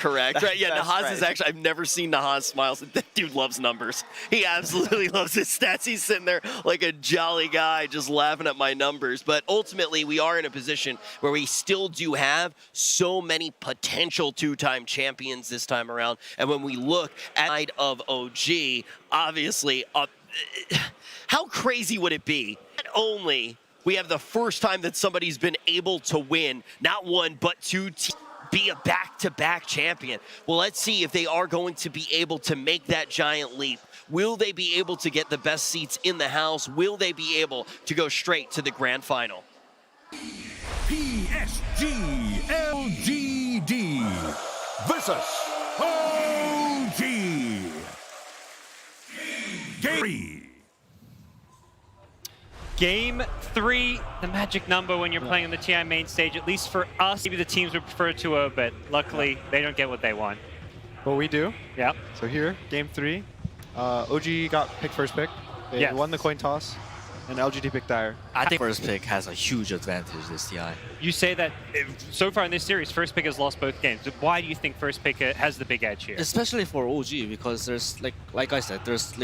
correct. Right? Yeah, That's Nahaz right. is actually, I've never seen Nahaz smile. That dude loves numbers. He absolutely loves his stats. He's sitting there like a jolly guy just laughing at my numbers. But ultimately, we are in a position where we still do have so many potential two-time champions this time around. And when we look at the side of OG, obviously, how crazy would it be? Not only we have the first time that somebody's been able to win, not one, but two teams, be a back-to-back champion. Well, let's see if they are going to be able to make that giant leap. Will they be able to get the best seats in the house? Will they be able to go straight to the grand final? PSG LGD versus OG. Game 3, the magic number when you're playing on the TI main stage, at least for us. Maybe the teams would prefer 2-0, but luckily they don't get what they want. Well, we do. Yeah. So here, game 3, OG got picked first pick. They won the coin toss, and LGD picked Dire. I think first pick has a huge advantage this TI. You say that so far in this series, first pick has lost both games. Why do you think first pick has the big edge here? Especially for OG, because there's like I said, there's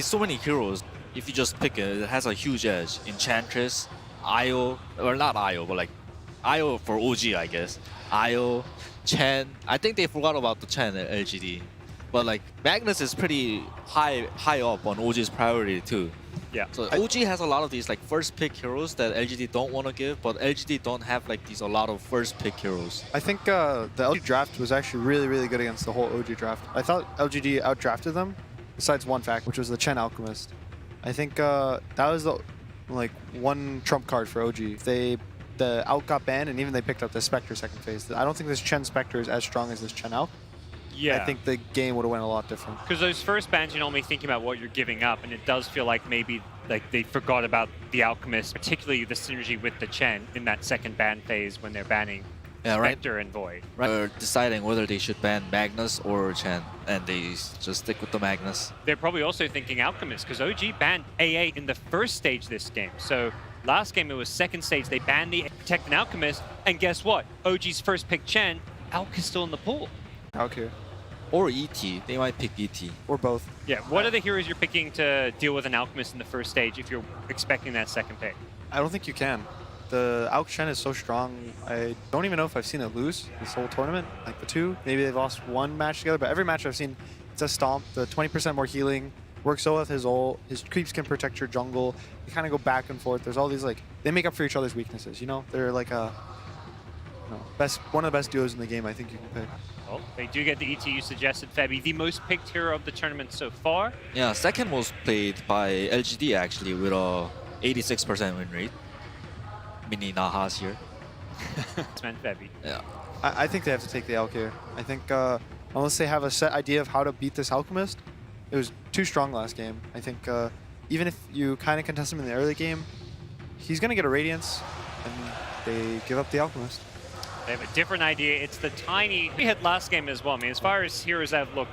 so many heroes. If you just pick it, it has a huge edge. Enchantress, Io, or not Io, but like Io for OG, I guess. Io, Chen. I think they forgot about the Chen at LGD. But like Magnus is pretty high up on OG's priority too. Yeah. So OG has a lot of these like first pick heroes that LGD don't want to give, but LGD don't have like a lot of first pick heroes. I think the LG draft was actually really good against the whole OG draft. I thought LGD outdrafted them, besides one fact, which was the Chen Alchemist. I think that was the one trump card for OG. The Alch got banned, and even they picked up the Spectre second phase. I don't think this Chen Spectre is as strong as this Chen Alch. Yeah. I think the game would have went a lot different. Because those first bans, you're normally thinking about what you're giving up, and it does feel like maybe they forgot about the Alchemist, particularly the synergy with the Chen in that second ban phase when they're banning Spectre and Void. Right. They're deciding whether they should ban Magnus or Chen, and they just stick with the Magnus. They're probably also thinking Alchemist, because OG banned AA in the first stage this game. So last game it was second stage, they banned the Protect and Alchemist, and guess what? OG's first pick Chen, Alch is still in the pool. Alch here. Or ET, they might pick ET. Or both. Yeah, what are the heroes you're picking to deal with an Alchemist in the first stage if you're expecting that second pick? I don't think you can. The Alch Chen is so strong, I don't even know if I've seen it lose this whole tournament. Like the two, maybe they've lost one match together, but every match I've seen, it's a stomp. The 20% more healing works so with his ult. His creeps can protect your jungle. You kind of go back and forth. There's all these they make up for each other's weaknesses. You know, they're like one of the best duos in the game. I think you can pick. Well, they do get the ET you suggested, Febby, the most picked hero of the tournament so far. Yeah, second most played by LGD actually with a 86% win rate. Mini Nahas here. It's meant Febby. Yeah. I think they have to take the Alch here. I think unless they have a set idea of how to beat this Alchemist, it was too strong last game. I think even if you kind of contest him in the early game, he's going to get a Radiance, and they give up the Alchemist. They have a different idea. It's the Tiny. We had last game as well. I mean, as far as heroes that look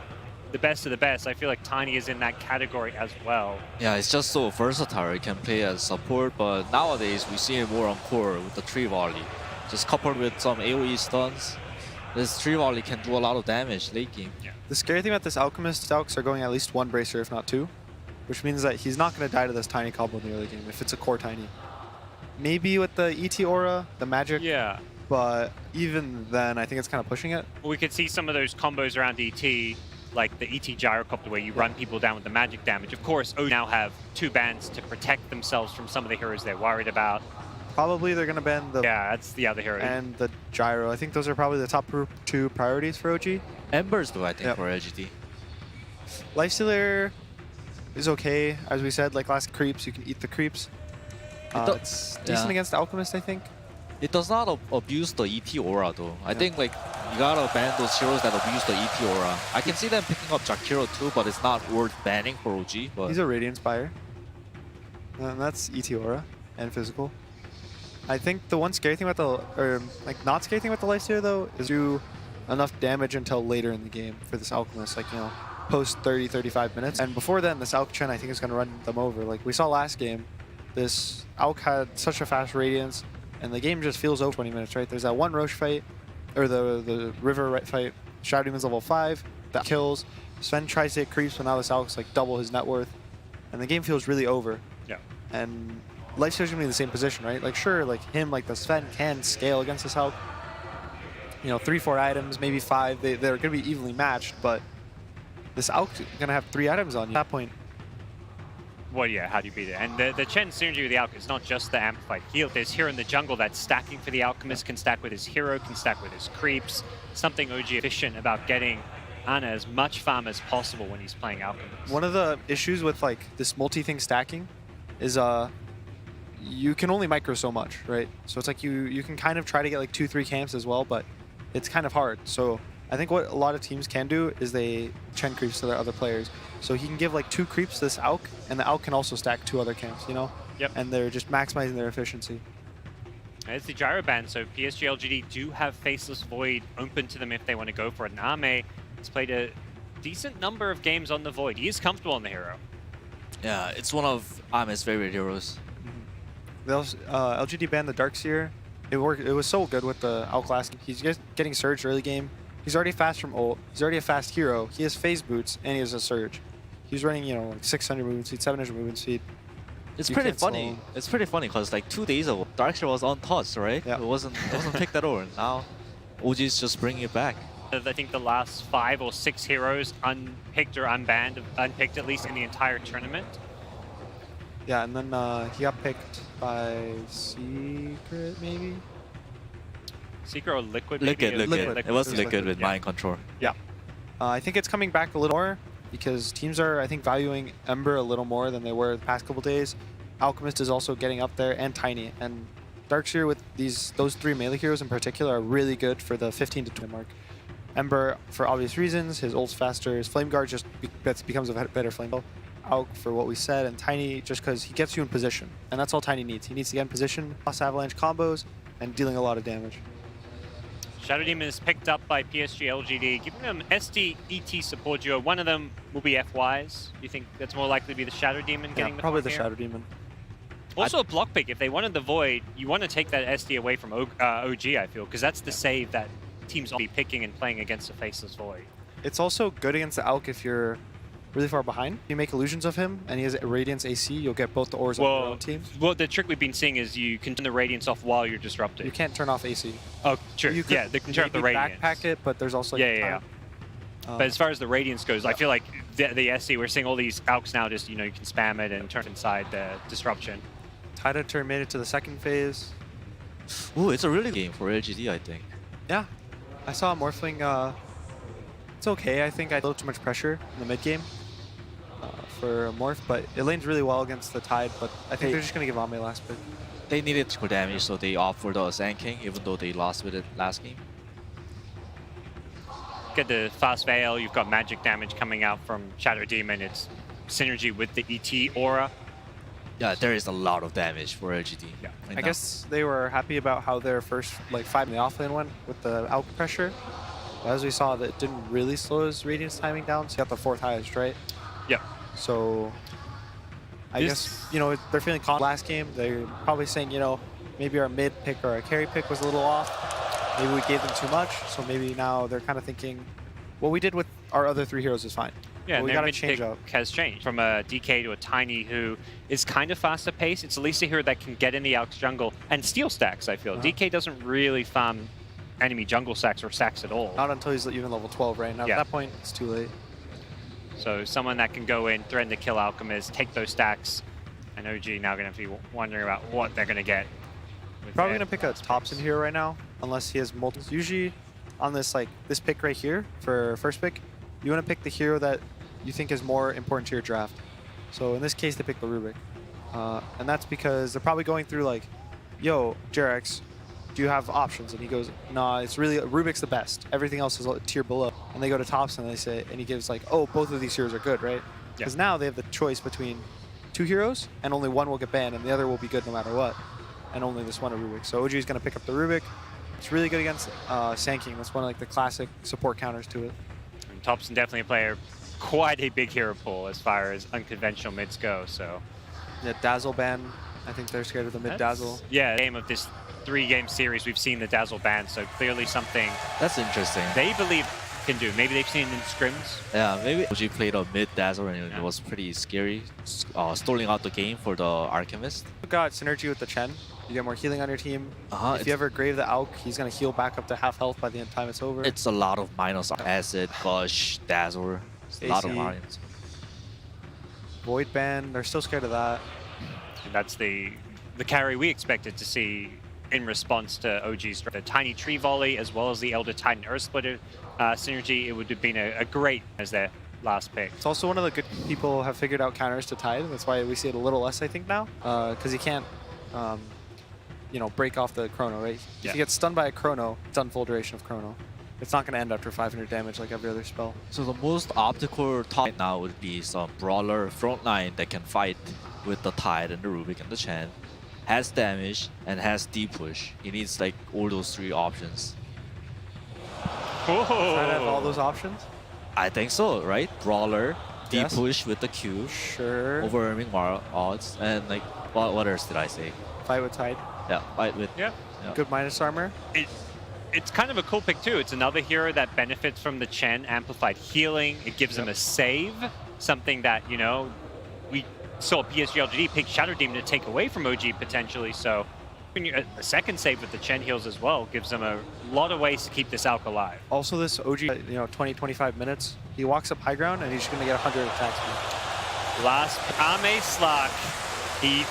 the best of the best, I feel like Tiny is in that category as well. Yeah, it's just so versatile. It can play as support, but nowadays we see it more on core with the tree volley. Just coupled with some AoE stuns, this tree volley can do a lot of damage late game. Yeah. The scary thing about this Alchemist Alchs are going at least one bracer, if not two, which means that he's not going to die to this Tiny combo in the early game if it's a core Tiny. Maybe with the ET aura, the magic. Yeah. But even then, I think it's kind of pushing it. We could see some of those combos around ET, like the ET gyrocopter where you run people down with the magic damage. Of course, OG now have two bans to protect themselves from some of the heroes they're worried about. Probably they're going to ban the... Yeah, that's the other hero. And the gyro. I think those are probably the top two priorities for OG. Embers though, I think, for LGD. Lifestealer is okay. As we said, like last creeps, you can eat the creeps. It's decent against Alchemist, I think. It does not abuse the ET aura though. I think like you gotta ban those heroes that abuse the ET aura. I can see them picking up Jakiro too, but it's not worth banning for OG. But he's a Radiance buyer. And that's ET aura and physical. I think the one scary thing about not scary thing about the lifestealer though is do enough damage until later in the game for this Alchemist, like, you know, post 30-35 minutes. And before then, this Alch Chen I think is gonna run them over. Like we saw last game, this Alch had such a fast Radiance, and the game just feels over 20 minutes, right? There's that one Roche fight, or the river fight, Shadow Demon's level 5, that kills. Sven tries to hit creeps, but now this Alk's like double his net worth. And the game feels really over. Yeah. And Lifesteal's gonna be in the same position, right? Like sure, like him, like the Sven can scale against this Alk. You know, 3-4 items, maybe 5, they're gonna be evenly matched, but this Alk's gonna have 3 items on you at that point. Well, yeah, how do you beat it? And the Chen synergy with the Alchemist is not just the amplified heal. There's hero in the jungle that's stacking for the Alchemist, can stack with his hero, can stack with his creeps. Something OG efficient about getting Ana as much farm as possible when he's playing Alchemist. One of the issues with like this multi-thing stacking is you can only micro so much, right? So it's like you can kind of try to get like 2-3 camps as well, but it's kind of hard. So I think what a lot of teams can do is they Chen creeps to their other players. So he can give like 2 creeps to this Alk, and the Alk can also stack 2 other camps, you know? Yep. And they're just maximizing their efficiency. It's the gyro ban, so PSG LGD do have Faceless Void open to them if they want to go for it. And Ame has played a decent number of games on the Void. He is comfortable on the hero. Yeah, it's one of Ame's favorite heroes. They also, LGD banned the Darkseer. It worked. It was so good with the Outclass. He's just getting Surge early game. He's already fast from ult. He's already a fast hero. He has phase boots and he has a Surge. He's running, you know, like 600 movement speed, 700 movement speed. It's You pretty can't slow funny. him. It's pretty funny because like 2 days ago, Darkseer was untouched, right? Yeah. It wasn't picked at all. Now, OG's just bringing it back. I think the last 5 or 6 heroes unpicked or unbanned, unpicked at least in the entire tournament. Yeah, and then he got picked by Secret, maybe? Secret or Liquid? maybe? Liquid. It was It was Liquid with yeah. mind control. Yeah. I think it's coming back a little more because teams are, I think, valuing Ember a little more than they were the past couple days. Alchemist is also getting up there, and Tiny. And Darkseer with those 3 melee heroes in particular are really good for the 15 to 20 mark. Ember, for obvious reasons, his ult's faster. His Flame Guard just becomes a better flame. Alk for what we said, and Tiny just because he gets you in position. And that's all Tiny needs. He needs to get in position, plus avalanche combos, and dealing a lot of damage. Shadow Demon is picked up by PSG LGD, giving them SD ET support duo. One of them will be FYs. Do you think that's more likely to be the Shadow Demon getting the probably farm the here? Shadow Demon. Also a block pick. If they wanted the Void, you want to take that SD away from OG, I feel, because that's the save that teams will be picking and playing against the Faceless Void. It's also good against the Alk if you're really far behind. You make illusions of him, and he has Radiance AC, you'll get both the ores on your own team. Well, the trick we've been seeing is you can turn the Radiance off while you're disrupted. You can't turn off AC. Oh, true. You could Yeah, they can turn off the maybe Radiance. backpack it, but there's also... Yeah. But as far as the Radiance goes, I feel like the SC, we're seeing all these Alks now just, you can spam it and turn inside the disruption. Tida turn made it to the second phase. Ooh, it's a really good game for LGD, I think. Yeah. I saw Morphling, it's okay. I think I had a little too much pressure in the mid game for Morph, but it lanes really well against the Tide, but I think they're just going to give Ame last pick. They needed critical damage, so they opted for the Sand King, even though they lost with it last game. Get the Fast Veil, you've got magic damage coming out from Shadow Demon. It's synergy with the ET aura. Yeah, there is a lot of damage for LGD. Yeah. right I now. guess they were happy about how their first 5 in the offlane went with the Alk pressure. But as we saw, that didn't really slow his Radiance timing down, so he got the 4th highest, right? Yep. So I guess, they're feeling confident last game. They're probably saying, maybe our mid pick or our carry pick was a little off. Maybe we gave them too much. So maybe now they're kind of thinking, what we did with our other 3 heroes is fine. Yeah, but we their got to mid change pick up. has changed from a DK to a Tiny who is kind of faster paced. It's at least a hero that can get in the Alks jungle and steal stacks, I feel. DK doesn't really farm enemy jungle stacks or stacks at all. Not until he's even level 12, right? Now Yeah. at that point, it's too late. So someone that can go in, threaten to kill Alchemist, take those stacks, and OG now going to be wondering about what they're going to get. Probably going to pick a Thompson here right now, unless he has multiple. Usually on this pick right here for first pick, you want to pick the hero that you think is more important to your draft. So in this case, they picked the Rubik. And that's because they're probably going through yo, Jerax, do you have options? And he goes, nah, it's really, Rubik's the best. Everything else is a tier below. And they go to Thompson and they say, and he gives oh, both of these heroes are good, right? Because now they have the choice between 2 heroes and only one will get banned and the other will be good no matter what. And only this one a Rubik. So OG is going to pick up the Rubik. It's really good against Sand King. That's one of the classic support counters to it. And Thompson definitely a player, quite a big hero pool as far as unconventional mids go. So Yeah, Dazzle ban. I think they're scared of the mid Dazzle. Yeah, game of this 3-game series, we've seen the Dazzle ban, so clearly something That's interesting. they believe can do. Maybe they've seen it in scrims. Yeah, maybe OG played a mid dazzle and it was pretty scary, stalling out the game for the Alchemist. You got synergy with the Chen. You get more healing on your team. If you ever grave the Alk, he's gonna heal back up to half health by the time it's over. It's a lot of minus acid, gush, dazzle. It's a lot of AC. variants. Void Band, they're still scared of that. And that's the carry we expected to see in response to OG's the Tiny Tree Volley as well as the Elder Titan Earth Splitter synergy. It would have been a great as their last pick. It's also one of the good people have figured out counters to Tide. That's why we see it a little less, I think, now. Because he can't, you know, break off the Chrono, right? Yeah. If he gets stunned by a Chrono, it's done full duration of Chrono. It's not going to end after 500 damage like every other spell. So the most optical top right now would be some brawler frontline that can fight with the Tide and the Rubik and the Chen. Has damage and has deep push. He needs like all those 3 options. Try to have all those options? I think so, right? Brawler, deep Yes. push with the Q, Sure. overwhelming odds, and like what else did I say? Fight with Tide. Yeah, fight with. Yeah. Good minus armor. It's kind of a cool pick too. It's another hero that benefits from the Chen amplified healing. It gives him a save, something that, you know, we saw PSG LGD pick Shadow Demon to take away from OG potentially. So a second save with the Chen heals as well gives them a lot of ways to keep this Alk alive. Also, this OG, you know, 20-25 minutes. He walks up high ground and he's just going to get 100 attack speed. Last Ame Slark, he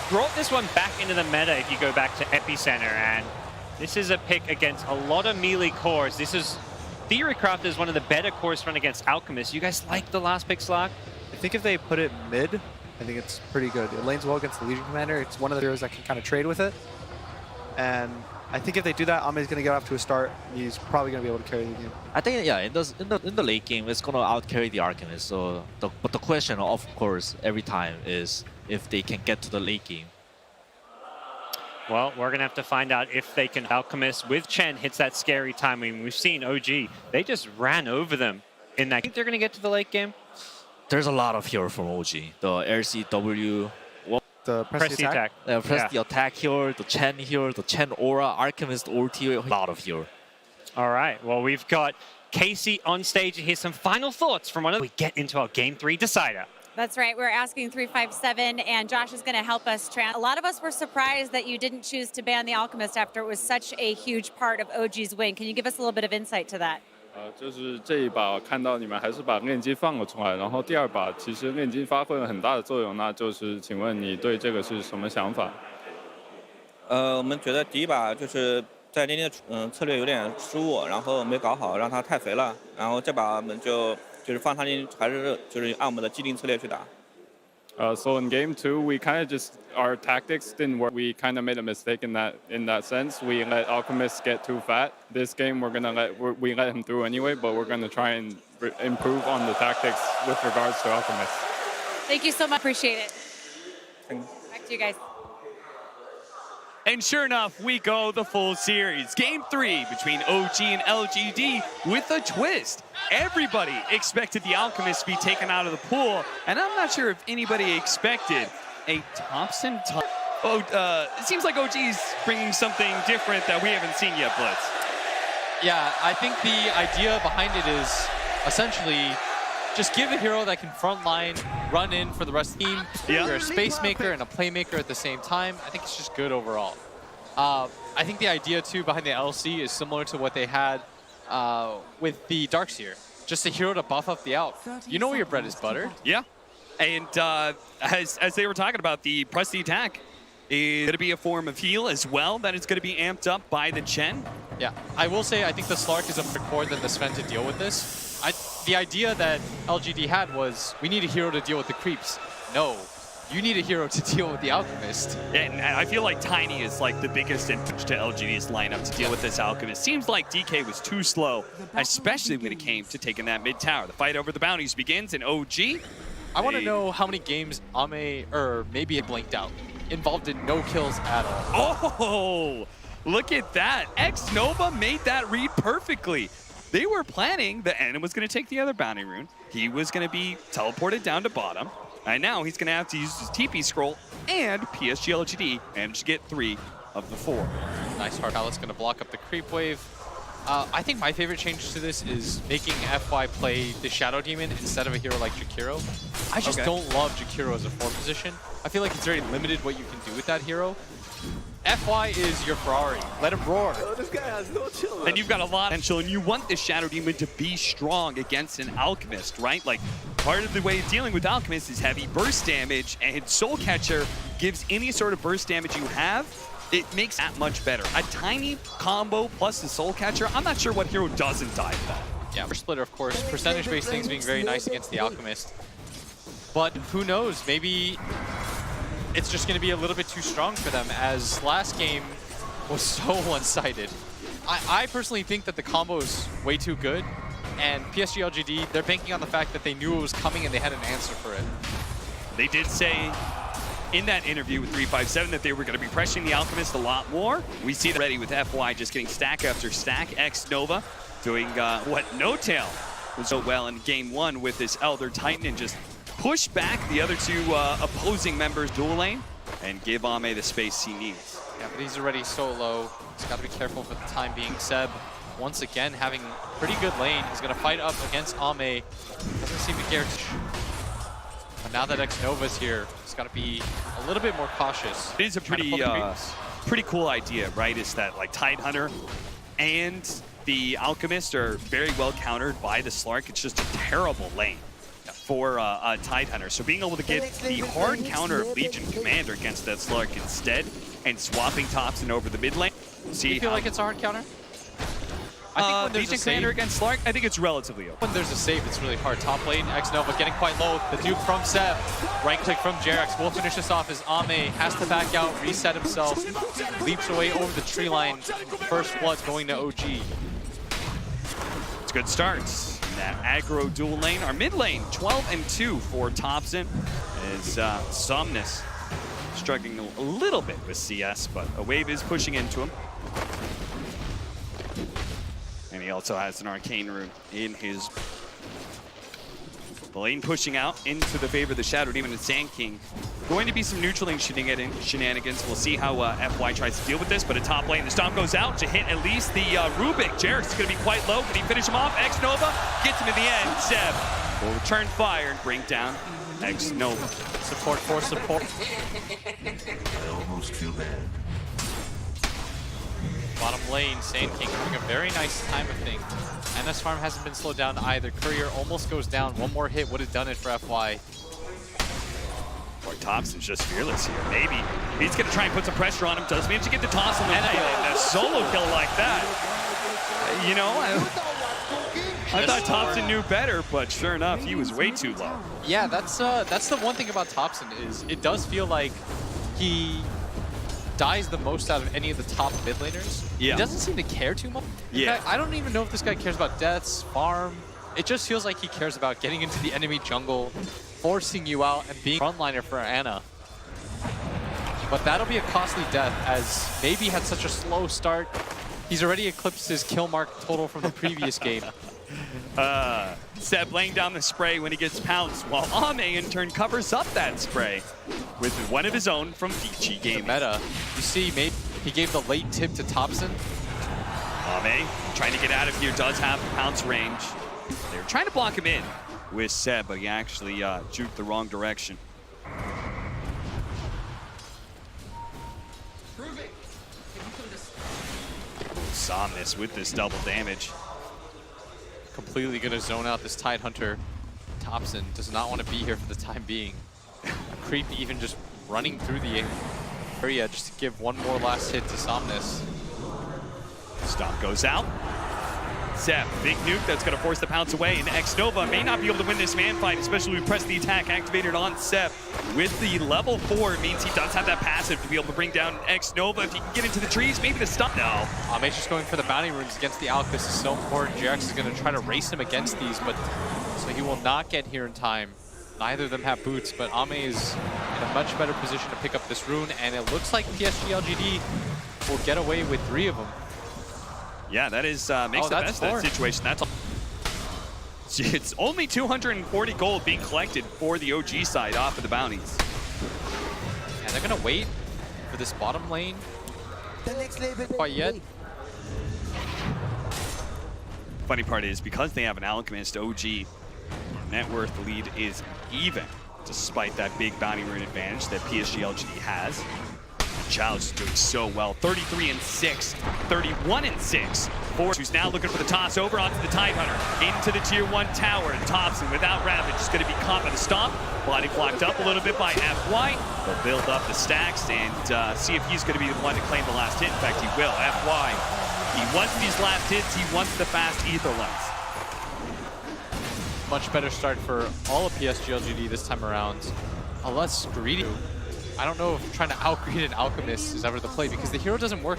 brought this one back into the meta if you go back to Epicenter, and this is a pick against a lot of melee cores. This is Theorycraft is one of the better cores run against Alchemist. You guys like the last pick, Slark? I think if they put it mid, I think it's pretty good. It lanes well against the Legion Commander. It's one of the heroes that can kind of trade with it. And I think if they do that, Ame's going to get off to a start. He's probably going to be able to carry the game. I think in the late game, it's gonna outcarry the Alchemist. So, but the question, of course, every time is if they can get to the late game. Well, we're going to have to find out if they can. Alchemist with Chen hits that scary timing. We've seen OG. They just ran over them in that. I think they're going to get to the late game. There's a lot of hero from OG. The LCW, The press the attack. press the attack hero, the Chen hero, the Chen Aura, Alchemist ulti, a lot of hero. All right. Well, we've got Casey on stage. Here's some final thoughts from one of. We get into our Game 3 decider. That's right. We're asking 357, and Josh is going to help us. A lot of us were surprised that you didn't choose to ban the Alchemist after it was such a huge part of OG's win. Can you give us a little bit of insight to that? 就是这一把看到你们还是把链接放了出来，然后第二把其实链接发挥了很大的作用，那就是请问你对这个是什么想法？我们觉得第一把就是在链接策略有点失误，然后没搞好，让它太肥了，然后这把我们就是放它进，还是就是按我们的既定策略去打。So in game 2, we kind of just our tactics didn't work. We kind of made a mistake in that sense. We let Alchemist get too fat. This game we're gonna we let him through anyway, but we're gonna try and improve on the tactics with regards to Alchemist. Thank you so much. Appreciate it. Thanks. Back to you guys. And sure enough, we go the full series. Game 3 between OG and LGD with a twist. Everybody expected the Alchemist to be taken out of the pool, and I'm not sure if anybody expected a Thompson. It seems like OG's bringing something different that we haven't seen yet, Blitz. Yeah, I think the idea behind it is essentially just give a hero that can frontline, run in for the rest of the team. Yeah. You're a space maker and a playmaker at the same time. I think it's just good overall. I think the idea too behind the LC is similar to what they had with the Darkseer. Just a hero to buff up the Alp. You know where your bread is buttered. Yeah, and as they were talking about, the press the attack is going to be a form of heal as well, that it's going to be amped up by the Chen. Yeah, I will say I think the Slark is a better core than the Sven to deal with this. The idea that LGD had was, we need a hero to deal with the creeps. No, you need a hero to deal with the Alchemist. And I feel like Tiny is like the biggest input to LGD's lineup to deal with this Alchemist. Seems like DK was too slow, especially when it came to taking that mid tower. The fight over the bounties begins in OG. I want to know how many games Ame, or maybe it blinked out, involved in no kills at all. Oh, look at that. X-Nova made that read perfectly. They were planning that Enem was going to take the other bounty rune. He was going to be teleported down to bottom. And now he's going to have to use his TP scroll, and PSG LGD managed to get 3 of the 4. Nice hard. Now it's going to block up the creep wave. I think my favorite change to this is making FY play the Shadow Demon instead of a hero like Jakiro. I just don't love Jakiro as a 4 position. I feel like it's very limited what you can do with that hero. FY is your Ferrari. Let him roar. This guy has no chill. And you've got a lot of potential, and you want this Shadow Demon to be strong against an Alchemist, right? Like, part of the way of dealing with Alchemist is heavy burst damage, and Soul Catcher gives any sort of burst damage you have, it makes that much better. A tiny combo plus the Soul Catcher, I'm not sure what hero doesn't die to that. Yeah, Splitter, of course. Percentage-based things being very nice against the Alchemist. But who knows? Maybe it's just going to be a little bit too strong for them, as last game was so one-sided. I personally think that the combo is way too good, and PSG LGD, they're banking on the fact that they knew it was coming and they had an answer for it. They did say in that interview with 357 that they were going to be pressuring the Alchemist a lot more. We see it already with FY just getting stack after stack. X-Nova doing what No Tail was so well in game 1 with this Elder Titan, and just push back the other 2 opposing members dual lane and give Ame the space he needs. Yeah, but he's already so low. He's got to be careful for the time being. Seb, once again, having a pretty good lane. He's going to fight up against Ame. Doesn't seem to care. But now that X-Nova's here, he's got to be a little bit more cautious. It is a pretty cool idea, right? Is that like Tidehunter and the Alchemist are very well countered by the Slark. It's just a terrible lane for a Tidehunter. So being able to get the hard counter of Legion Commander against that Slark instead, and swapping Thompson over the mid lane. Do you feel like it's a hard counter? I think when there's Legion Commander against Slark, I think it's relatively open. When there's a save, it's really hard. Top lane, X-Nova getting quite low. The Duke from Seb. Right click from Jerax. We'll finish this off as Ame has to back out, reset himself, leaps away over the tree line. First blood going to OG. It's good starts. That aggro dual lane. Our mid lane, 12-2 for Thompson, is Somnus struggling a little bit with CS, but a wave is pushing into him. And he also has an Arcane Rune in his lane, pushing out into the favor of the Shadow Demon and Sand King. Going to be some neutral lane shenanigans. We'll see how FY tries to deal with this, but a top lane, the Stomp goes out to hit at least the Rubik. Jerax is going to be quite low. Can he finish him off? X-Nova gets him in the end. Seb will return fire and bring down X-Nova. Support for support. I almost feel bad. Bottom lane, Sand King doing a very nice time of thing. NS Farm hasn't been slowed down either. Courier almost goes down. One more hit would have done it for FY. Boy, Thompson's just fearless here. Maybe he's going to try and put some pressure on him. Does manage to get the toss on the and a solo kill like that. You know, I thought Thompson knew better, but sure enough, he was way too low. Yeah, that's the one thing about Thompson is it does feel like he dies the most out of any of the top mid laners. Yeah. He doesn't seem to care too much. In fact, I don't even know if this guy cares about deaths, farm. It just feels like he cares about getting into the enemy jungle, forcing you out, and being frontliner for Ana. But that'll be a costly death, as maybe had such a slow start. He's already eclipsed his kill mark total from the previous game. Seb laying down the spray when he gets pounced, while Ame in turn covers up that spray with one of his own from Vici Gaming. Meta. You see, maybe he gave the late tip to Thompson. Ame trying to get out of here, does have pounce range. They were trying to block him in with Seb, but he actually juked the wrong direction. Somnus with this double damage. Completely gonna zone out this Tidehunter. Thompson does not want to be here for the time being. A creep even just running through the area just to give one more last hit to Somnus. Stomp goes out. Seb, big nuke that's going to force the pounce away, and X-Nova may not be able to win this man fight, especially when we press the attack activated on Seb. With the level 4, it means he does have that passive to be able to bring down X-Nova. If he can get into the trees, maybe the stun. No. Ame's just going for the bounty runes against the Alchemist is so important. Jerax is going to try to race him against these, but so he will not get here in time. Neither of them have boots, but Ame is in a much better position to pick up this rune, and it looks like PSG LGD will get away with 3 of them. Yeah, that is makes the best of that situation. That's all. It's only 240 gold being collected for the OG side off of the bounties. And they're gonna wait for this bottom lane. Quite yet. Funny part is, because they have an Alchemist, OG net worth lead is even, despite that big bounty rune advantage that PSG LGD has. Chao is doing so well. 33-6, 31-6. Force, who's now looking for the toss over onto the Tidehunter. Into the tier 1 tower. Thompson without Ravage is going to be caught by the stomp. Body blocked up a little bit by FY. They'll build up the stacks and see if he's going to be the one to claim the last hit. In fact, he will. FY, he wants these last hits. He wants the fast ether lens. Much better start for all of PSG LGD this time around. A less greedy. I don't know if trying to outgreed an Alchemist is ever the play because the hero doesn't work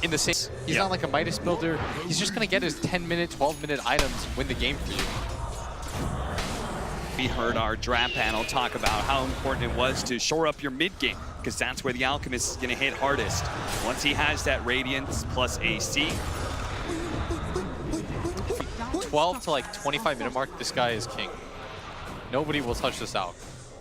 in the same. He's not like a Midas builder. He's just going to get his 10-minute, 12-minute items, win the game for you. We heard our draft panel talk about how important it was to shore up your mid game because that's where the Alchemist is going to hit hardest. Once he has that Radiance plus AC. 12 to like 25-minute mark, this guy is king. Nobody will touch this out.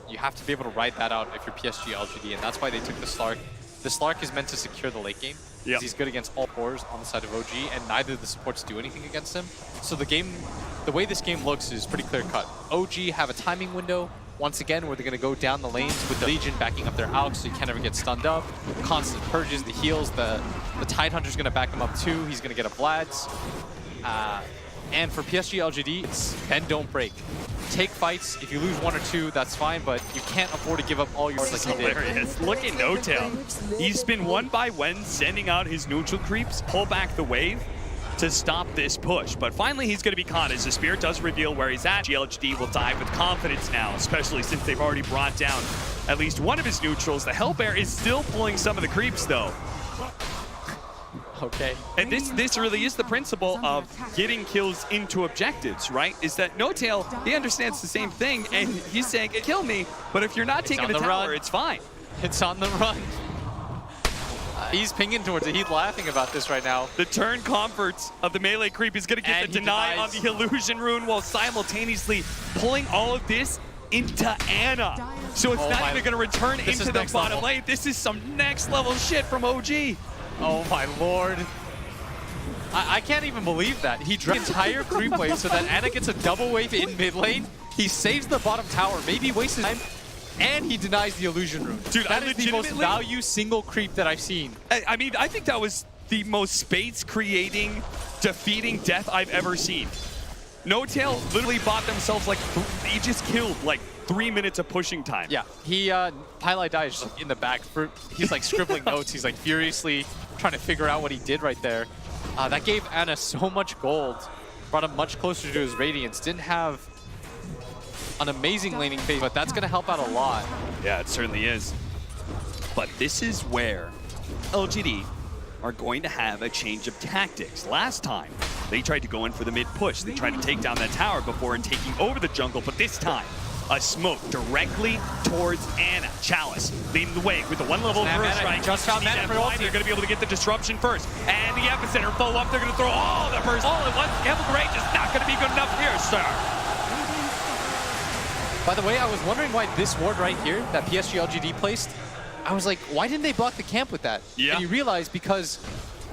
You have to be able to ride that out if you're PSG LGD, and that's why they took the Slark. The Slark is meant to secure the late game. Yep. He's good against all cores on the side of OG, and neither of the supports do anything against him. So the way this game looks is pretty clear cut. OG have a timing window, once again, where they're going to go down the lanes with the Legion backing up their Alch, so you can't ever get stunned up. Constant purges, the heals, the Tidehunter's going to back him up too. He's going to get a Vlad's. And for PSG LGD, it's bend, don't break. Take fights. If you lose 1 or 2, that's fine, but you can't afford to give up all yours like he did. Hilarious. Look at No-Tail. He's been one by one sending out his neutral creeps, pull back the wave to stop this push. But finally, he's going to be caught as the Spirit does reveal where he's at. GLHD will dive with confidence now, especially since they've already brought down at least one of his neutrals. The Hellbear is still pulling some of the creeps, though. Okay. And this really is the principle of getting kills into objectives, right? Is that No-Tail, he understands the same thing, and he's saying, kill me, but if you're not taking the tower, it's fine. It's on the run. He's pinging towards it. He's laughing about this right now. The turn comforts of the melee creep is going to get the deny on the illusion rune while simultaneously pulling all of this into Ana. So it's not even going to return into the bottom lane. This is some next level shit from OG. Oh my lord. I can't even believe that. He dropped the entire creep wave so that Ana gets a double wave in mid lane. He saves the bottom tower, maybe wastes his time, and he denies the illusion rune. Dude, that is the most value single creep that I've seen. I mean, I think that was the most space creating, defeating death I've ever seen. No-Tail literally bought themselves like, he just killed like 3 minutes of pushing time. Yeah, he, Pylai Dai is just in the back. He's like scribbling notes. He's like furiously trying to figure out what he did right there. That gave Ana so much gold, brought him much closer to his Radiance. Didn't have an amazing laning phase, but that's going to help out a lot. Yeah, it certainly is. But this is where LGD are going to have a change of tactics. Last time, they tried to go in for the mid push. They tried to take down that tower before and taking over the jungle, but this time, a smoke directly towards Ana. Chalice leading the way with the 1-level burst strike. Just found Mana for ulti. They're going to be able to get the disruption first. And the epicenter follow up. They're going to throw all the burst all at once. Gamble Great is not going to be good enough here, sir. By the way, I was wondering why this ward right here that PSG LGD placed, I was like, why didn't they block the camp with that? Yeah. And you realize because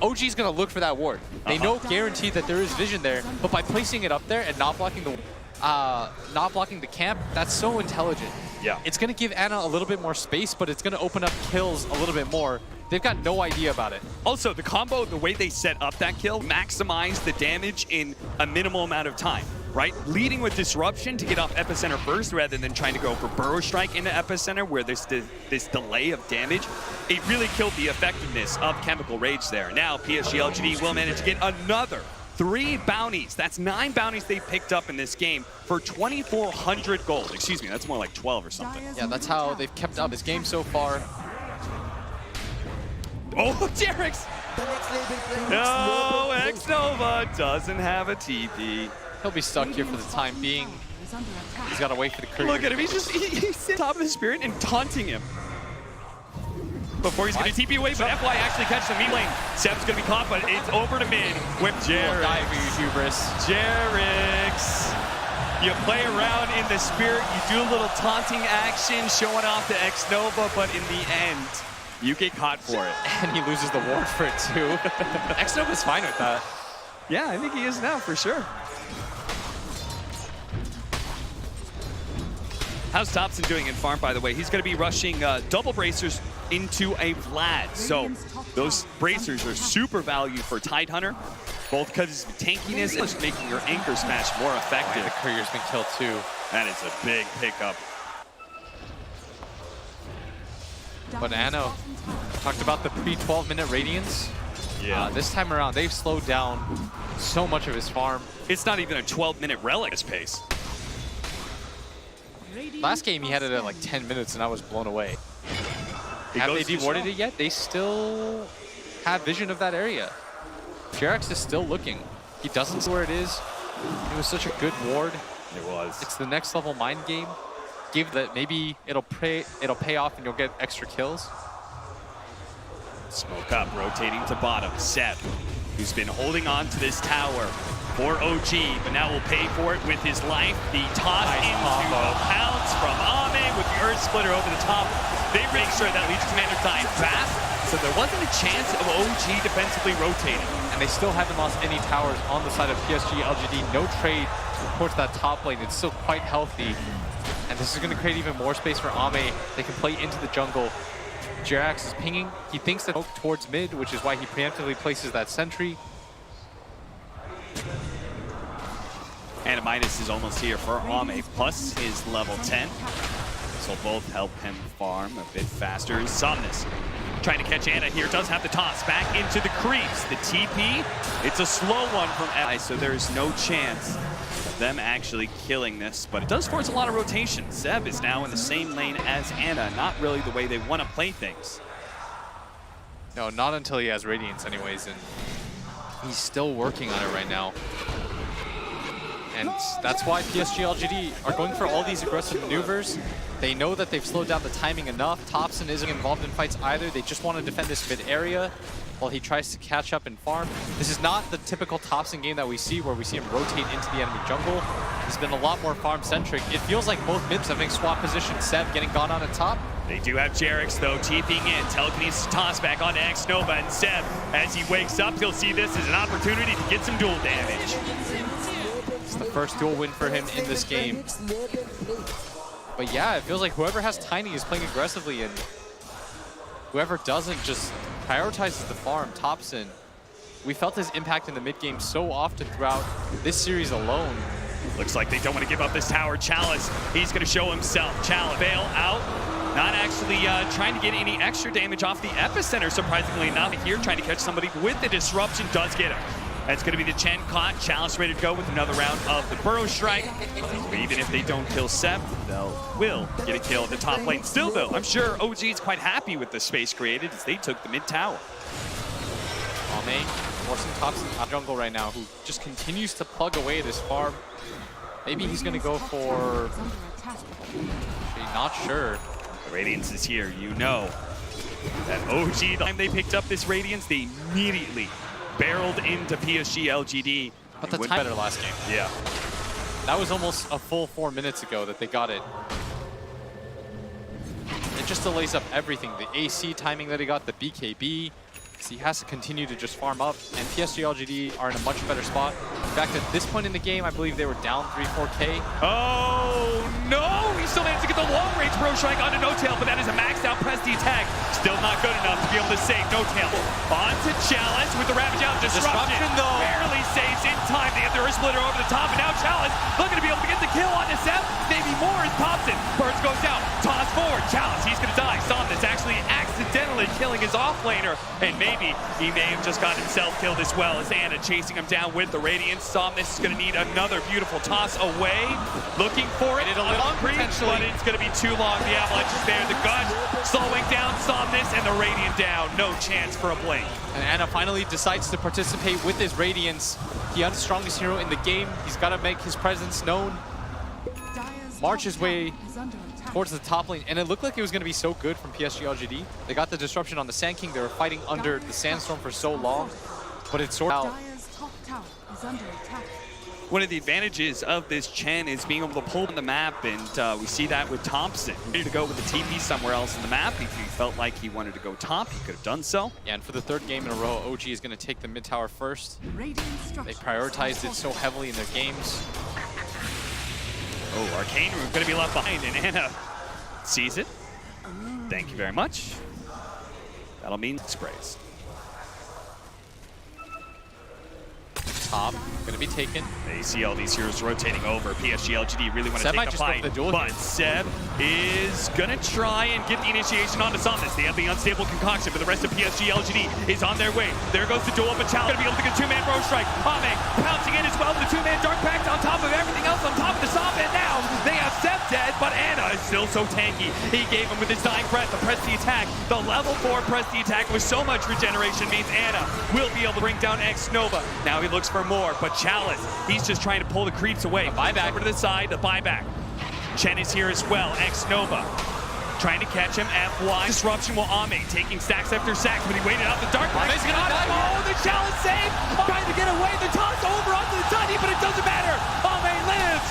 OG is going to look for that ward. They know guaranteed that there is vision there, but by placing it up there and not blocking the camp, that's so intelligent. Yeah. It's going to give Ana a little bit more space, but it's going to open up kills a little bit more. They've got no idea about it. Also, the combo, the way they set up that kill, maximize the damage in a minimal amount of time, right? Leading with Disruption to get off Epicenter first rather than trying to go for Burrow Strike into Epicenter where there's this delay of damage. It really killed the effectiveness of Chemical Rage there. Now, PSG LGD will manage to get another 3 bounties. That's 9 bounties they picked up in this game for 2,400 gold. Excuse me, that's more like 12 or something. Yeah, that's how they've kept up this game so far. Oh, Jerix! No, X-Nova doesn't have a TP. He'll be stuck here for the time being. He's got to wait for the creep. Look at him, he's on top of his Spirit and taunting him. Before he's going to TP away, but FY actually catches the mid lane. Seb's going to be caught, but it's over to mid with Jerix. Jerix. You play around in the Spirit, you do a little taunting action, showing off the X-Nova, but in the end, you get caught for it. And he loses the ward for it too. X-Nova's fine with that. Yeah, I think he is now for sure. How's Thompson doing in farm, by the way? He's going to be rushing double bracers into a Vlad. So those bracers are super value for Tidehunter, both because of tankiness and just making your anchor smash more effective. The courier's been killed too. That is a big pickup. But Anna talked about the pre-12-minute Radiance. Yeah. This time around, they've slowed down so much of his farm. It's not even a 12-minute relic pace. Last game, he had it at like 10 minutes, and I was blown away. Have they dewarded it yet? They still have vision of that area. Jerax is still looking. He doesn't see where it is. It was such a good ward. It was. It's the next level mind game. Give that maybe it'll pay off and you'll get extra kills. Smoke up, rotating to bottom. Seb, who's been holding on to this tower for OG, but now will pay for it with his life. The toss into the pounce from Ame with the Earth Splitter over the top. They make sure that Legion Commander died fast, so there wasn't a chance of OG defensively rotating. And they still haven't lost any towers on the side of PSG LGD. No trade towards that top lane. It's still quite healthy. And this is going to create even more space for Ame. They can play into the jungle. Jerax is pinging. He thinks that towards mid, which is why he preemptively places that sentry. And a minus is almost here for Ame, plus his level 10. This will both help him farm a bit faster. Somnus trying to catch Anna here, does have the toss back into the creeps. The TP, it's a slow one from Ally, so there's no chance of them actually killing this, but it does force a lot of rotation. Zeb is now in the same lane as Anna, not really the way they want to play things. No, not until he has Radiance anyways, and he's still working on it right now. And that's why PSG LGD are going for all these aggressive maneuvers. They know that they've slowed down the timing enough. Thompson isn't involved in fights either. They just want to defend this mid area while he tries to catch up and farm. This is not the typical Thompson game that we see where we see him rotate into the enemy jungle. He's been a lot more farm-centric. It feels like both mids have been swap position. Seb getting gone on at top. They do have Jerax, though, TPing in. Telekinesis toss back onto X-Nova, and Seb, as he wakes up, he'll see this as an opportunity to get some duel damage. It's the first duel win for him in this game. But yeah, it feels like whoever has Tiny is playing aggressively, and whoever doesn't just prioritizes the farm. Thompson, we felt his impact in the mid game so often throughout this series alone. Looks like they don't want to give up this tower. Chalice, he's going to show himself. Chalice, bail out. Not actually trying to get any extra damage off the epicenter, surprisingly enough. Here, trying to catch somebody with the disruption, does get him. That's going to be the Chen caught. Chalice ready to go with another round of the Burrow Strike. But even if they don't kill Seb, will get a kill at the top lane. Still, though, I'm sure OG is quite happy with the space created as they took the mid tower. Ame forcing Thompson out jungle right now, who just continues to plug away this farm. Maybe he's going to go for... Actually, not sure. The Radiance is here. You know that OG, the time they picked up this Radiance, they immediately barreled into PSG LGD. But the time better last game. Yeah. That was almost a full 4 minutes ago that they got it. It just delays up everything. The AC timing that he got, the BKB. So he has to continue to just farm up, and PSG LGD are in a much better spot. In fact, at this point in the game, I believe they were down 3-4K. Oh no! He still managed to get the long-range Burrow Strike onto No-Tail, but that is a maxed out Presti attack. Still not good enough to be able to save No-Tail. On to Chalice with the Ravage out. Disruption though. Barely saves in time. They have the Earth Splitter over the top, and now Chalice looking to be able to get the kill on the Seb. Maybe more as Thompson. Burst goes down. Toss forward. Chalice, he's going to die. Somnus actually accidentally killing his off-laner, and maybe he may have just got himself killed as well as Anna chasing him down with the Radiance. Somnus is going to need another beautiful toss away. Looking for it. A long creep, but it's going to be too long. The Avalanche is there. The gun slowing down Somnus, and the Radiant down. No chance for a blink. And Anna finally decides to participate with his Radiance. He is the strongest hero in the game. He's got to make his presence known. March his way towards the top lane, and it looked like it was going to be so good from PSG LGD. They got the disruption on the Sand King. They were fighting under the Sandstorm for so long, but it sorted out. one of the advantages of this Chen is being able to pull on the map, and we see that with Thompson. Ready to go with the TP somewhere else in the map. If he felt like he wanted to go top, he could have done so. Yeah, and for the third game in a row, OG is going to take the mid tower first. They prioritized it so heavily in their games. Oh, Arcane Room going to be left behind, and Anna sees it. Thank you very much. That'll mean sprays. Top, going to be taken. They see all these heroes rotating over. PSG LGD really want to take the fight, but Seb is going to try and get the initiation onto Somnus. They have the unstable concoction, but the rest of PSG LGD is on their way. There goes the duel, but Challenge going to be able to get two-man bro strike. Ame pouncing in as well with the two-man dark pact on top of everything else, on top of the Sob, and now they have Seb dead, but Anna is still so tanky. He gave him with his dying breath the press the attack. The level 4 press the attack with so much regeneration means Anna will be able to bring down X Nova. Now he looks for more, but Chalice, he's just trying to pull the creeps away. A buyback over to the side, the buyback. Chen is here as well, X Nova trying to catch him, FY. Disruption will Ame taking stacks after stacks, but he waited out the dark. Ame's gonna die here. Oh, the Chalice save! Trying to get away, the toss over onto the Tiny, but it doesn't matter. Ame lives!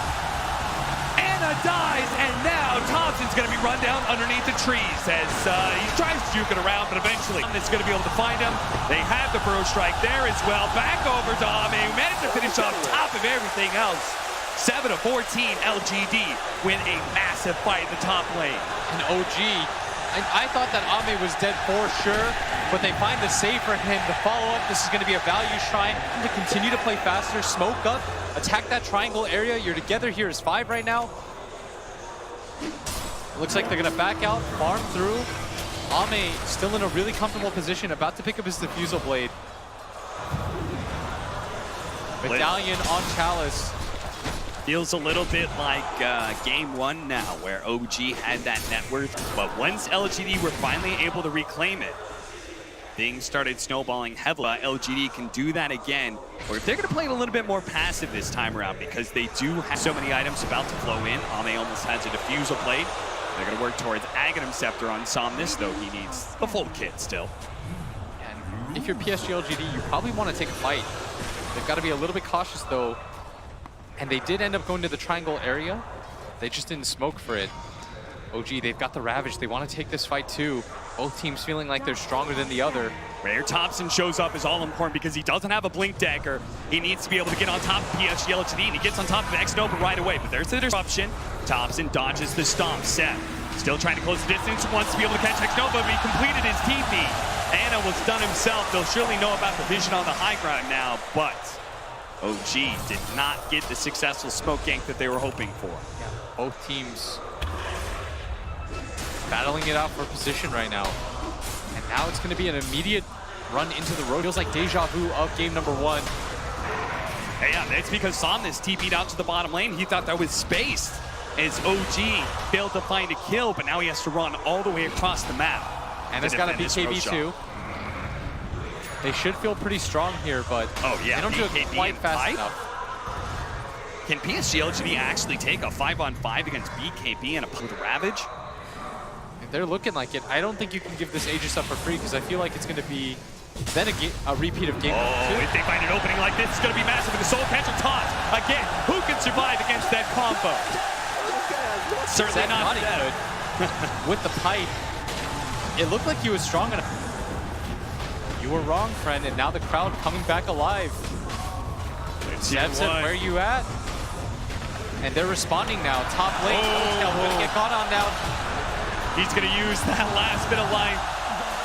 Anna dies, and now Thompson's going to be run down underneath the trees as he tries to juke it around, but eventually it's going to be able to find him. They have the Burrow Strike there as well. Back over to Ame, who managed to finish off top of everything else. 7-14 LGD win a massive fight in the top lane. And OG, I thought that Ame was dead for sure, but they find the save for him to follow up. This is going to be a value shrine to continue to play faster, smoke up, attack that triangle area. You're together here as 5 right now. Looks like they're going to back out, farm through. Ame still in a really comfortable position, about to pick up his Diffusal Blade. Medallion on Chalice. Feels a little bit like game 1 now, where OG had that net worth, but once LGD were finally able to reclaim it, things started snowballing heavily. LGD can do that again, or if they're going to play it a little bit more passive this time around, because they do have so many items about to flow in. Ame almost has a Diffusal Blade. They're going to work towards Aghanim Scepter on Somnus, though he needs the full kit still. And if you're PSG LGD, you probably want to take a fight. They've got to be a little bit cautious, though. And they did end up going to the triangle area. They just didn't smoke for it. OG, they've got the Ravage. They want to take this fight too. Both teams feeling like they're stronger than the other. Where Thompson shows up is all important because he doesn't have a Blink Dagger. He needs to be able to get on top of PSG LGD, and he gets on top of X Nova right away. But there's the disruption. Thompson dodges the stomp. Seth still trying to close the distance, wants to be able to catch X Nova, but he completed his TP. Anna was done himself. They'll surely know about the vision on the high ground now, but OG did not get the successful smoke gank that they were hoping for. Yeah, both teams battling it out for position right now. And now it's going to be an immediate run into the road. Feels like deja vu of game number 1. Yeah, that's because Somnus TP'd out to the bottom lane. He thought that was spaced as OG failed to find a kill, but now he has to run all the way across the map. And it's got a BKB too. They should feel pretty strong here, but they don't do it quite fast enough. Can PSG LGD actually take a 5-on-5 against BKB and a Ravage? If they're looking like it, I don't think you can give this Aegis up for free, because I feel like it's going to be then a repeat of game 2. If they find an opening like this, it's going to be massive with the Soul Catcher taunt. Again, who can survive against that combo? Certainly not good. With the pipe, it looked like he was strong enough. You were wrong, friend, and now the crowd coming back alive. Seb said, where you at? And they're responding now. Top lane, gonna get caught on now. He's gonna use that last bit of life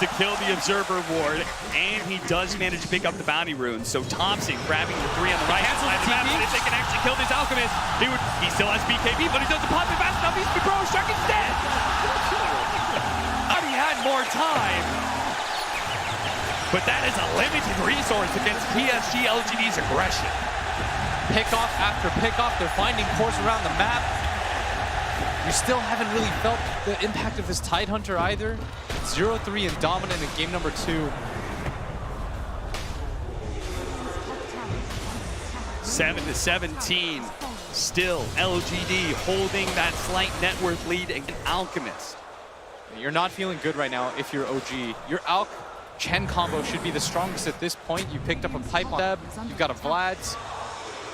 to kill the Observer Ward, and he does manage to pick up the Bounty Rune. So Thompson grabbing the 3 on the right side of the map, but if they can actually kill this Alchemist, he still has BKB, but he doesn't pop it fast enough. He's the Bro Shark instead. Thought he had more time. But that is a limited resource against PSG LGD's aggression. Pickoff after pickoff, they're finding course around the map. You still haven't really felt the impact of this Tidehunter either. 0-3 and dominant in game number 2. 7-17. Still LGD holding that slight net worth lead against Alchemist. You're not feeling good right now if you're OG. Your Alch Chen combo should be the strongest at this point. You picked up a pipe on Deb, you've got a Vlad's.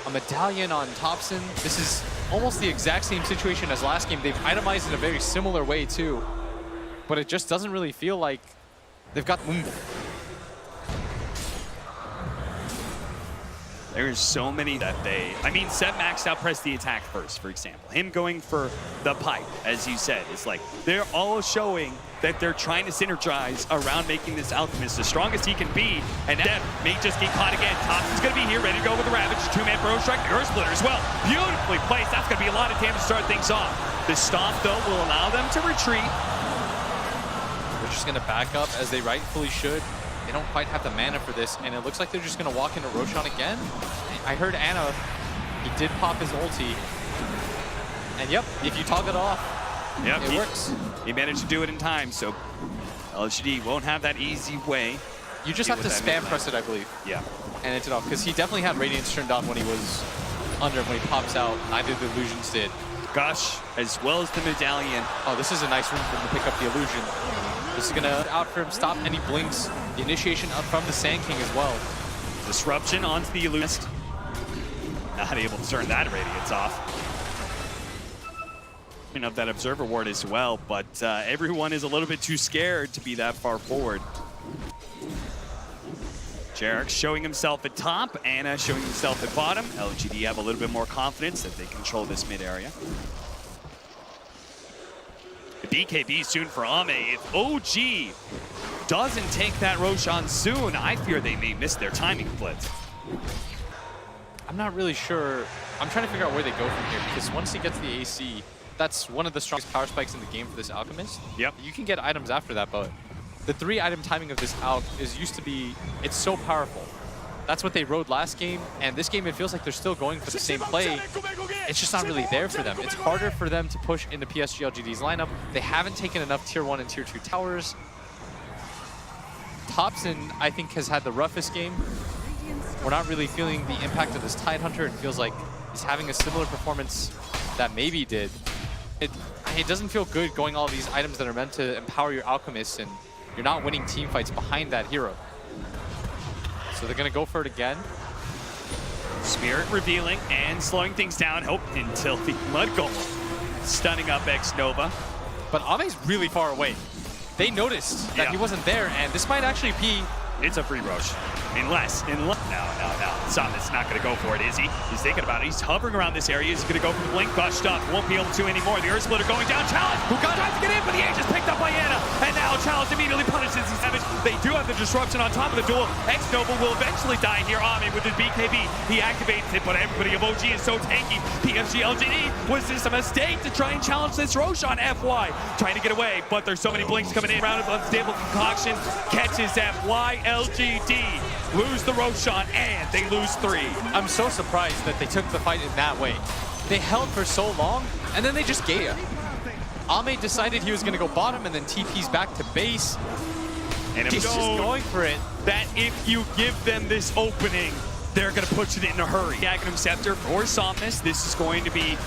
a medallion on Thompson. This is almost the exact same situation as last game. They've itemized in a very similar way too, but it just doesn't really feel like they've got oomph. There's so many that I mean, Seb maxed out press the attack first, for example. Him going for the pipe, as you said, it's like they're all showing that they're trying to synergize around making this Alchemist the strongest he can be, and that may just get caught again. Thompson's gonna be here, ready to go with the Ravage. Two-man Burrow Strike, Earth Splitter as well. Beautifully placed. That's gonna be a lot of damage to start things off. The Stomp, though, will allow them to retreat. They're just gonna back up as they rightfully should. They don't quite have the mana for this, and it looks like they're just gonna walk into Roshan again. I heard Ana, he did pop his ulti. And yep, if you toggle it off, yep, it works. He managed to do it in time, so LGD won't have that easy way. You just have to spam press it, I believe. Yeah. And it's it off, because he definitely had Radiance turned on when he was under, when he pops out. Neither of the illusions did. Gush, as well as the medallion. Oh, this is a nice room for him to pick up the illusion. This is gonna out for him, stop any blinks. The initiation up from the Sand King as well. Disruption onto the illusionist. Not able to turn that radiance off. Of that observer ward as well, but everyone is a little bit too scared to be that far forward. Jarek showing himself at top, Ana showing himself at bottom. LGD have a little bit more confidence that they control this mid area. The BKB soon for Ame. If OG doesn't take that Roshan soon, I fear they may miss their timing blitz. I'm not really sure. I'm trying to figure out where they go from here, because once he gets the AC, that's one of the strongest power spikes in the game for this Alchemist. Yep. You can get items after that, but the 3-item timing of this Alch is used to be, it's so powerful. That's what they rode last game, and this game it feels like they're still going for the same play. It's just not really there for them. It's harder for them to push into PSG LGD's lineup. They haven't taken enough tier 1 and tier 2 towers. Thompson, I think, has had the roughest game. We're not really feeling the impact of this Tidehunter. It feels like he's having a similar performance that maybe did. It doesn't feel good going all these items that are meant to empower your Alchemists, and you're not winning team fights behind that hero. So they're gonna go for it again. Spirit revealing and slowing things down. Hope until the Mud Golem stunning up X-Nova. But Ame's really far away. They noticed that he wasn't there, and this might actually be... It's a free Roche. Unless, no. Something's not going to go for it, is he? He's thinking about it. He's hovering around this area. He's going to go for the blink. Gushed up. Won't be able to anymore. The Earth Splitter going down. Challenge. Who got tries to get in, but the Age is picked up by Ana. And now Challenge immediately punishes his damage. They do have the disruption on top of the duel. X-Nova will eventually die here. Ame with his BKB. He activates it, but everybody of OG is so tanky. PSG LGD, was this a mistake to try and challenge this Roche on FY? Trying to get away, but there's so many blinks coming in. Round of unstable concoction. Catches FY. LGD lose the Roshan, and they lose 3. I'm so surprised that they took the fight in that way. They held for so long, and then they just gave up. Ame decided he was going to go bottom, and then TP's back to base. And he's just going for it. That if you give them this opening, they're going to push it in a hurry. Agnum Scepter for Somnus. This is going to be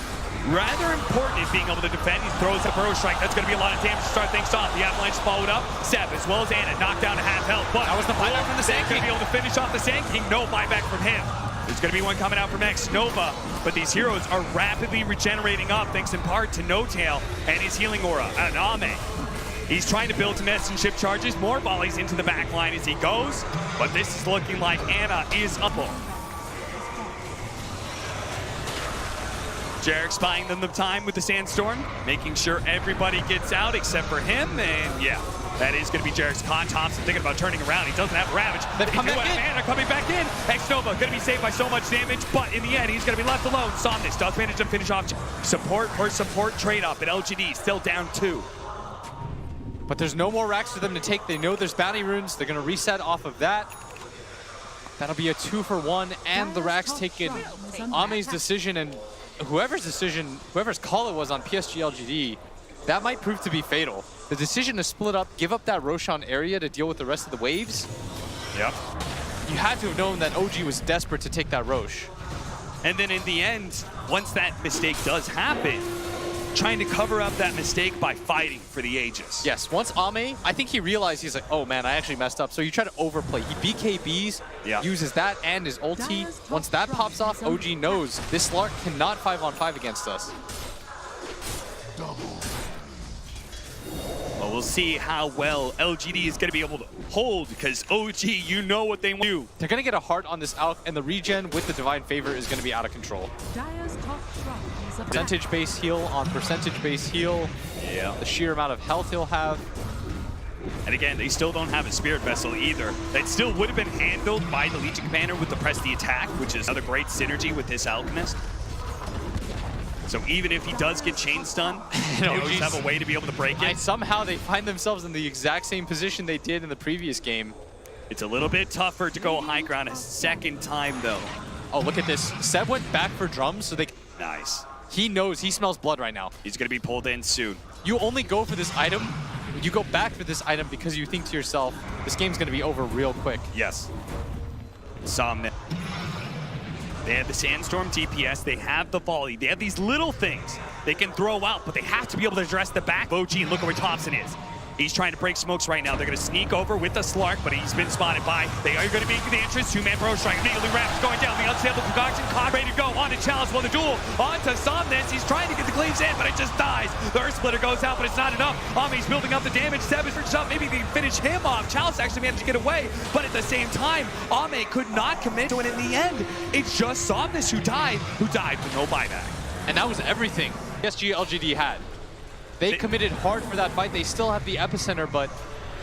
rather important in being able to defend. He throws a Burrow Strike. That's going to be a lot of damage to start things off. The Avalanche followed up. Seb, as well as Ana, knocked down to half health. But that was the buyback from the Sand King. Going to be able to finish off the Sand King. No buyback from him. There's going to be one coming out from X-Nova. But these heroes are rapidly regenerating up, thanks in part to No Tail and his healing aura. And Ame, he's trying to build some messenger charges. More volleys into the back line as he goes. But this is looking like Ana is up. Jarek spying them the time with the Sandstorm, making sure everybody gets out except for him, and yeah, that is going to be Jarek's con. Thompson thinking about turning around. He doesn't have Ravage. They're coming back in. Mana coming back in. X-Nova going to be saved by so much damage, but in the end, he's going to be left alone. Somnus does manage to finish off. Support for support trade-up at LGD, still down 2. But there's no more racks for them to take. They know there's bounty runes. They're going to reset off of that. That'll be a 2-for-1, and the racks taken. Ame's decision, and whoever's call it was on PSG LGD, that might prove to be fatal. The decision to split up, give up that Roshan area to deal with the rest of the waves. Yep. You had to have known that OG was desperate to take that Roche. And then in the end, once that mistake does happen, trying to cover up that mistake by fighting for the Aegis. Yes, once Ame, I think he realized he's like, oh man, I actually messed up. So he tried to overplay. He BKBs, uses that and his ulti. Once that pops off, OG knows this Slark cannot 5-on-5 against us. Well, we'll see how well LGD is going to be able to hold, because OG, you know what they want to do. They're going to get a heart on this Alk, and the regen with the Divine Favor is going to be out of control. Percentage base heal on percentage base heal. Yeah. The sheer amount of health he'll have. And again, they still don't have a Spirit Vessel either. That still would have been handled by the Legion Commander with the Press the Attack, which is another great synergy with this Alchemist. So even if he does get chain stun, they always have a way to be able to break it. And somehow they find themselves in the exact same position they did in the previous game. It's a little bit tougher to go high ground a second time, though. Oh, look at this. Seb went back for drums, so they... Nice. He knows, he smells blood right now. He's going to be pulled in soon. You only go for this item, you go back for this item because you think to yourself, this game's going to be over real quick. Yes. Somnus. They have the Sandstorm DPS, they have the volley, they have these little things they can throw out, but they have to be able to address the back. OG, and look at where Thompson is. He's trying to break smokes right now. They're going to sneak over with the Slark, but he's been spotted by. They are going to make the entrance. Two-man Pro Strike. Immediately Raps going down. The unstable concoction. Cog ready to go. On to Chalice. Well, the duel. On to Somnus. He's trying to get the cleaves in, but it just dies. The Earth Splitter goes out, but it's not enough. Ame's building up the damage. Seb is up. Maybe they can finish him off. Chalice actually managed to get away, but at the same time, Ame could not commit to it in the end. It's just Somnus who died with no buyback. And that was everything PSG LGD had. They committed hard for that fight. They still have the epicenter, but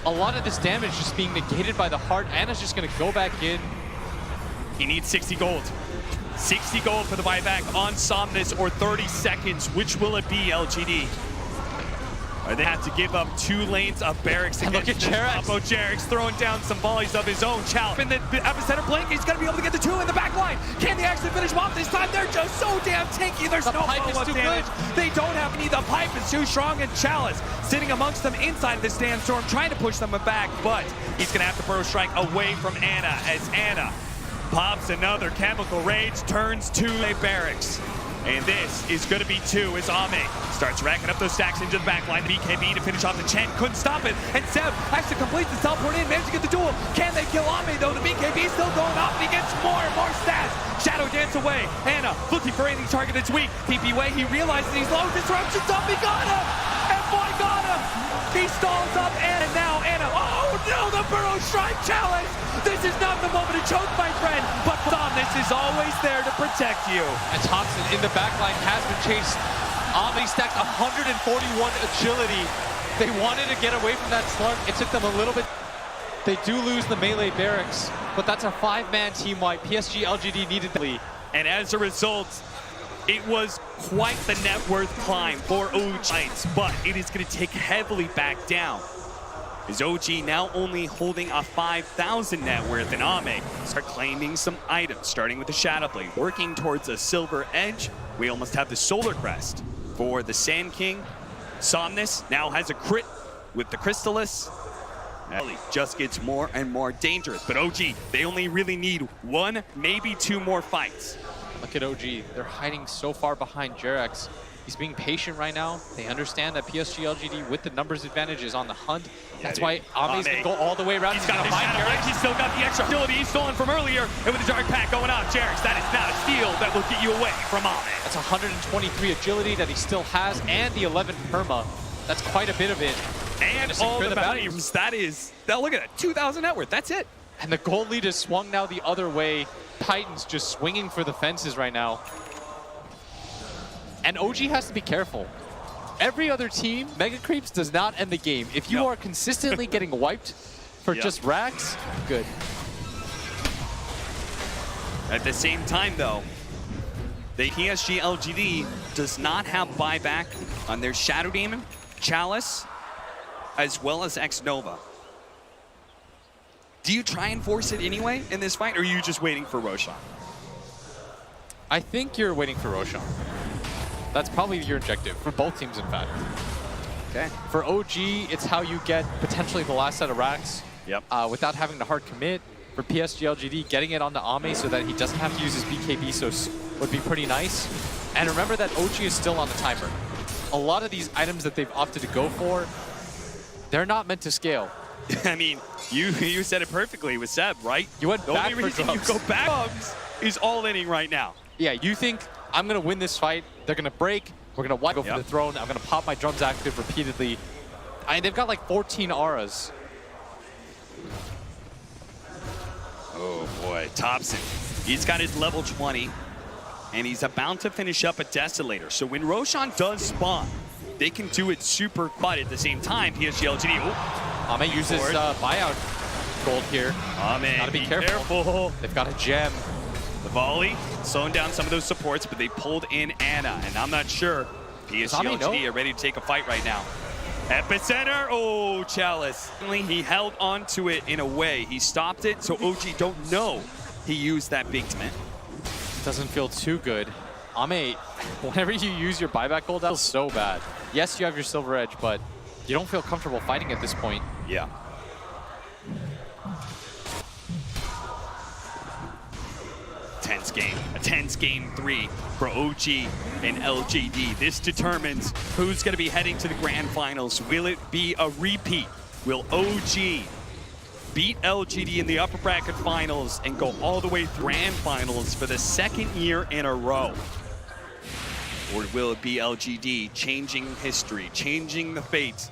a lot of this damage just being negated by the heart. Anna's just going to go back in. He needs 60 gold. 60 gold for the buyback on Somnus, or 30 seconds. Which will it be, LGD? Or they have to give up 2 lanes of barracks against look at Jerax. Jerax throwing down some volleys of his own. Chalice in the epicenter blink. He's going to be able to get the 2 in the back line. Can they actually finish him off this time? They're just so damn tanky. There's no follow-up damage. They don't have any. The pipe is too strong, and Chalice sitting amongst them inside of the Sandstorm, trying to push them back, but he's going to have to burrow strike away from Anna, as Anna pops another Chemical Rage, turns to a barracks. And this is going to be 2 as Ame starts racking up those stacks into the backline. The BKB to finish off the Chen. Couldn't stop it. And Seb actually completes the teleport in. Managed to get the duel. Can they kill Ame though? The BKB is still going off. And he gets more and more stats. Shadow dance away. Anna looking for anything target that's weak. TP away. He realizes he's low. Disruption's up. He got him. And boy got him. He stalls up Anna. Now Anna. Oh no, the Burrow Strike Challenge. This is not the moment to choke, my friend. But Somnus is always there to protect you. And Thompson in the backline has been chased. Ame stacked 141 agility. They wanted to get away from that Slark. It took them a little bit. They do lose the melee barracks, but that's a 5-man team wipe. PSG LGD needed the lead. And as a result, it was quite the net worth climb for OG, but it is going to take heavily back down. Is OG now only holding a 5,000 net worth, and Ame start claiming some items, starting with the Shadow Blade, working towards a Silver Edge. We almost have the Solar Crest for the Sand King. Somnus now has a crit with the Crystallis. Ellie just gets more and more dangerous, but OG, they only really need 1, maybe 2 more fights. Look at OG. They're hiding so far behind Jerax. He's being patient right now. They understand that PSG LGD with the numbers advantage is on the hunt. That's why Ame's going to go all the way around. He's got the Shadow Blade. He's still got the extra ability he's stolen from earlier. And with the Dark Pack going off, Jerax, that is not a steal that will get you away from Ame. That's 123 agility that he still has, and the 11 perma. That's quite a bit of it. And all the values. That is, look at that, 2,000 net worth. That's it. And the gold lead is swung now the other way. Titans just swinging for the fences right now. And OG has to be careful. Every other team, Mega Creeps does not end the game. If you are consistently getting wiped for just racks, good. At the same time, though, the PSG LGD does not have buyback on their Shadow Demon, Chalice, as well as X-Nova. Do you try and force it anyway in this fight, or are you just waiting for Roshan? I think you're waiting for Roshan. That's probably your objective, for both teams, in fact. Okay. For OG, it's how you get potentially the last set of racks without having to hard commit. For PSG LGD, getting it onto Ame so that he doesn't have to use his BKB would be pretty nice. And remember that OG is still on the timer. a lot of these items that they've opted to go for, they're not meant to scale. I mean, you said it perfectly with Seb, right? You went the back only for reason drugs. you go back is all inning right now. Yeah, you think I'm gonna win this fight, they're gonna break, we're gonna go for the throne, I'm gonna pop my drums active repeatedly. They've got like 14 auras. Oh boy, Thompson. He's got his level 20, and he's about to finish up a Desolator. So when Roshan does spawn, they can do it super quiet at the same time. PSG LGD. Ame uses buyout gold here. Ame, Gotta be careful. They've got a gem. The volley, slowing down some of those supports, but they pulled in Anna, and I'm not sure PSG LGD are ready to take a fight right now. Epicenter, oh, Chalice. He held on to it in a way. He stopped it, so OG don't know he used that big man. Doesn't feel too good. Ame, whenever you use your buyback gold, that feels so bad. Yes, you have your silver edge, but you don't feel comfortable fighting at this point. Yeah. A tense game 3 for OG and LGD. This determines who's going to be heading to the grand finals. Will it be a repeat? Will OG beat LGD in the upper bracket finals and go all the way through grand finals for the second year in a row? Or will it be LGD changing history, changing the fate,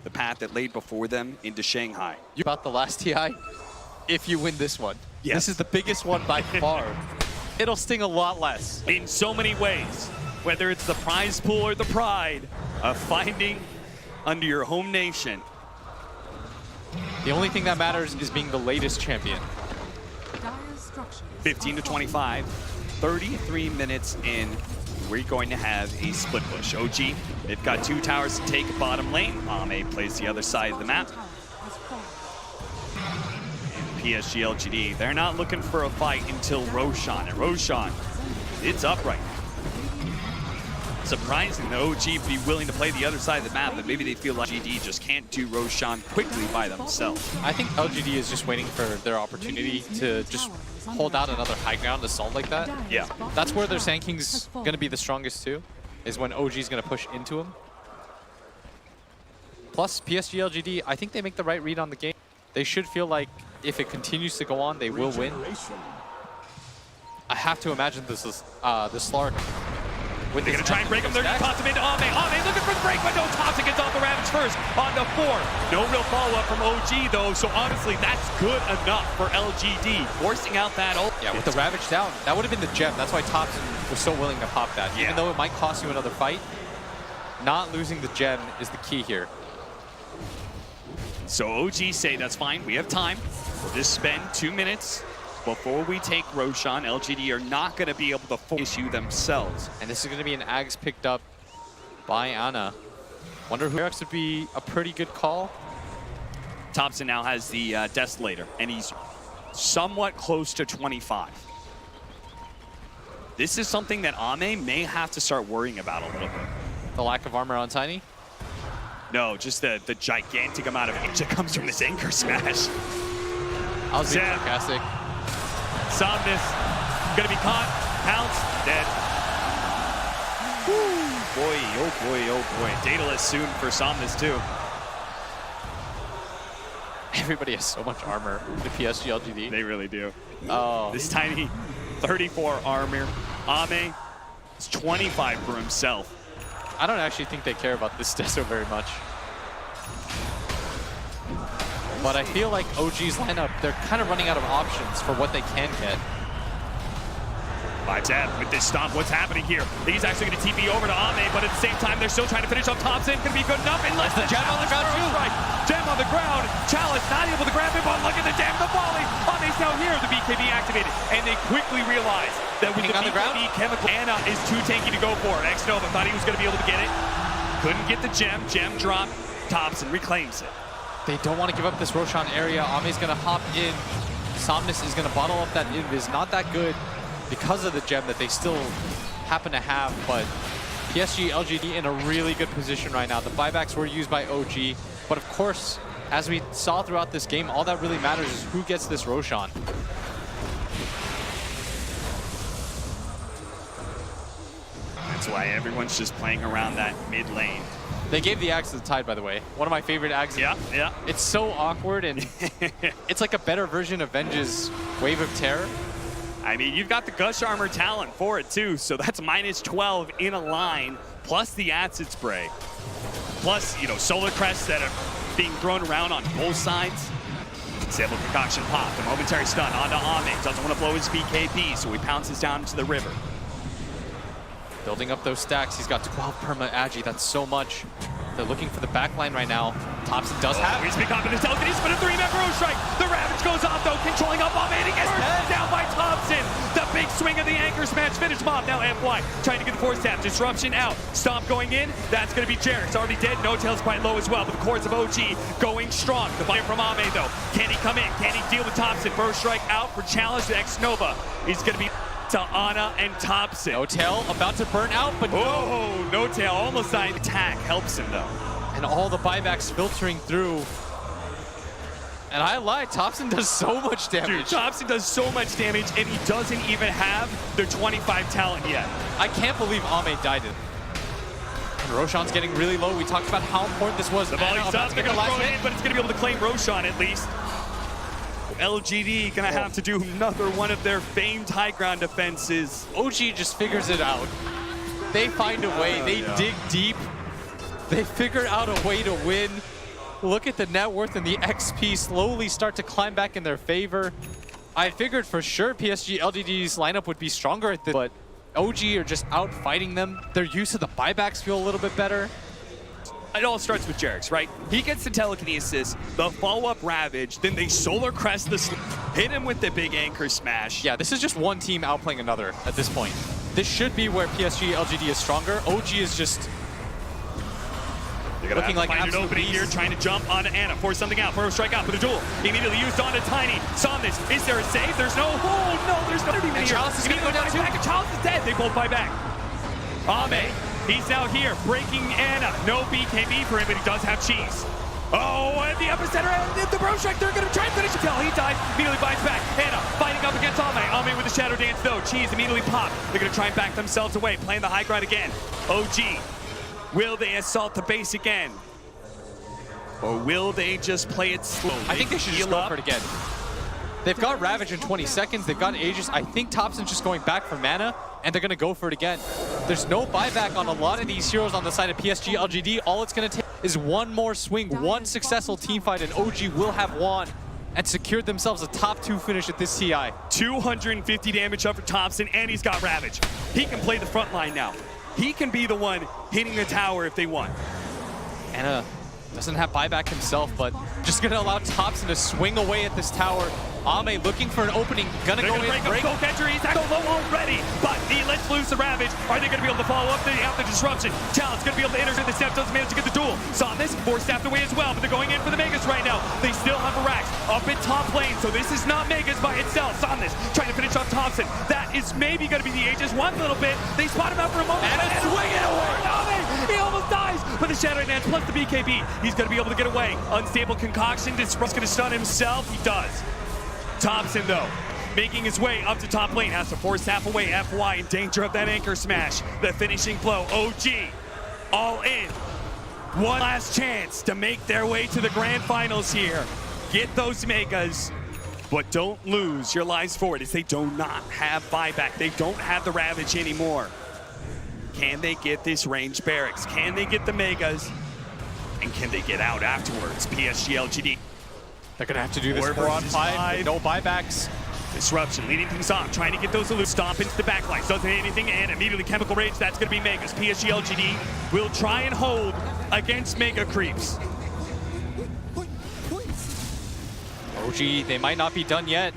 the path that laid before them into Shanghai? You're about the last TI if you win this one. Yes. This is the biggest one by far. It'll sting a lot less. In so many ways, whether it's the prize pool or the pride of fighting under your home nation. The only thing that matters is being the latest champion. 15 to 25, 33 minutes in. We're going to have a split push. OG, they've got 2 towers to take bottom lane. Ame plays the other side of the map. PSG LGD, they're not looking for a fight until Roshan. And Roshan, it's up right now. Surprising that OG be willing to play the other side of the map, but maybe they feel like LGD just can't do Roshan quickly by themselves. I think LGD is just waiting for their opportunity to just hold out another high ground assault like that. Yeah. That's where their Sand King's going to be the strongest too, is when OG's going to push into him. Plus, PSG LGD, I think they make the right read on the game. They should feel like if it continues to go on, they will win. I have to imagine this is the Slark. They're going to try and break him. They're going to toss him into Ame. Ame looking for the break, but no, Thompson gets off the Ravage first on the 4. No real follow-up from OG, though, so honestly, that's good enough for LGD, forcing out that ult. Yeah, with the Ravage down, that would have been the gem. That's why Thompson was so willing to pop that. Yeah. Even though it might cost you another fight, not losing the gem is the key here. So OG say, that's fine, we have time. We'll just spend 2 minutes before we take Roshan. LGD are not going to be able to full issue themselves. And this is going to be an Ags picked up by Anna. Wonder who else would be a pretty good call. Thompson now has the Desolator, and he's somewhat close to 25. This is something that Ame may have to start worrying about a little bit. The lack of armor on Tiny? No, just the gigantic amount of damage that comes from this anchor smash. I was being sarcastic. Somnus gonna be caught, pounced, dead. Woo. Boy, oh boy, oh boy. Daedalus soon for Somnus too. Everybody has so much armor with the PSG LGD. They really do. Oh. This Tiny 34 armor. Ame is 25 for himself. I don't actually think they care about this Deso very much. But I feel like OG's lineup, they're kind of running out of options for what they can get. By Deb with this stop, what's happening here? He's actually going to TP over to Ame, but at the same time, they're still trying to finish off Thompson. Going to be good enough unless the gem on the ground too. Right. Gem on the ground. Chalice not able to grab him, but look at the jam, the volley. Ame's now here, the BKB activated, and they quickly realize that with the BKB chemical, Anna is too tanky to go for. X-Nova thought he was going to be able to get it. Couldn't get the gem. Gem drop. Thompson reclaims it. They don't want to give up this Roshan area. Ame's going to hop in. Somnus is going to bottle up that invis. Not that good because of the gem that they still happen to have, but PSG LGD in a really good position right now. The buybacks were used by OG, but of course, as we saw throughout this game, all that really matters is who gets this Roshan. That's why everyone's just playing around that mid lane. They gave the Axe to the Tide, by the way. One of my favorite Axes. Yeah. It's so awkward, and it's like a better version of Venge's Wave of Terror. I mean, you've got the Gush Armor talent for it too, so that's minus 12 in a line, plus the Acid Spray. Plus, you know, Solar Crests that are being thrown around on both sides. Disable Concoction popped, a momentary stun onto Ame. Doesn't want to blow his BKB, so he pounces down into the river. Building up those stacks. He's got 12 perma Agi. That's so much. They're looking for the backline right now. Thompson does have. He's been confident himself, and he's been a 3-man Bro Strike. The Ravage goes off though, controlling up Ame, and he gets down by Thompson. The big swing of the anchor smash, finish him off. Now FY trying to get the force tap. Disruption out. Stomp going in. That's going to be Jarek's already dead. No Tail's quite low as well, but the cores of OG going strong. The fire from Ame though. Can he come in? Can he deal with Thompson? Bro Strike out for challenge to X-Nova. He's going to be to Ana and Thompson. No Tail about to burn out, but oh, No Tail almost died. Attack helps him though. And all the buybacks filtering through. And I lied, Thompson does so much damage. Dude, Thompson does so much damage, and he doesn't even have the 25 talent yet. I can't believe Ame died it. And Roshan's getting really low. We talked about how important this was. The volley's up, they're going to throw it in, but it's going to be able to claim Roshan at least. LGD going to have to do another one of their famed high ground defenses. OG just figures it out. They find a way, they dig deep. They figure out a way to win. Look at the net worth and the XP slowly start to climb back in their favor. I figured for sure PSG LGD's lineup would be stronger at this, but OG are just out fighting them. Their use of the buybacks feel a little bit better. It all starts with Jarek's, right? He gets the telekinesis, the follow-up Ravage, then they Solar Crest the hit him with the big anchor smash. Yeah, this is just one team outplaying another at this point. This should be where PSG LGD is stronger. OG is just looking like an opening here, trying to jump onto Ana, force something out, Bro Strike out for the duel. Immediately used onto Tiny. Saw this. Is there a save? There's no. Oh no, there's no even here. Chalice is going to go down too. Chalice is dead. They both buy back. Ame, he's out here breaking Ana. No BKB for him, but he does have cheese. Oh, and the epicenter, and the Bro Strike, they're going to try and finish him. He dies, immediately bites back. Ana fighting up against Ame. Ame with the Shadow Dance though. Cheese immediately pop. They're going to try and back themselves away, playing the high ground again. OG, will they assault the base again? Or will they just play it slowly? I think they should just go for it again. They've got Ravage in 20 seconds. They've got Aegis. I think Thompson's just going back for mana, and they're going to go for it again. There's no buyback on a lot of these heroes on the side of PSG LGD. All it's going to take is one more swing, one successful team fight, and OG will have won and secured themselves a top 2 finish at this TI. 250 damage up for Thompson, and he's got Ravage. He can play the front line now. He can be the one hitting the tower if they want. Ana doesn't have buyback himself, but just going to allow Thompson to swing away at this tower. Ame looking for an opening, gonna go in, break Soul Catcher, he's so low already, but he lets loose the Ravage. Are they gonna be able to follow up? They have the disruption. Challenge gonna be able to enter the step, doesn't manage to get the duel. Saw this, force staffed away as well, but they're going in for the Megas right now. They still have a Rax up in top lane, so this is not Megas by itself. Saw this, trying to finish off Thompson. That is maybe gonna be the Aegis one little bit. They spot him out for a moment, and swing it away. He almost dies, but the Shadow Dance plus the BKB, he's gonna be able to get away. Unstable Concoction, Disrupt's gonna stun himself, he does. Thompson, though, making his way up to top lane, has to force half away. FY in danger of that anchor smash. The finishing blow. OG all in. One last chance to make their way to the grand finals here. Get those megas, but don't lose your lives for it, as they do not have buyback. They don't have the Ravage anymore. Can they get this range barracks? Can they get the megas? And can they get out afterwards? PSG LGD. They're going to have to do this 4 on 5 with no buybacks. Disruption leading things off, trying to get those loose. Stomp into the backlines, doesn't hit anything, and immediately Chemical Rage, that's going to be Megas. PSG LGD will try and hold against Mega Creeps. OG, they might not be done yet.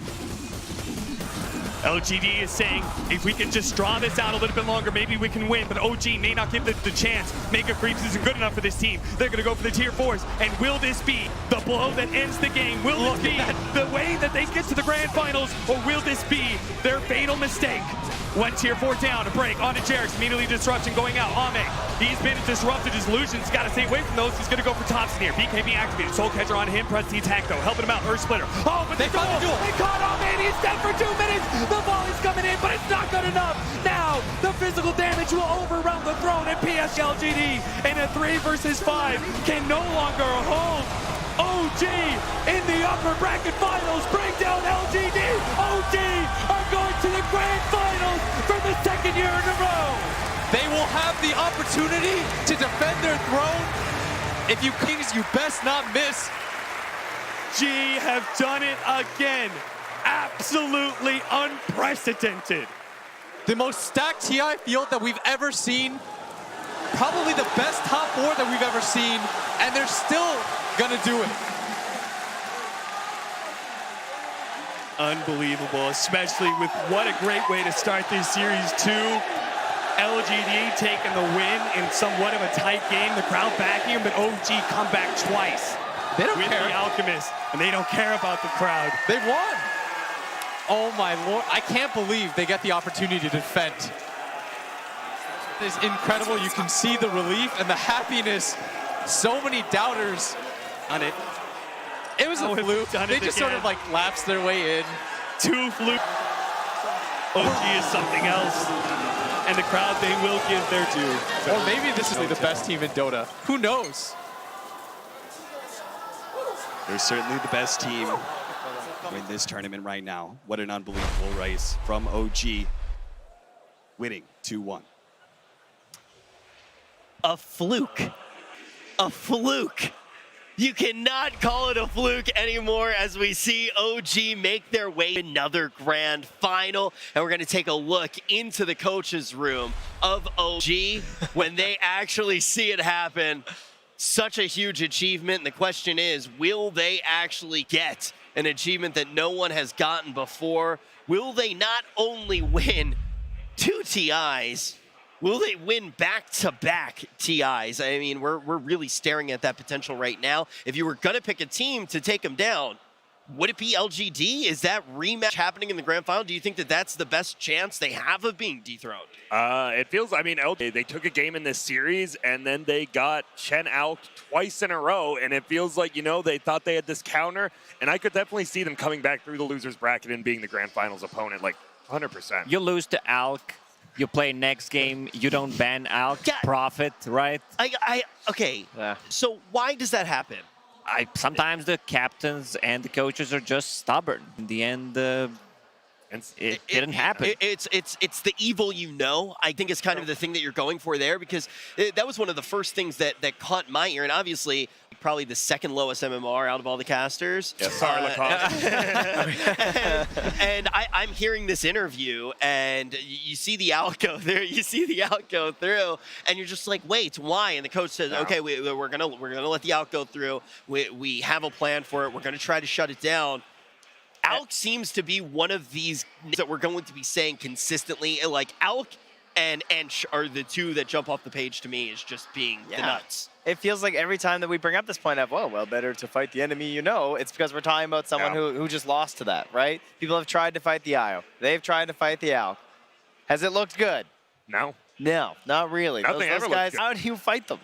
LGD is saying, if we can just draw this out a little bit longer, maybe we can win, but OG may not give the chance. Mega Creeps isn't good enough for this team. They're going to go for the tier 4s, and will this be the blow that ends the game? Will this be the way that they get to the grand finals, or will this be their fatal mistake? One tier 4 down, a break, onto Jarek's, immediately Disruption going out. Ame, he's been disrupted, his illusions, got to stay away from those. He's going to go for Thompson here. BKB activated, Soul Catcher on him, press the attack though, helping him out, Earth Splitter. Oh, but they caught the duel. They caught Ame, and he's dead for 2 minutes. The volley's coming in, but it's not good enough. Now, out. The physical damage will overwhelm the throne, and PSLGD in a 3 versus 5 can no longer hold. OG in the upper bracket finals bring down LGD. OG are going to the grand finals for the 2nd year in a row. They will have the opportunity to defend their throne. If you Kings, you best not miss. G have done it again. Absolutely unprecedented. The most stacked TI field that we've ever seen. Probably the best top 4 that we've ever seen. And they're still gonna do it. Unbelievable, especially with what a great way to start this series too. LGD taking the win in somewhat of a tight game. The crowd backing him, but OG come back twice. They don't with care. the Alchemist, and they don't care about the crowd. They won. Oh my lord, I can't believe they get the opportunity to defend. It's incredible. You can see the relief and the happiness. So many doubters On it. It was a fluke. They just sort of like lapsed their way in. 2 fluke. OG is something else. And the crowd, they will give their due. Or maybe this is the best team in Dota. Who knows? They're certainly the best team in this tournament right now. What an unbelievable race from OG, winning 2-1. A fluke. A fluke. You cannot call it a fluke anymore as we see OG make their way to another grand final. And we're going to take a look into the coach's room of OG when they actually see it happen. Such a huge achievement. And the question is, will they actually get an achievement that no one has gotten before? Will they not only win 2 TIs, will they win back-to-back TIs? I mean, we're really staring at that potential right now. If you were going to pick a team to take them down, would it be LGD? Is that rematch happening in the grand final? Do you think that that's the best chance they have of being dethroned? It feels, I mean, they took a game in this series, and then they got Chen out twice in a row, and it feels like, you know, they thought they had this counter, and I could definitely see them coming back through the loser's bracket and being the grand finals opponent, like 100%. You lose to Alk, you play next game, you don't ban Alk, profit, right? Okay, Yeah. So why does that happen? Sometimes the captains and the coaches are just stubborn. In the end, it didn't happen. It's the evil you know. I think it's kind of the thing that you're going for there, because that was one of the first things that caught my ear, and obviously probably the 2nd lowest MMR out of all the casters. Yes, sorry, and I'm hearing this interview, and you see the out go there, you see the out go through, and you're just like, wait, why? And the coach says, okay, we're gonna let the out go through. We have a plan for it. We're gonna try to shut it down. Alk seems to be one of these that we're going to be saying consistently. Like Alk and are the 2 that jump off the page to me as just being the nuts. It feels like every time that we bring up this point of, well, better to fight the enemy you know, it's because we're talking about someone who just lost to that, right? People have tried to fight the IO. They've tried to fight the Alk. Has it looked good? No. No, not really. Nothing those ever guys, looks good. how do you fight them?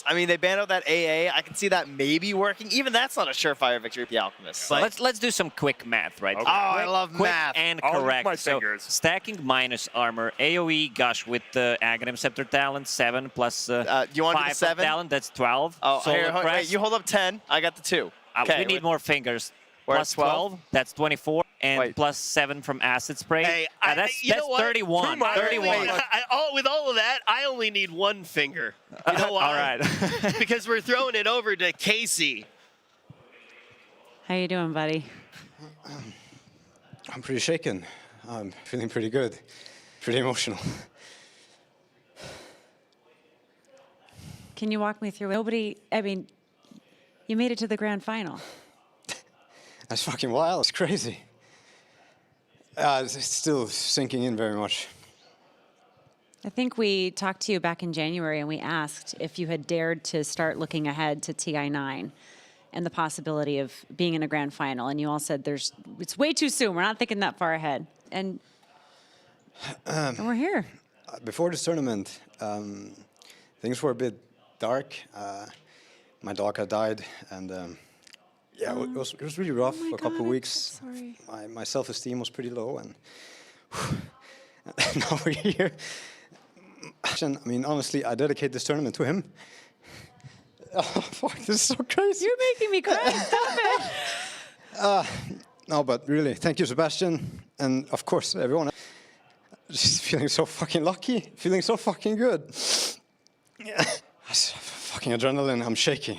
I mean, they banned out that AA. I can see that maybe working. Even that's not a surefire victory for the Alchemists. So let's do some quick math, right? Okay. Oh, I love quick math. and I'll use correct. my So fingers. stacking minus armor, AoE gush with the Aghanim Scepter talent, 7 plus you want to do 5 7? talent, that's 12. Oh, Solar here, Crest. wait, you hold up 10. I got the 2. We need more fingers. We're at Plus 12, that's 24, and plus 7 from Acid Spray. Hey, that's 31. 31. With all of that, I only need 1 finger. You know why? All right. Because we're throwing it over to Casey. How you doing, buddy? I'm pretty shaken. I'm feeling pretty good. Pretty emotional. Can you walk me through? You made it to the grand final. That's fucking wild. It's crazy. It's still sinking in very much. I think we talked to you back in January and we asked if you had dared to start looking ahead to TI9 and the possibility of being in a grand final. And you all said it's way too soon. We're not thinking that far ahead. And we're here. Before this tournament, things were a bit dark. My dog had died, and yeah, it was really rough for a couple of weeks. Sorry. My self-esteem was pretty low, Now we're here. I mean, honestly, I dedicate this tournament to him. Oh, fuck, this is so crazy. You're making me cry. Stop it. No, but really, thank you, Sebastian. And of course, everyone. Just feeling so fucking lucky. Feeling so fucking good. Yeah. Fucking adrenaline, I'm shaking.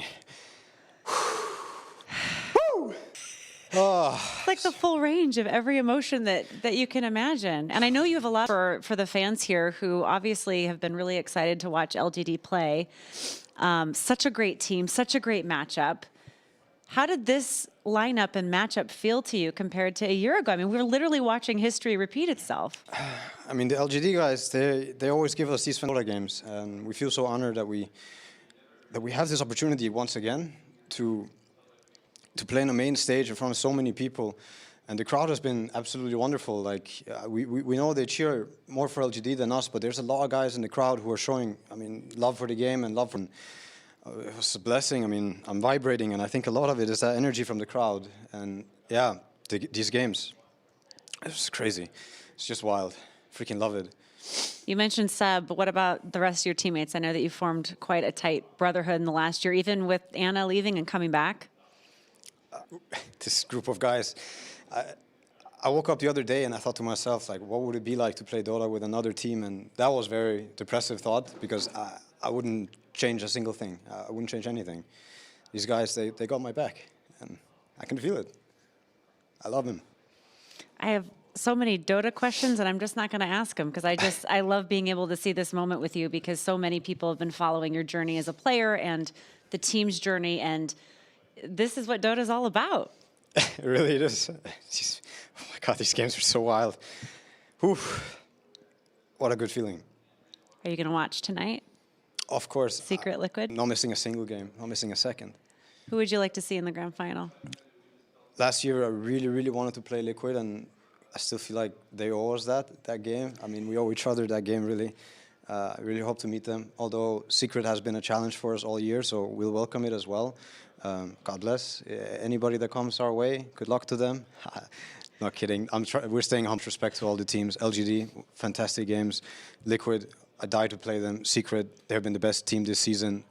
It's like the full range of every emotion that you can imagine. And I know you have a lot for the fans here who obviously have been really excited to watch LGD play. Such a great team, such a great matchup. How did this lineup and matchup feel to you compared to a year ago? I mean, we're literally watching history repeat itself. I mean, the LGD guys, they always give us these Fantasy games, and we feel so honored that we have this opportunity once again to play on a main stage in front of so many people. And the crowd has been absolutely wonderful. Like, we know they cheer more for LGD than us, but there's a lot of guys in the crowd who are showing, I mean, love for the game and love for... it was a blessing. I mean, I'm vibrating, and I think a lot of it is that energy from the crowd. And yeah, these games, it's crazy. It's just wild. Freaking love it. You mentioned Seb, but what about the rest of your teammates? I know that you formed quite a tight brotherhood in the last year, even with Anna leaving and coming back. This group of guys, I woke up the other day and I thought to myself, like, what would it be like to play Dota with another team? And that was a very depressive thought, because I wouldn't change a single thing. I wouldn't change anything. These guys, they got my back, and I can feel it. I love them. I have so many Dota questions, and I'm just not going to ask them, because I love being able to see this moment with you, because so many people have been following your journey as a player and the team's journey, and this is what Dota is all about. It really is. Oh my God, these games are so wild. Whew. What a good feeling. Are you going to watch tonight? Of course. Secret Liquid? Not missing a single game, not missing a second. Who would you like to see in the grand final? Last year, I really, really wanted to play Liquid, and I still feel like they owe us that game. I mean, we owe each other that game, really. I really hope to meet them, although Secret has been a challenge for us all year, so we'll welcome it as well. God bless anybody that comes our way. Good luck to them. Not kidding. We're staying humble, respect to all the teams. LGD, fantastic games. Liquid, I die to play them. Secret, they've been the best team this season.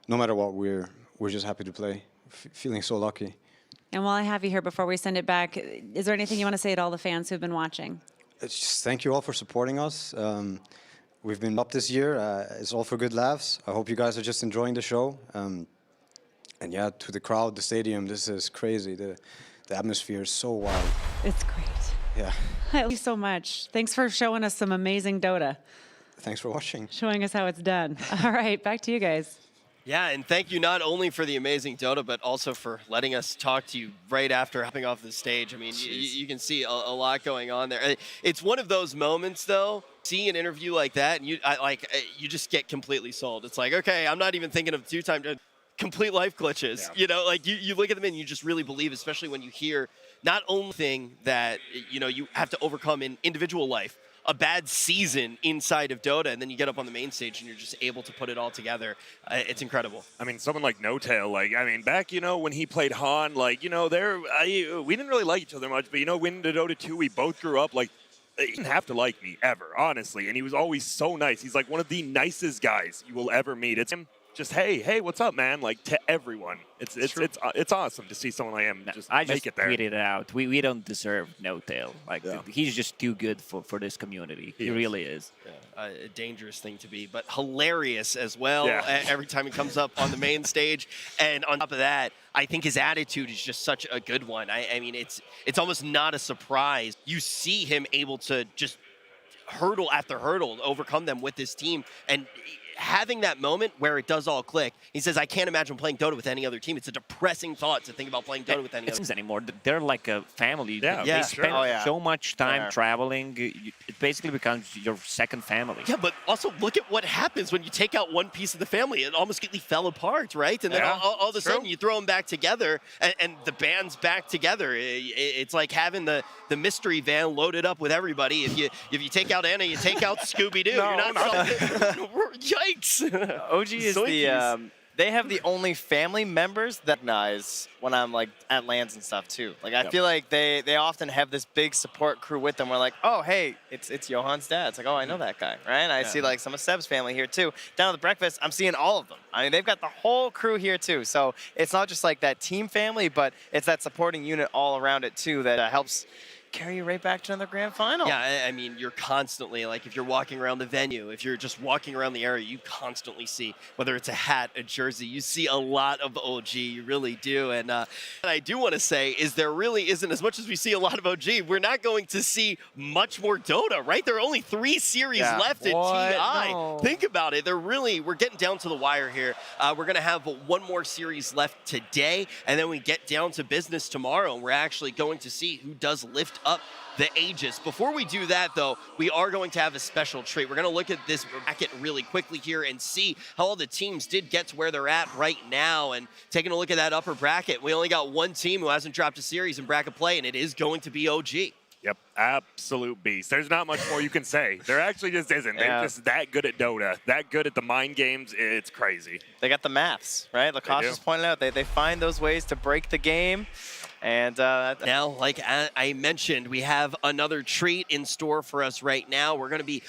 No matter what, we're just happy to play. Feeling so lucky. And while I have you here, before we send it back, is there anything you want to say to all the fans who've been watching? It's just thank you all for supporting us. We've been up this year. It's all for good laughs. I hope you guys are just enjoying the show. And yeah, to the crowd, the stadium, this is crazy. The atmosphere is so wild. It's great. Yeah. I love you so much. Thanks for showing us some amazing Dota. Thanks for watching. Showing us how it's done. All right, back to you guys. Yeah, and thank you not only for the amazing Dota, but also for letting us talk to you right after hopping off the stage. I mean, you can see a lot going on there. It's one of those moments, though, seeing an interview like that, and you just get completely sold. It's like, okay, I'm not even thinking of two-time complete life glitches. Yeah. You know, like you look at them and you just really believe, especially when you hear not only thing that, you know, you have to overcome in individual life, a bad season inside of Dota, and then you get up on the main stage and you're just able to put it all together. It's incredible. I mean, someone like No Tail, like, I mean, back, you know, when he played Han, like, you know, we didn't really like each other much, but, you know, when the Dota 2, we both grew up, like, he didn't have to like me ever, honestly, and he was always so nice. He's like one of the nicest guys you will ever meet. It's him. Just hey, what's up, man? Like, to everyone, it's awesome to see someone like him just make it there. I just tweeted it out. We don't deserve No Tail. Like, he's just too good for this community. He really is. Yeah. A dangerous thing to be, but hilarious as well. Yeah. Every time he comes up on the main stage, and on top of that, I think his attitude is just such a good one. I mean, it's almost not a surprise. You see him able to just hurdle after hurdle, overcome them with this team, and having that moment where it does all click. He says, I can't imagine playing Dota with any other team. It's a depressing thought to think about playing Dota with any other team. Anymore. They're like a family. Yeah, they spend sure. so much time traveling. It basically becomes your second family. Yeah, but also look at what happens when you take out one piece of the family. It almost completely fell apart, right? And then all of a sudden you throw them back together, and the band's back together. It's like having the mystery van loaded up with everybody. If you take out Anna, you take out Scooby-Doo. You're not yikes. OG is the they have the only family members that recognize when I'm like at LANs and stuff too. Like I feel like they often have this big support crew with them. We're like, oh hey, it's Johan's dad. It's like, oh, I know that guy, right? And I see like some of Seb's family here too. Down at the breakfast, I'm seeing all of them. I mean, they've got the whole crew here too. So it's not just like that team family, but it's that supporting unit all around it too that helps carry you right back to another grand final. Yeah, I mean, you're constantly, like, if you're walking around the venue, if you're just walking around the area, you constantly see, whether it's a hat, a jersey, you see a lot of OG, you really do. And what I do want to say is there really isn't, as much as we see a lot of OG, we're not going to see much more Dota, right? There are only 3 series left in TI. No. Think about it. We're getting down to the wire here. We're going to have 1 more series left today, and then we get down to business tomorrow, and we're actually going to see who does lift up the Aegis. Before we do that, though, we are going to have a special treat. We're going to look at this bracket really quickly here and see how all the teams did get to where they're at right now. And taking a look at that upper bracket, we only got 1 team who hasn't dropped a series in bracket play, and it is going to be OG. Yep, absolute beast. There's not much more you can say. There actually just isn't. They're just that good at Dota, that good at the mind games. It's crazy. They got the maths, right? Lacoste just pointed out they find those ways to break the game. And now, like I mentioned, we have another treat in store for us right now. We're going to be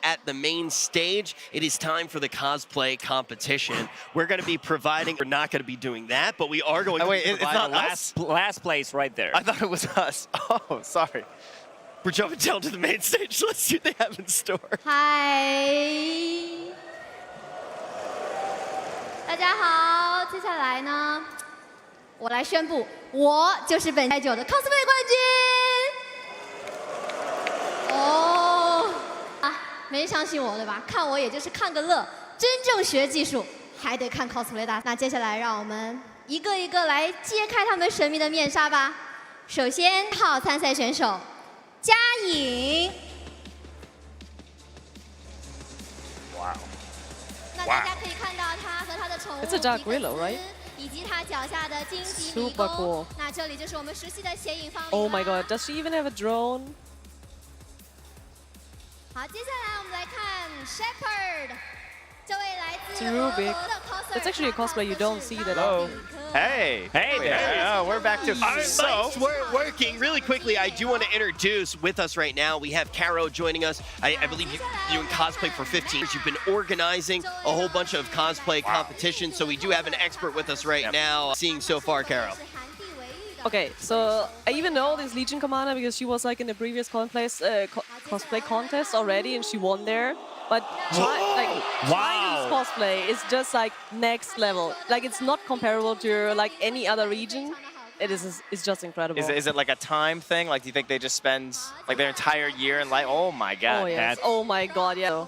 at the main stage. It is time for the cosplay competition. We're going to be providing, we're not going to be doing that, but we are going to it's provide not last place right there. I thought it was us. Oh, sorry. We're jumping down to the main stage. Let's see what they have in store. 嗨，大家好，接下来呢，我来宣布，我就是本赛9的 cosplay 冠军。哦，啊，没人相信我对吧？看我也就是看个乐，真正学技术还得看 cosplay 大。那接下来让我们一个一个来揭开他们神秘的面纱吧。首先，号参赛选手嘉颖。 那大家可以看到他和他的宠物 It's a dark willow, right? 以及他脚下的荆棘迷 Super 宫。 cool. 那这里就是我们熟悉的显影方林。 Oh my god, does she even have a drone? 好，接下来我们来看 Shepherd， 这位来自 It's Rubik. That's actually a cosplay you don't see that often. Hey. Hey there. We're back to So we're working really quickly. I do want to introduce with us right now. We have Caro joining us. I believe you in cosplay for 15 years. You've been organizing a whole bunch of cosplay competitions. So we do have an expert with us right now. Seeing so far, Caro. Okay, so I even know this Legion commander because she was like in the previous cosplay contest already and she won there. But Chinese cosplay is just like next level. Like it's not comparable to like any other region. It's just incredible. Is it like a time thing? Like do you think they just spend like their entire year in like, oh my god. Oh yes. Oh my god, yeah.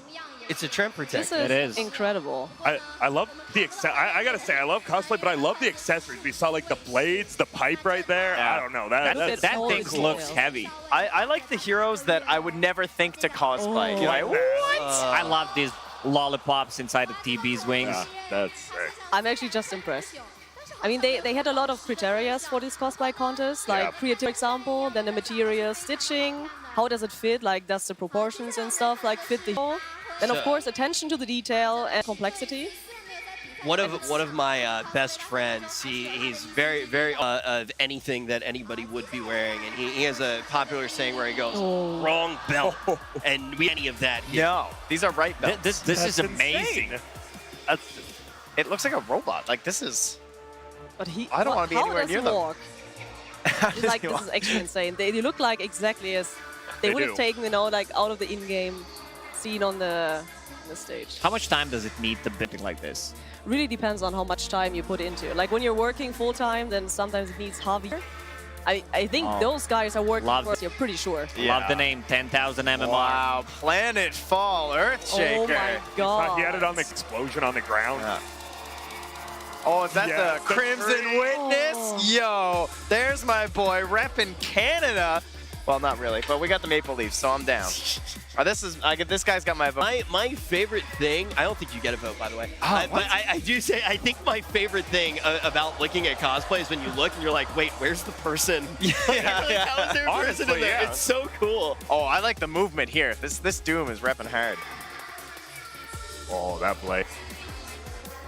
It's a trend protector. This is incredible. I love the I gotta say I love cosplay, but I love the accessories. We saw like the blades, the pipe right there. Yeah. I don't know that thing looks heavy. I like the heroes that I would never think to cosplay. Oh. You're like, what? I love these lollipops inside of TB's wings. Yeah, that's sick. I'm actually just impressed. I mean, they had a lot of criteria for this cosplay contest, like creativity, for example, then the material, stitching, how does it fit, like does the proportions and stuff like fit the hero? Then of course attention to the detail and complexity. One of my best friends, he's very of anything that anybody would be wearing, and he has a popular saying where he goes, "Wrong belt," and we any of that here. No, these are right belts. This is amazing. It looks like a robot. Like this is. But I don't want to be anywhere near them. Walk? It's like this is actually insane. They look like exactly as they would have taken, you know, like out of the in-game scene on the stage. How much time does it need to build like this? Really depends on how much time you put into it. Like when you're working full time, then sometimes it needs heavier. I think those guys are working for us, you're pretty sure. Love the name 10,000 MMR. Wow, Planet Fall Earthshaker. Oh my god. He had it on the explosion on the ground. Yeah. Oh, is that the Crimson Witness? Yo, there's my boy repping Canada. Well, not really, but we got the Maple Leafs, so I'm down. This guy's got my vote. My favorite thing, I don't think you get a vote, by the way. But I do say, I think my favorite thing about looking at cosplay is when you look and you're like, wait, where's the person? How is there a person in there? It's so cool. Oh, I like the movement here. This Doom is repping hard. Oh, that play.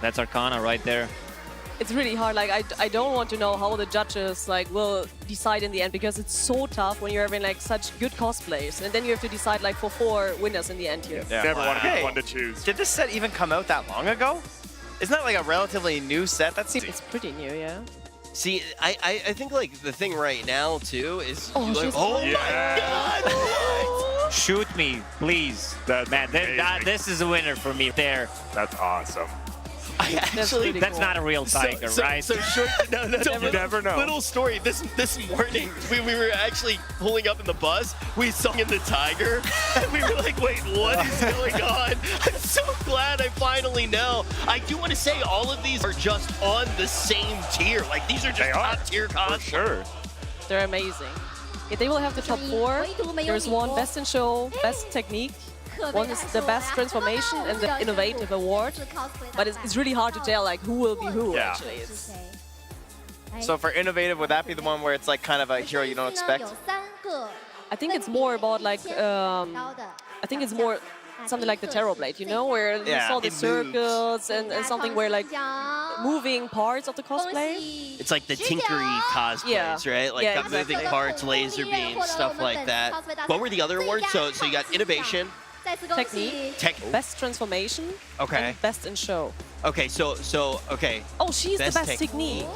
That's Arcana right there. It's really hard. Like I don't want to know how the judges like will decide in the end because it's so tough when you're having like such good cosplays, and then you have to decide like for 4 winners in the end here. Yeah. Never want to be Hey, the one to choose. Did this set even come out that long ago? Isn't that like a relatively new set? That seems. It's pretty new, yeah. See, I think like the thing right now too is Oh, like, she's my God! Shoot me, please. Man, this is a winner for me there. That's awesome. I actually, That's not a real tiger, right? So short. No, You never know. Little story. This morning, we were actually pulling up in the bus. We saw in the tiger, and we were like, "Wait, what is going on?" I'm so glad I finally know. I do want to say all of these are just on the same tier. Like these are just top tier cosplays. Sure. They're amazing. Yeah, they will have the top 4. There's one best in show, best technique. One is the best transformation and the innovative award. But it's really hard to tell like who will be who actually. So for innovative, would that be the one where it's like kind of a hero you don't expect? I think it's more about like I think it's more something like the Terrorblade, you know, where you saw the circles and something where like moving parts of the cosplay. It's like the tinkery cosplays, right? Like got moving parts, laser beams, stuff like that. What were the other awards? So you got innovation, Technique, best transformation, and best in show. Okay, so okay. Oh, she's the best technique.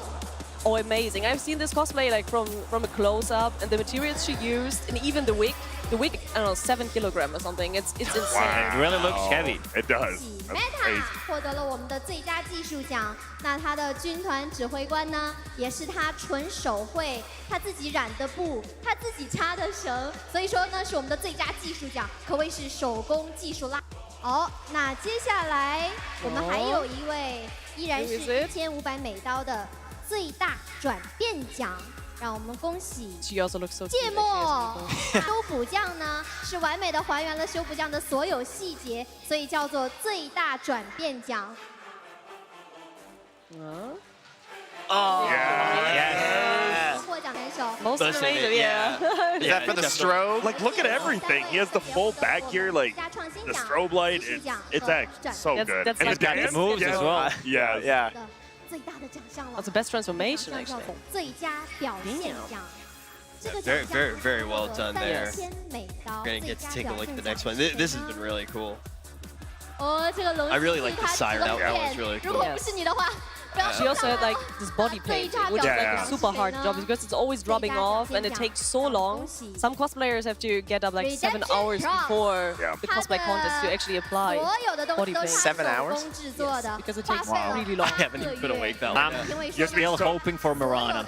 Oh, amazing! I've seen this cosplay like from a close up, and the materials she used, and even the wig. The wig, I don't know, 7 kilograms or something. It's insane. Wow. It really looks heavy. It does. Meta 获得了我们的最佳技术奖，那他的军团指挥官呢，也是他纯手绘，他自己染的布，他自己插的绳，所以说呢是我们的最佳技术奖，可谓是手工技术啦。好，那接下来我们还有一位，依然是1500美刀的最大转变奖。让我们恭喜芥末修补匠呢，是完美的还原了修补匠的所有细节，所以叫做最大转变奖。Oh, yes. 获奖男手。Most amazing, yeah. Is that for the strobe? Like, look at everything. He has the full back here, like the strobe light. It's actually so good. That's and like the dance moves as well. Yeah. 最大的奖项了。 That's the best transformation actually. 最佳表现奖。 Very well done there. We're gonna get to take a look at the next one. This has been really cool. I really like the siren. That was really cool. She also had like this body paint, which is like a super hard job because it's always dropping off and it takes so long. Some cosplayers have to get up like 7 hours before the cosplay contest to actually apply body paint. 7 hours? Yes, because it takes really long. I haven't even been awake that long. You're still hoping for Mirana.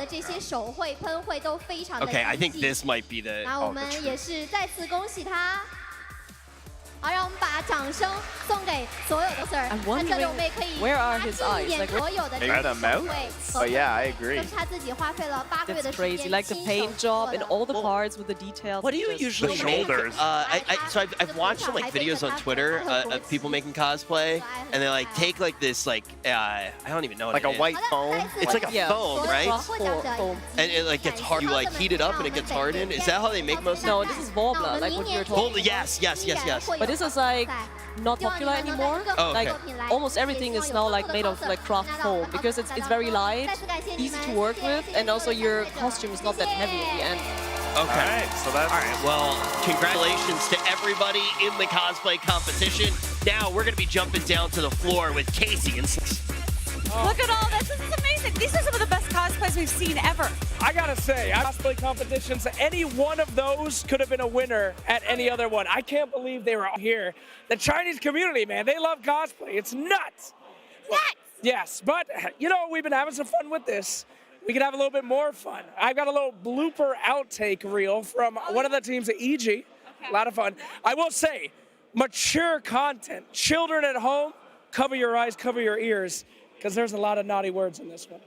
Okay, I think this might be the. 那我们也是再次恭喜他。 好，让我们把掌声送给所有的 Sir。 I'm wondering where are his eyes? Like, 所有的 Maybe the mouth? Oh yeah, I agree. 都是他自己花费了8个月的 that's 时间 crazy. Like the paint job and all the parts with the details. What do you Just- usually The make? shoulders. So I've watched some like videos on Twitter of people making cosplay, and they like take like this like I don't even know what Like it a is. white foam? It's like a Yeah. foam, right? Foam. And it like gets hard. You like heat it up and it gets hardened. Is that how they make most of No, it? this is Warbler, like what you're talking. Oh, yes. But this is like not popular anymore. Oh, okay. Like almost everything is now like made of like craft foam because it's very light, easy to work with, and also your costume is not that heavy in the end. Okay. So that's all right. Well, congratulations to everybody in the cosplay competition. Now we're gonna be jumping down to the floor with Casey and. Look at all this. This is amazing. These are some of the best cosplays we've seen ever. I gotta say, cosplay competitions, any one of those could have been a winner at any other one. I can't believe they were all here. The Chinese community, man, they love cosplay. It's nuts. Nuts! Yes, but, you know, we've been having some fun with this. We could have a little bit more fun. I've got a little blooper outtake reel from one of the teams at EG. A lot of fun. I will say, mature content. Children at home, cover your eyes, cover your ears, because there's a lot of naughty words in this one.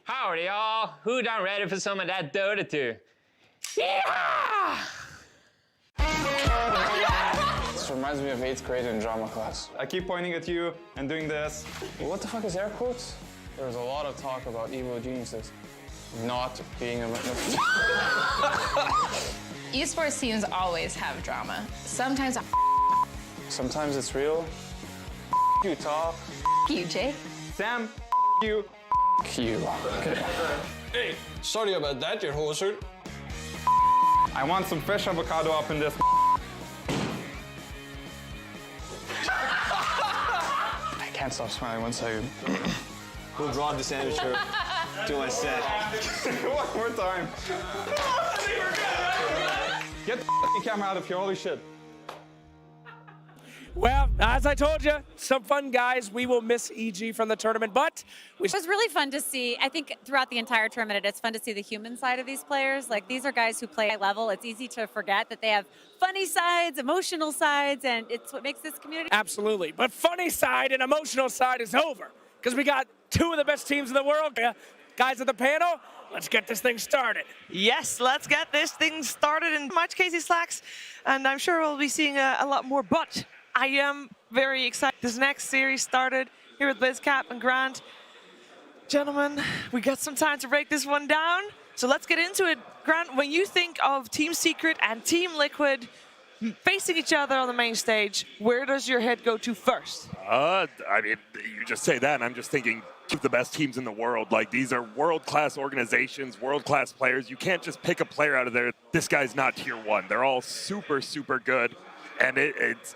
Howdy, y'all. Who done ready for some of that Dota 2? Yeah! This reminds me of 8th grade in drama class. I keep pointing at you and doing this. What the fuck is air quotes? There was a lot of talk about evil geniuses not being a... Esports teams always have drama. Sometimes Sometimes it's real. You talk. you, Jay. Sam, you. You. Okay. Hey, sorry about that, your hoser. I want some fresh avocado up in this. I can't stop smiling. 1 second. We'll draw this amateur to my set. One more time. Get the camera out of here. Holy shit. Well, as I told you, some fun guys. We will miss EG from the tournament, but It was really fun to see. I think throughout the entire tournament, it's fun to see the human side of these players. Like, these are guys who play high level. It's easy to forget that they have funny sides, emotional sides, and it's what makes this community. Absolutely. But funny side and emotional side is over because we got two of the best teams in the world. Guys at the panel, let's get this thing started. Yes, let's get this thing started in March Casey Slacks, and I'm sure we'll be seeing a lot more, but I am very excited. This next series started here with BlizzCap and Grant. Gentlemen, we got some time to break this one down, so let's get into it. Grant, when you think of Team Secret and Team Liquid facing each other on the main stage, where does your head go to first? I mean, you just say that, and I'm just thinking two of the best teams in the world. Like, these are world-class organizations, world-class players. You can't just pick a player out of there. This guy's not tier 1. They're all super, super good. And it's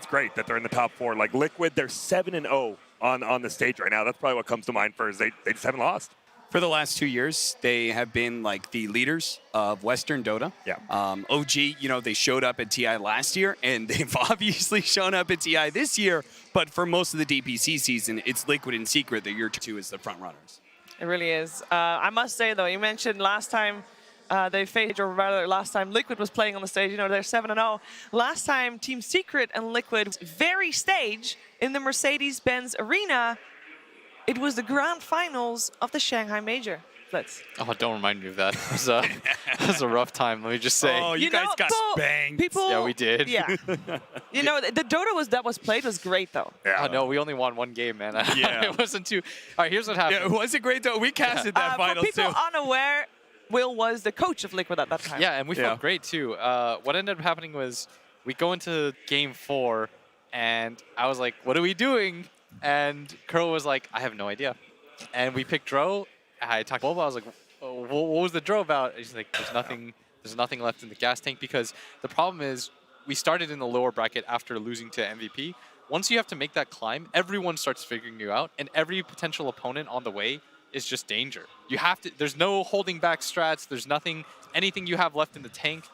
great that they're in the top 4. Like Liquid, they're 7-0 on the stage right now. That's probably what comes to mind first. They just haven't lost. For the last 2 years, they have been like the leaders of Western Dota. Yeah. OG, they showed up at TI last year, and they've obviously shown up at TI this year. But for most of the DPC season, it's Liquid and Secret that year 2 is the front runners. It really is. I must say, though, you mentioned last time they faced, or rather last time Liquid was playing on the stage, they're 7-0. Last time Team Secret and Liquid, very stage in the Mercedes-Benz Arena, it was the grand finals of the Shanghai Major. Let's. Oh, don't remind me of that. It was a rough time, let me just say. Oh, you guys got banged. People, yeah, we did. Yeah. The Dota that was played was great, though. Yeah. Oh, no, we only won 1 game, man. Yeah. It wasn't too. All right, here's what happened. Yeah, it wasn't great, though. We casted that final, for people too. unaware, Will was the coach of Liquid at that time. Yeah, and we felt great, too. What ended up happening was we go into game 4, and I was like, what are we doing? And Curl was like, I have no idea. And we picked Dro. I talked to Boba. I was like, what was the Dro about? And he's like, there's nothing left in the gas tank, because the problem is we started in the lower bracket after losing to MVP. Once you have to make that climb, everyone starts figuring you out, and every potential opponent on the way is just danger. You have to, there's no holding back strats. There's anything you have left in the tank.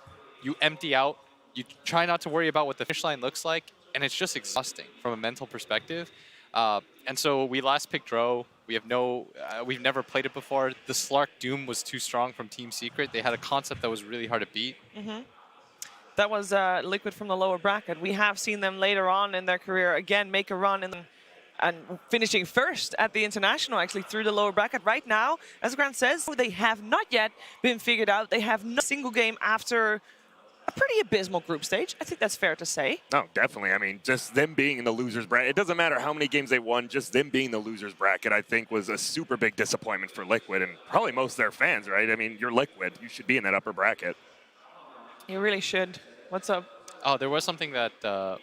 You empty out. You try not to worry about what the finish line looks like, and it's just exhausting from a mental perspective. And so we last picked Dro. We have we've never played it before. The Slark Doom was too strong from Team Secret. They had a concept that was really hard to beat. Mm-hmm. That was Liquid from the lower bracket. We have seen them later on in their career again make a run and finishing first at the International, actually, through the lower bracket. Right now, as Grant says, they have not yet been figured out. They have no single game after a pretty abysmal group stage. I think that's fair to say. No, definitely. I mean, just them being in the losers bracket, it doesn't matter how many games they won, just them being in the losers bracket, I think, was a super big disappointment for Liquid and probably most of their fans, right? I mean, you're Liquid. You should be in that upper bracket. You really should. What's up? Oh, there was something that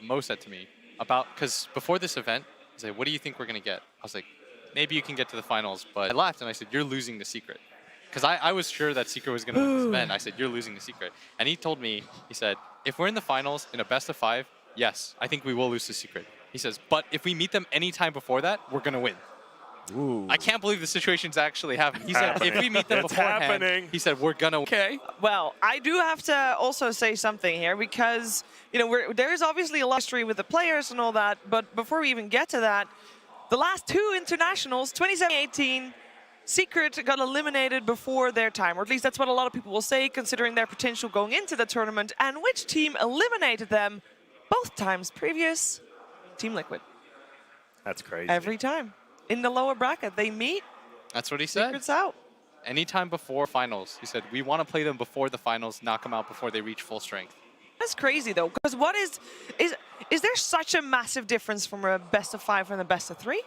Mo said to me about, because before this event, he said, what do you think we're going to get? I was like, maybe you can get to the finals. But I laughed and I said, you're losing the Secret. Because I was sure that Secret was going to win this event. I said, you're losing the Secret. And he told me, he said, if we're in the finals in a best of 5, yes, I think we will lose to Secret. He says, but if we meet them any time before that, we're going to win. Ooh. I can't believe the situation's actually happening. He said, if we meet them beforehand, he said, we're going to win. Okay. Well, I do have to also say something here because, there is obviously a lot of history with the players and all that. But before we even get to that, the last 2 internationals, 2017-18, Secret got eliminated before their time, or at least that's what a lot of people will say, considering their potential going into the tournament. And which team eliminated them both times previous? Team Liquid. That's crazy. Every time. In the lower bracket, they meet. That's what he said. Secret's out. Anytime before finals. He said, we want to play them before the finals, knock them out before they reach full strength. That's crazy, though, because what is there such a massive difference from a best of 5 and a best of 3?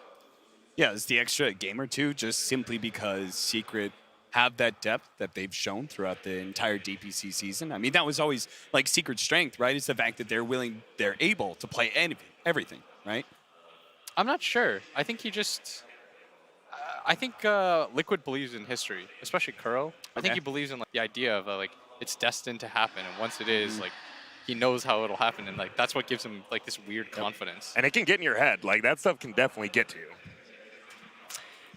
Yeah, it's the extra game or 2, just simply because Secret have that depth that they've shown throughout the entire DPC season. I mean, that was always like secret strength, right? It's the fact that they're able to play everything, right? I'm not sure. I think he just. I think Liquid believes in history, especially Kuro. I think he believes in like the idea of like it's destined to happen, and once it is, like he knows how it'll happen, and like that's what gives him like this weird confidence. And it can get in your head. Like that stuff can definitely get to you.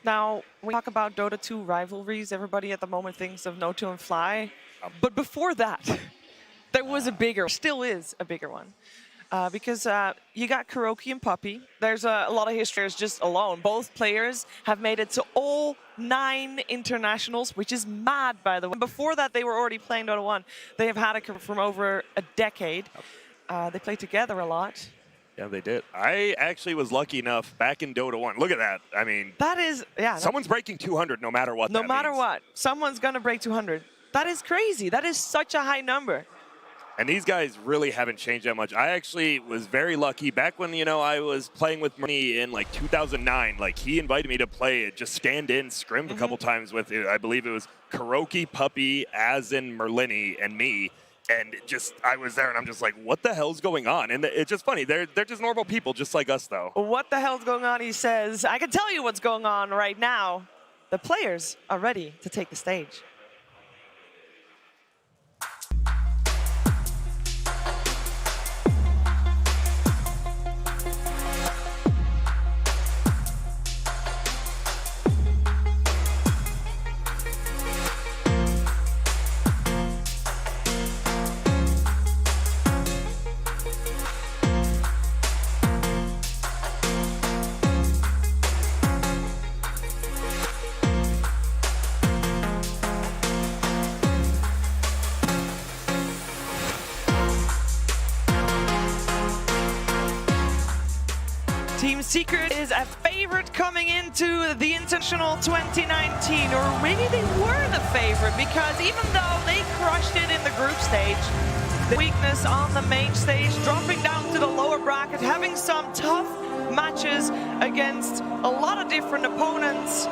Now, we talk about Dota 2 rivalries. Everybody at the moment thinks of No2 and Fly. But before that, there was still is a bigger one. Because you got Kuroki and Puppy. There's a lot of history just alone. Both players have made it to all 9 internationals, which is mad, by the way. Before that, they were already playing Dota 1. They have had it from over a decade. They play together a lot. Yeah, they did. I actually was lucky enough back in Dota 1. Look at that. I mean, that is, yeah. Someone's breaking 200 no matter what. No matter what. Someone's going to break 200. That is crazy. That is such a high number. And these guys really haven't changed that much. I actually was very lucky back when, I was playing with Murni in like 2009. Like he invited me to play, just stand in, scrimmed a couple times with, I believe it was Kuroki, Puppy, Azin, Merlini, and me. And I was there and I'm just like, what the hell's going on? And it's just funny. They're just normal people, just like us, though. What the hell's going on? He says, I can tell you what's going on right now. The players are ready to take the stage. Team Secret is a favorite coming into the International 2019, or maybe they were the favorite, because even though they crushed it in the group stage, the weakness on the main stage, dropping down to the lower bracket, having some tough matches against a lot of different opponents.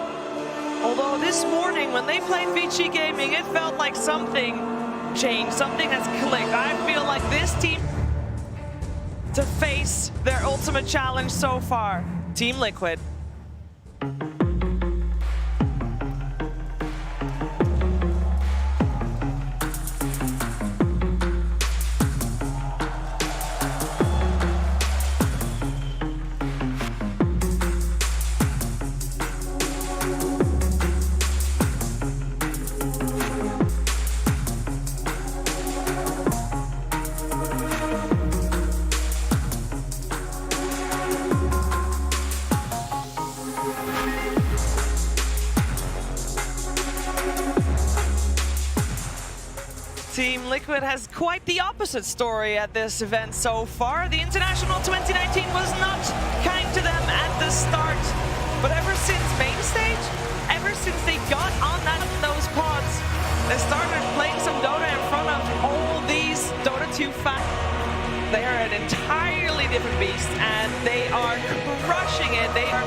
Although this morning, when they played Vici Gaming, it felt like something changed, something has clicked. I feel like this team to face their ultimate challenge so far, Team Liquid. Team Liquid has quite the opposite story at this event so far. The International 2019 was not kind to them at the start, but ever since main stage, ever since they got on those pods, they started playing some Dota in front of all these Dota 2 fans. They are an entirely different beast, and they are crushing it. They are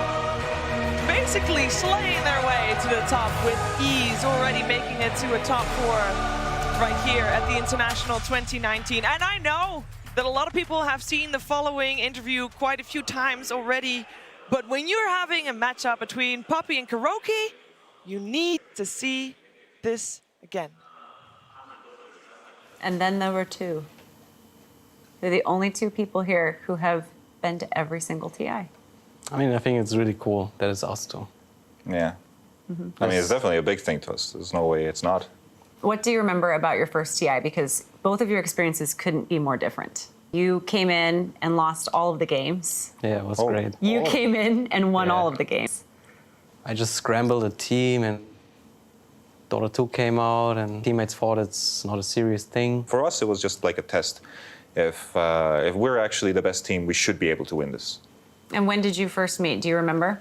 basically slaying their way to the top with ease, already making it to a top 4 right here at the International 2019. And I know that a lot of people have seen the following interview quite a few times already, but when you're having a matchup between Puppy and Kuroki, you need to see this again. And then there were 2. They're the only 2 people here who have been to every single TI. I mean, I think it's really cool that it's us two. Yeah. I mean, it's definitely a big thing to us. There's no way it's not. What do you remember about your first TI? Because both of your experiences couldn't be more different. You came in and lost all of the games. Yeah, it was great. You came in and won all of the games. I just scrambled a team and Dota 2 came out and teammates thought it's not a serious thing. For us, it was just like a test. If we're actually the best team, we should be able to win this. And when did you first meet? Do you remember?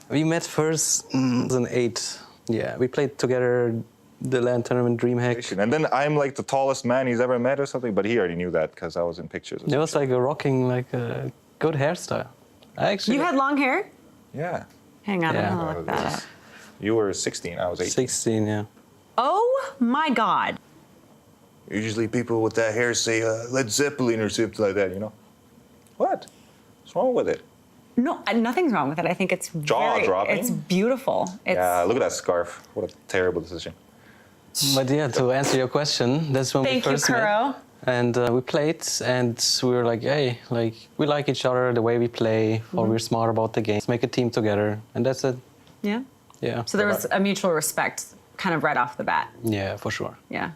We met first in 2008. Yeah, we played together the LAN tournament DreamHack. And then I'm like the tallest man he's ever met or something, but he already knew that because I was in pictures. It was like a rocking, like a good hairstyle. You had long hair? Yeah. Hang on, I'm gonna look that up. You were 16, I was 18. 16, yeah. Oh my God. Usually people with that hair say Led Zeppelin or something like that, you know? What? What's wrong with it? No, nothing's wrong with it. I think it's Jaw-dropping. It's beautiful. It's, Yeah, look at that scarf. What a terrible decision. But yeah, to answer your question, that's when Thank we you, first met. Kuro. And we played, and we were like, hey, like, we like each other, the way we play, or we're smart about the game. Let's make a team together, and that's it. Yeah. Yeah. So there was a mutual respect kind of right off the bat. Yeah, for sure. Yeah.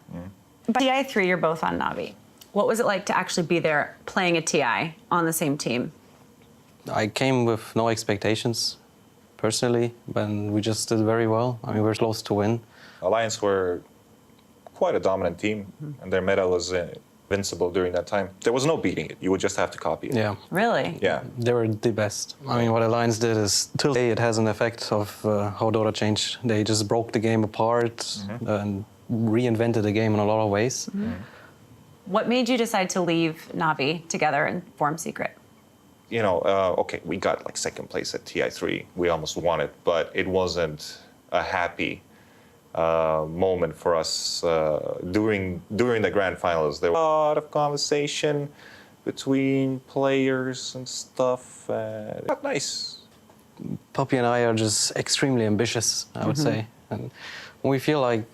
But TI3, you're both on Navi. What was it like to actually be there playing a TI on the same team? I came with no expectations, personally, but we just did very well. I mean, we were close to win. Alliance were quite a dominant team, and their meta was invincible during that time. There was no beating it. You would just have to copy it. Yeah. Really? Yeah. They were the best. I mean, what Alliance did is, till today, it has an effect of how Dota changed. They just broke the game apart and reinvented the game in a lot of ways. What made you decide to leave Navi together and form Secret? You know, okay, we got like second place at TI3. We almost won it, but it wasn't a happy moment for us during the grand finals. There was a lot of conversation between players and stuff. Not nice. Poppy and I are just extremely ambitious, I would say. And when we feel like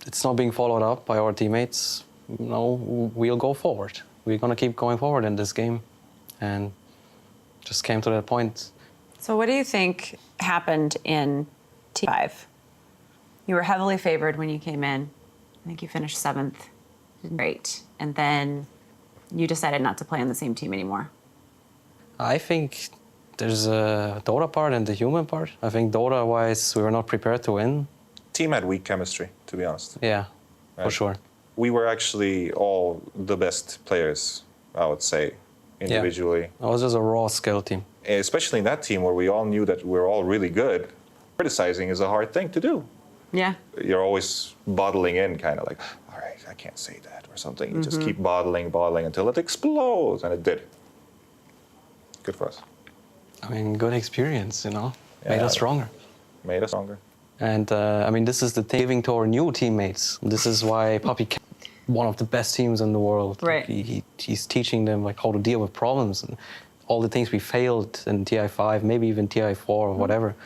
it's not being followed up by our teammates, you know, we'll go forward. We're going to keep going forward in this game. And just came to that point. So what do you think happened in T5? You were heavily favored when you came in. I think you finished 7th. Great. And then you decided not to play on the same team anymore. I think there's a Dota part and the human part. I think Dota-wise, we were not prepared to win. Team had weak chemistry, to be honest. Yeah, for sure. We were actually all the best players, I would say, individually. Yeah. It was just a raw skill team. Especially in that team where we all knew that we were all really good. Criticizing is a hard thing to do. Yeah. You're always bottling in, kind of like, all right, I can't say that or something. You just keep bottling until it explodes, and it did. Good for us. I mean, good experience, you know. Made us stronger. Made us stronger. And I mean, this is the thing giving to our new teammates. This is why Poppy, one of the best teams in the world. Right. He's teaching them like how to deal with problems and all the things we failed in TI5, maybe even TI4 or whatever.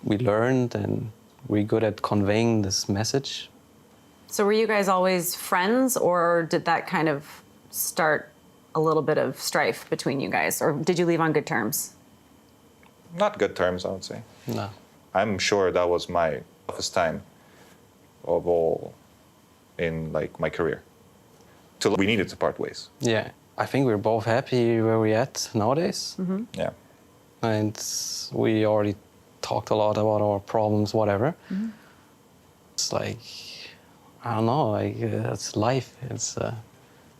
We learned, and we're good at conveying this message. So were you guys always friends, or did that kind of start a little bit of strife between you guys, or did you leave on good terms? Not good terms, I would say. No. I'm sure that was my toughest time of all in like my career. Till we needed to part ways. Yeah, I think we're both happy where we're at nowadays. Yeah. And we already talked a lot about our problems, whatever. It's like, I don't know, like it's life. It's, you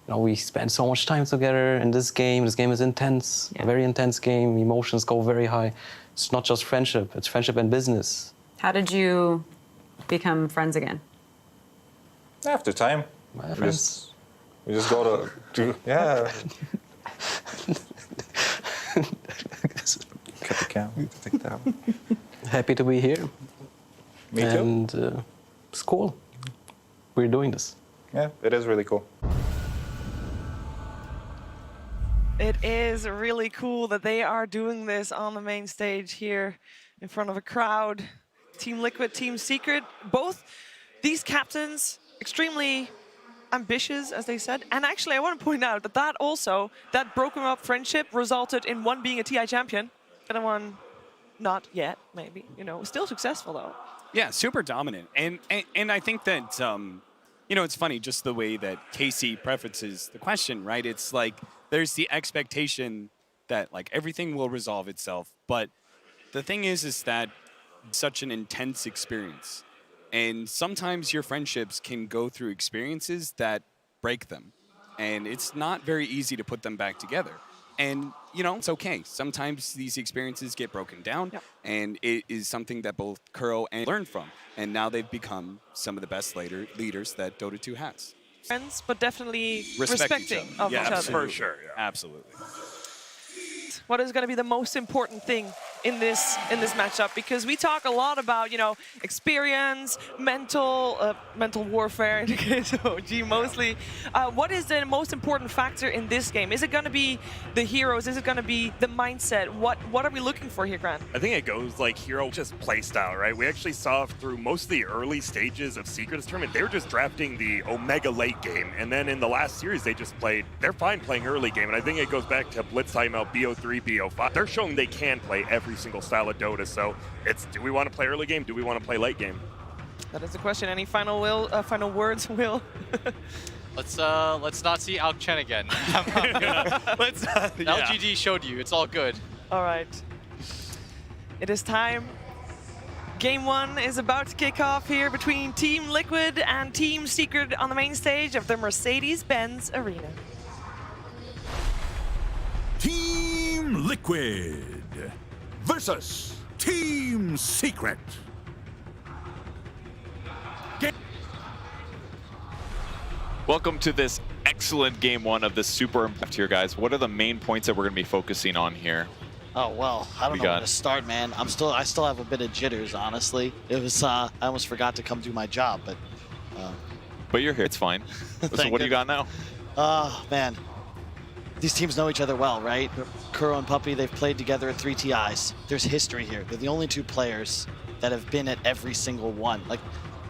know, we spend so much time together in this game. This game is intense, a very intense game. Emotions go very high. It's not just friendship, it's friendship and business. How did you become friends again? After time. We just go to yeah. Cut the camera. Take that one. Happy to be here. Me too. And it's cool. We're doing this. Yeah, it is really cool. It is really cool that they are doing this on the main stage here in front of a crowd. Team Liquid, Team Secret, both these captains extremely ambitious, as they said. And actually, I want to point out that that broken up friendship resulted in one being a TI champion and one not yet, maybe. You know, still successful though. Yeah, super dominant. And I think that, you know, it's funny just the way that Casey prefaces the question, right? It's like there's the expectation that like everything will resolve itself. But the thing is that it's such an intense experience. And sometimes your friendships can go through experiences that break them. And it's not very easy to put them back together. And, you know, it's okay. Sometimes these experiences get broken down, and it is something that both Kuro and learn from. And now they've become some of the best leaders that Dota 2 has. Friends, but definitely Respect respecting each other. of each other. For sure. Yeah. Absolutely. What is going to be the most important thing in this matchup? Because we talk a lot about, you know, experience, mental warfare in the case of OG mostly. What is the most important factor in this game? Is it going to be the heroes? Is it going to be the mindset? What are we looking for here, Grant? I think it goes like hero just play style, right? We actually saw through most of the early stages of Secret's tournament, they were just drafting the Omega late game. And then in the last series, they're fine playing early game. And I think it goes back to Blitz timeout, BO3, BO5. They're showing they can play every single style of Dota. So it's, do we want to play early game? Do we want to play late game? That is the question. Any final words, Will? Let's not see Alk Chen again. LGD showed you. It's all good. All right. It is time. Game 1 is about to kick off here between Team Liquid and Team Secret on the main stage of the Mercedes-Benz Arena. Team Liquid versus Team Secret. Welcome to this excellent game 1 of this super impact here, guys. What are the main points that we're going to be focusing on here? Oh, well, I don't know where to start, man. I still have a bit of jitters, honestly. It was, I almost forgot to come do my job, but... But you're here, it's fine. So what do you got now? Oh, man. These teams know each other well, right? Kuro and Puppy, they've played together at 3 TIs. There's history here. They're the only 2 players that have been at every single one. Like,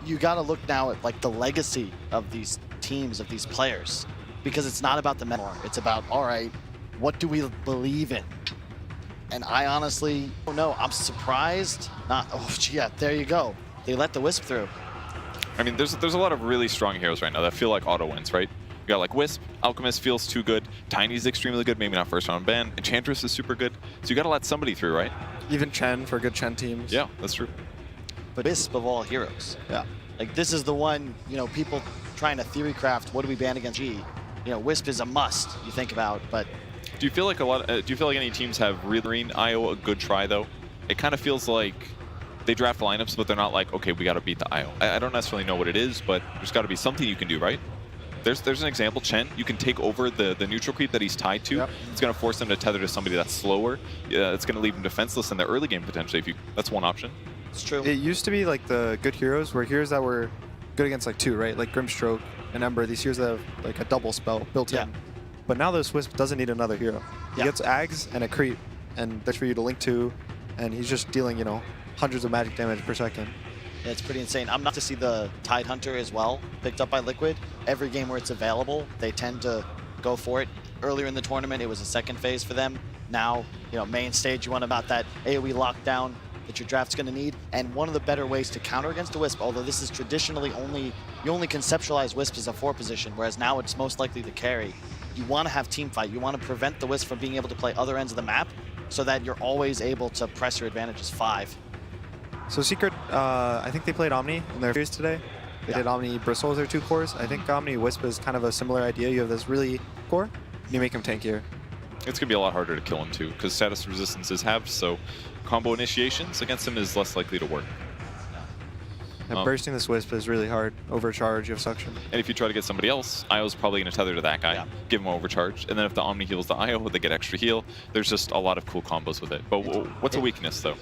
you gotta look now at, like, the legacy of these teams, of these players. Because it's not about the memoir. It's about, all right, what do we believe in? And I honestly don't know. I'm surprised. Yeah, there you go. They let the Wisp through. I mean, there's a lot of really strong heroes right now that feel like auto wins, right? You got like Wisp, Alchemist feels too good, Tiny's extremely good, maybe not first round ban, Enchantress is super good, so you got to let somebody through, right? Even Chen for good Chen teams. Yeah, that's true. But Wisp of all heroes. Yeah. Like, this is the one, you know, people trying to theory craft, what do we ban against G? You know, Wisp is a must, you think about, but... Do you feel like do you feel like any teams have really IO a good try, though? It kind of feels like they draft lineups, but they're not like, okay, we got to beat the IO. I don't necessarily know what it is, but there's got to be something you can do, right? There's an example, Chen. You can take over the neutral creep that he's tied to. Yep. It's going to force him to tether to somebody that's slower. It's going to leave him defenseless in the early game, potentially. That's one option. It's true. It used to be like the good heroes were heroes that were good against like 2, right? Like Grimstroke and Ember, these heroes that have like a double spell built in. But now this Wisp doesn't need another hero. He gets Ags and a creep, and that's for you to link to, and he's just dealing, you know, hundreds of magic damage per second. Yeah, it's pretty insane. I'm not to see the Tide Hunter as well picked up by Liquid. Every game where it's available, they tend to go for it. Earlier in the tournament, it was a second phase for them. Now, you know, main stage, you want about that AoE lockdown that your draft's going to need. And one of the better ways to counter against a Wisp, although this is traditionally you only conceptualize Wisp as a 4 position, whereas now it's most likely to carry. You want to have team fight. You want to prevent the Wisp from being able to play other ends of the map so that you're always able to press your advantage as 5. So Secret, I think they played Omni in their series today. They did Omni Bristle as their 2 cores. I think Omni Wisp is kind of a similar idea. You have this really core, and you make him tankier. It's going to be a lot harder to kill him too, because status resistance is halved, so combo initiations against him is less likely to work. And bursting this Wisp is really hard. Overcharge, you have suction. And if you try to get somebody else, IO's probably going to tether to that guy, give him overcharge. And then if the Omni heals the IO, they get extra heal. There's just a lot of cool combos with it. But what's a weakness, though?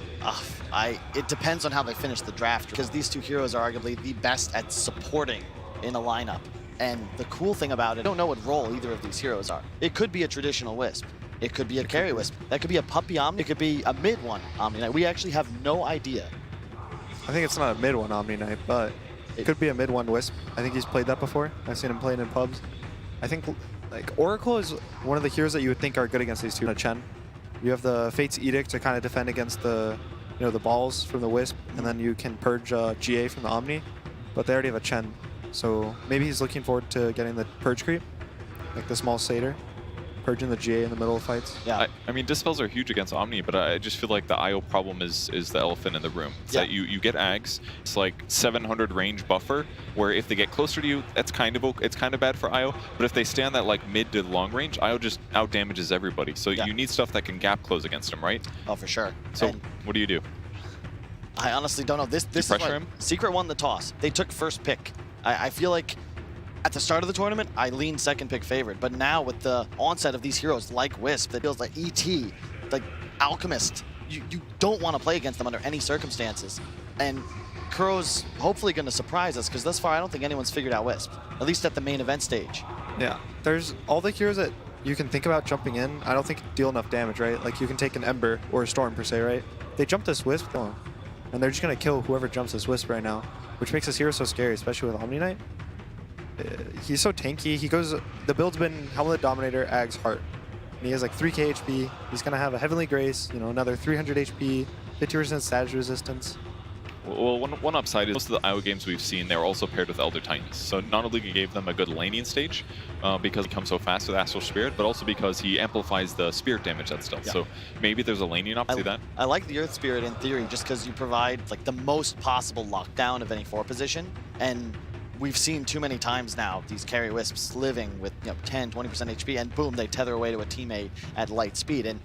It depends on how they finish the draft, because these 2 heroes are arguably the best at supporting in a lineup. And the cool thing about it, I don't know what role either of these heroes are. It could be a traditional Wisp. It could be a carry Wisp. That could be a Puppy Omni. It could be a mid one Omni. We actually have no idea. I think it's not a mid one Omni Knight, but it could be a mid one Wisp. I think he's played that before. I've seen him playing in pubs. I think like Oracle is one of the heroes that you would think are good against these 2. Chen. You have the Fate's Edict to kind of defend against the, you know, the balls from the Wisp, and then you can purge GA from the Omni. But they already have a Chen, so maybe he's looking forward to getting the purge creep, like the small satyr. Purging the GA in the middle of fights. Yeah. I mean, dispels are huge against Omni, but I just feel like the IO problem is the elephant in the room. It's that you get Ags. It's like 700 range buffer, where if they get closer to you, it's kind of bad for IO. But if they stay on that like mid to long range, IO just out damages everybody. So you need stuff that can gap close against him, right? Oh, for sure. So what do you do? I honestly don't know. This is pressure him? Secret won the toss. They took first pick. I feel like at the start of the tournament, I leaned second pick favorite, but now with the onset of these heroes like Wisp, that feels like ET, like Alchemist, you don't want to play against them under any circumstances. And Kuro's hopefully going to surprise us, because thus far I don't think anyone's figured out Wisp, at least at the main event stage. Yeah, there's all the heroes that you can think about jumping in. I don't think deal enough damage, right? Like you can take an Ember or a Storm per se, right? They jump this Wisp, and they're just going to kill whoever jumps this Wisp right now, which makes this hero so scary, especially with Omni Knight. He's so tanky. He goes, the build's been Helmet Dominator, Ags, Heart. And he has like 3k HP. He's going to have a Heavenly Grace, you know, another 300 HP, 50% status resistance. Well, one upside is most of the IO games we've seen, they're also paired with Elder Titans. So not only gave them a good laning stage, because he comes so fast with Astral Spirit, but also because he amplifies the spirit damage that's dealt. Yeah. So maybe there's a laning option to that. I like the Earth Spirit in theory, just because you provide like the most possible lockdown of any 4 position. And we've seen too many times now these carry Wisps living with 10, 20% HP, and boom, they tether away to a teammate at light speed, and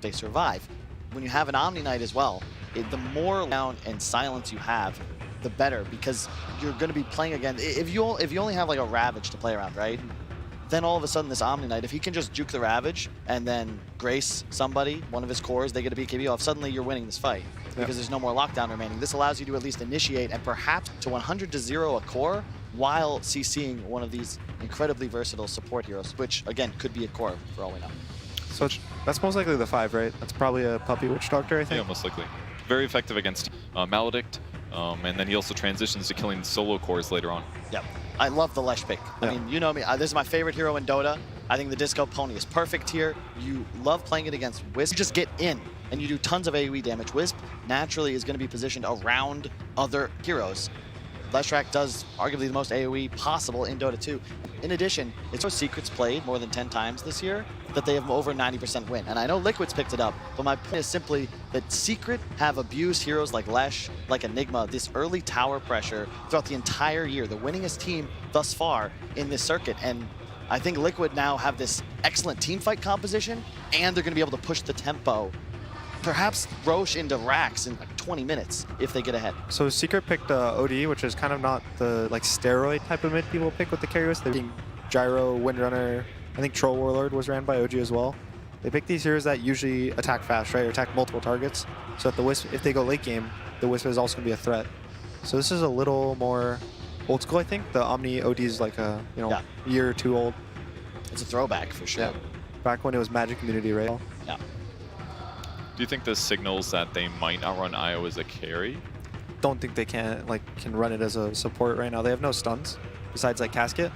they survive. When you have an Omni Knight as well, the more down and silence you have, the better, because you're going to be playing again. If you only have like a Ravage to play around, right? Then all of a sudden this Omni Knight, if he can just juke the Ravage and then grace somebody, one of his cores, they get a BKB off, suddenly you're winning this fight because there's no more lockdown remaining. This allows you to at least initiate and perhaps to 100-0 a core while CCing one of these incredibly versatile support heroes, which again could be a core for all we know. So that's most likely the 5, right? That's probably a Puppy Witch Doctor, I think. Yeah, most likely. Very effective against Maledict, and then he also transitions to killing solo cores later on. Yep. I love the Lesh pick. I mean, you know me. This is my favorite hero in Dota. I think the Disco Pony is perfect here. You love playing it against Wisp. You just get in, and you do tons of AoE damage. Wisp naturally is going to be positioned around other heroes. Leshrac does arguably the most AoE possible in Dota 2. In addition, it's so Secret's played more than 10 times this year that they have over 90% win. And I know Liquid's picked it up, but my point is simply that Secret have abused heroes like Lesh, like Enigma, this early tower pressure throughout the entire year. The winningest team thus far in this circuit. And I think Liquid now have this excellent team fight composition, and they're going to be able to push the tempo. Perhaps Roche into racks in like 20 minutes if they get ahead. So Secret picked OD, which is kind of not the like steroid type of mid people pick with the carry Wisp. They're being Gyro, Windrunner. I think Troll Warlord was ran by OG as well. They pick these heroes that usually attack fast, right, or attack multiple targets. So that the Wisp, if they go late game, the Wisp is also going to be a threat. So this is a little more old school, I think. The Omni OD is like a year or 2 old. It's a throwback for sure. Yeah. Back when it was Magic Community, right? Yeah. Do you think this signals that they might not run IO as a carry? Don't think they can run it as a support right now. They have no stuns besides like Casket.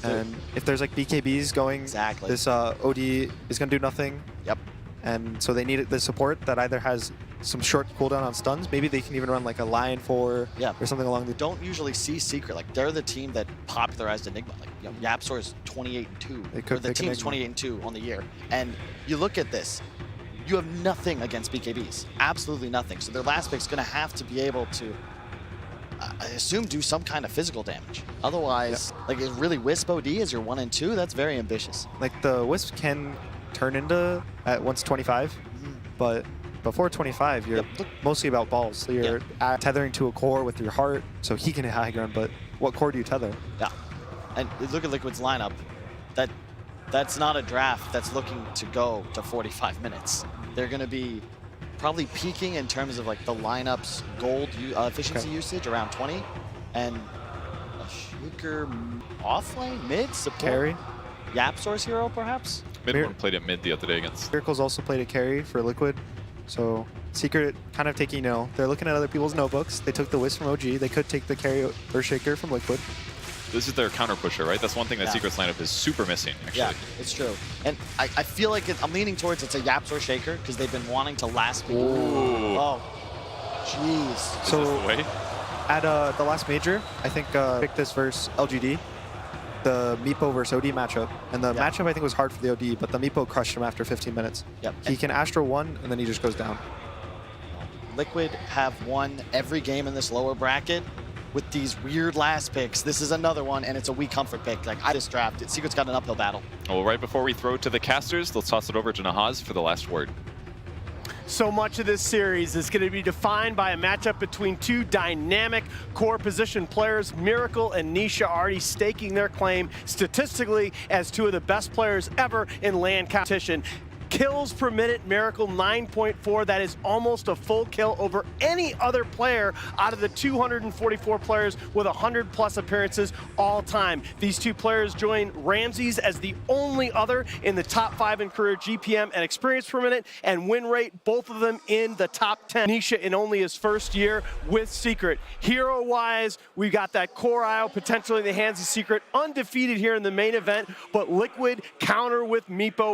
And if there's like BKBs going, this OD is going to do nothing. Yep. And so they need the support that either has some short cooldown on stuns. Maybe they can even run like a Lion 4 or something along the... Don't usually see Secret. Like, they're the team that popularized Enigma. Like, YapzOr is 28-2. They could the team's 28-2 on the year. And you look at this, you have nothing against BKBs. Absolutely nothing. So their last pick's going to have to be able to, I assume, do some kind of physical damage. Otherwise, like, is really Wisp OD as your 1 and 2? That's very ambitious. Like, the Wisp can turn into at once 25, but before 25, you're mostly about balls. So you're tethering to a core with your heart, so he can hit high ground, but what core do you tether? Yeah. And look at Liquid's lineup. That's not a draft that's looking to go to 45 minutes. They're going to be probably peaking in terms of like the lineup's gold efficiency usage around 20, and a Shaker offlane, mid, support. Carry. YapzOr's hero, perhaps? Mid played at mid the other day against. Miracle's also played a carry for Liquid, so Secret kind of taking, they're looking at other people's notebooks. They took the Wisp from OG. They could take the carry or Shaker from Liquid. This is their counter pusher, right? That's one thing that Secret's lineup is super missing, actually. Yeah, it's true. And I feel like I'm leaning towards it's a YapzOr Shaker because they've been wanting to last me. Oh, jeez. So at the last major, I think picked this versus LGD, the Meepo versus OD matchup. And the matchup I think was hard for the OD, but the Meepo crushed him after 15 minutes. Yep. He can Astro 1 and then he just goes down. Liquid have won every game in this lower bracket with these weird last picks. This is another one, and it's a weak comfort pick. Like, I just drafted. Secret's got an uphill battle. Well, right before we throw it to the casters, let's toss it over to Nahaz for the last word. So much of this series is going to be defined by a matchup between 2 dynamic core position players. Miracle and Nisha already staking their claim statistically as 2 of the best players ever in LAN competition. Kills per minute, Miracle 9.4. That is almost a full kill over any other player out of the 244 players with 100+ appearances all time. These two players join Ramses as the only other in the top 5 in career GPM and experience per minute and win rate, both of them in the top 10. Nisha in only his first year with Secret. Hero-wise, we got that core IO potentially in the hands of Secret, undefeated here in the main event, but Liquid counter with Meepo.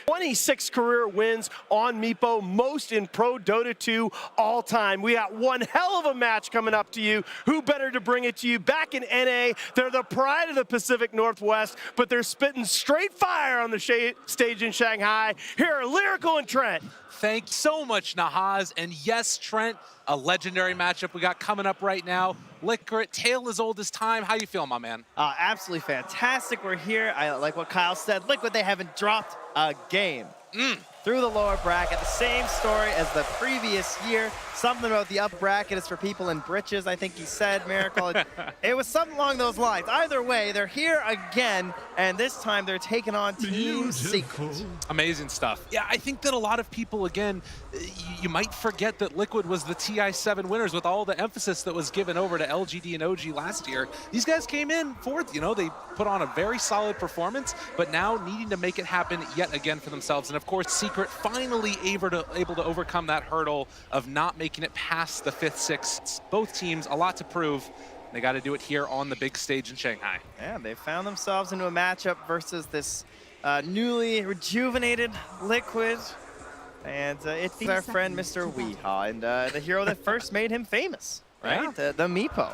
26 career wins on Meepo, most in Pro Dota 2 all time. We got one hell of a match coming up to you. Who better to bring it to you? Back in NA, they're the pride of the Pacific Northwest, but they're spitting straight fire on the stage in Shanghai. Here are Lyrical and Trent. Thanks so much, Nahaz. And yes, Trent, a legendary matchup we got coming up right now. Liquid, tale as old as time. How you feeling, my man? Absolutely fantastic. We're here. I like what Kyle said. Liquid, they haven't dropped a game. Through the lower bracket, the same story as the previous year. Something about the upper bracket is for people in britches, I think he said, Miracle. It was something along those lines. Either way, they're here again, and this time they're taking on Team Secret. Amazing stuff. Yeah, I think that a lot of people, again, you might forget that Liquid was the TI7 winners with all the emphasis that was given over to LGD and OG last year. These guys came in fourth, you know, they put on a very solid performance, but now needing to make it happen yet again for themselves. And of course, Secret finally able to overcome that hurdle of not making it past the 5th, 6th. Both teams, a lot to prove. They got to do it here on the big stage in Shanghai. Yeah, they found themselves into a matchup versus this newly rejuvenated Liquid. And it's our friend, Mr. Weehaw, and the hero that first made him famous, right? Yeah. The Meepo.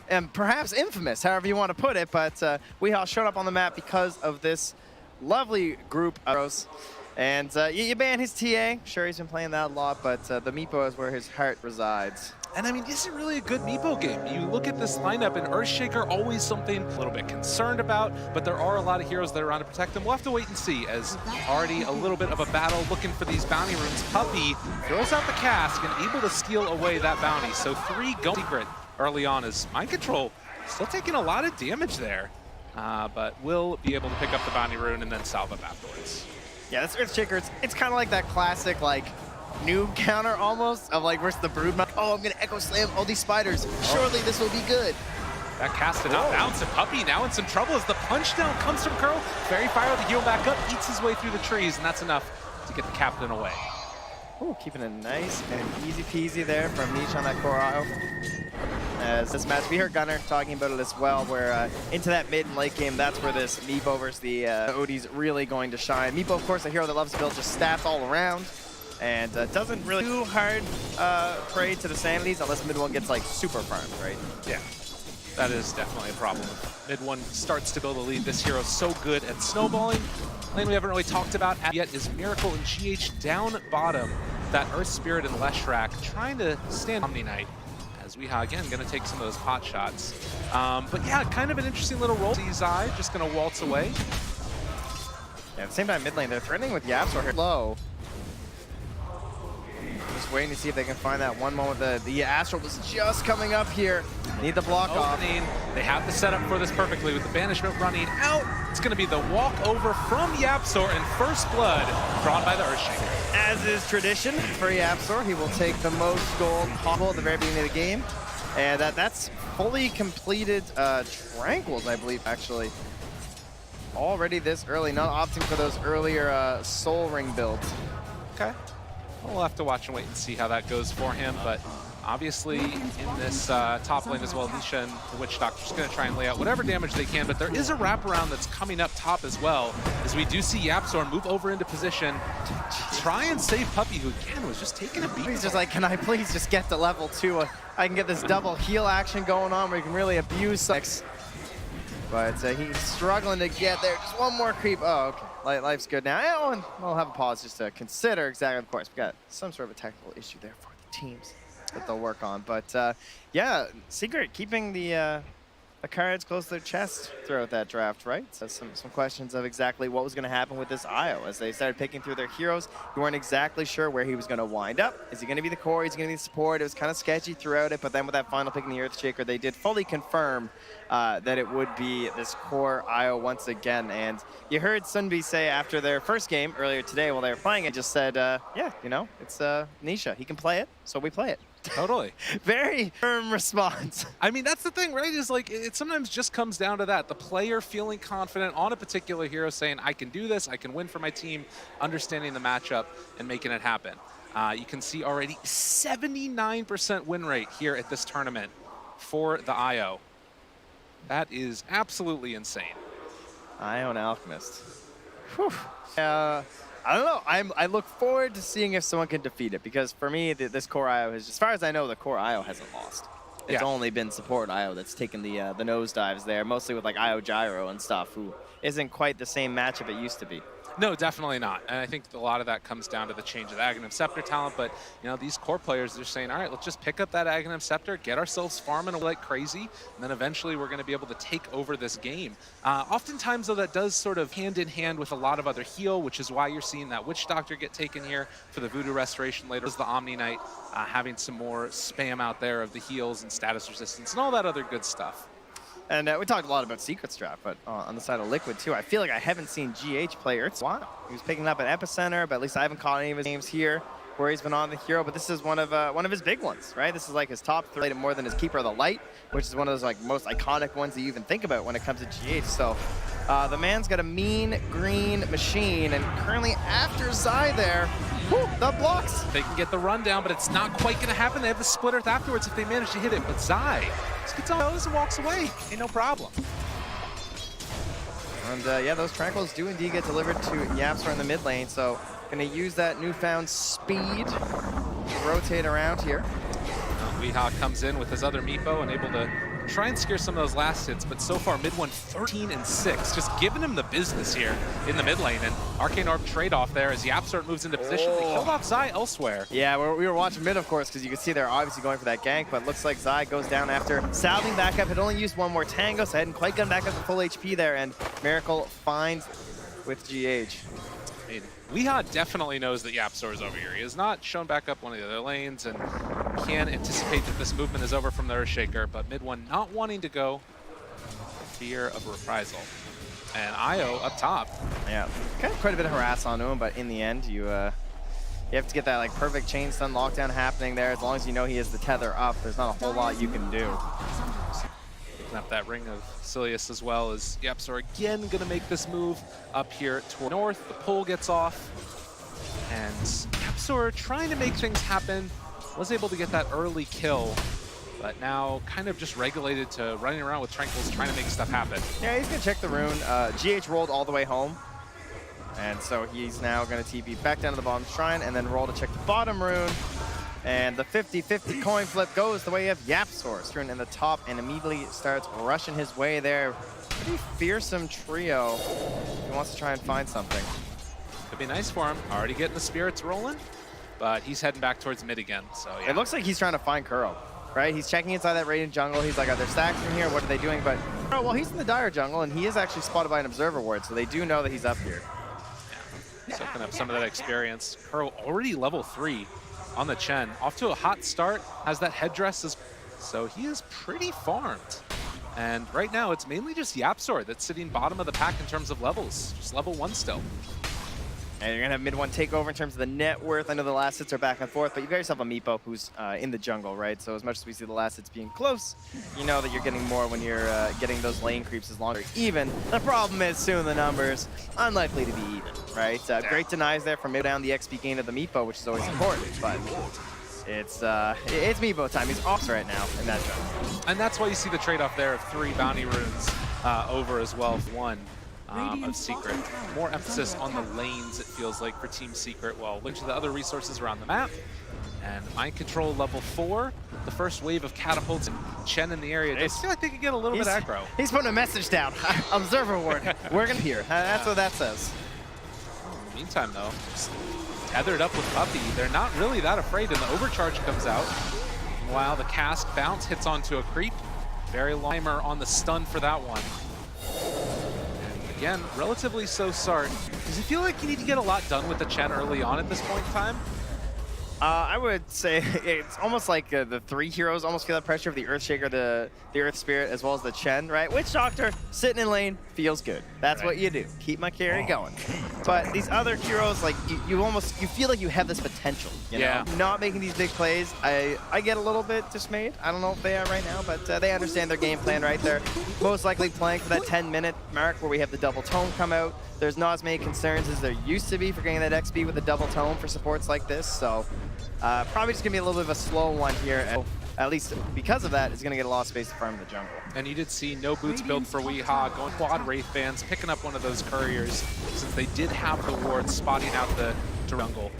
And perhaps infamous, however you want to put it, but Weehaw showed up on the map because of this lovely group of heroes. And you ban his TA. Sure, he's been playing that a lot, but the Meepo is where his heart resides. And I mean, this is really a good Meepo game. You look at this lineup, and Earthshaker always something a little bit concerned about, but there are a lot of heroes that are around to protect them. We'll have to wait and see, as already a little bit of a battle looking for these bounty runes. Puppey throws out the cask and able to steal away that bounty. So 3 go Secret early on as Mind Control still taking a lot of damage there, but will be able to pick up the bounty rune and then salve up afterwards. Yeah, this Earthshaker, it's kind of like that classic, like, noob counter almost, of like, versus the Broodmother. Oh, I'm gonna Echo Slam all these spiders. Surely this will be good. That casted out bounce, and Puppey now in some trouble as the punch down comes from Curl. Fairy Fire to heal back up, eats his way through the trees, and that's enough to get the captain away. Ooh, keeping it nice and easy peasy there from Niche on that core IO. As this match, we heard Gunnar talking about it as well, where into that mid and late game, that's where this Meepo versus the Odie's really going to shine. Meepo, of course, a hero that loves to build just stats all around, and doesn't really too hard prey to the sanities unless mid one gets like super farmed, right? Yeah, that is definitely a problem. Mid one starts to build a lead. This hero's so good at snowballing. Lane we haven't really talked about yet is Miracle and GH down bottom. That Earth Spirit and Leshrac trying to stand Omni Knight. As Weehaw, again, going to take some of those pot shots. But yeah, kind of an interesting little roll. Zai just going to waltz away. Yeah, at the same time, mid lane, they're threatening with Yapsor here. Low. Just waiting to see if they can find that one moment. The Astral was just coming up here. Need the block off. They have the setup for this perfectly with the Banishment running out. It's going to be the walkover from Yapsor and first blood drawn by the Earthshaker. As is tradition for Yapsor, he will take the most gold possible at the very beginning of the game. And that's fully completed Tranquils, I believe, actually. Already this early, not opting for those earlier Soul Ring builds. Okay. We'll have to watch and wait and see how that goes for him, but obviously in this top lane as well, Nisha and the Witch Doctor just going to try and lay out whatever damage they can, but there is a wraparound that's coming up top as well, as we do see Yapsor move over into position to try and save Puppey, who again was just taking a beat. He's just like, can I please just get to level 2? I can get this double heal action going on where you can really abuse Sex. But he's struggling to get there. Just one more creep. Oh, okay. Life's good now. Oh, and we'll have a pause just to consider exactly. Of course, we got some sort of a technical issue there for the teams that they'll work on. But yeah, Secret keeping the the cards close to their chest throughout that draft, right? So some questions of exactly what was going to happen with this IO. As they started picking through their heroes, you weren't exactly sure where he was going to wind up. Is he going to be the core? Is he going to be the support? It was kind of sketchy throughout it, but then with that final pick in the Earthshaker, they did fully confirm that it would be this core IO once again. And you heard Sunbi say after their first game earlier today while they were playing it, just said, yeah, you know, it's Nisha. He can play it, so we play it. Totally. Very firm response. I mean, that's the thing, right? Is like, it sometimes just comes down to that. The player feeling confident on a particular hero, saying, I can do this, I can win for my team, understanding the matchup and making it happen. You can see already 79% win rate here at this tournament for the IO. That is absolutely insane. IO and Alchemist. Whew. I don't know. I look forward to seeing if someone can defeat it, because for me, this core IO is, as far as I know, the core IO hasn't lost. It's only been support IO that's taken the nosedives there, mostly with like IO Gyro and stuff, who isn't quite the same matchup it used to be. No, definitely not. And I think a lot of that comes down to the change of the Aghanim Scepter talent. But, you know, these core players, they're saying, all right, let's just pick up that Aghanim Scepter, get ourselves farming like crazy, and then eventually we're going to be able to take over this game. Oftentimes, though, that does sort of hand in hand with a lot of other heal, which is why you're seeing that Witch Doctor get taken here for the Voodoo Restoration later. As the Omni Knight having some more spam out there of the heals and status resistance and all that other good stuff. And we talked a lot about Secret Strap, but on the side of Liquid, too, I feel like I haven't seen GH play Earth's Wild. He was picking up at Epicenter, but at least I haven't caught any of his games here where he's been on the hero. But this is one of his big ones, right? This is like his top 3, more than his Keeper of the Light, which is one of those like most iconic ones that you even think about when it comes to GH. So the man's got a mean green machine, and currently after Zai there, whew, the blocks. They can get the rundown, but it's not quite going to happen. They have the Split Earth afterwards if they manage to hit it. But Zai just gets on those and walks away. Ain't no problem. And yeah, those Tranquils do indeed get delivered to Yapstar in the mid lane, so gonna use that newfound speed to rotate around here. Weehaw comes in with his other Meepo and able to try and scare some of those last hits, but so far mid one 13-6, just giving him the business here in the mid lane. And Arcane Orb trade-off there as Yapstar moves into position. They killed off Zai elsewhere. Yeah, we were watching mid, of course, because you can see they're obviously going for that gank, but looks like Zai goes down after salving back up. Had only used one more Tango, so hadn't quite gotten back up to full HP there, and Miracle finds with GH. Weehaw definitely knows that Yapstar is over here. He has not shown back up one of the other lanes and can anticipate that this movement is over from the Earthshaker, but mid one not wanting to go, fear of reprisal. And IO up top. Yeah, got quite a bit of harass on him, but in the end, you have to get that like perfect chain stun lockdown happening there. As long as you know he has the tether up, there's not a whole lot you can do. Picking up that ring of Silius as well as Yapstar again going to make this move up here toward north. The pull gets off, and Yapstar trying to make things happen. Was able to get that early kill, but now kind of just regulated to running around with Tranquils trying to make stuff happen. Yeah, he's going to check the rune. GH rolled all the way home, and so he's now going to TP back down to the bottom shrine and then roll to check the bottom rune. And the 50-50 coin flip goes the way of Yapstar. Struan in the top and immediately starts rushing his way there. Pretty fearsome trio. He wants to try and find something. Could be nice for him. Already getting the spirits rolling, but he's heading back towards mid again. So yeah. It looks like he's trying to find Kuro, right? He's checking inside that Radiant jungle. He's like, are there stacks in here? What are they doing? But oh, well, he's in the Dire jungle, and he is actually spotted by an Observer Ward, so they do know that he's up here. Yeah. Soaking up some of that experience. Kuro already level 3. On the Chen, off to a hot start, has that headdress, so he is pretty farmed. And right now, it's mainly just Yapstar that's sitting bottom of the pack in terms of levels, just level 1 still. And you're gonna have mid one take over in terms of the net worth. I know the last hits are back and forth, but you got yourself a Meepo who's in the jungle, right? So as much as we see the last hits being close, you know that you're getting more when you're getting those lane creeps as long as you're even. The problem is soon the numbers unlikely to be even, right? Great denies there from mid down the XP gain of the Meepo, which is always important, but it's Meepo time. He's off right now in that jungle. And that's why you see the trade-off there of 3 bounty runes over as well as 1. Of Secret. More emphasis on the lanes, it feels like, for Team Secret, while linked to the other resources around the map. And Mind Control level 4, the first wave of catapults and Chen in the area. I feel like they could get a little bit aggro. He's putting a message down. Observer Ward. We're gonna hear. That's what that says. In the meantime, though, just tethered up with Puppy. They're not really that afraid, and the overcharge comes out. While the cast bounce hits onto a creep. Very long timer on the stun for that one. And again, relatively so Sart. Does he feel like you need to get a lot done with the Chen early on at this point in time? I would say it's almost like the three heroes almost feel that pressure of the Earthshaker, the Earth Spirit, as well as the Chen, right? Witch Doctor sitting in lane feels good. That's what you do. Keep my carry going. But these other heroes, like you feel like you have this potential. You know? Not making these big plays. I get a little bit dismayed. I don't know if they are right now, but they understand their game plan right there. Most likely playing for that 10-minute mark where we have the double tome come out. There's not as many concerns as there used to be for getting that XP with a double tome for supports like this. So probably just gonna be a little bit of a slow one here. And at least because of that, it's gonna get a lot of space to farm in the jungle. And you did see no boots built for Weehaw, going quad Wraith Bands, picking up one of those couriers since they did have the wards spotting out the jungle.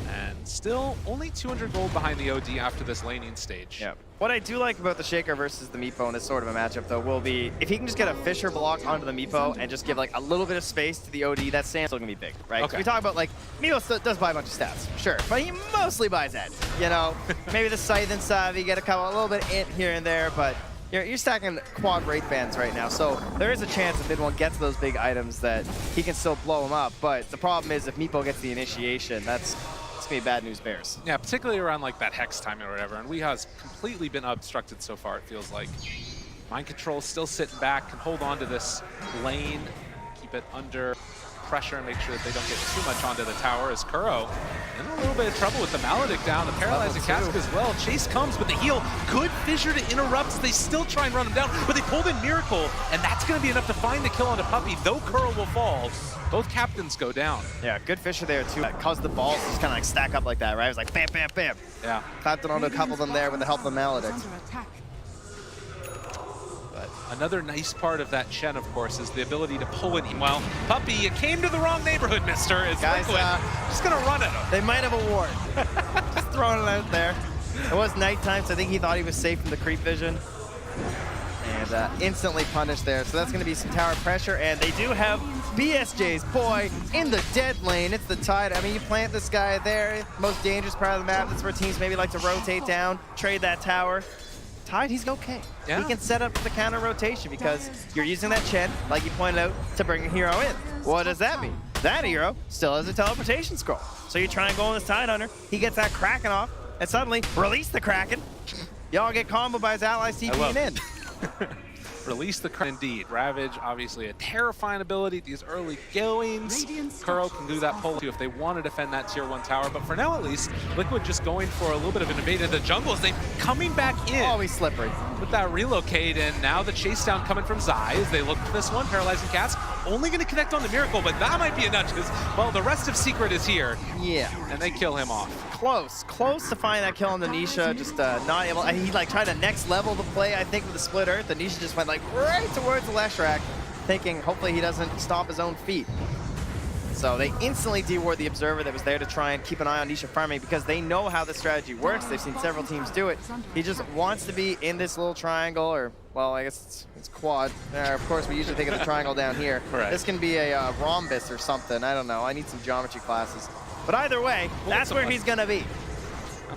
And still only 200 gold behind the OD after this laning stage. Yeah. What I do like about the Shaker versus the Meepo in this sort of a matchup, though, will be if he can just get a Fisher block onto the Meepo and just give like a little bit of space to the OD, that Sam's still gonna be big, right? Okay. We talk about like Meepo does buy a bunch of stats, sure, but he mostly buys that. You know, maybe the Scythe and Savvy get a little bit of int here and there, but you're stacking quad Wraith Bands right now, so there is a chance if mid one gets those big items that he can still blow them up. But the problem is if Meepo gets the initiation, it's gonna be bad news bears. Yeah, particularly around like that Hex timing or whatever. And Weehaw's completely been obstructed so far, it feels like. Mind Control still sitting back, can hold on to this lane, keep it under pressure and make sure that they don't get too much onto the tower as Kuro in a little bit of trouble with the Maledict down, the Paralyzing Cask as well. Chase comes with the heal. Good Fissure to interrupt. They still try and run him down, but they pulled in Miracle, and that's going to be enough to find the kill onto Puppey, though Kuro will fall. Both captains go down. Yeah, good Fissure there too. That caused the balls to just kind of like stack up like that, right? It was like bam, bam, bam. Yeah. Clapped it onto a couple of them there with the help of the Maledict. But another nice part of that Chen, of course, is the ability to pull it. Well, Puppey, you came to the wrong neighborhood, mister. Is Guys, just gonna run at him. They might have a ward. Just throwing it out there. It was nighttime, so I think he thought he was safe from the creep vision. And instantly punished there. So that's going to be some tower pressure. And they do have BSJ's boy in the dead lane. It's the Tide. I mean, you plant this guy there, most dangerous part of the map. That's where teams maybe like to rotate down, trade that tower. Tide, he's okay. Yeah. He can set up for the counter rotation because you're using that Chen, like you pointed out, to bring a hero in. What does that mean? That hero still has a teleportation scroll. So you try and go on this Tide Hunter, he gets that Kraken off, and suddenly release the Kraken. Y'all get comboed by his allies TPing in. Release the Kraken indeed. Ravage, obviously a terrifying ability at these early goings. Kuro can do that pull too if they want to defend that tier 1 tower, but for now at least, Liquid just going for a little bit of an invade into the jungle as they coming back in. Always slippery. With that relocate, and now the chase down coming from Zai as they look for this one. Paralyzing Cask only going to connect on the Miracle, but that might be a nudge because, well, the rest of Secret is here. Yeah. And they kill him off. Close to finding that kill on the Nisha, just not able. He like tried to next level the play, I think, with the split earth. The Nisha just went like right towards the Leshrac, thinking hopefully he doesn't stomp his own feet. So they instantly deward the Observer that was there to try and keep an eye on Nisha farming because they know how the strategy works. They've seen several teams do it. He just wants to be in this little triangle, or, well, I guess it's quad. Of course, we usually think of the triangle down here. Right. This can be a rhombus or something. I don't know. I need some geometry classes. But either way, that's where he's going to be.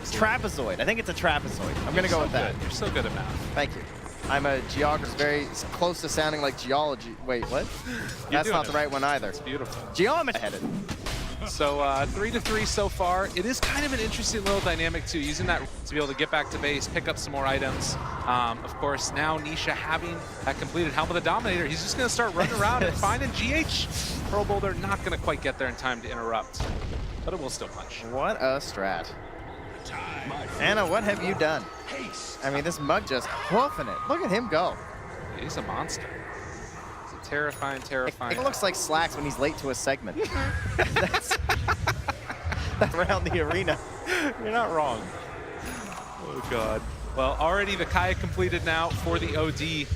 Trapezoid. I think it's a trapezoid. I'm going to go with that. You're so good at math. Thank you. I'm a geographer, very close to sounding like geology. Wait, what? That's not the right one either. It's beautiful. Geometry headed. So 3-3 so far. It is kind of an interesting little dynamic too, using that to be able to get back to base, pick up some more items. Of course, now Nisha having that completed Helm of the Dominator, he's just going to start running around and finding GH. Pearl Boulder not going to quite get there in time to interrupt, but it will still punch. What a strat. Anna, what have you done? I mean, this mug just hoofing it. Look at him go. He's a monster. He's a terrifying. It looks like Slacks when he's late to a segment. that's around the arena. You're not wrong. Oh, God. Well, already the Kaya completed now for the OD.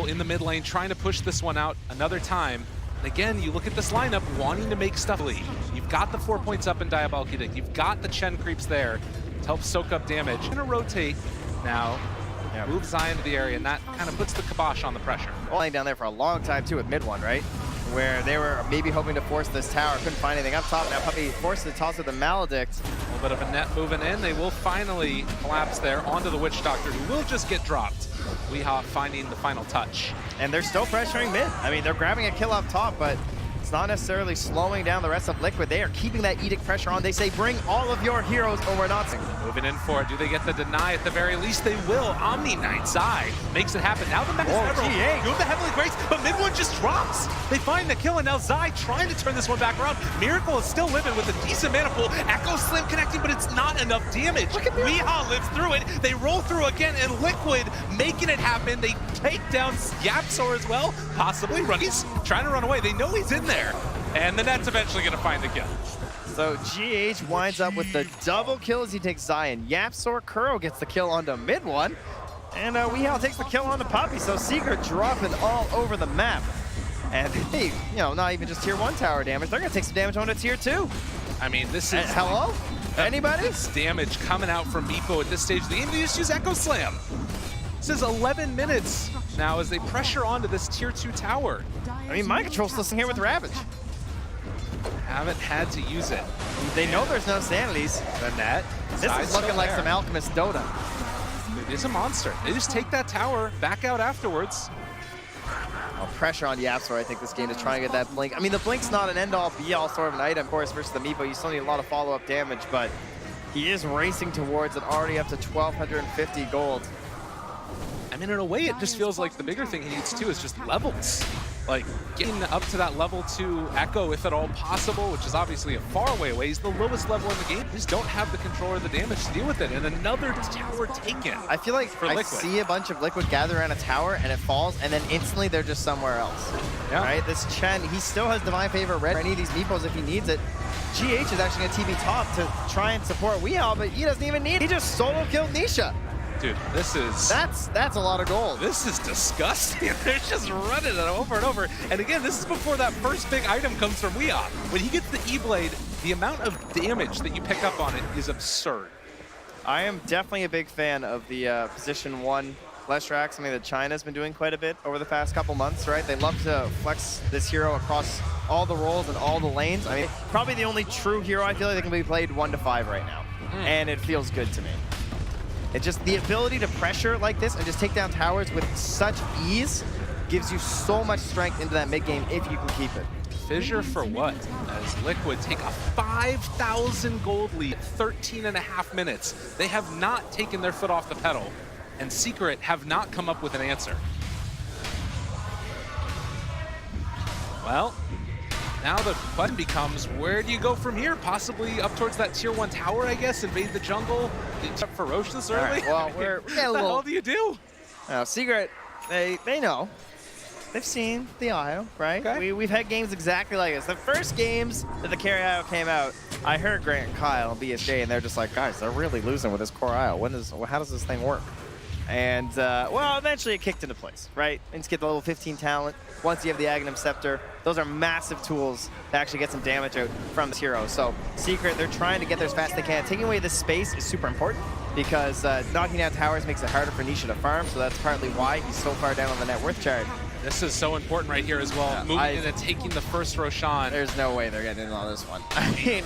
In the mid lane, trying to push this one out another time. And again, you look at this lineup wanting to make stuff lead. You've got the 4 points up in Diabolic Edict. You've got the Chen creeps there to help soak up damage. Gonna rotate now, move Zai into the area, and that kind of puts the kibosh on the pressure. Lying down there for a long time too with mid one, right? Where they were maybe hoping to force this tower, couldn't find anything up top. Now Puppey forced the toss of the Maledict. A little bit of a net moving in. They will finally collapse there onto the Witch Doctor, who will just get dropped. Weehaw finding the final touch. And they're still pressuring mid. I mean, they're grabbing a kill up top, but it's not necessarily slowing down the rest of Liquid. They are keeping that Edict pressure on. They say, bring all of your heroes or we're not. Moving in for it. Do they get the deny? At the very least, they will. Omni Knight Zai makes it happen. Now the map is Emerald doing the Heavenly Grace, but mid one just drops. They find the kill, and now Zai trying to turn this one back around. Miracle is still living with a decent mana pool. Echo Slam connecting, but it's not enough damage. Weehaw lives through it. They roll through again, and Liquid making it happen. They take down Yapsor as well, possibly. He's trying to run away. They know he's in there. And the net's eventually going to find the kill. So GH winds up with the double kill as he takes Zion. Yapsor Kuro gets the kill onto mid one. And Weehaw takes the kill onto Puppey. So Secret dropping all over the map. And hey, you know, not even just tier 1 tower damage. They're going to take some damage onto tier 2. I mean, this is... hello? Anybody? This damage coming out from Meepo at this stage of the game. They just use Echo Slam. This is 11 minutes now as they pressure onto this tier 2 tower. I mean, mind control's still sitting here with Ravage. Haven't had to use it. They know there's no sanities. The net. This is looking like some Alchemist Dota. It is a monster. They just take that tower, back out afterwards. Oh, pressure on Yapsor, I think, this game to try and get that blink. I mean, the blink's not an end-all, be-all sort of an item, of course, versus the Meepo. You still need a lot of follow-up damage, but he is racing towards it, already up to 1,250 gold. I mean, in a way, it just feels like the bigger thing he needs, too, is just levels. Like, getting up to that level 2 Echo, if at all possible, which is obviously a far way away. He's the lowest level in the game. They just don't have the control or the damage to deal with it. And another tower taken. I feel like I see a bunch of Liquid gather around a tower, and it falls, and then instantly they're just somewhere else. Yeah. Right? This Chen, he still has Divine Favor red for any of these Meepos if he needs it. GH is actually going to TP top to try and support Weehaw, but he doesn't even need it. He just solo killed Nisha. Dude, this is... That's a lot of gold. This is disgusting. They're just running it over and over. And again, this is before that first big item comes from Weehaw. When he gets the E-Blade, the amount of damage that you pick up on it is absurd. I am definitely a big fan of the position 1 Leshrac, something that China's been doing quite a bit over the past couple months, right? They love to flex this hero across all the roles and all the lanes. I mean, probably the only true hero I feel like that can be played 1 to 5 right now. And it feels good to me. It's just the ability to pressure like this and just take down towers with such ease gives you so much strength into that mid game if you can keep it. Fissure for what? As Liquid take a 5,000 gold lead, 13.5 minutes. They have not taken their foot off the pedal, and Secret have not come up with an answer. Well, now the question becomes, where do you go from here? Possibly up towards that tier 1 tower, I guess, invade the jungle, get ferocious early? Right, well, we're what the hell do you do? Secret, they know. They've seen the IO, right? Okay. We've had games exactly like this. The first games that the carry IO came out, I heard Grant and Kyle on BSJ, and they're just like, guys, they're really losing with this core IO. How does this thing work? And, well, eventually it kicked into place, right? And to get the level 15 talent, once you have the Aghanim Scepter, those are massive tools to actually get some damage out from this hero. So, Secret, they're trying to get there as fast as they can. Taking away this space is super important because knocking down towers makes it harder for Nisha to farm, so that's partly why he's so far down on the net worth chart. This is so important right here as well. Moving in and taking the first Roshan. There's no way they're getting in on this one. I mean,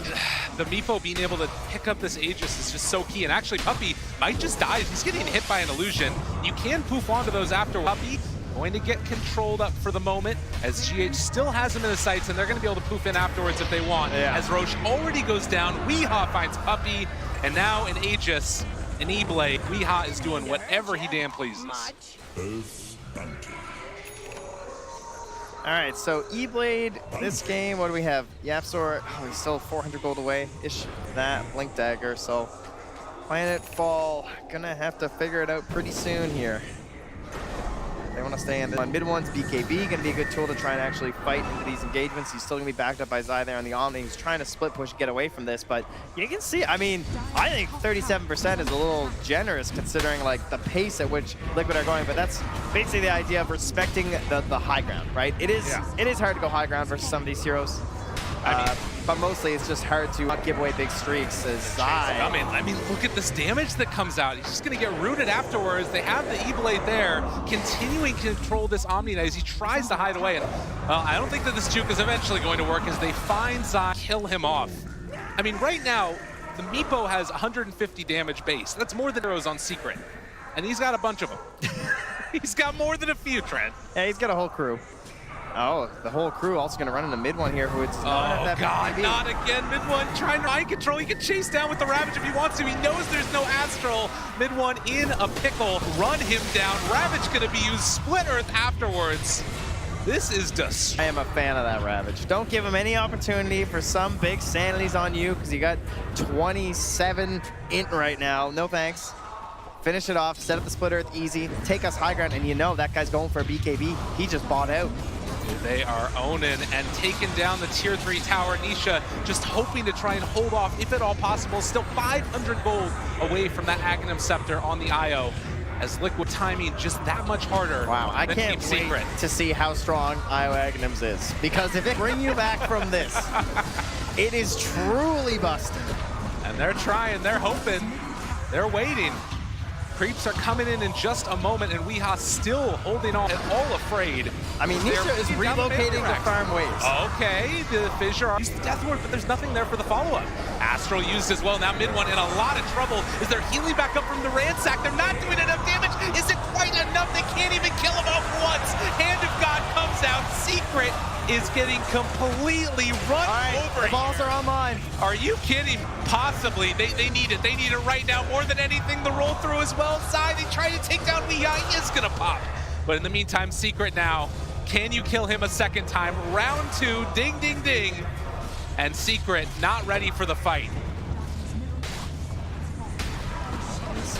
the Meepo being able to pick up this Aegis is just so key. And actually, Puppey might just die. He's getting hit by an illusion. You can poof onto those after. Puppey going to get controlled up for the moment as GH still has him in the sights, and they're going to be able to poof in afterwards if they want. Yeah. As Roche already goes down, Weehaw finds Puppey, and now an Aegis, an E-Blade. Weehaw is doing whatever he damn pleases. All right, so E-Blade, this game, what do we have? Yapsor, oh, he's still 400 gold away-ish that Blink Dagger, so Planetfall, gonna have to figure it out pretty soon here. They want to stay in the mid ones. BKB gonna be a good tool to try and actually fight into these engagements. He's still gonna be backed up by Zai there on the Omni. He's trying to split push, get away from this, but you can see, I mean, I think 37% is a little generous considering like the pace at which Liquid are going, but that's basically the idea of respecting the high ground, right? It is hard to go high ground versus some of these heroes. But mostly it's just hard to not give away big streaks as Zai. I mean, look at this damage that comes out. He's just going to get rooted afterwards. They have the E-Blade there, continuing to control this Omni Knight as he tries to hide away. And, I don't think that this juke is eventually going to work as they find Zai, kill him off. I mean, right now, the Meepo has 150 damage base. That's more than heroes on Secret. And he's got a bunch of them. He's got more than a few, Trent. Yeah, he's got a whole crew. Oh, the whole crew also going to run into mid one here. Who it's oh, God, not again. Mid one trying to mind control. He can chase down with the Ravage if he wants to. He knows there's no Astral. Mid one in a pickle. Run him down. Ravage going to be used. Split Earth afterwards. This is just... I am a fan of that Ravage. Don't give him any opportunity for some big sanities on you because you got 27 int right now. No thanks. Finish it off, set up the Split Earth easy, take us high ground, and you know that guy's going for a BKB. He just bought out. They are owning and taking down the tier 3 tower. Nisha just hoping to try and hold off, if at all possible. Still 500 gold away from that Aghanim Scepter on the IO. As Liquid timing just that much harder. Wow, I can't wait to see how strong IO Aghanims is. Because if it bring you back from this, it is truly busted. And they're trying, they're hoping, they're waiting. Creeps are coming in just a moment, and Weeha still holding on and all afraid. I mean, Nisha is relocating to farm waves. Okay, the Fissure used the Death Ward, but there's nothing there for the follow-up. Astral used as well, now mid one in a lot of trouble. Is they're healing back up from the ransack? They're not doing enough damage. Is it quite enough? They can't even kill him off once. Hand of God comes out. Secret is getting completely run over. The balls are online. Are you kidding? Possibly. They need it. They need it right now more than anything. The roll through as well. Side, they try to take down Weeha. He is going to pop. But in the meantime, Secret now. Can you kill him a second time? Round 2, ding, ding, ding. And Secret not ready for the fight.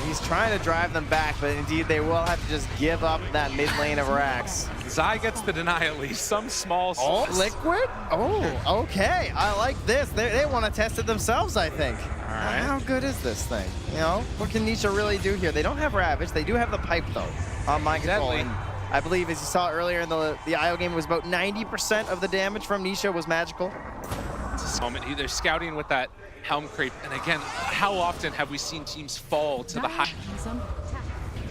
He's trying to drive them back, but indeed they will have to just give up that mid lane of Rax. Zai gets the deny at least. Some small... Oh, Liquid? Oh, okay. I like this. They want to test it themselves, I think. All right. How good is this thing? You know, what can Nisha really do here? They don't have Ravage. They do have the pipe, though, on mind control. And I believe, as you saw earlier in the IO game, it was about 90% of the damage from Nisha was magical. This moment, they're scouting with that Helm Creep. And again, how often have we seen teams fall to the high...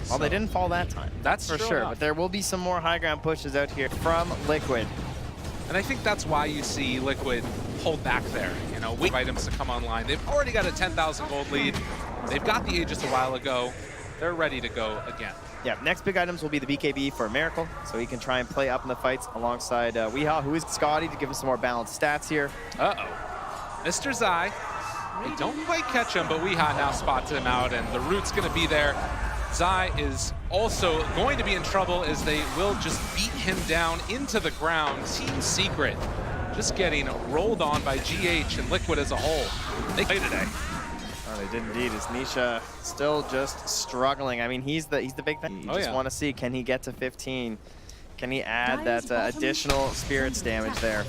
Well, they didn't fall that time. That's for sure. But there will be some more high ground pushes out here from Liquid. And I think that's why you see Liquid hold back there. You know, wait for items to come online. They've already got a 10,000 gold lead. They've got the Aegis a while ago. They're ready to go again. Yeah, next big items will be the BKB for Miracle, so he can try and play up in the fights alongside Weeha, who is Scotty, to give him some more balanced stats here. Uh-oh. Mr. Zai, they don't quite catch him, but Weeha now spots him out, and the root's going to be there. Zai is also going to be in trouble as they will just beat him down into the ground. Team Secret just getting rolled on by GH and Liquid as a whole. They play today. Oh, they did indeed. Is Nisha still just struggling? I mean, he's the big thing. You just want to see, can he get to 15? Can he add that additional spirits damage there?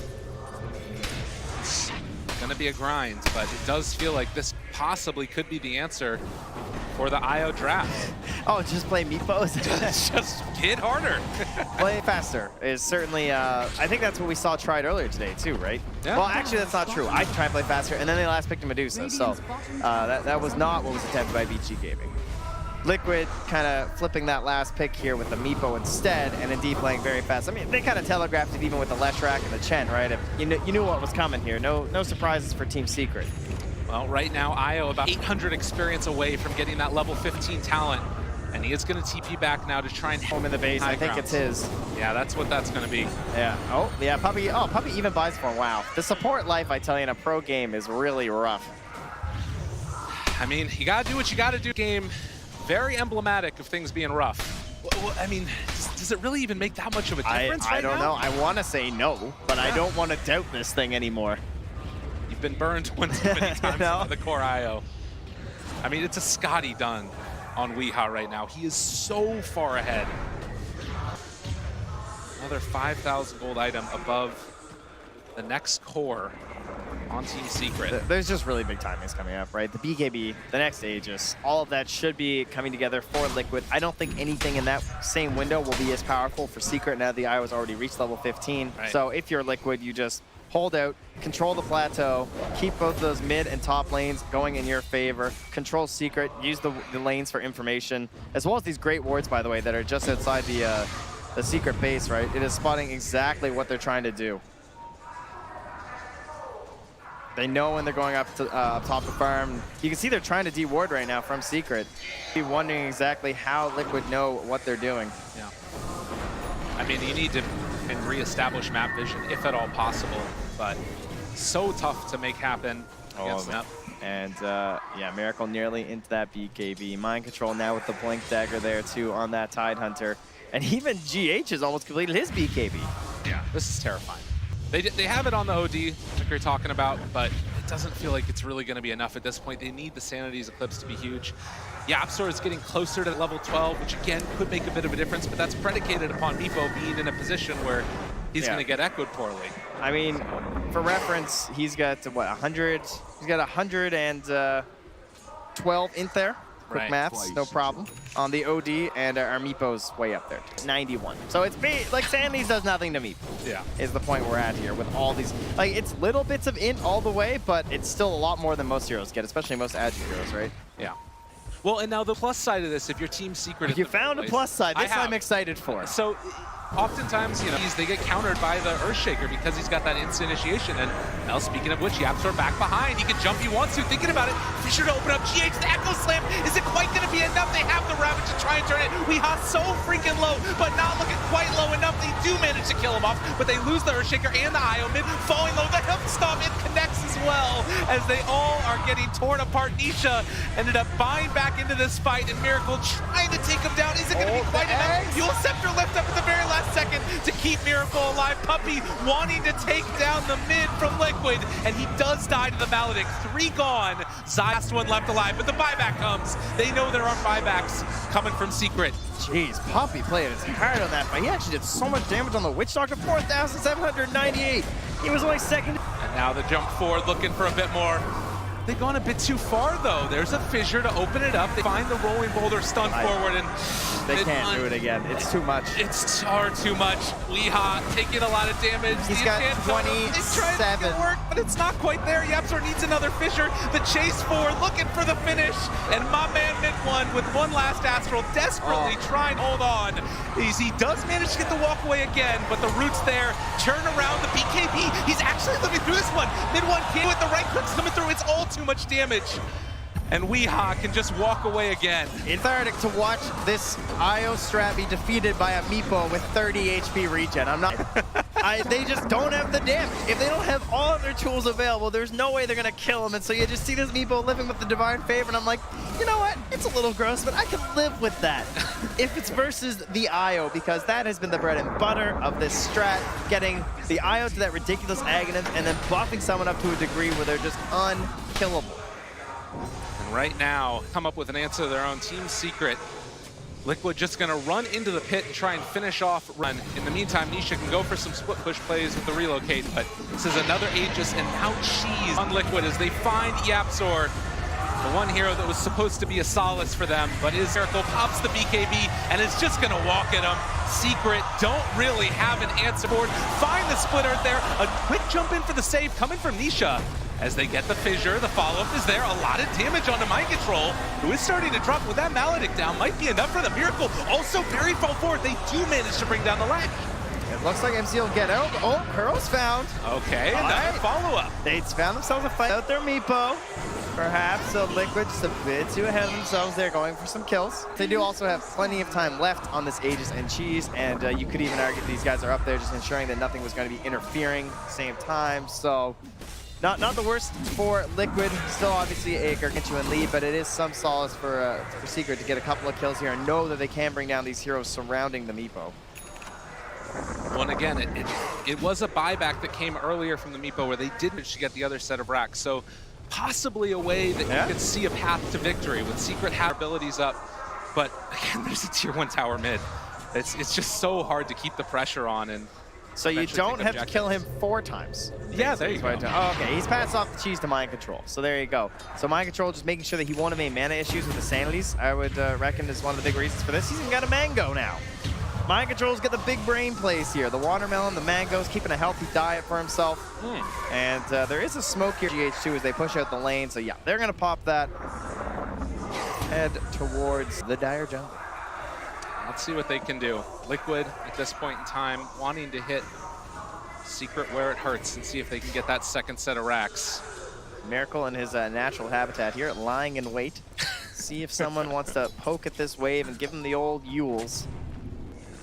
It's gonna be a grind, but it does feel like this possibly could be the answer for the IO draft. Oh, just play Meepos? Just hit harder. Play faster is certainly, I think that's what we saw tried earlier today too, right? Yeah. Well, actually that's not true. I tried to play faster and then they last picked a Medusa, so that was not what was attempted by BG Gaming. Liquid kind of flipping that last pick here with the Meepo instead, and indeed playing very fast. I mean, they kind of telegraphed it even with the Leshrac and the Chen, right? You knew what was coming here. No surprises for Team Secret. Well, right now, IO about 800 experience away from getting that level 15 talent. And he is going to TP back now to try and home in the base. I think it's his. Yeah, that's what that's going to be. Yeah. Oh, yeah, Puppy. Oh, Puppy even buys for him. Wow. The support life, I tell you, in a pro game is really rough. I mean, you got to do what you got to do. Game very emblematic of things being rough. Well, I mean, does it really even make that much of a difference I don't know. I want to say no, but I don't want to doubt this thing anymore. You've been burned one too many times by the core IO. I mean, it's a Scotty done on Weeha right now. He is so far ahead. Another 5,000 gold item above the next core on Team Secret. There's just really big timings coming up, right? The BKB, the next Aegis, all of that should be coming together for Liquid. I don't think anything in that same window will be as powerful for Secret now the IO has already reached level 15. Right. So if you're Liquid, you just hold out, control the plateau, keep both those mid and top lanes going in your favor, control Secret, use the lanes for information, as well as these great wards, by the way, that are just outside the Secret base, right? It is spotting exactly what they're trying to do. They know when they're going up to up top to farm. You can see they're trying to de-ward right now from Secret. Be wondering exactly how Liquid know what they're doing. Yeah. I mean, you need to re-establish map vision if at all possible, but so tough to make happen against them. And yeah, Miracle nearly into that BKB. Mind control now with the Blink Dagger there too on that Tidehunter. And even GH has almost completed his BKB. Yeah, this is terrifying. They have it on the OD, like you're talking about, but it doesn't feel like it's really going to be enough at this point. They need the Sanity's Eclipse to be huge. YapzOr is getting closer to level 12, which again could make a bit of a difference, but that's predicated upon Meepo being in a position where he's going to get echoed poorly. I mean, for reference, he's got what, 100? He's got 112 in there. Quick maths, no problem. On the OD, and our Meepo's way up there, 91. So it's like Sanity's does nothing to Meepo. Yeah, is the point we're at here with all these. Like, it's little bits of int all the way, but it's still a lot more than most heroes get, especially most Agi heroes, right? Yeah. Well, and now the plus side of this, if your team's Secret, you found a plus side. This I'm excited for. So, oftentimes, you know, they get countered by the Earthshaker because he's got that instant initiation. And now, speaking of which, YapzOr back behind. He can jump if he wants to. Thinking about it, Fisher to open up. GH, the Echo Slam. Is it quite going to be enough? They have the Ravage to try and turn it. Weeha so freaking low, but not looking quite low enough. They do manage to kill him off, but they lose the Earthshaker and the IO mid. Falling low, the Hemp Stomp, it connects as well as they all are getting torn apart. Nisha ended up buying back into this fight, and Miracle trying to take him down. Is it going to be quite enough? Yule Scepter lift up at the very last second to keep Miracle alive. Puppey wanting to take down the mid from Liquid, and he does die to the Maledict. 3 gone. Last one left alive, but the buyback comes. They know there are buybacks coming from Secret. Jeez, Puppey played his hard on that fight. He actually did so much damage on the Witch Doctor, 4,798. He was only second. And now the jump forward, looking for a bit more. They've gone a bit too far, though. There's a fissure to open it up. They find the rolling boulder stun forward, and they can't do it again. It's too much. It's far too much. Weeha taking a lot of damage. He's got 27. It's trying to make it work, but it's not quite there. YapzOr needs another fissure. The chase forward, looking for the finish, and my man Mid1 with one last Astral, desperately trying to hold on. He does manage to get the walk away again, but the root's there. Turn around the BKB. He's actually living through this one. Mid1 can't with the right clicks coming through. It's all too much damage. And Weeha can just walk away again. Cathartic to watch this IO strat be defeated by a Meepo with 30 HP regen. I'm not. They just don't have the damage. If they don't have all of their tools available, there's no way they're gonna kill him. And so you just see this Meepo living with the Divine Favor, and I'm like, you know what? It's a little gross, but I can live with that if it's versus the IO, because that has been the bread and butter of this strat, getting the IO to that ridiculous agonist and then buffing someone up to a degree where they're just unkillable. And right now, come up with an answer to their own. Team Secret. Liquid just going to run into the pit and try and finish off run. In the meantime, Nisha can go for some split push plays with the relocate, but this is another Aegis and now Cheese on Liquid as they find YapzOr, the one hero that was supposed to be a solace for them, but his Miracle pops the BKB and is just going to walk at him. Secret don't really have an answer for it. Find the split earth there. A quick jump in for the save coming from Nisha. As they get the fissure, the follow-up is there. A lot of damage onto Mind Control, who is starting to drop with that Maledict down. Might be enough for the Miracle. Also, very fall forward. They do manage to bring down the ledge. It looks like MC will get out. Oh, Pearl's found. Okay, and that follow-up. They found themselves a fight out there, Meepo. Perhaps so Liquid just a bit too ahead of themselves. They're going for some kills. They do also have plenty of time left on this Aegis and Cheese, and you could even argue these guys are up there just ensuring that nothing was going to be interfering at the same time. So not the worst for Liquid. Still obviously a gargantuan lead, but it is some solace for Secret to get a couple of kills here and know that they can bring down these heroes surrounding the Meepo. Well, and again, it was a buyback that came earlier from the Meepo where they did manage to get the other set of racks. So possibly a way that you could see a path to victory with Secret have abilities up. But again, there's a tier 1 tower mid. It's just so hard to keep the pressure on. And so you don't have to kill him 4 times. Yeah, there you go. Oh, okay, he's passed off the Cheese to Mind Control. So there you go. So Mind Control just making sure that he won't have any mana issues with the Sanities, I would reckon is one of the big reasons for this. He's even got a Mango now. Mind Control's got the big brain plays here. The Watermelon, the Mango's keeping a healthy diet for himself. And there is a smoke here, GH2, as they push out the lane. So yeah, they're going to pop that. Head towards the Dire Jungle. Let's see what they can do. Liquid, at this point in time, wanting to hit Secret where it hurts and see if they can get that second set of racks. Miracle in his natural habitat here, lying in wait. See if someone wants to poke at this wave and give him the old Yules.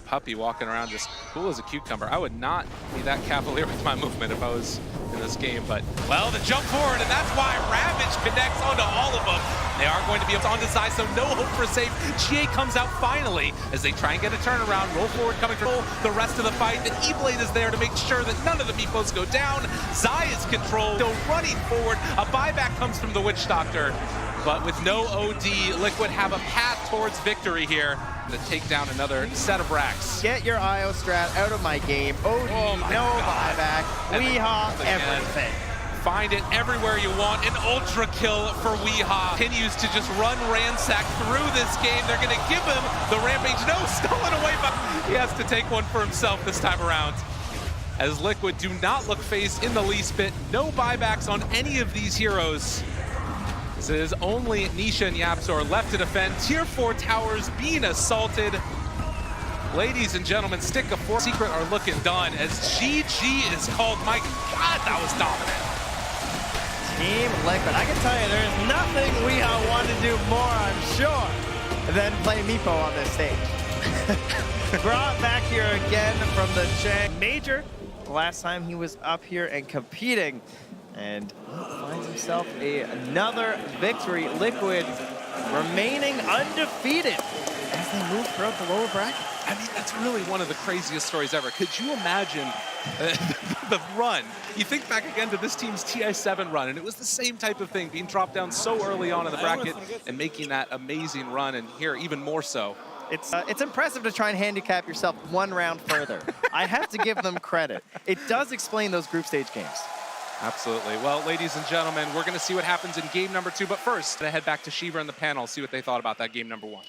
Puppy walking around just cool as a cucumber. I would not be that cavalier with my movement if I was in this game, but, well, the jump forward, and that's why Ravage connects onto all of them. They are going to be onto Zai, so no hope for save. GA comes out finally as they try and get a turnaround. Roll forward coming for the rest of the fight, and E-Blade is there to make sure that none of the Meepos go down. Zai is controlled, still running forward. A buyback comes from the Witch Doctor, but with no OD, Liquid have a path towards victory here to take down another set of racks. Get your IO strat out of my game. OD, no buyback, Weehaw, everything. Find it everywhere you want. An ultra kill for Weehaw. Continues to just run ransack through this game. They're going to give him the Rampage. No, stolen away, but he has to take one for himself this time around. As Liquid do not look phased in the least bit. No buybacks on any of these heroes. This is only Nisha and Yapzor left to defend. Tier 4 towers being assaulted. Ladies and gentlemen, Stick of 4 Secret are looking done as GG is called. My God, that was dominant. Team Liquid. I can tell you there's nothing Weehaw want to do more, I'm sure, than play Meepo on this stage. Brought back here again from the Chang Major. The last time he was up here and competing. And finds himself another victory. Liquid remaining undefeated as they move throughout the lower bracket. I mean, that's really one of the craziest stories ever. Could you imagine the run? You think back again to this team's TI7 run, and it was the same type of thing, being dropped down so early on in the bracket and making that amazing run, and here even more so. It's impressive to try and handicap yourself one round further. I have to give them credit. It does explain those group stage games. Absolutely. Well, ladies and gentlemen, we're going to see what happens in game number 2. But first, I head back to Shiva and the panel, see what they thought about that game number 1.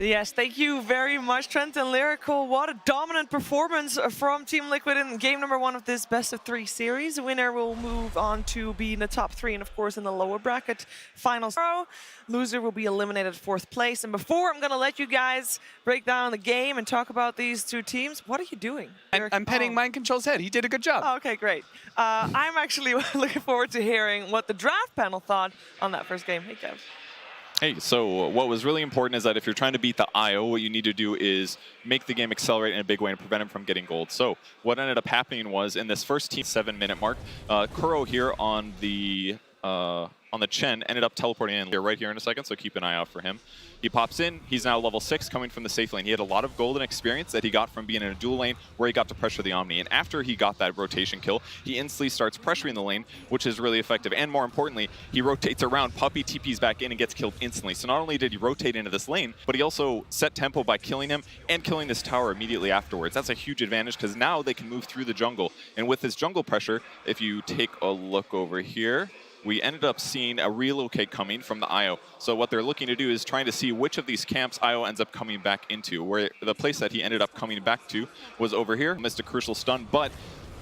Yes, thank you very much, Trent and Lyrical. What a dominant performance from Team Liquid in game number 1 of this best of 3 series. The winner will move on to be in the top 3 and, of course, in the lower bracket finals. Loser will be eliminated 4th place. And before I'm going to let you guys break down the game and talk about these 2 teams, what are you doing? I'm petting Mind Control's head. He did a good job. Oh, okay, great. I'm actually looking forward to hearing what the draft panel thought on that first game. Hey, Kev. Hey, so what was really important is that if you're trying to beat the IO, what you need to do is make the game accelerate in a big way and prevent him from getting gold. So what ended up happening was in this first team 7-minute mark, Kuro here on the Chen ended up teleporting in right here in a second, so keep an eye out for him. He pops in, he's now level 6 coming from the safe lane. He had a lot of golden experience that he got from being in a dual lane where he got to pressure the Omni. And after he got that rotation kill, he instantly starts pressuring the lane, which is really effective. And more importantly, he rotates around, Puppy TPs back in and gets killed instantly. So not only did he rotate into this lane, but he also set tempo by killing him and killing this tower immediately afterwards. That's a huge advantage because now they can move through the jungle. And with this jungle pressure, if you take a look over here, we ended up seeing a relocate coming from the IO. So what they're looking to do is trying to see which of these camps IO ends up coming back into, where the place that he ended up coming back to was over here. Missed a crucial stun, but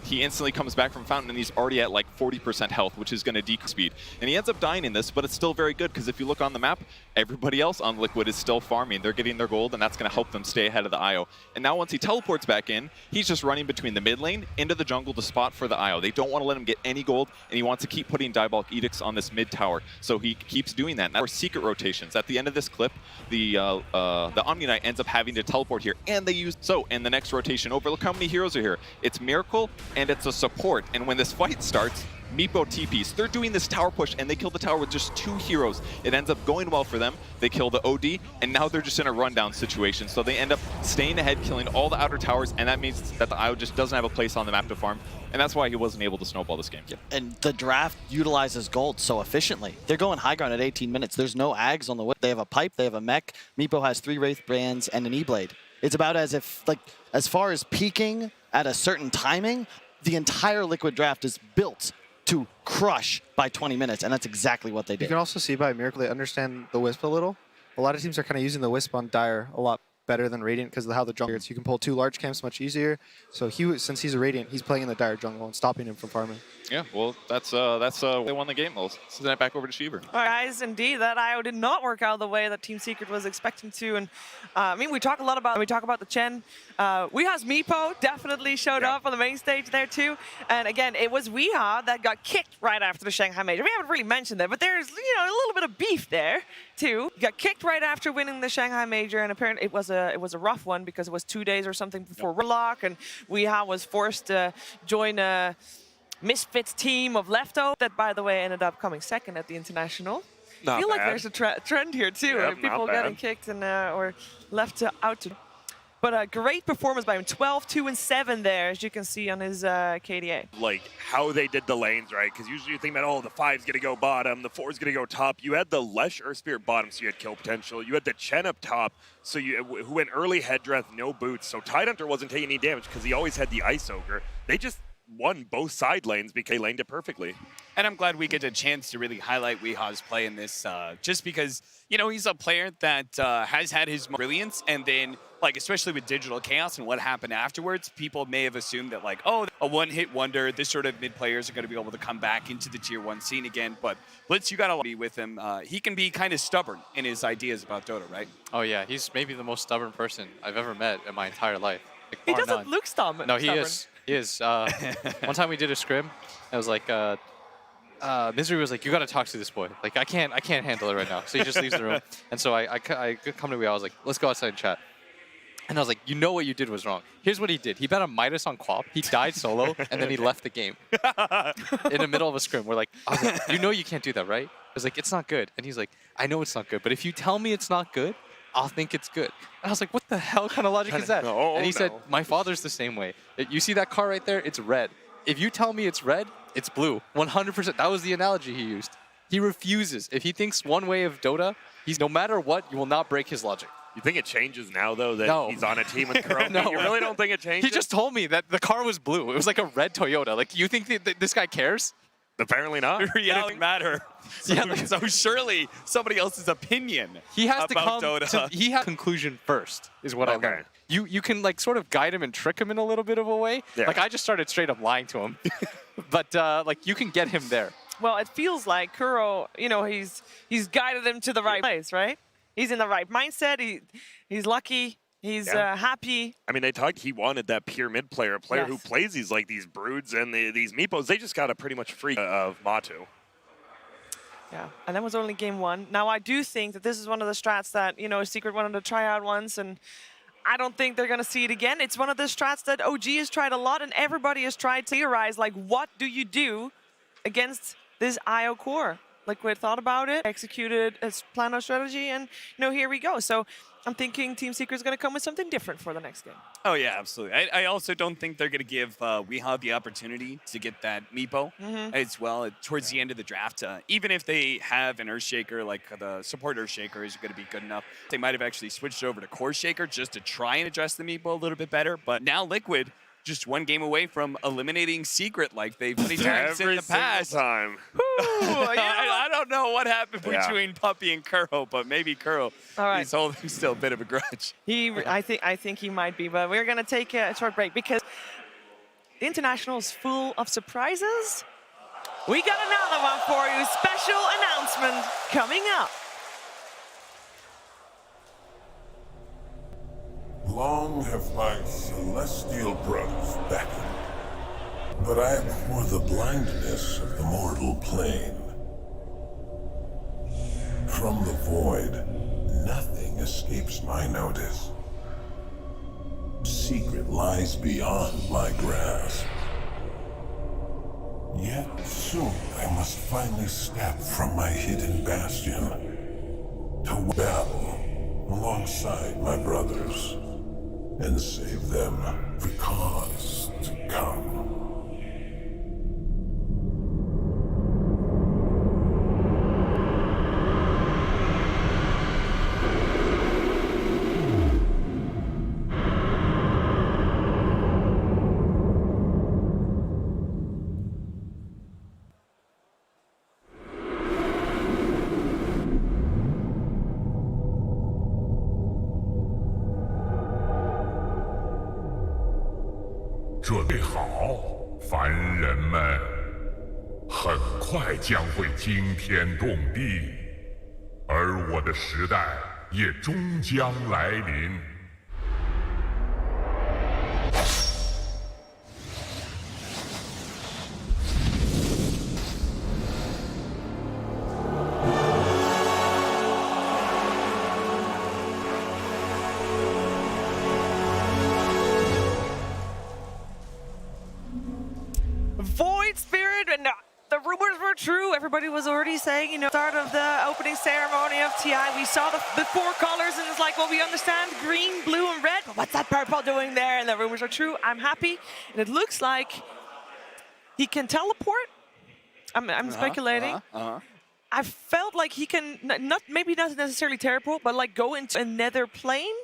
he instantly comes back from Fountain and he's already at like 40% health, which is going to decrease speed. And he ends up dying in this, but it's still very good because if you look on the map, everybody else on Liquid is still farming. They're getting their gold and that's going to help them stay ahead of the IO. And now once he teleports back in, he's just running between the mid lane into the jungle to spot for the IO. They don't want to let him get any gold and he wants to keep putting Diabolic Edicts on this mid tower. So he keeps doing that. Now, secret rotations. At the end of this clip, the Omni Knight ends up having to teleport here and they use in the next rotation over. Look how many heroes are here. It's Miracle and it's a support. And when this fight starts, Meepo TPs. They're doing this tower push and they kill the tower with just 2 heroes. It ends up going well for them. They kill the OD and now they're just in a rundown situation. So they end up staying ahead, killing all the outer towers, and that means that the IO just doesn't have a place on the map to farm. And that's why he wasn't able to snowball this game. And the draft utilizes gold so efficiently. They're going high ground at 18 minutes. There's no Ags on the way. They have a pipe, they have a mech. Meepo has 3 Wraith Brands and an E-Blade. It's about as if, like, as far as peaking at a certain timing, the entire Liquid draft is built to crush by 20 minutes, and that's exactly what they did. You can also see by Miracle they understand the Wisp a little. A lot of teams are kind of using the Wisp on Dire a lot better than Radiant because of how the jungle is. You can pull 2 large camps much easier. So since he's a Radiant, he's playing in the dire jungle and stopping him from farming. Yeah, well, that's they won the game. We'll send that back over to Sheever. All right, guys, indeed, that IO did not work out the way that Team Secret was expecting to. And I mean, we talk about the Chen. Weeha's Meepo definitely showed up on the main stage there too. And again, it was Weeha that got kicked right after the Shanghai Major. We haven't really mentioned that, but there's a little bit of beef there too. Got kicked right after winning the Shanghai Major, and apparently it was a rough one because it was 2 days or something before Warlock, and Weeha was forced to join a Misfits team of Lefto that, by the way, ended up coming second at the International. I feel like there's a trend here too, Yep, people getting kicked and or left out. But a great performance by him, 12, 2, and 7 there, as you can see on his KDA. Like how they did the lanes, right? Because usually you think about, oh, the 5's going to go bottom, the 4's going to go top. You had the Lesh Earth Spirit bottom, so you had kill potential. You had the Chen up top, so who went early head breath, no boots. So Tidehunter wasn't taking any damage because he always had the Ice Ogre. They just won both side lanes because they laned it perfectly. And I'm glad we get a chance to really highlight Weeha's play in this, just because, he's a player that has had his brilliance, and then, especially with Digital Chaos and what happened afterwards, people may have assumed that, a one-hit wonder, this sort of mid-players are going to be able to come back into the Tier 1 scene again. But Blitz, you got to be with him. He can be kind of stubborn in his ideas about Dota, right? Oh, yeah. He's maybe the most stubborn person I've ever met in my entire life. He doesn't look stubborn. No, he is. He is. One time we did a scrim. I was like, Misery was like, "You got to talk to this boy. Like, I can't handle it right now." So he just leaves the room. And so I come to me. I was like, "Let's go outside and chat." And I was like, "You know what you did was wrong. Here's what he did. He bet a Midas on Quap. He died solo, and then he left the game in the middle of a scrim. We're like, I was like, you know you can't do that, right?" I was like, "It's not good." And he's like, "I know it's not good, but if you tell me it's not good, I'll think it's good." And I was like, what the hell kind of logic is that? And he said, "My father's the same way. You see that car right there? It's red. If you tell me it's red, it's blue." 100%. That was the analogy he used. He refuses. If he thinks one way of Dota, no matter what, you will not break his logic. You think it changes now, though, that he's on a team with Kurumi? No. You really don't think it changes? He just told me that the car was blue. It was like a red Toyota. Like, you think this guy cares? Apparently not. It doesn't matter. So surely somebody else's opinion he has about to come Dota. he has conclusion first, is what I learned. You can sort of guide him and trick him in a little bit of a way. Yeah. Like, I just started straight up lying to him. But you can get him there. Well, it feels like Kuro, he's guided him to the right place, right? He's in the right mindset. He's lucky. He's happy. I mean, they talked. He wanted that pure mid player, a player who Yes. plays these broods and these meepos. They just got a pretty much free of Matu. Yeah, and that was only game 1. Now, I do think that this is one of the strats that, Secret wanted to try out once, and I don't think they're going to see it again. It's one of the strats that OG has tried a lot, and everybody has tried to theorize, what do you do against this IO core? Liquid thought about it, executed a plan of strategy, and, here we go. So I'm thinking Team Secret's going to come with something different for the next game. Oh, yeah, absolutely. I also don't think they're going to give Weeha the opportunity to get that Meepo as well towards the end of the draft. Even if they have an Earthshaker, like the support Earthshaker is going to be good enough, they might have actually switched over to Core Shaker just to try and address the Meepo a little bit better. But now Liquid, just one game away from eliminating Secret like they've many times in the past. Time. I don't know what happened Yeah. between Puppy and Kuro, but maybe Kuro is holding still a bit of a grudge. I think he might be, but we're going to take a short break because the International is full of surprises. We got another one for you. Special announcement coming up. Long have my celestial brothers beckoned, but I abhor the blindness of the mortal plane. From the void, nothing escapes my notice. Secret lies beyond my grasp. Yet soon I must finally step from my hidden bastion to battle alongside my brothers and save them for cause to come. 好，凡人们，很快将会惊天动地，而我的时代也终将来临。Void Spirit, and the rumors were true. Everybody was already saying, you know, start of the opening ceremony of TI, we saw the four colors, and it's like, well, we understand green, blue, and red, but what's that purple doing there? And the rumors are true. I'm happy, and it looks like he can teleport. I'm speculating. I felt like he can maybe not necessarily teleport, but like go into another plane.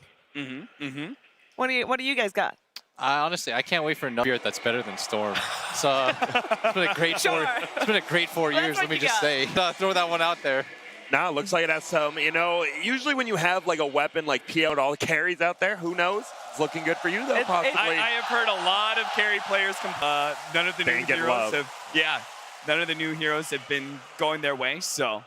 What do you guys got? Honestly, I can't wait for another spirit that's better than Storm. So it's been a great it's been a great 4 years. Let me just say, throw that one out there. Now it looks like it has some. You know, usually when you have like a weapon like PL and all the carries out there, who knows? It's looking good for you though. Possibly. I have heard a lot of carry players. None of the new heroes have. Yeah, none of the new heroes have been going their way. So.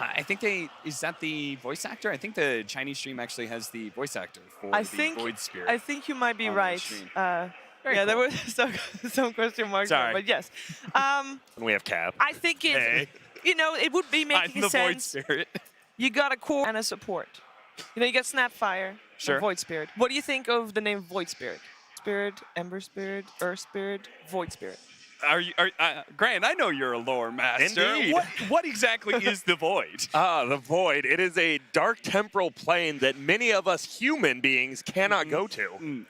I think is that the voice actor? I think the Chinese stream actually has the voice actor for the Void Spirit. I think you might be right. Yeah, cool. there was some question marks there, but yes. And we have Cap. I think it, you know, it would be making the sense. Void Spirit. You got a core and a support. You know, you got Snapfire, and Void Spirit. What do you think of the name Void Spirit? Spirit, Ember Spirit, Earth Spirit, Void Spirit. Grant, I know you're a lore master. Indeed. What exactly is the Void? The Void. It is a dark temporal plane that many of us human beings cannot go to.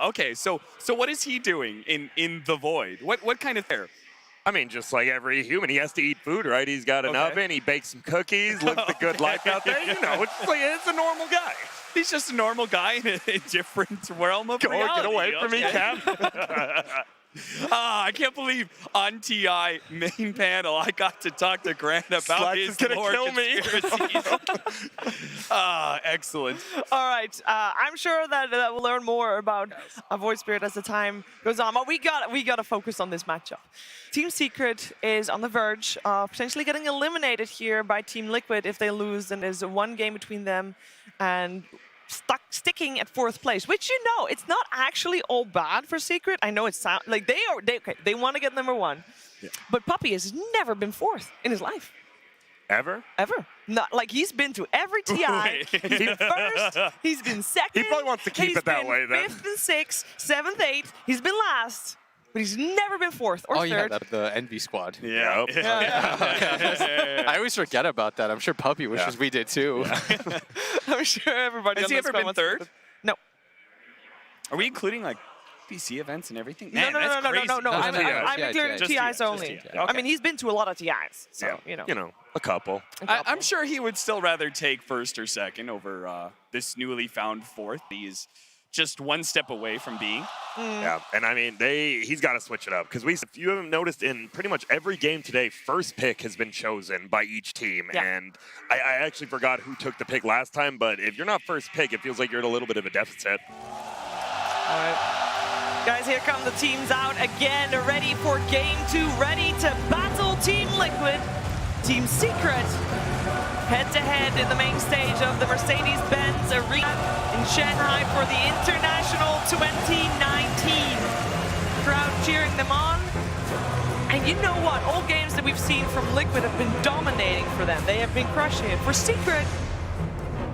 Okay. So what is he doing in the Void? What kind of there? I mean, just like every human, he has to eat food, right? He's got an oven, he bakes some cookies, lives the good life out there. You know, it's a normal guy. He's just a normal guy in a different realm of reality. Get away from me, Cap. I can't believe on TI main panel I got to talk to Grant about his lore conspiracies. Excellent. All right, I'm sure that we'll learn more about Void Spirit as the time goes on. But we got to focus on this matchup. Team Secret is on the verge of potentially getting eliminated here by Team Liquid if they lose, and there's one game between them and sticking at 4th place, which, you know, it's not actually all bad for Secret. I know it sounds like they want to get number 1, but Puppy has never been 4th in his life. Ever? Not like he's been to every TI. He's been 1st. He's been 2nd. He probably wants to keep it that way then. 5th and 6th, 7th, 8th. He's been last. But he's never been 4th or 3rd. Yeah, the Envy Squad. Yeah. I always forget about that. I'm sure Puppy wishes we did too. I'm sure everybody. Has he ever been 3rd? No. Are we including like PC events and everything? No. I'm including TIs only. Okay. I mean, he's been to a lot of TIs, so you know. A couple. I'm sure he would still rather take 1st or 2nd over this newly found 4th. He's just one step away from being. Yeah, and I mean, he's got to switch it up, because if you haven't noticed, in pretty much every game today, 1st pick has been chosen by each team. And I actually forgot who took the pick last time, but if you're not 1st pick, it feels like you're at a little bit of a deficit. All right. Guys, here come the teams out again, ready for game 2, ready to battle Team Liquid. Team Secret head-to-head in the main stage of the Mercedes-Benz Arena in Shanghai for the International 2019. Crowd cheering them on. And you know what? All games that we've seen from Liquid have been dominating for them. They have been crushing it. For Secret,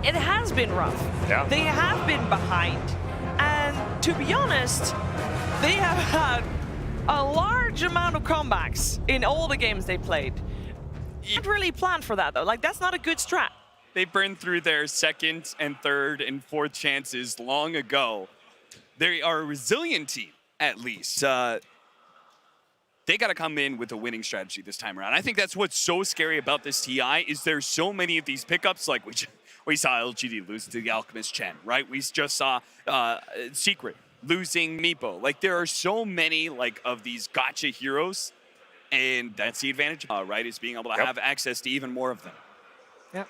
it has been rough. Yeah. They have been behind. And to be honest, they have had a large amount of comebacks in all the games they played. You can't really plan for that, though. Like, that's not a good strat. They burned through their 2nd and 3rd and 4th chances long ago. They are a resilient team, at least. They got to come in with a winning strategy this time around. I think that's what's so scary about this TI is there's so many of these pickups. Like we saw LGD lose to the Alchemist Chen, right? We just saw Secret losing Meepo. Like, there are so many of these gotcha heroes. And that's the advantage, right, is being able to have access to even more of them. Yep.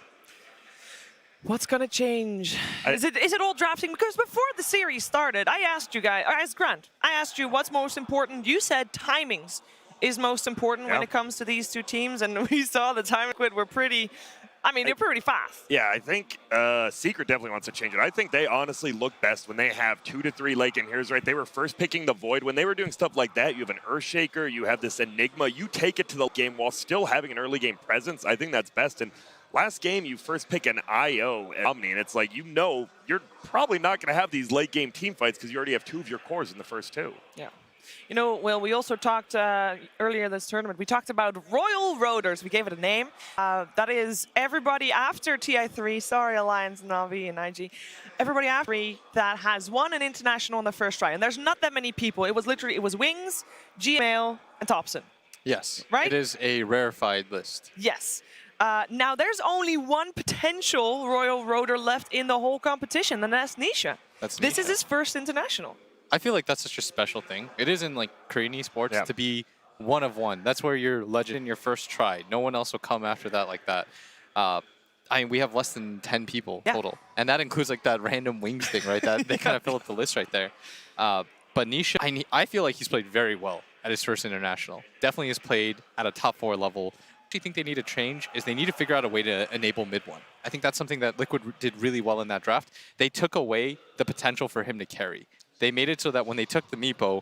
What's going to change? Is it all drafting? Because before the series started, I asked you guys, I asked Grant, I asked you what's most important. You said timings is most important when it comes to these two teams, and we saw the time Liquid were pretty, I mean, they're pretty fast. Yeah, I think Secret definitely wants to change it. I think they honestly look best when they have 2 to 3 late game heroes, right? They were first picking the Void. When they were doing stuff like that, you have an Earthshaker, you have this Enigma. You take it to the game while still having an early game presence. I think that's best. And last game, you first pick an IO and Omni, and it's like, you know, you're probably not going to have these late game team fights because you already have 2 of your cores in the first 2. Yeah. You know, well, we also talked earlier this tournament, we talked about Royal Roaders. We gave it a name. That is everybody after TI3, sorry, Alliance, Navi, and IG. Everybody after 3 that has won an international in the first try. And there's not that many people. It was literally, it was Wings, Gmail, and Thompson. Yes. Right? It is a rarefied list. Yes. Now, there's only one potential Royal Roader left in the whole competition, and that's Nisha. This is his first international. I feel like that's such a special thing. It is in like Korean esports to be one of one. That's where you're legend in your first try. No one else will come after that like that. I mean, we have less than 10 people total. And that includes like that random Wings thing, right? That they kind of fill up the list right there. But Nisha, I feel like he's played very well at his first international. Definitely has played at a top 4 level. What I think they need to change is they need to figure out a way to enable mid-1. I think that's something that Liquid did really well in that draft. They took away the potential for him to carry. They made it so that when they took the Meepo,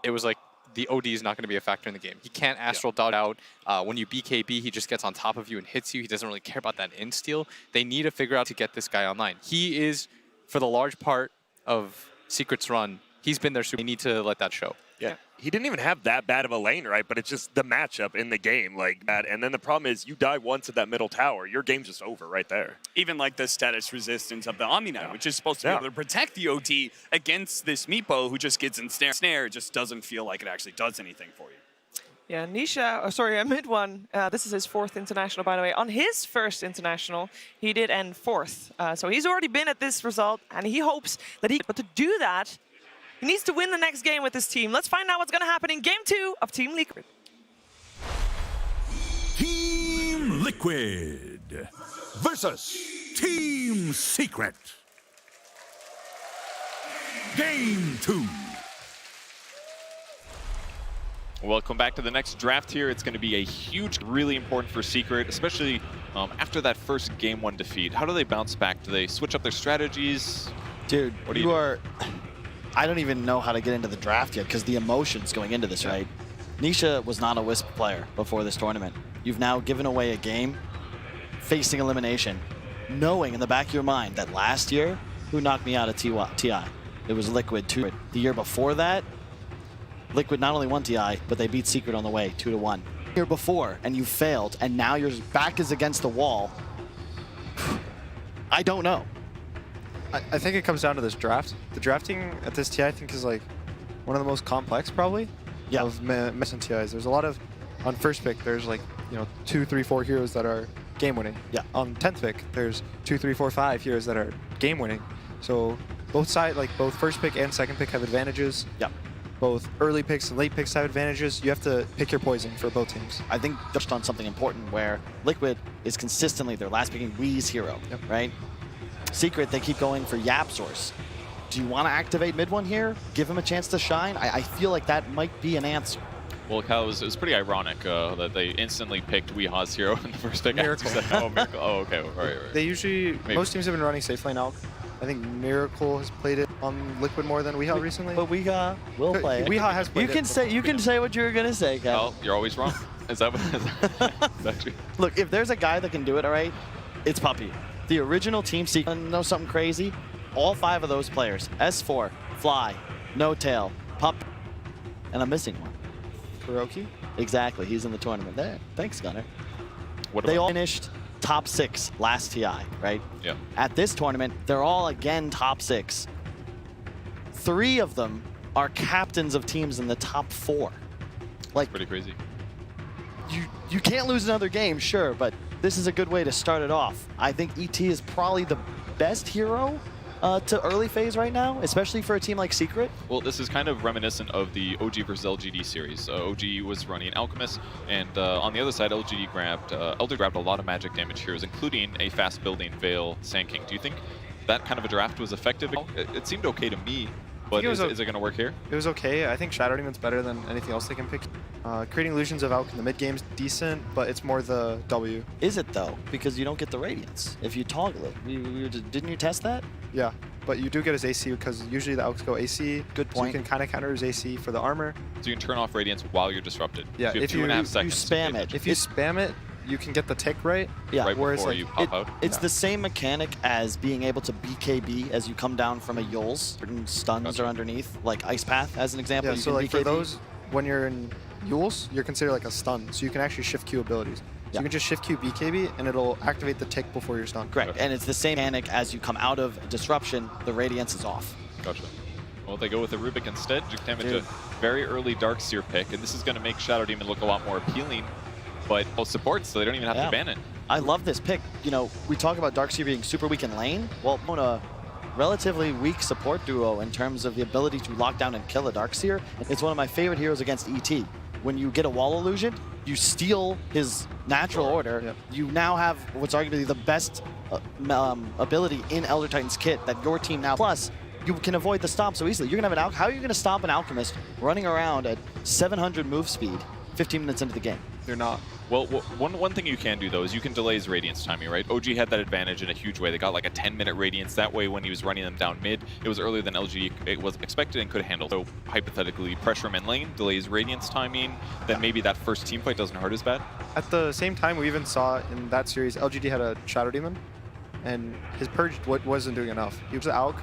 it was like the OD is not going to be a factor in the game. He can't astral dot out. When you BKB, he just gets on top of you and hits you. He doesn't really care about that in-steal. They need to figure out to get this guy online. He is, for the large part of Secret's run, he's been their super. They need to let that show. Yeah. He didn't even have that bad of a lane, right? But it's just the matchup in the game like that. And then the problem is you die once at that middle tower, your game's just over right there. Even like the status resistance of the Omni Knight, which is supposed to be able to protect the OD against this Meepo who just gets ensnared. It just doesn't feel like it actually does anything for you. Yeah, Nisha, mid-1, this is his 4th international, by the way. On his first international, he did end 4th. So he's already been at this result, and he hopes that but to do that, he needs to win the next game with his team. Let's find out what's going to happen in Game 2 of Team Liquid. Team Liquid versus Team Secret. Game 2. Welcome back to the next draft here. It's going to be a huge, really important for Secret, especially after that first Game 1 defeat. How do they bounce back? Do they switch up their strategies? Dude, what do you do? I don't even know how to get into the draft yet because the emotions going into this, right? Nisha was not a Wisp player before this tournament. You've now given away a game, facing elimination, knowing in the back of your mind that last year, who knocked me out of TI? It was Liquid 2. The year before that, Liquid not only won TI, but they beat Secret on the way, 2-1. The year before, and you failed, and now your back is against the wall. I don't know. I think it comes down to this draft. The drafting at this TI, I think, is like one of the most complex, probably, of mess and TIs. There's a lot of, on first pick, there's like, 2, 3, 4 heroes that are game winning. Yeah. On 10th pick, there's 2, 3, 4, 5 heroes that are game winning. So both sides, like both first pick and second pick have advantages. Yeah. Both early picks and late picks have advantages. You have to pick your poison for both teams. I think touched on something important where Liquid is consistently their last picking Wee's hero, right? Secret, they keep going for Yap Source. Do you want to activate mid-1 here? Give him a chance to shine? I feel like that might be an answer. Well, Kyle, it was pretty ironic that they instantly picked Weeha's hero in the first pick. Miracle. Oh, Miracle. Oh, okay. Right. They usually, most teams have been running safe lane Alk. I think Miracle has played it on Liquid more than Weeha recently. But Weeha will play it. Weeha has played it. You can say what you were going to say, Kyle. Well, you're always wrong. Is that what? Look, if there's a guy that can do it all right, it's Puppy. The original Team Secret, know something crazy? All 5 of those players, S4, Fly, No Tail, Pup, and I'm missing one. Kuroki? Exactly, he's in the tournament. There, thanks, Gunnar. They all finished top 6 last TI, right? Yeah. At this tournament, they're all again top 6. 3 of them are captains of teams in the top 4. Like, that's pretty crazy. You can't lose another game, sure, but this is a good way to start it off. I think ET is probably the best hero to early phase right now, especially for a team like Secret. Well, this is kind of reminiscent of the OG versus LGD series. OG was running Alchemist, and on the other side, LGD grabbed Elder grabbed a lot of magic damage heroes, including a fast-building Veil Sand King. Do you think that kind of a draft was effective? It seemed okay to me, but is it going to work here? It was okay. I think Shadow Demon's better than anything else they can pick. Creating Illusions of Alk in the mid game's decent, but it's more the W. Is it though? Because you don't get the Radiance if you toggle it. Didn't you test that? Yeah, but you do get his AC because usually the Alks go AC. Good point. So you can kind of counter his AC for the armor. So you can turn off Radiance while you're disrupted. Yeah, so you have 2.5 seconds. You spam it. If you spam it, you can get the tick right. Yeah, right whereas before like, you pop out. It's the same mechanic as being able to BKB as you come down from a Yules. Certain stuns are underneath, like Ice Path as an example. Yeah, you so can like BKB. for those, when you're in Yules, you're considered like a stun. So you can actually shift Q abilities. So you can just shift Q BKB and it'll activate the tick before you're stunned. Correct, and it's the same mechanic as you come out of Disruption, the Radiance is off. Gotcha. Well, they go with the Rubik instead. Juke damage a very early Darkseer pick, and this is going to make Shadow Demon look a lot more appealing, but both supports, so they don't even have to ban it. I love this pick. You know, we talk about Darkseer being super weak in lane. Well, on a relatively weak support duo in terms of the ability to lock down and kill a Darkseer. It's one of my favorite heroes against ET. When you get a wall illusion, you steal his natural order. You now have what's arguably the best ability in Elder Titan's kit that your team now. Plus, you can avoid the stomp so easily. You're gonna have how are you gonna stop an Alchemist running around at 700 move speed 15 minutes into the game? You're not. Well, one thing you can do, though, is you can delay his Radiance timing, right? OG had that advantage in a huge way. They got like a 10-minute Radiance. That way, when he was running them down mid, it was earlier than LG it was expected and could handle. So, hypothetically, pressure him in lane, delays Radiance timing, then maybe that first team fight doesn't hurt as bad. At the same time, we even saw in that series, LGD had a Shadow Demon, and his Purge wasn't doing enough. He was an Alk.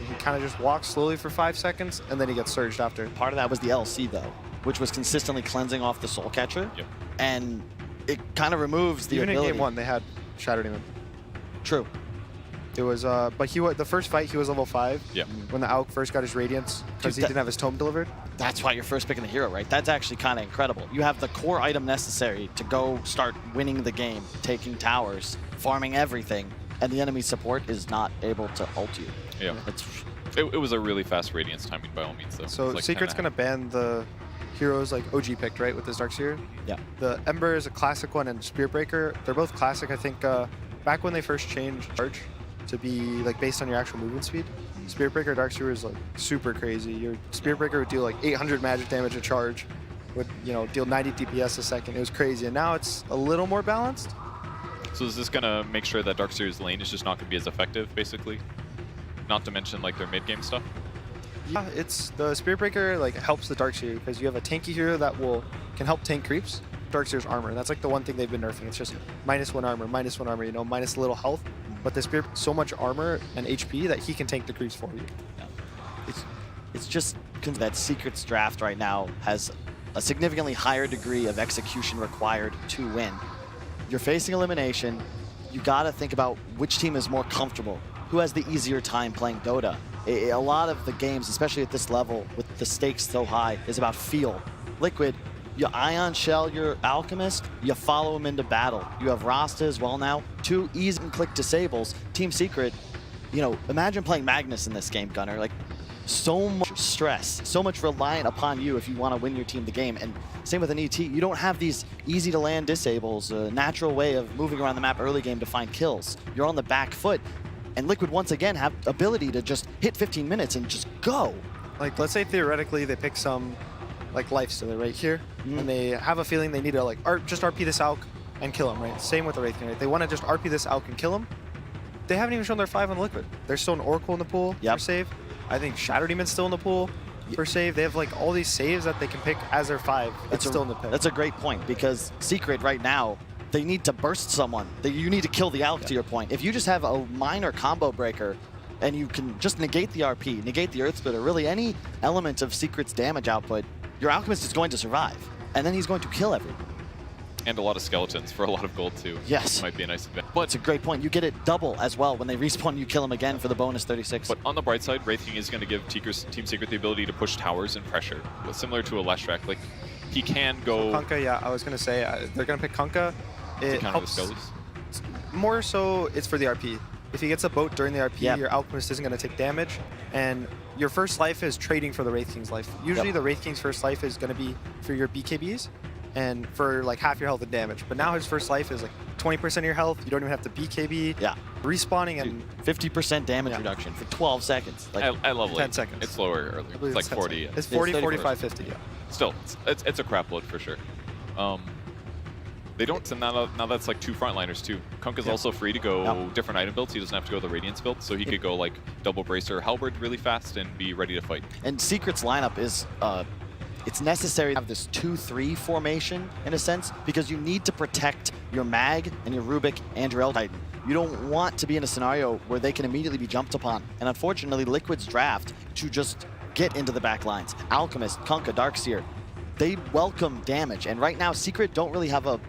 He kind of just walks slowly for 5 seconds, and then he gets surged after. Part of that was the LC, though, which was consistently cleansing off the Soul Catcher. Yep. And it kind of removes the even ability. in game 1, they had Shadow Demon. True. It was, but the first fight, he was level 5. Yeah. When the Alk first got his Radiance, because he didn't have his Tome delivered. That's why you're first picking the hero, right? That's actually kind of incredible. You have the core item necessary to go start winning the game, taking towers, farming everything, and the enemy support is not able to ult you. Yeah. It was a really fast Radiance timing by all means, though. So like Secret's going to ban the heroes like OG picked, right, with this Darkseer? Yeah. The Ember is a classic one, and Spirit Breaker, they're both classic. I think back when they first changed Charge to be like based on your actual movement speed, Spirit Breaker Darkseer is like super crazy. Your Spirit Breaker would deal like 800 magic damage a charge, would deal 90 DPS a second. It was crazy, and now it's a little more balanced. So is this going to make sure that Darkseer's lane is just not going to be as effective, basically? Not to mention like their mid-game stuff? Yeah, it's the Spirit Breaker like helps the Darkseer because you have a tanky hero that can help tank creeps. Darkseer's armor, that's like the one thing they've been nerfing. It's just -1 armor, -1 armor, minus a little health. But the Spirit so much armor and HP that he can tank the creeps for you. Yeah. It's just that Secret's draft right now has a significantly higher degree of execution required to win. You're facing elimination. You got to think about which team is more comfortable, who has the easier time playing Dota. A lot of the games, especially at this level, with the stakes so high, is about feel. Liquid, you Ion Shell your Alchemist, you follow him into battle. You have Rasta as well now, 2 easy and click disables. Team Secret, imagine playing Magnus in this game, Gunner. Like, so much stress, so much reliant upon you if you want to win your team the game. And same with an ET, you don't have these easy to land disables, a natural way of moving around the map early game to find kills. You're on the back foot. And Liquid once again have ability to just hit 15 minutes and just go. Like, let's say theoretically they pick some like life stealer right here, and they have a feeling they need to like just RP this Alk and kill him, right? Same with the Wraith King, right? They want to just RP this Alk and kill him. They haven't even shown their 5 on Liquid. There's still an Oracle in the pool for save. I think Shadow Demon's still in the pool for save. They have like all these saves that they can pick as their 5. That's still in the pick. That's a great point because Secret right now, they need to burst someone. You need to kill the Alk to your point. If you just have a minor combo breaker and you can just negate the RP, negate the Earth Splitter, really any element of Secret's damage output, your Alchemist is going to survive. And then he's going to kill everyone. And a lot of skeletons for a lot of gold too. Yes. Might be a nice advantage. But it's a great point. You get it double as well. When they respawn, you kill him again for the bonus 36. But on the bright side, Wraith King is going to give Team Secret the ability to push towers and pressure. Similar to a Leshrac. Like, he can go... So Kunkka, yeah, I was going to say, they're going to pick Kunkka. It counter helps. the skellies. More so, it's for the RP. if he gets a boat during the RP, your Alchemist isn't going to take damage, and your first life is trading for the Wraith King's life. Usually the Wraith King's first life is going to be for your BKBs and for like half your health and damage. But now his first life is like 20% of your health. You don't even have to BKB. Yeah. Respawning and 50% damage reduction for 12 seconds. Like, I love 10 seconds. It's lower earlier. It's like 40. It's 40, 45, 50. Yeah. Still, it's a crap load for sure. They don't, and now that's like 2 frontliners too. Kunk is also free to go different item builds. He doesn't have to go the Radiance build, so he could go like double Bracer Halberd really fast and be ready to fight. And Secret's lineup is, it's necessary to have this 2-3 formation in a sense, because you need to protect your Mag and your Rubik and your Elder Titan. You don't want to be in a scenario where they can immediately be jumped upon. And unfortunately, Liquid's draft to just get into the back lines. Alchemist, Kunkka, Darkseer, they welcome damage. And right now, Secret don't really have a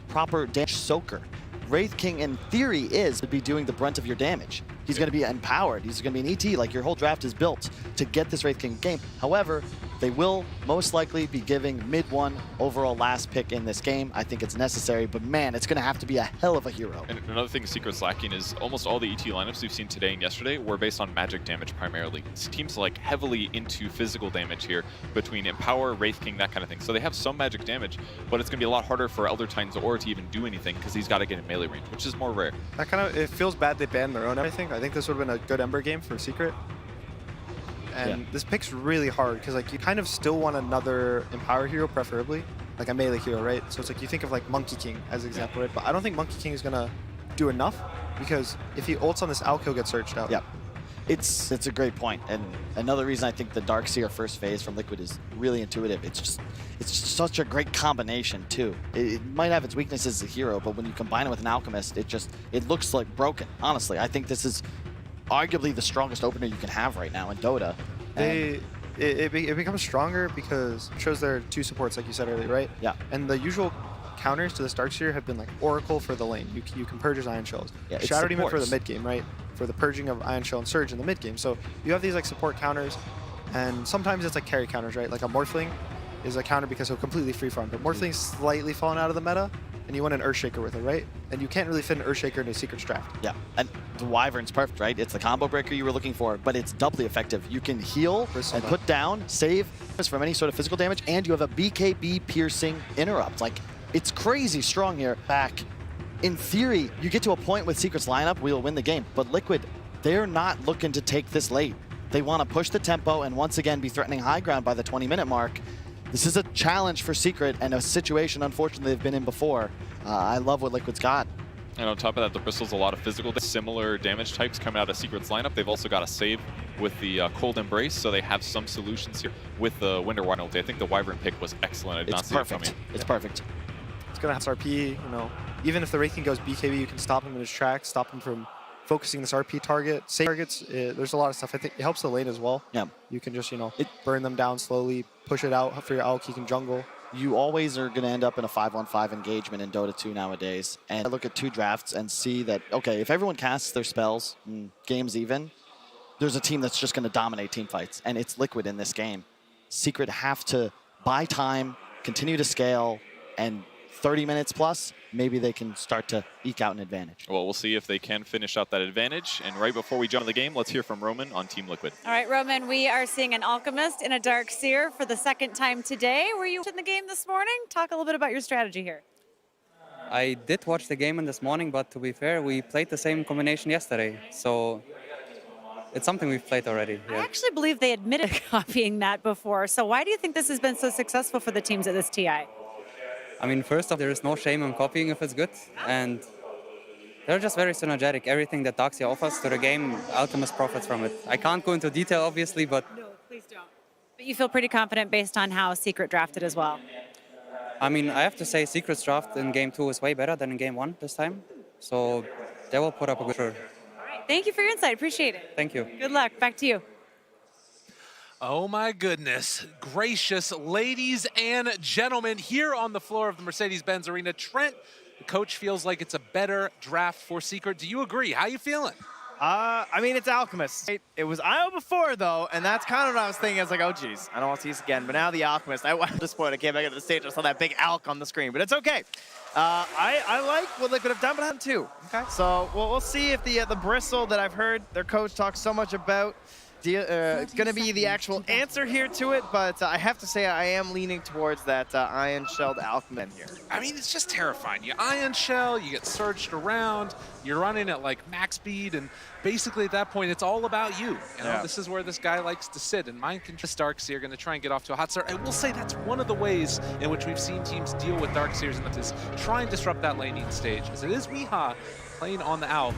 proper damage soaker. Wraith King, in theory, is to be doing the brunt of your damage. He's going to be empowered. He's going to be an ET. Like, your whole draft is built to get this Wraith King game. However, they will most likely be giving mid-1 overall last pick in this game. I think it's necessary, but man, it's going to have to be a hell of a hero. And another thing Secret's lacking is almost all the ET lineups we've seen today and yesterday were based on magic damage primarily. This team's like heavily into physical damage here between Empower, Wraith King, that kind of thing. So they have some magic damage, but it's going to be a lot harder for Elder Titans or to even do anything because he's got to get in melee range, which is more rare. That kind of, it feels bad they banned their own everything. I think this would have been a good Ember game for Secret. And this pick's really hard because like you kind of still want another Empower hero, preferably like a melee hero, right? So it's like you think of like Monkey King as an example, right? But I don't think Monkey King is gonna do enough because if he ults on this Alk, he'll get searched out. Yep. It's a great point. And another reason I think the Darkseer first phase from Liquid is really intuitive. It's just such a great combination too. It might have its weaknesses as a hero, but when you combine it with an Alchemist, it looks like broken. Honestly, I think this is arguably the strongest opener you can have right now in Dota. It becomes stronger because it shows there are 2 supports, like you said earlier, right? Yeah. And the usual counters to this Darkseer have been like Oracle for the lane. You can purge his Iron Shells. Yeah, Shadow Demon for the mid game, right? For the purging of Iron Shell and Surge in the mid game. So you have these like support counters, and sometimes it's like carry counters, right? Like a Morphling is a counter because he'll completely free farm, but Morphling's slightly fallen out of the meta, and you want an Earthshaker with it, right? And you can't really fit an Earthshaker into a Secret's draft. Yeah, and the Wyvern's perfect, right? It's the combo breaker you were looking for, but it's doubly effective. You can heal and put down, save from any sort of physical damage, and you have a BKB piercing interrupt. Like, it's crazy strong here. Back, in theory, you get to a point with Secret's lineup, we'll win the game. But Liquid, they're not looking to take this late. They want to push the tempo and once again be threatening high ground by the 20-minute mark. This is a challenge for Secret and a situation, unfortunately, they've been in before. I love what Liquid's got. And on top of that, the Bristol's a lot of physical, similar damage types coming out of Secret's lineup. They've also got a save with the Cold Embrace, so they have some solutions here with the Wind Wine ulti. I think the Wyvern pick was excellent. I did not see it coming. It's perfect. It's going to have RP, you know. Even if the Wraith King goes BKB, you can stop him in his tracks, stop him from focusing this RP target. Save targets, there's a lot of stuff. I think it helps the lane as well. Yeah. You can just, you know, burn them down slowly, push it out for your Alk, he can jungle. You always are going to end up in a 5-on-5 engagement in Dota 2 nowadays. And I look at 2 drafts and see that, okay, if everyone casts their spells and game's even, there's a team that's just going to dominate team fights. And it's Liquid in this game. Secret have to buy time, continue to scale, and 30 minutes plus, maybe they can start to eke out an advantage. Well, we'll see if they can finish out that advantage. And right before we jump in the game, let's hear from Roman on Team Liquid. All right, Roman, we are seeing an Alchemist and a Darkseer for the second time today. Were you in the game this morning? Talk a little bit about your strategy here. I did watch the game in this morning, but to be fair, we played the same combination yesterday. So it's something we've played already. I actually believe they admitted copying that before. So why do you think this has been so successful for the teams at this TI? I mean, first off, there is no shame in copying if it's good. And they're just very synergetic. Everything that Darkseer offers to the game, Alchemist profits from it. I can't go into detail, obviously, but... No, please don't. But you feel pretty confident based on how Secret drafted as well? I mean, I have to say Secret's draft in Game 2 is way better than in Game 1 this time. So they will put up a good show. All right, thank you for your insight. Appreciate it. Thank you. Good luck. Back to you. Oh my goodness gracious, ladies and gentlemen, here on the floor of the Mercedes-Benz Arena, Trent, the coach, feels like it's a better draft for Secret. Do you agree? How you feeling? I mean, it's Alchemist. It was IO before, though, and that's kind of what I was thinking. I was like, oh, geez, I don't want to see this again. But now the Alchemist. I was disappointed. I came back into the stage, I saw that big Alch on the screen, but it's okay. I like what they could have done, but I haven't too. Okay. So we'll see if the Bristle that I've heard their coach talk so much about it's going to be the actual answer here to it, but I have to say I am leaning towards that ion-shelled Alchemist here. I mean, it's just terrifying. You ion shell, you get surged around, you're running at like max speed, and basically at that point, it's all about you. You know, this is where this guy likes to sit, and Mind Control Darkseer are going to try and get off to a hot start. I will say that's one of the ways in which we've seen teams deal with Darkseers, and that is try and disrupt that laning stage, as it is Weehaw playing on the Alch.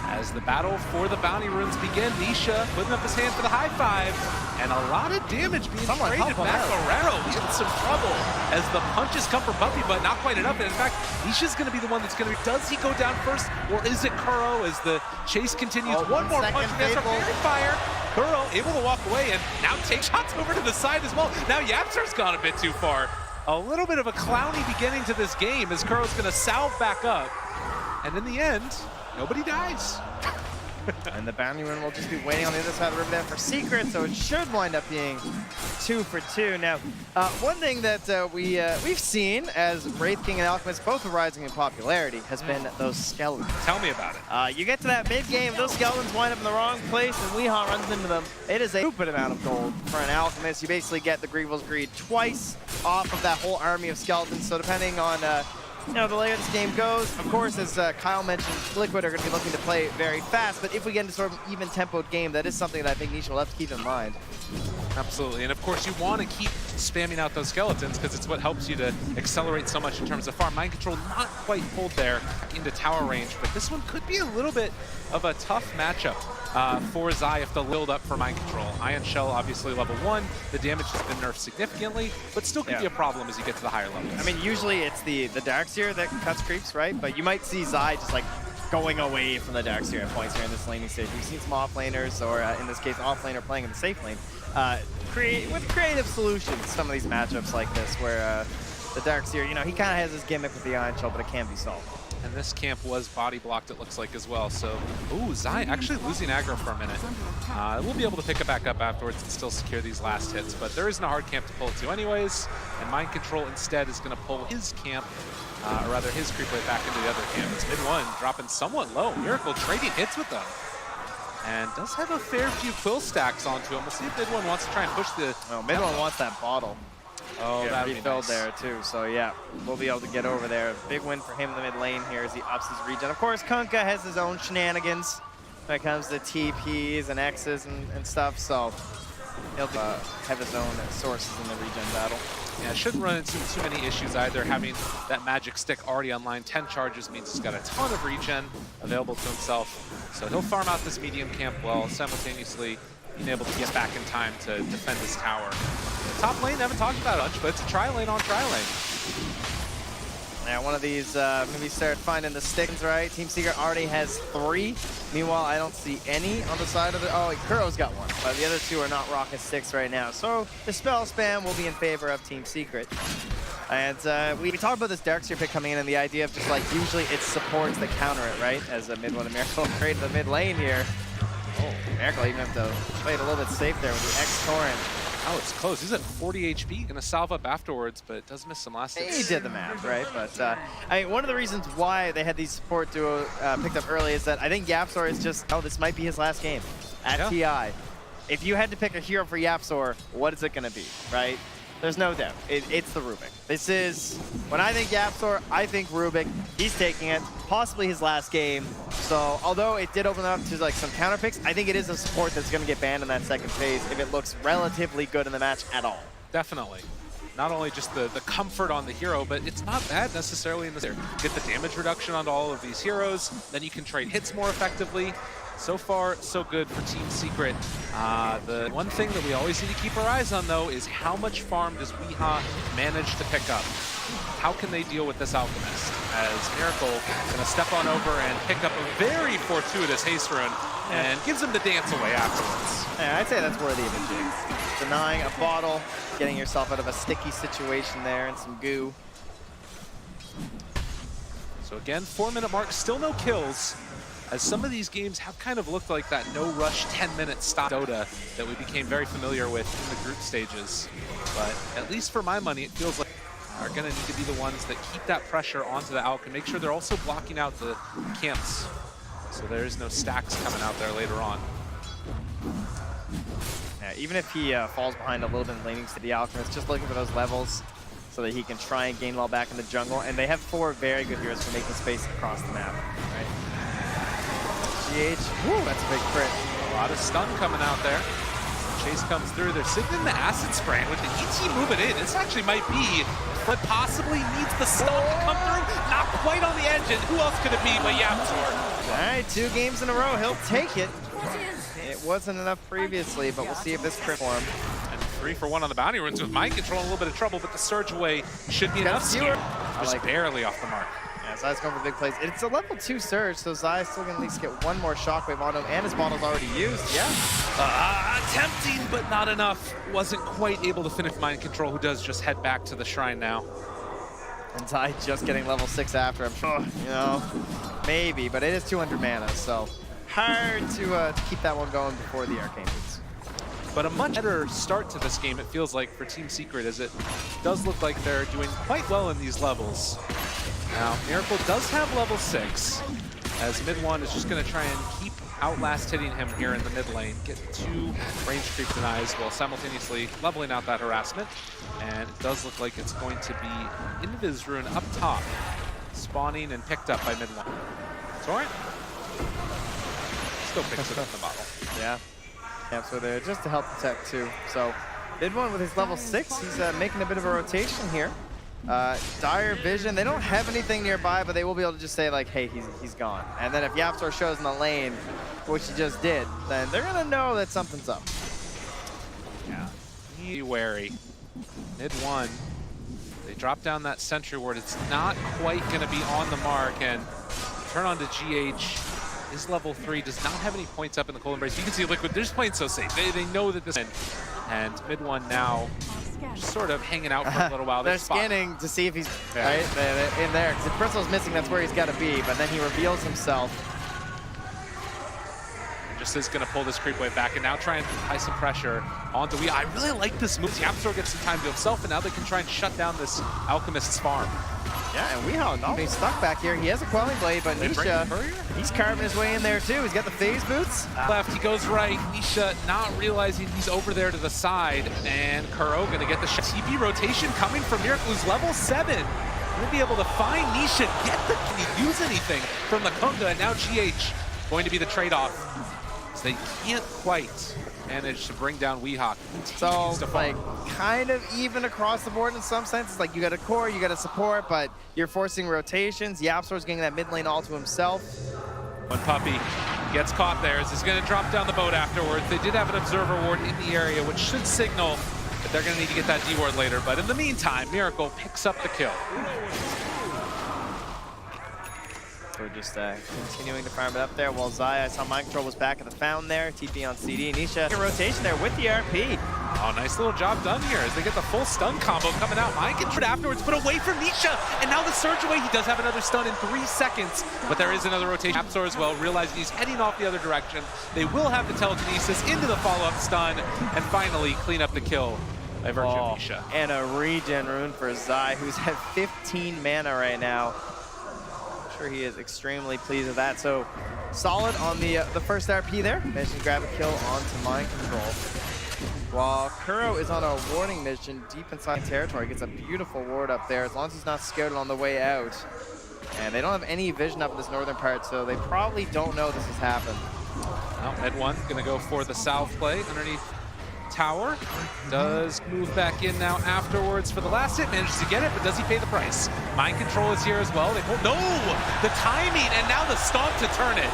As the battle for the bounty runes begin, Nisha putting up his hand for the high five, and a lot of damage being traded back. Guerrero in some trouble as the punches come from Buffy, but not quite enough. And in fact, Nisha's going to be the one that's going to be, does he go down first, or is it Kuro as the chase continues? One more punch against our fairy fire. Kuro able to walk away and now take shots over to the side as well. Now Yapzar's gone a bit too far. A little bit of a clowny beginning to this game as Kuro's going to salve back up. And in the end, nobody dies. And the bounty rune will just be waiting on the other side of the river there for Secret, so it should wind up being 2 for 2. Now, one thing that we've seen as Wraith King and Alchemist both are rising in popularity has been those skeletons. Tell me about it. You get to that mid-game, those skeletons wind up in the wrong place, and Weehaw runs into them. It is a stupid amount of gold for an Alchemist. You basically get the Grievel's Greed twice off of that whole army of skeletons, so depending on you know, the later this game goes, of course, as Kyle mentioned, Liquid are going to be looking to play very fast, but if we get into sort of an even-tempoed game, that is something that I think Nisha will have to keep in mind. Absolutely, and of course you want to keep spamming out those skeletons because it's what helps you to accelerate so much in terms of farm. Mind Control not quite pulled there into tower range, but this one could be a little bit of a tough matchup for Zai if they'll build up for Mind Control. Ion Shell obviously level 1, the damage has been nerfed significantly, but still could be a problem as you get to the higher levels. I mean, usually it's the Darkseer that cuts creeps, right? But you might see Zai just like going away from the Darkseer at points here in this laning stage. We've seen some off-laners, or in this case, off-laner playing in the safe lane, with creative solutions, some of these matchups like this, where the Darkseer, you know, he kind of has his gimmick with the Ion Shell, but it can be solved. And this camp was body blocked, it looks like, as well. So, ooh, Zai actually losing aggro for a minute. We'll be able to pick it back up afterwards and still secure these last hits, but there isn't a hard camp to pull to anyways, and Mind Control instead is going to pull his camp, or rather his creep wave back into the other camp. It's mid-1, dropping somewhat low. Miracle trading hits with them. And does have a fair few quill stacks onto him. We'll see if mid-1 wants to try and push the... No, mid-1 wants that bottle. Oh, yeah, that'd be refilled nice. there too, so yeah, we'll be able to get over there. Big win for him in the mid lane here as he ups his regen. Of course, Kunkka has his own shenanigans when it comes to TPs and X's and stuff, so he'll have his own sources in the regen battle. Yeah, shouldn't run into too many issues either. Having that magic stick already online, 10 charges means he's got a ton of regen available to himself. So he'll farm out this medium camp while simultaneously being able to get back in time to defend his tower. Top lane, haven't talked about it much, but it's a tri-lane on tri-lane. Yeah, one of these, maybe start finding the sticks, right? Team Secret already has 3. Meanwhile, I don't see any on the side of the... Oh, Kuro's got 1, but the other 2 are not rocking sticks right now. So the spell spam will be in favor of Team Secret. And we talked about this Darkseer pick coming in and the idea of just like, usually it's supports that counter it, right? As a mid-1 Miracle trade the mid lane here. Oh, Miracle even have to play it a little bit safe there with the X-Torrent. Oh, it's close. He's at 40 HP. Gonna salve up afterwards, but does miss some last hits. He did the math, right? But I mean, one of the reasons why they had these support duo picked up early is that I think Yapzor is just, oh, this might be his last game at TI. If you had to pick a hero for Yapzor, what is it gonna be, right? There's no doubt. It's the Rubik. This is, when I think Yapzor, I think Rubik. He's taking it, possibly his last game. So, although it did open up to like some counter picks, I think it is a support that's going to get banned in that second phase if it looks relatively good in the match at all. Definitely. Not only just the comfort on the hero, but it's not bad necessarily in this. Get the damage reduction onto all of these heroes, then you can trade hits more effectively. So far, so good for Team Secret. The one thing that we always need to keep our eyes on, though, is how much farm does Weehaw manage to pick up? How can they deal with this Alchemist? As Miracle going to step on over and pick up a very fortuitous haste rune and gives him the dance away afterwards. Yeah, I'd say that's worthy of a jinx. Denying a bottle, getting yourself out of a sticky situation there and some goo. So again, 4-minute mark, still no kills. as some of these games have kind of looked like that no-rush 10-minute stop Dota that we became very familiar with in the group stages. But at least for my money, it feels like are going to need to be the ones that keep that pressure onto the Alk and make sure they're also blocking out the camps so there is no stacks coming out there later on. Yeah, even if he falls behind a little bit in laning to the Alchemist, just looking for those levels so that he can try and gain well back in the jungle. And they have 4 very good heroes for making space across the map, right? GH, woo, that's a big crit. A lot of stun coming out there. Chase comes through. They're signaling the acid spray with the ET moving in. This actually might be what possibly needs the stun to come through. Not quite on the edge. And who else could it be but Yapzor? All right, 2 games in a row. He'll take it. It wasn't enough previously, but we'll see if this crit for him. And 3 for 1 on the bounty runes with mind control, a little bit of trouble, but the surge away should be enough. Just barely off the mark. Yeah, Zai's going for big plays. It's a level 2 surge, so Zai's still going to at least get 1 more shockwave on him, and his bottle's already used. Yeah. Tempting, but not enough. Wasn't quite able to finish mind control, who does just head back to the shrine now. And Zai just getting level 6 after him. You know, maybe, but it is 200 mana, so hard to keep that one going before the Arcane Boots. But a much better start to this game, it feels like, for Team Secret, as it does look like they're doing quite well in these levels. Now, Miracle does have level 6, as Mid-1 is just going to try and keep outlast hitting him here in the mid lane, get 2 range creep denies while simultaneously leveling out that harassment. And it does look like it's going to be Invis Rune up top, spawning and picked up by Mid-1. Torrent still picks it up in the bottle. Yeah. Yeah, so they're just to help protect too. So Mid-1 with his level 6, he's making a bit of a rotation here. Dire Vision, they don't have anything nearby, but they will be able to just say like, hey, he's gone. And then if Yapzor shows in the lane, which he just did, then they're gonna know that something's up. Yeah, be wary. Mid-1, they drop down that sentry ward. It's not quite gonna be on the mark, and turn on to GH. His level 3 does not have any points up in the Cold Embrace. You can see Liquid, they're just playing so safe. They know that this and Mid-1 now just sort of hanging out for a little while. They're scanning to see if he's right in there. Because if Crystal's missing, that's where he's got to be. But then he reveals himself. Just is going to pull this creep wave back and now try and apply some pressure onto Wii. I really like this move. Yapzor gets some time to himself, and now they can try and shut down this Alchemist's farm. Yeah, and Weehaw, he's stuck back here. He has a Quelling Blade, but Nisha, he's carving his way in there too. He's got the phase boots. Left, he goes right. Nisha not realizing he's over there to the side, and Kuro gonna get the TP rotation coming from Miracle, who's level 7. Gonna be able to find Nisha, get the, can he use anything from the Kunga, and now GH going to be the trade-off. So they can't quite manage to bring down Weehawk. So, like, kind of even across the board in some senses. Like, you got a core, you got a support, but you're forcing rotations. Yapzor's getting that mid lane all to himself. When Puppey gets caught there, he's going to drop down the boat afterwards. They did have an observer ward in the area, which should signal that they're going to need to get that D ward later. But in the meantime, Miracle picks up the kill. We're just continuing to farm it up there while Zai, I saw mind control was back at the fountain there. TP on CD. Nisha, rotation there with the RP. Oh, nice little job done here as they get the full stun combo coming out. Mind control afterwards, but away from Nisha. And now the surge away. He does have another stun in 3 seconds, but there is another rotation. Yapzor as well, realizing he's heading off the other direction. They will have the telekinesis into the follow-up stun and finally clean up the kill by virtue of Nisha. And a regen rune for Zai, who's at 15 mana right now. Sure, he is extremely pleased with that. So solid on the first RP there. Managed to grab a kill onto mind control. While Kuro is on a warding mission deep inside territory, gets a beautiful ward up there as long as he's not scouted on the way out. And they don't have any vision up in this northern part, so they probably don't know this has happened. Now Med1 gonna go for the south play underneath tower. Does move back in now afterwards for the last hit. Manages to get it, but does he pay the price? Mind control is here as well. They pull, no! The timing, and now the stomp to turn it.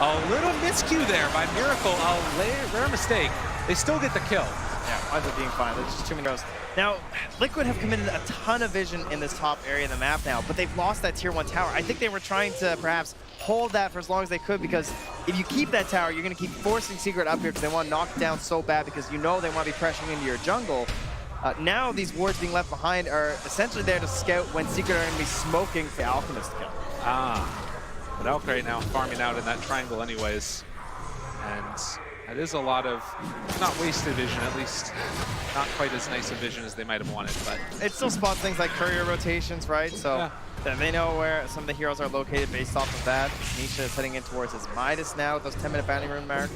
A little miscue there by Miracle. A rare mistake. They still get the kill. Yeah, winds up being fine. There's just too many rows. Now, Liquid have committed a ton of vision in this top area of the map now, but they've lost that tier 1 tower. I think they were trying to perhaps hold that for as long as they could, because if you keep that tower, you're going to keep forcing Secret up here because they want to knock it down so bad because you know they want to be pressuring into your jungle. Now these wards being left behind are essentially there to scout when Secret are going to be smoking the Alchemist kill. But Elk right now farming out in that triangle anyways. And that is a lot of, not wasted vision, at least not quite as nice a vision as they might have wanted, but. It still spots things like courier rotations, right? So they know where some of the heroes are located based off of that. Nisha is heading in towards his Midas now with those 10-minute bounty rune mark.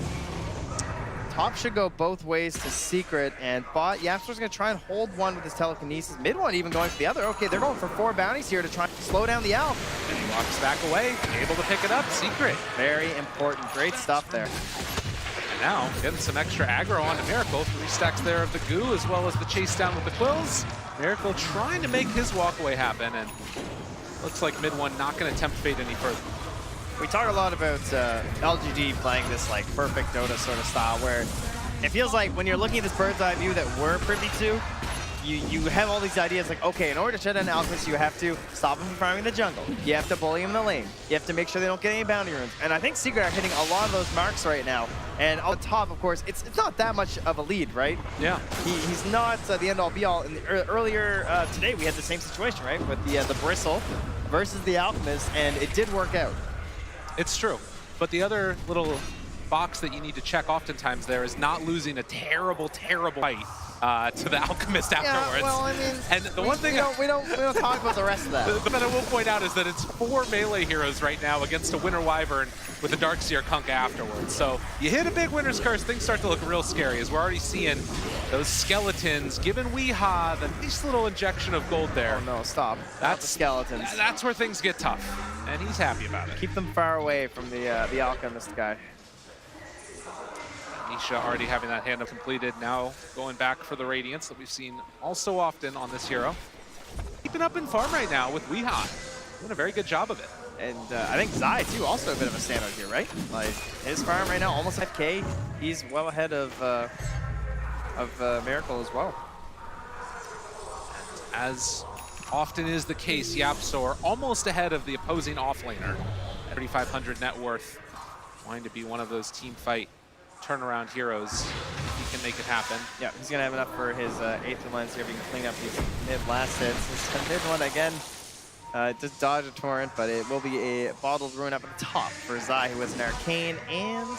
Top should go both ways to Secret, and bot Yapster's gonna try and hold one with his telekinesis. Mid one even going for the other. Okay, they're going for 4 bounties here to try and slow down the Alp. And he walks back away, able to pick it up. Secret. Very important. Great stuff there. And now getting some extra aggro onto Miracle. 3 stacks there of the goo, as well as the chase down with the quills. Miracle trying to make his walkaway happen, and looks like mid one not gonna tempt fate any further. We talk a lot about LGD playing this like perfect Dota sort of style where it feels like when you're looking at this bird's eye view that we're privy to, you have all these ideas like, okay, in order to shut down Alchemist, you have to stop him from farming the jungle. You have to bully him in the lane. You have to make sure they don't get any bounty runes. And I think Secret are hitting a lot of those marks right now. And on top, of course, it's not that much of a lead, right? Yeah. He's not the end-all be-all. Earlier today, we had the same situation, right? With the Bristle versus the Alchemist, and it did work out. It's true. But the other little box that you need to check oftentimes there is not losing a terrible, terrible fight to the Alchemist afterwards. Yeah, well, I mean, and the one thing we don't talk about the rest of that. The thing I will point out is that it's 4 melee heroes right now against a Winter Wyvern with a Darkseer Kunkka afterwards. So you hit a big Winter's Curse, things start to look real scary as we're already seeing those skeletons giving Weehaw the nice little injection of gold there. Oh no, stop. That's the skeletons. That's where things get tough, and he's happy about it. Keep them far away from the Alchemist guy. Nisha already having that hand up completed, now going back for the Radiance that we've seen all so often on this hero. Keeping up in farm right now with Weehaw. Doing a very good job of it. And I think Zai, too, also a bit of a standout here, right? Like, his farm right now, almost 5K. He's well ahead of Miracle as well. As often is the case, Yapsor almost ahead of the opposing offlaner. 3,500 net worth. Wanting to be one of those team fight turnaround heroes. He can make it happen. Yeah, he's gonna have enough for his 8th lane, see if he can clean up these mid last hits. This mid one again, just dodge a torrent, but it will be a bottled ruin up at the top for Zai, who has an arcane and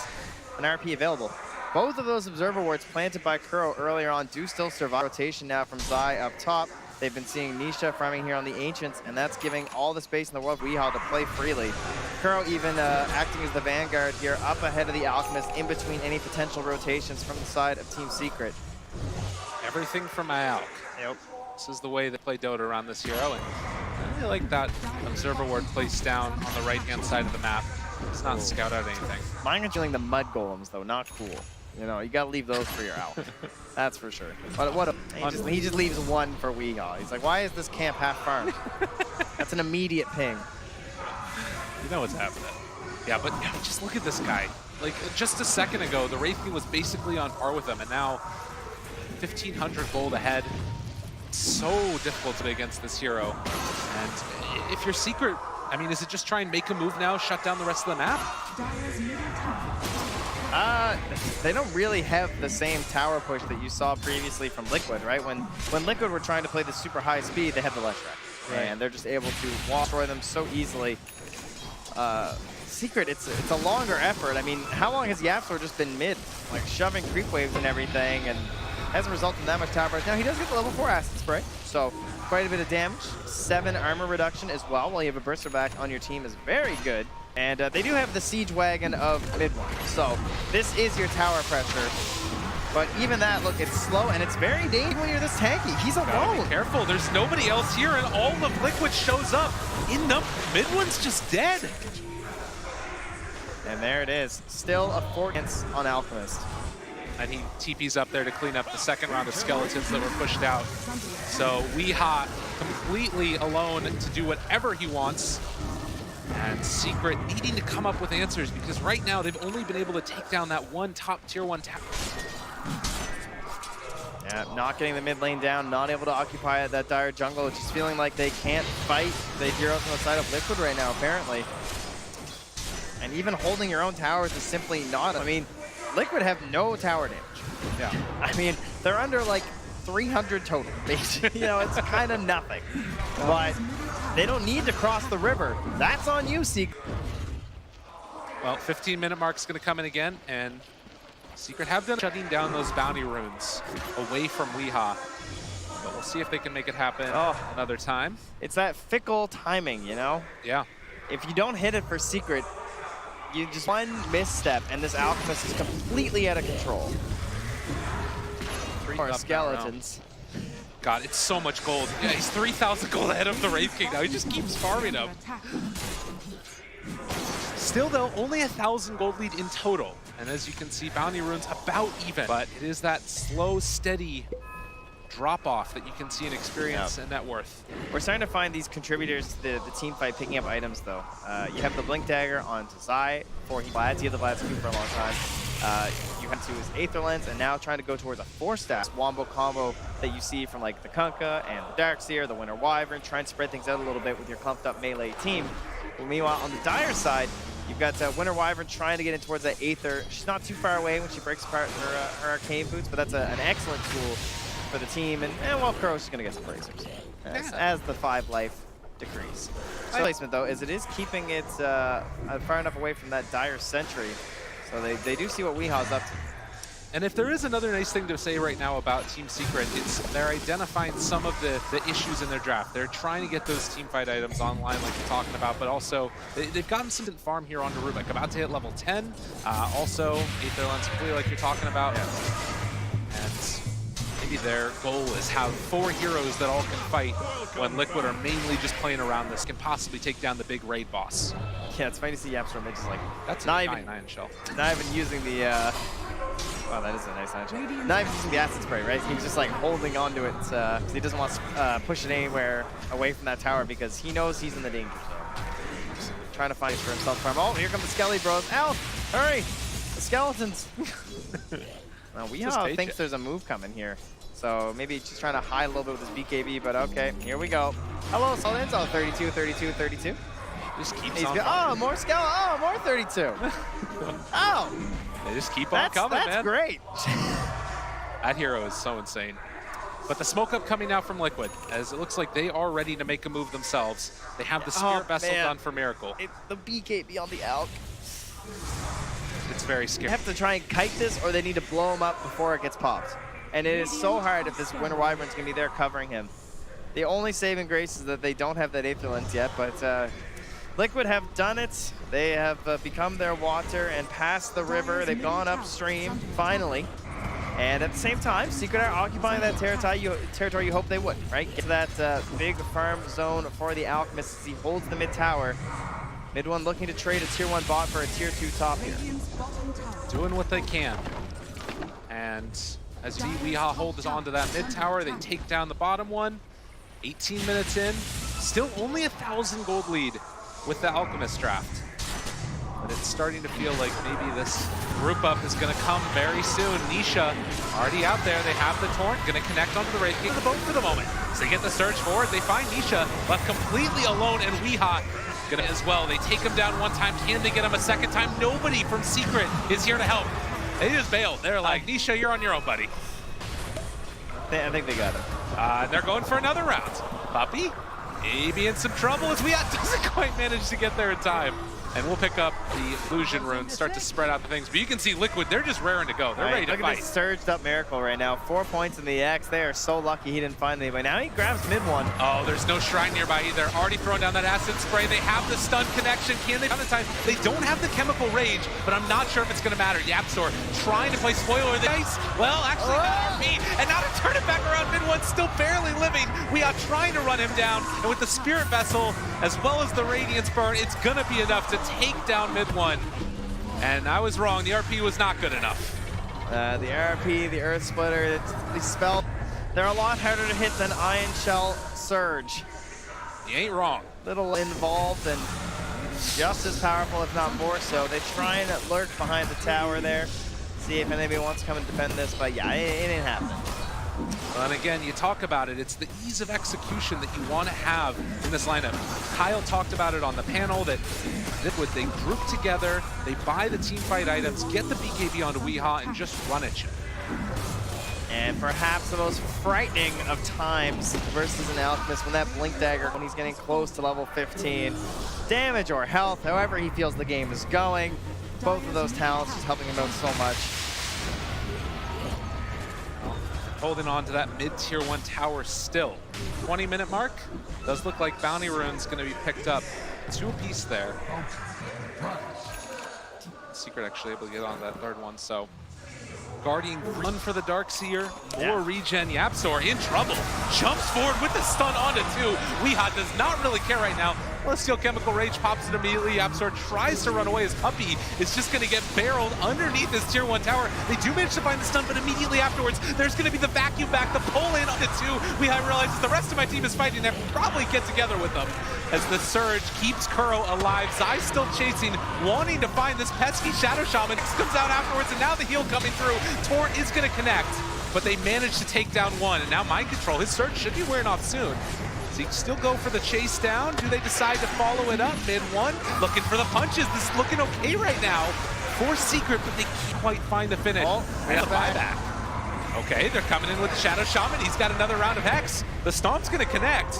an RP available. Both of those observer wards planted by Kuro earlier on do still survive. Rotation now from Zai up top. They've been seeing Nisha farming here on the Ancients, and that's giving all the space in the world for Weehaw to play freely. Kuro even acting as the vanguard here, up ahead of the Alchemist, in between any potential rotations from the side of Team Secret. Everything from my Alk. Yep. This is the way they play Dota around this hero, and I really like that observer ward placed down on the right-hand side of the map. It's not scout out anything. Mine are doing the mud golems, though, not cool. You know, you gotta leave those for your Alp. That's for sure. But he just leaves 1 for Weehaw. He's like, why is this camp half farmed? That's an immediate ping. You know what's happening. Yeah, but just look at this guy. Like, just a second ago, the Wraithing was basically on par with him, and now 1,500 gold ahead. It's so difficult to be against this hero. And if you're Secret, I mean, is it just try and make a move now, shut down the rest of the map? They don't really have the same tower push that you saw previously from Liquid, right? When Liquid were trying to play the super high speed, they had the Leshrac. Right. And they're just able to destroy them so easily. Secret, it's a longer effort. I mean, how long has Yapsor just been mid? Like, shoving creep waves and everything, and hasn't resulted in that much tower push. Now, he does get the level 4 acid spray, so quite a bit of damage. 7 armor reduction as well, while you have a Burster back on your team is very good. And they do have the siege wagon of mid one. So this is your tower pressure. But even that, look, it's slow and it's very dangerous when you're this tanky. He's alone. Be careful, there's nobody else here, and all of Liquid shows up. In the mid one's just dead. And there it is. Still a 4 against on Alchemist. And he TP's up there to clean up the second round of skeletons that were pushed out. So Weehaw completely alone to do whatever he wants. And Secret needing to come up with answers, because right now they've only been able to take down that one top tier 1 tower. Yeah, not getting the mid lane down, not able to occupy that dire jungle, just feeling like they can't fight the heroes on the side of Liquid right now, apparently. And even holding your own towers is simply not. I mean, Liquid have no tower damage. Yeah. I mean, they're under like 300 total, basically. You know, it's kind of nothing. But they don't need to cross the river. That's on you, Secret. Well, 15-minute mark's going to come in again, and Secret have done shutting down those bounty runes away from Weehaw. But we'll see if they can make it happen another time. It's that fickle timing, you know? Yeah. If you don't hit it for Secret, you just one misstep, and this Alchemist is completely out of control. Or skeletons. God, it's so much gold. Yeah, he's 3,000 gold ahead of the Wraith King now. He just keeps farming them. Still, though, only 1,000 gold lead in total. And as you can see, bounty runes about even. But it is that slow, steady drop-off that you can see in experience and net worth. We're starting to find these contributors to the team fight picking up items, though. You have the Blink Dagger onto Zai before he Vlads. You have the Vlads Q for a long time. You have to his Aether Lens, and now trying to go towards a 4-stack wombo combo that you see from like the Kunkka and the Darkseer, the Winter Wyvern, trying to spread things out a little bit with your clumped up melee team. But meanwhile, on the Dire side, you've got Winter Wyvern trying to get in towards that Aether. She's not too far away when she breaks apart her Arcane Boots, but that's an excellent tool for the team. And well, Kuro's going to get some bracers as the 5 life decrease. Placement, though, is it is keeping it far enough away from that Dire Sentry. So they do see what Weehaw's up to. And if there is another nice thing to say right now about Team Secret, it's they're identifying some of the issues in their draft. They're trying to get those team fight items online like you're talking about, but also they've gotten some farm here on Rubik, about to hit level 10. Also, Aether Lens, completely like you're talking about. And maybe their goal is have 4 heroes that all can fight when Liquid are mainly just playing around this, can possibly take down the big raid boss. Yeah, it's funny to see Yapstorm just like that's not a even iron shell. Not even using the wow, that is a nice iron shell. Not even using the acid spray, right? He's just like holding onto it because he doesn't want to push it anywhere away from that tower because he knows he's in the danger zone. Just trying to find it for himself. Oh, here come the Skelly Bros. Al, hurry! The skeletons. Now Weehaw thinks there's a move coming here. So maybe just trying to hide a little bit with his BKB, but okay, here we go. Hello, Skeletons. Oh, 32, 32, 32. Just keeps on. Oh, more skeleton. Oh, more 32. Oh. They just keep on coming, man. That's great. That hero is so insane. But the smoke up coming out from Liquid, as it looks like they are ready to make a move themselves. They have the Spirit Vessel done for Miracle. The BKB on the Alk. It's very scary. They have to try and kite this, or they need to blow him up before it gets popped. And it is so hard if this Winter Wyvern's going to be there covering him. The only saving grace is that they don't have that Aether Lens yet, but Liquid have done it. They have become their water and passed the river. They've gone upstream, finally. And at the same time, Secret are occupying that territory you hope they would, right? Get to that big farm zone for the Alchemist as he holds the mid tower. Mid one looking to trade a tier 1 bot for a tier 2 top here. Doing what they can. And as Weehaw holds on to that mid tower, they take down the bottom one. 18 minutes in, still only 1,000 gold lead with the Alchemist draft. But it's starting to feel like maybe this group up is going to come very soon. Nisha already out there. They have the Torrent, going to connect onto the Wraith King of the boat for the moment. So they get the surge forward. They find Nisha left completely alone, and Weehaw gonna as well. They take him down one time. Can they get him a second time? Nobody from Secret is here to help. They just bailed. They're like, Nisha, you're on your own, buddy. I think they got him. They're going for another round. Puppy, maybe in some trouble as Weehaw doesn't quite manage to get there in time. And we'll pick up the illusion runes, start to spread out the things. But you can see Liquid, they're just raring to go. They're ready to fight. Look at this surged up Miracle right now. 4 points in the X. They are so lucky he didn't find anybody. Now he grabs mid one. Oh, there's no shrine nearby either. Already throwing down that acid spray. They have the stun connection. Can they find the time? They don't have the chemical rage, but I'm not sure if it's going to matter. Yapstor trying to play spoiler. The ice. Well, actually, not RP. And now to turn it back around, mid one still barely living. We are trying to run him down. And with the Spirit Vessel, as well as the Radiance Burn, it's going to be enough to take down mid one. And I was wrong. The RP was not good enough. The RP, the Earth Splitter, the spell, they're a lot harder to hit than Iron Shell Surge. You ain't wrong. Little involved and just as powerful, if not more so. They try and lurk behind the tower there, see if anybody wants to come and defend this, but yeah, it ain't happening. And again, you talk about it, it's the ease of execution that you want to have in this lineup. Kyle talked about it on the panel that they group together, they buy the team fight items, get the BKB onto Weehaw, and just run at you. And perhaps the most frightening of times versus an Alchemist when that Blink Dagger, when he's getting close to level 15. Damage or health, however he feels the game is going. Both of those talents just helping him out so much. Holding on to that mid-tier 1 tower still. 20-minute mark. Does look like Bounty Rune's going to be picked up. 2 apiece there. Secret actually able to get on that third one, so Guardian run for the Darkseer, more regen. Yapzor in trouble, jumps forward with the stun onto 2. Weeha does not really care right now. Well, Steel Chemical Rage pops it immediately. Yapzor tries to run away. His puppy is just going to get barreled underneath this tier 1 tower. They do manage to find the stun, but immediately afterwards, there's going to be the vacuum back, the pull in onto 2. Weeha realizes the rest of my team is fighting there. Probably get together with them as the Surge keeps Kuro alive. Zai still chasing, wanting to find this pesky Shadow Shaman. Comes out afterwards, and now the heal coming through. Torrent is going to connect, but they managed to take down 1, and now Mind Control. His Surge should be wearing off soon. Does he still go for the chase down? Do they decide to follow it up? Mid 1, looking for the punches. This is looking okay right now for Secret, but they can't quite find the finish. And a buyback. Okay, they're coming in with the Shadow Shaman. He's got another round of Hex. The Stomp's going to connect.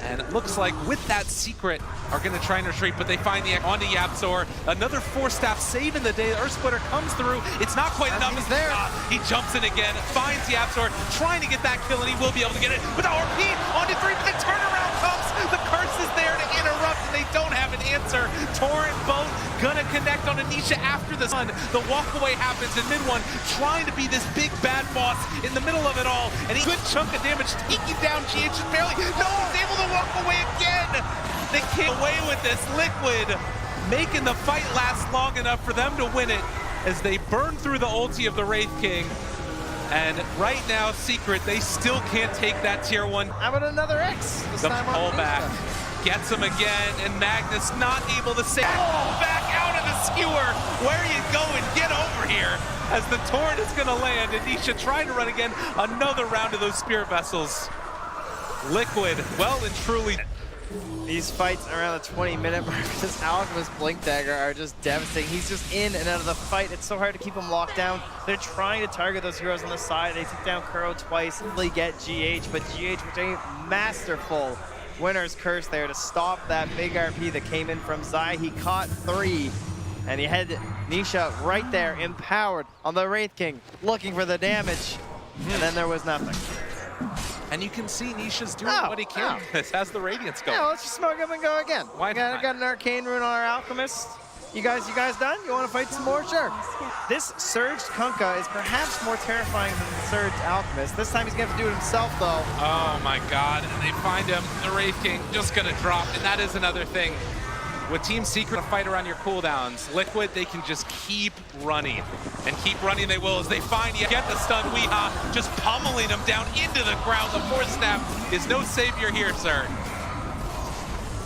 And it looks like with that Secret are going to try and retreat, but they find the onto Yapzor. Another 4-staff save in the day. Earth Splitter comes through. It's not quite enough. He's there. He jumps in again, finds Yapzor, trying to get that kill, and he will be able to get it with the RP onto 3, but the turnaround comes. The curse is there to interrupt, and they don't have an answer. Torrent both gonna connect on Anisha after the sun. The walkaway happens in mid 1, trying to be this big bad boss in the middle of it all, and he good chunk of damage, taking down GH just barely. No, he's able to walk away again. They came away with this. Liquid making the fight last long enough for them to win it as they burn through the ulti of the Wraith King. And right now, Secret, they still can't take that tier 1. How about another X? The pullback gets him again, and Magnus not able to save. Back out of the skewer. Where are you going? Get over here. As the Torrent is going to land, and Nisha trying to run again. Another round of those Spirit Vessels. Liquid, well and truly. These fights around the 20-minute mark, this Alchemist Blink Dagger are just devastating. He's just in and out of the fight. It's so hard to keep him locked down. They're trying to target those heroes on the side. They took down Kuro twice, they get GH, but GH with a masterful Winner's Curse there to stop that big RP that came in from Zai. He caught 3, and he had Nisha right there, empowered on the Wraith King, looking for the damage, and then there was nothing. And you can see Nisha's doing what he can. This has the Radiance going. Yeah, let's just smoke him and go again. Why not? Got an Arcane Rune on our Alchemist. You guys done? You want to fight some more? Sure. This Surged Kunkka is perhaps more terrifying than the Surged Alchemist. This time he's going to have to do it himself, though. Oh my god, and they find him. The Wraith King just going to drop, and that is another thing. With Team Secret, a fight around your cooldowns. Liquid, they can just keep running. And keep running they will as they find you. Get the stun, Weeha, just pummeling him down into the ground. The 4-staff is no savior here, sir.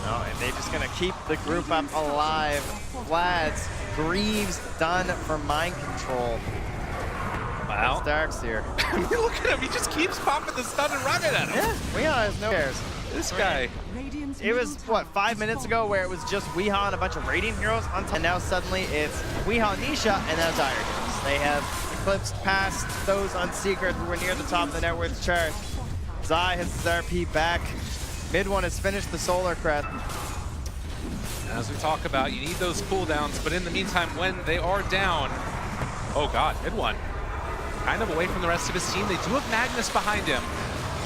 No, and they're just gonna keep the group up alive. Vlad's, Greaves done for Mind Control. Wow. Darkseer. Look at him, he just keeps popping the stun and running at him. Yeah, Weeha has no cares. This guy. It was, what, 5 minutes ago where it was just Weeha and a bunch of Radiant heroes on top, and now suddenly it's Weeha, Nisha, and now Dire heroes. They have eclipsed past those on Secret who were near the top of the net worth chart. Zai has his RP back. Mid 1 has finished the Solar Crest. As we talk about, you need those cooldowns, but in the meantime, when they are down, oh god, mid 1, kind of away from the rest of his team. They do have Magnus behind him.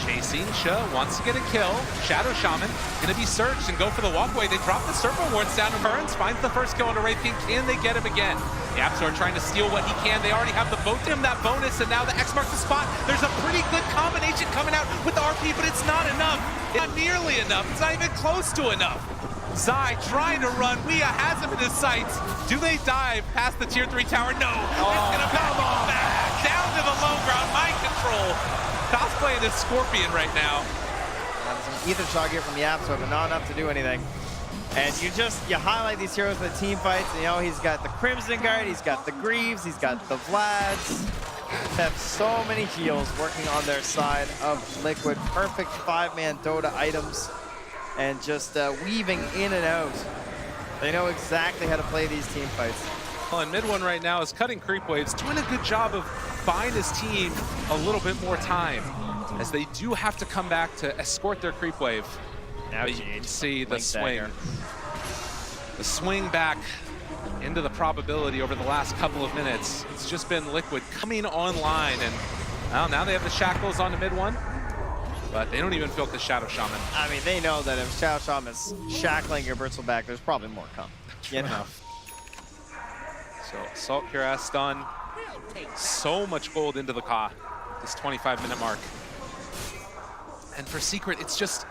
Chasing, Sha wants to get a kill. Shadow Shaman gonna be searched and go for the walkway. They drop the Serpent Wards down, and Burns finds the first kill on a Wraith King. Can they get him again? The Yapzor trying to steal what he can. They already have the boat to him, that bonus, and now the X marks the spot. There's a pretty good combination coming out with the RP, but it's not enough. It's not nearly enough. It's not even close to enough. Zai trying to run. Weeha has him in his sights. Do they dive past the tier 3 tower? No. It's gonna back down to the low ground. Mind Control. Cosplaying this Scorpion right now. Some Ether Shock here from Yapzor, but not enough to do anything. And you highlight these heroes in the team fights. And, you know, he's got the Crimson Guard, he's got the Greaves, he's got the Vlads. They have so many heals working on their side of Liquid. Perfect 5-man Dota items. And just weaving in and out. They know exactly how to play these team fights. Well, and mid 1 right now is cutting creep waves, doing a good job of buying his team a little bit more time, as they do have to come back to escort their creep wave. Now you can see the swing. The swing back into the probability over the last couple of minutes. It's just been Liquid coming online, and well, now they have the shackles on the mid one, but they don't even feel the Shadow Shaman. I mean, they know that if Shadow Shaman is shackling your Bertzel back, there's probably more coming. You know? So Assault Cuirass done. So much gold into the Ka, this 25-minute mark. And for Secret, it's just,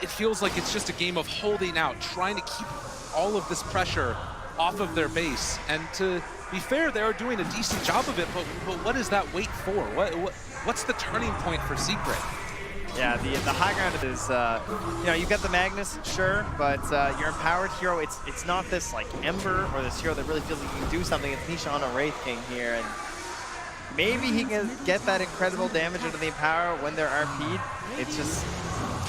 it feels like it's just a game of holding out, trying to keep all of this pressure off of their base. And to be fair, they are doing a decent job of it, but what is that wait for? What's the turning point for Secret? Yeah, the high ground is, you know, you got the Magnus, sure, but your empowered hero, it's not this like Ember or this hero that really feels like you can do something. It's Nisha on a Wraith King here, and maybe he can get that incredible damage into the Empower when they're RP'd. It's just,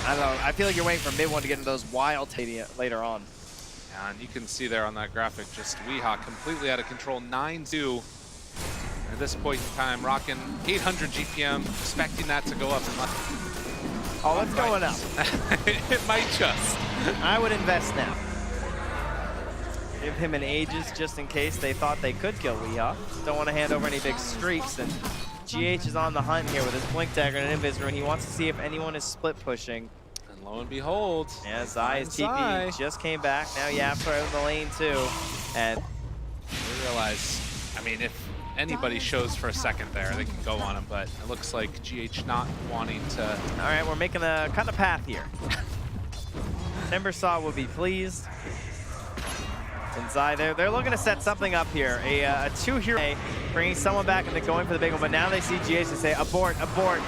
I don't know, I feel like you're waiting for mid one to get into those wild later on. Yeah, and you can see there on that graphic, just Weehaw completely out of control, 9-2. At this point in time, rocking 800 GPM, expecting that to go up. Oh, it's going up. It might just. I would invest now. Give him an Aegis just in case they thought they could kill Weehaw. Don't want to hand over any big streaks, and GH is on the hunt here with his Blink Dagger and an Invis Rune. He wants to see if anyone is split pushing. And lo and behold, yeah, Zai is TP, just came back. Now Yaps are in the lane too. And we realize, I mean, if anybody shows for a second there, they can go on him, but it looks like GH not wanting to. All right, we're making a kind of path here. Timbersaw will be pleased. And Zai, they're looking to set something up here. A two-hero, bringing someone back and then going for the big one, but now they see GH and say, abort, abort.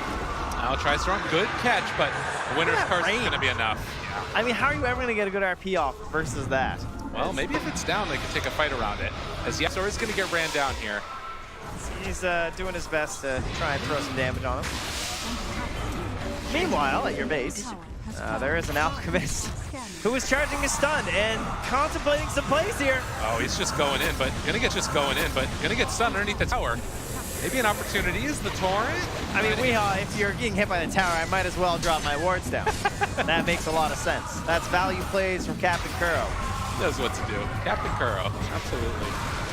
Now try strong, good catch, but the winner's curse is going to be enough. Yeah. I mean, how are you ever going to get a good RP off versus that? Well, maybe if it's down, they can take a fight around it. As Yasor is going to get ran down here. He's doing his best to try and throw some damage on him. Meanwhile, at your base, there is an Alchemist who is charging his stun and contemplating some plays here. Oh, he's just going in, but gonna get stunned underneath the tower. Maybe an opportunity is the torrent. I mean, Weehaw, if you're getting hit by the tower, I might as well drop my wards down. That makes a lot of sense. That's value plays from Captain Kuro. He knows what to do. Captain Kuro, absolutely.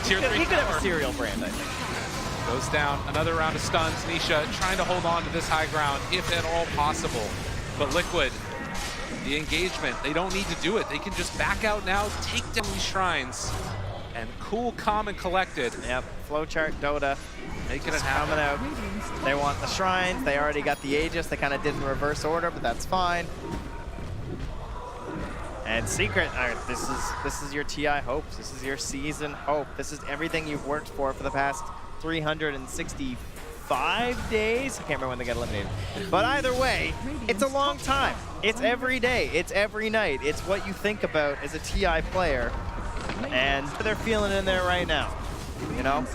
Tier 3 he could tower. have a cereal brand, I think. Goes down, another round of stuns. Nisha trying to hold on to this high ground, if at all possible. But Liquid, the engagement, they don't need to do it. They can just back out now, take down these shrines, and cool, calm, and collected. Yep, flowchart Dota. Making it happen. Coming out. They want the shrines. They already got the Aegis. They kind of did in reverse order, but that's fine. And Secret, all right, this is your TI hopes. This is your season hope. This is everything you've worked for the past 365 days. I can't remember when they got eliminated. But either way, it's a long time. It's every day. It's every night. It's what you think about as a TI player. And they're feeling in there right now. You know?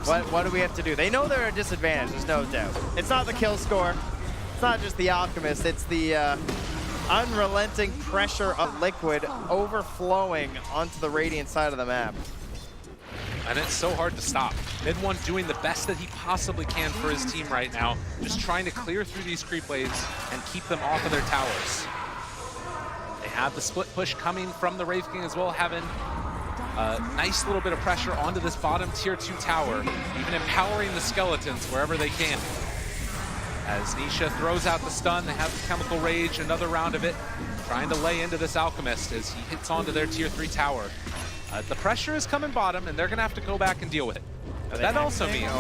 What do we have to do? They know they're at a disadvantage, there's no doubt. It's not the kill score. It's not just the Alchemist. It's the unrelenting pressure of Liquid overflowing onto the Radiant side of the map. And it's so hard to stop. Mid one doing the best that he possibly can for his team right now, just trying to clear through these creep waves and keep them off of their towers. They have the split push coming from the Wraith King as well, having a nice little bit of pressure onto this bottom tier 2 tower, even empowering the skeletons wherever they can. As Nisha throws out the stun, they have the Chemical Rage, another round of it, trying to lay into this Alchemist as he hits onto their tier 3 tower. The pressure is coming bottom, and they're going to have to go back and deal with it. But that also means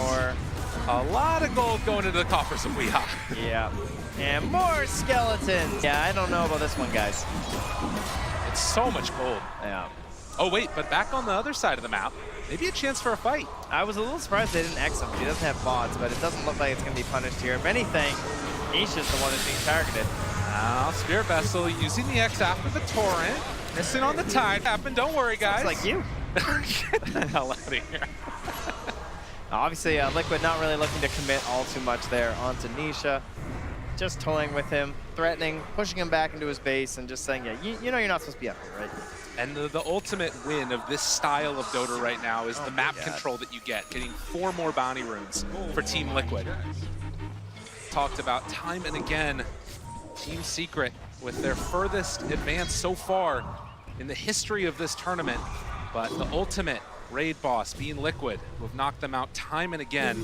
a lot of gold going into the coffers of Weehaw. Yeah. And more skeletons. Yeah, I don't know about this one, guys. It's so much gold. Yeah. Oh, wait, but back on the other side of the map, maybe a chance for a fight. I was a little surprised they didn't X him. He doesn't have bots, but it doesn't look like it's going to be punished here. If anything, Nisha's the one that's being targeted. Now, Spirit Vessel using the X after the torrent. Missing on the tide. Happened. Don't worry, guys. It's like you. Get the hell out of here. Obviously, Liquid not really looking to commit all too much there onto Nisha. just toying with him, threatening, pushing him back into his base, and just saying, yeah, you know you're not supposed to be up here, right? And the ultimate win of this style of Dota right now is the map control that you get, getting 4 more bounty runes for Team Liquid. Talked about time and again, Team Secret with their furthest advance so far in the history of this tournament, but the ultimate raid boss being Liquid, who have knocked them out time and again.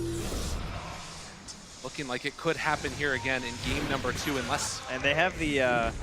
Looking like it could happen here again in game number 2 unless... And they have the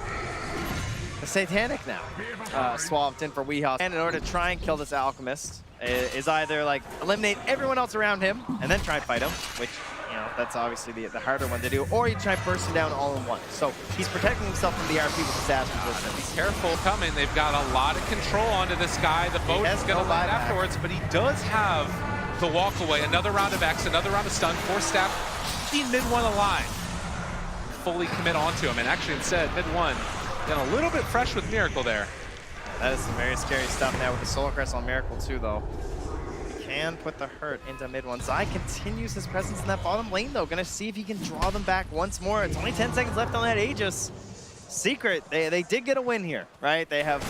Satanic now swapped in for Weehaw. And in order to try and kill this Alchemist is either like eliminate everyone else around him and then try and fight him, which, you know, that's obviously the harder one to do, or you try and burst him down all in one. So he's protecting himself from the RP with his dash resistance. Be careful coming. They've got a lot of control onto this guy. The boat is going to land afterwards, but he does have the walk away. Another round of X, another round of stun, 4-step, keeping mid-1 alive. Fully commit onto him, and actually instead, mid-1, getting a little bit fresh with Miracle there. That is some very scary stuff now with the Solar Crest on Miracle too, though. Can put the hurt into mid-1. Zai continues his presence in that bottom lane, though. Gonna see if he can draw them back once more. It's only 10 seconds left on that Aegis. Secret, they did get a win here, right? They have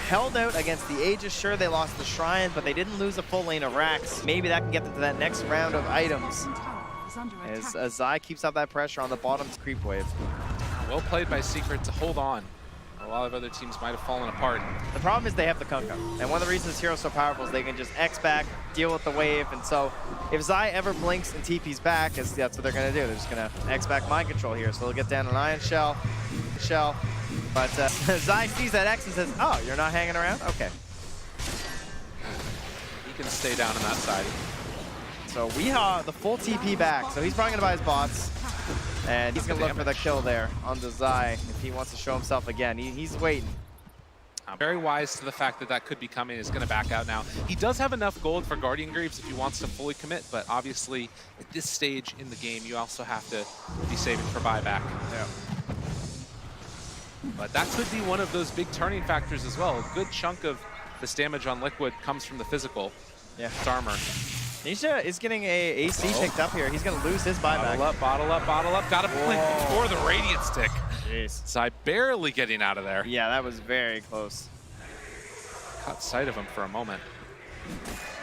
held out against the Aegis. Sure, they lost the Shrine, but they didn't lose a full lane of racks. Maybe that can get them to that next round of items. As Zai keeps up that pressure on the bottom creep wave. Well played by Secret to hold on. A lot of other teams might have fallen apart. The problem is they have the Kunkka. And one of the reasons this hero's so powerful is they can just X back, deal with the wave. And so if Zai ever blinks and TP's back, that's what they're going to do. They're just going to X back mind control here. So they'll get down an Ion Shell. But Zai sees that X and says, oh, you're not hanging around? Okay. He can stay down on that side. So Weehaw, the full TP back. So he's probably going to buy his bots. And he's going to look for the kill there on the Zai if he wants to show himself again. He's waiting. Very wise to the fact that that could be coming. Is going to back out now. He does have enough gold for Guardian Greaves if he wants to fully commit, but obviously at this stage in the game, you also have to be saving for buyback. Yeah. But that could be one of those big turning factors as well. A good chunk of this damage on Liquid comes from the physical. Yeah. It's armor. Nisha is getting a AC picked up here. He's going to lose his buyback. Bottle up, bottle up, bottle up. Got to blink before the Radiant Stick. Jeez. Zai barely getting out of there. Yeah, that was very close. Caught sight of him for a moment.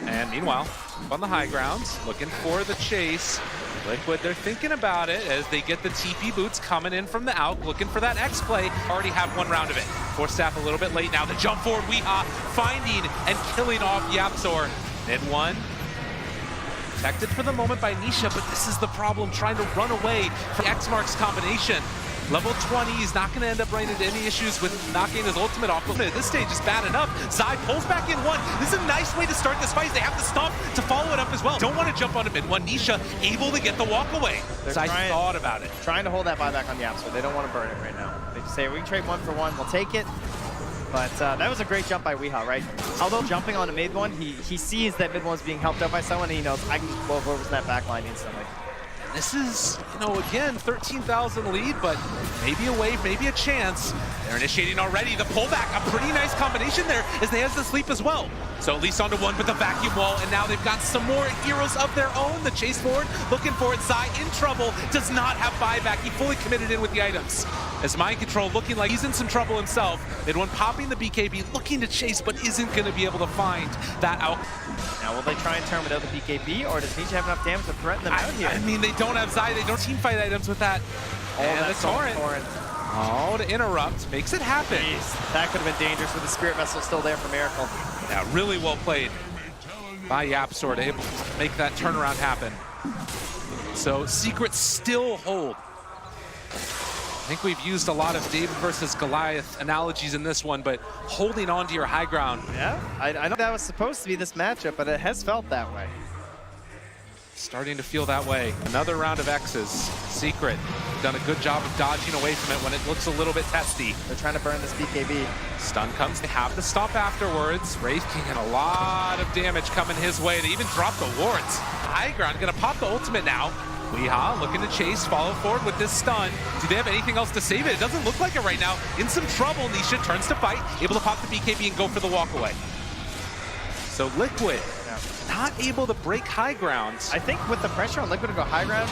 And meanwhile, on the high grounds, looking for the chase. Liquid, they're thinking about it as they get the TP boots coming in from the out, looking for that X play. Already have 1 round of it. Force-staff a little bit late now. The jump forward, Weehaw finding and killing off Yapzor. Mid-1. Protected for the moment by Nisha, but this is the problem, trying to run away from X-Mark's combination. Level 20, he's not going to end up running into any issues with knocking his ultimate off. At this stage is bad enough. Zai pulls back in 1. This is a nice way to start this fight. They have to stop to follow it up as well. Don't want to jump onto mid-1. Nisha able to get the walk away. Zai thought about it. Trying to hold that buyback on Yapzor. They don't want to burn it right now. They just say, we can trade 1 for 1. We'll take it. But that was a great jump by Weehaw, right? Although jumping on a mid-1, he sees that mid-1's being helped out by someone, and he knows I can just blow over that back line instantly. This is, again, 13,000 lead, but maybe a wave, maybe a chance. They're initiating already. The pullback, a pretty nice combination there as they have the sleep as well. So at least onto 1 with the vacuum wall, and now they've got some more heroes of their own. The chase forward, looking for it. Zai in trouble, does not have buyback. He fully committed in with the items. As mind control looking like he's in some trouble himself. Mid-1 popping the BKB, looking to chase, but isn't going to be able to find that out. Now, will they try and turn without the BKB, or does Nisha have enough damage to threaten them out here? I mean, they don't have Zai, they don't team fight items with that. And the Torrent. Oh, to interrupt, makes it happen. Jeez, that could have been dangerous with the Spirit Vessel still there for Miracle. Yeah, really well played by Yapzor to able to make that turnaround happen. So Secret still hold. I think we've used a lot of David versus Goliath analogies in this one, but holding on to your high ground. Yeah, I know that was supposed to be this matchup, but it has felt that way. Starting to feel that way. Another round of X's. Secret done a good job of dodging away from it when it looks a little bit testy. They're trying to burn this BKB. Stun comes, they have to stop afterwards. Wraith King had a lot of damage coming his way. They even dropped the wards. High ground, gonna pop the ultimate now. Weehaw looking to chase, follow forward with this stun. Do they have anything else to save it? It doesn't look like it right now. In some trouble, Nisha turns to fight, able to pop the BKB and go for the walk away. So Liquid, not able to break high grounds. I think with the pressure on Liquid to go high ground,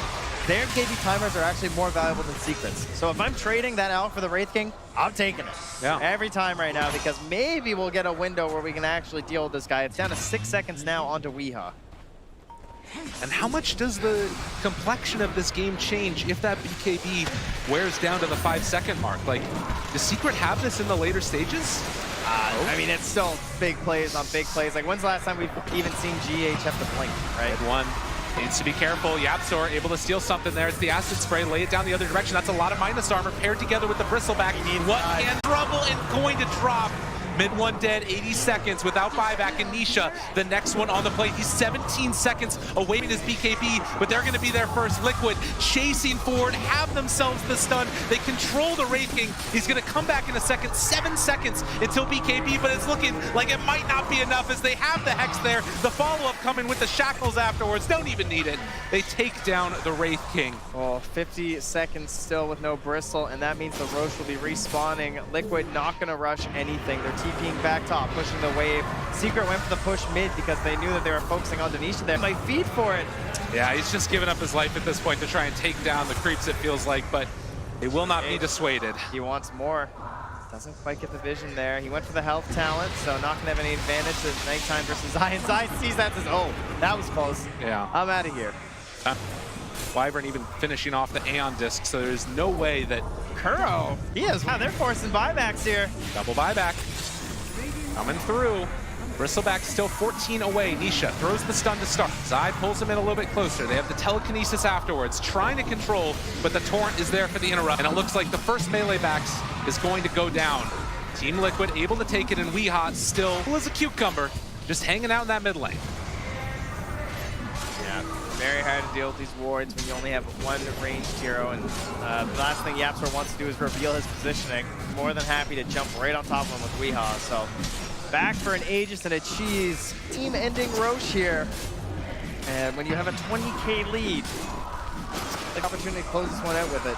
their KB timers are actually more valuable than secrets. So if I'm trading that out for the Wraith King, I'm taking it. Yeah. Every time right now, because maybe we'll get a window where we can actually deal with this guy. It's down to 6 seconds now onto Weehaw. And how much does the complexion of this game change if that BKB wears down to the 5-second mark? Like, does Secret have this in the later stages? I mean, it's still big plays on big plays. Like, when's the last time we've even seen GH have to blink, right? Good one. Needs to be careful. Yapzor able to steal something there. It's the acid spray. Lay it down the other direction. That's a lot of minus armor paired together with the bristleback. What can trouble and going to drop? Mid one dead, 80 seconds without buyback, and Nisha, the next one on the plate. He's 17 seconds away from his BKB, but they're going to be there first. Liquid chasing forward, have themselves the stun. They control the Wraith King. He's going to come back in a second. 7 seconds until BKB, but it's looking like it might not be enough as they have the Hex there. The follow-up coming with the Shackles afterwards. Don't even need it. They take down the Wraith King. Oh, 50 seconds still with no Bristle, and that means the Roche will be respawning. Liquid not going to rush anything. They're TPing back top, pushing the wave. Secret went for the push mid because they knew that they were focusing on Denisha there. Might feed for it. Yeah, he's just giving up his life at this point to try and take down the creeps, it feels like, but they will not be dissuaded. He wants more. Doesn't quite get the vision there. He went for the health talent, so not going to have any advantage at nighttime versus Zai. And Zai sees that and says, oh, that was close. Yeah. I'm out of here. Wyvern even finishing off the Aeon disc, so there's no way that... Kuro, he is. Wow, they're forcing buybacks here. Double buyback. Coming through. Bristleback still 14 away. Nisha throws the stun to start. Zai pulls him in a little bit closer. They have the telekinesis afterwards, trying to control, but the Torrent is there for the interrupt. And it looks like the first melee backs is going to go down. Team Liquid able to take it, and Weehaw still as a cucumber, just hanging out in that mid lane. Yeah, very hard to deal with these wards when you only have one ranged hero. And the last thing Yapzor wants to do is reveal his positioning. More than happy to jump right on top of him with Weehaw. So back for an Aegis and a cheese. Team-ending Roche here. And when you have a 20K lead, the opportunity to close this one out with it.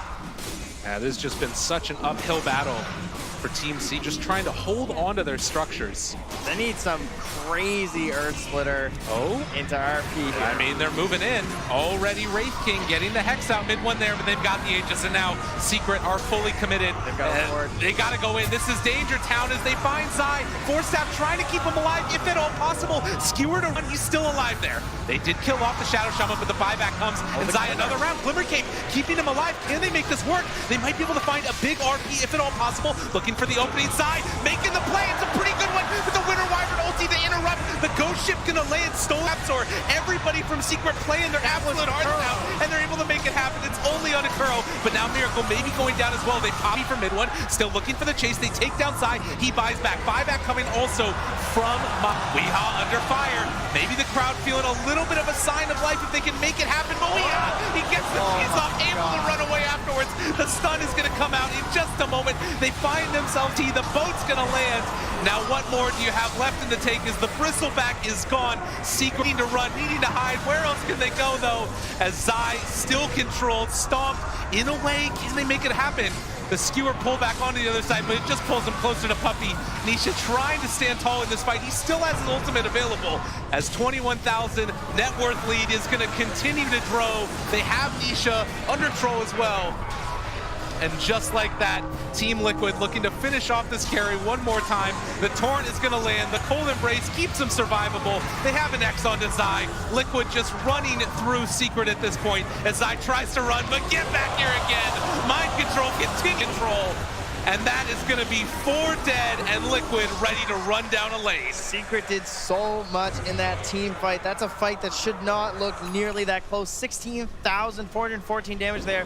Yeah, this has just been such an uphill battle for Team C, just trying to hold on to their structures. They need some crazy Earth Splitter into RP here. I mean, they're moving in. Already Wraith King getting the Hex out mid one there, but they've got the Aegis, and now Secret are fully committed. They've got a ward. They got to go in. This is Danger Town as they find Zai. Forstaff trying to keep him alive, if at all possible. Skewer to run, he's still alive there. They did kill off the Shadow Shaman, but the buyback comes, and Zai another round. Glimmer Cape keeping him alive. Can they make this work? They might be able to find a big RP, if at all possible. Looking for the opening. Zai making the play. It's a pretty good one with the Winter Wyvern ulti to interrupt. The Ghost Ship gonna land. Stolapsor. Everybody from Secret playing their absolute hearts out, and they're able to make it happen. It's only on a Kuro, but now Miracle maybe going down as well. They poppy for mid one. Still looking for the chase. They take down Zai. He buys back. Buyback coming also from Weehaw under fire. Maybe the crowd feeling a little bit of a sign of life if they can make it happen. But Weehaw, he gets the cheese off, able to run away afterwards. The stun is gonna come out in just a moment. They find themselves T. The boat's gonna land. Now what more do you have left in the tank as the bristleback is gone. Secret needing to run, needing to hide. Where else can they go though? As Zai still controlled, stomped. In a way, can they make it happen? The skewer pull back onto the other side, but it just pulls him closer to Puppy. Nisha trying to stand tall in this fight. He still has his ultimate available as 21,000 net worth lead is gonna continue to grow. They have Nisha under troll as well. And just like that, Team Liquid looking to finish off this carry one more time. The Torrent is going to land. The Cold Embrace keeps them survivable. They have an X onto Zai. Liquid just running through Secret at this point as Zai tries to run, but get back here again. Mind control, continue control. And that is going to be 4 dead and Liquid ready to run down a lane. Secret did so much in that team fight. That's a fight that should not look nearly that close. 16,414 damage there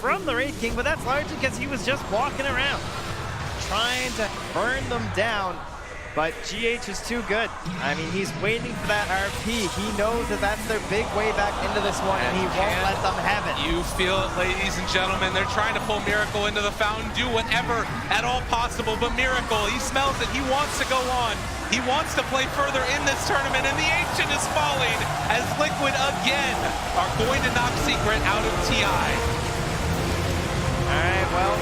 from the Wraith King, but that's largely because he was just walking around trying to burn them down. But GH is too good. I mean, he's waiting for that RP. He knows that that's their big way back into this one, and he won't let them have it. You feel it, ladies and gentlemen. They're trying to pull Miracle into the fountain, do whatever at all possible. But Miracle, he smells it. He wants to go on. He wants to play further in this tournament, and the Ancient is falling as Liquid again are going to knock Secret out of TI. All right, well,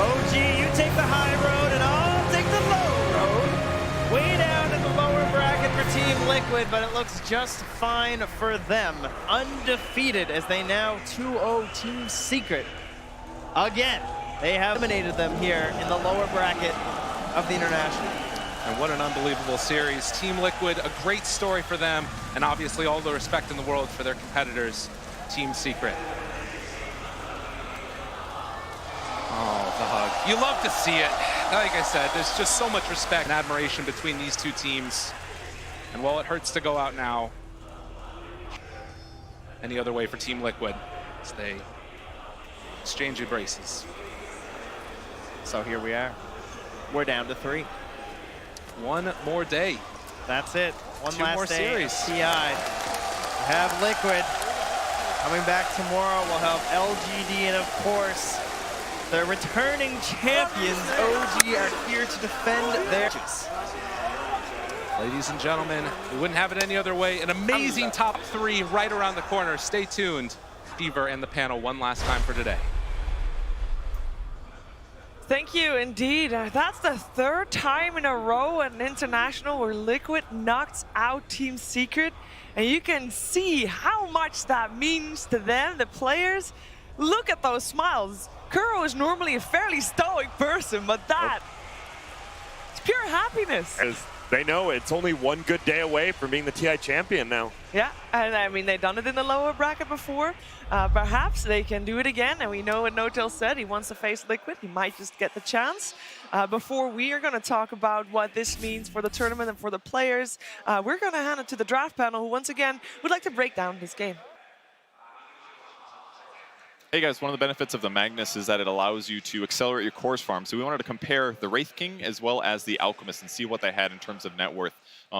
OG, you take the high road, and I'll take the low road. Way down in the lower bracket for Team Liquid. Liquid, but it looks just fine for them. Undefeated as they now 2-0 Team Secret. Again, they have eliminated them here in the lower bracket of the International. And what an unbelievable series. Team Liquid, a great story for them, and obviously all the respect in the world for their competitors, Team Secret. Oh, the hug. You love to see it. Like I said, there's just so much respect and admiration between these two teams. And while it hurts to go out now, any other way for Team Liquid as they exchange embraces. So here we are. We're down to 3. One more day. That's it. One Two last more day series. of TI. We have Liquid. Coming back tomorrow, we'll have LGD, and of course, the returning champions, OG, are here to defend their... Ladies and gentlemen, we wouldn't have it any other way. An amazing top 3 right around the corner. Stay tuned. Fever and the panel one last time for today. Thank you, indeed. That's the 3rd time in a row at an international where Liquid knocks out Team Secret. And you can see how much that means to them, the players. Look at those smiles. Kuro is normally a fairly stoic person, but that, it's pure happiness. As they know it's only one good day away from being the TI champion now. Yeah, and I mean, they've done it in the lower bracket before. Perhaps they can do it again, and we know what No-Tail said. He wants to face Liquid. He might just get the chance. Before we are going to talk about what this means for the tournament and for the players, we're going to hand it to the draft panel, who once again would like to break down this game. Hey guys, one of the benefits of the Magnus is that it allows you to accelerate your cores farm. So we wanted to compare the Wraith King as well as the Alchemist and see what they had in terms of net worth.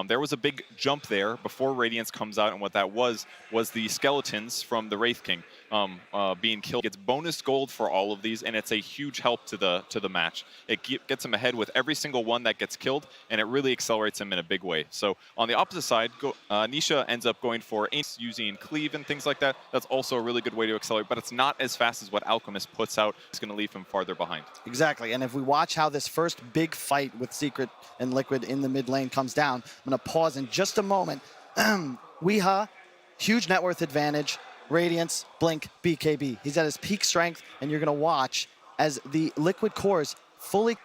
There was a big jump there before Radiance comes out, and what that was the skeletons from the Wraith King being killed. Gets bonus gold for all of these, and it's a huge help to the match. It gets him ahead with every single one that gets killed, and it really accelerates him in a big way. So on the opposite side, Nisha ends up going for Ace using Cleave and things like that. That's also a really good way to accelerate, but it's not as fast as what Alchemist puts out. It's going to leave him farther behind. Exactly, and if we watch how this first big fight with Secret and Liquid in the mid lane comes down, I'm going to pause in just a moment. Weeha, huge net worth advantage. Radiance, Blink, BKB. He's at his peak strength, and you're going to watch as the Liquid cores fully,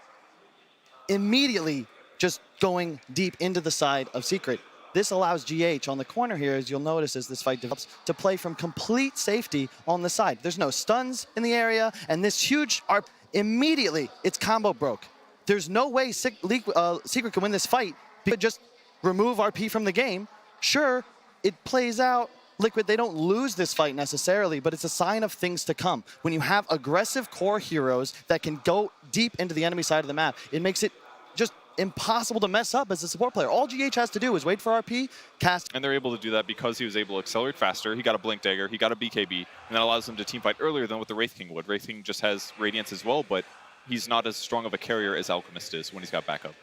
immediately just going deep into the side of Secret. This allows GH on the corner here, as you'll notice as this fight develops, to play from complete safety on the side. There's no stuns in the area, and this huge ARP, immediately, it's combo broke. There's no way Secret can win this fight. He could just remove RP from the game. Sure, it plays out. Liquid, they don't lose this fight necessarily, but it's a sign of things to come. When you have aggressive core heroes that can go deep into the enemy side of the map, it makes it just impossible to mess up as a support player. All GH has to do is wait for RP, cast. And they're able to do that because he was able to accelerate faster. He got a Blink Dagger, he got a BKB, and that allows him to teamfight earlier than what the Wraith King would. Wraith King just has Radiance as well, but he's not as strong of a carrier as Alchemist is when he's got backup.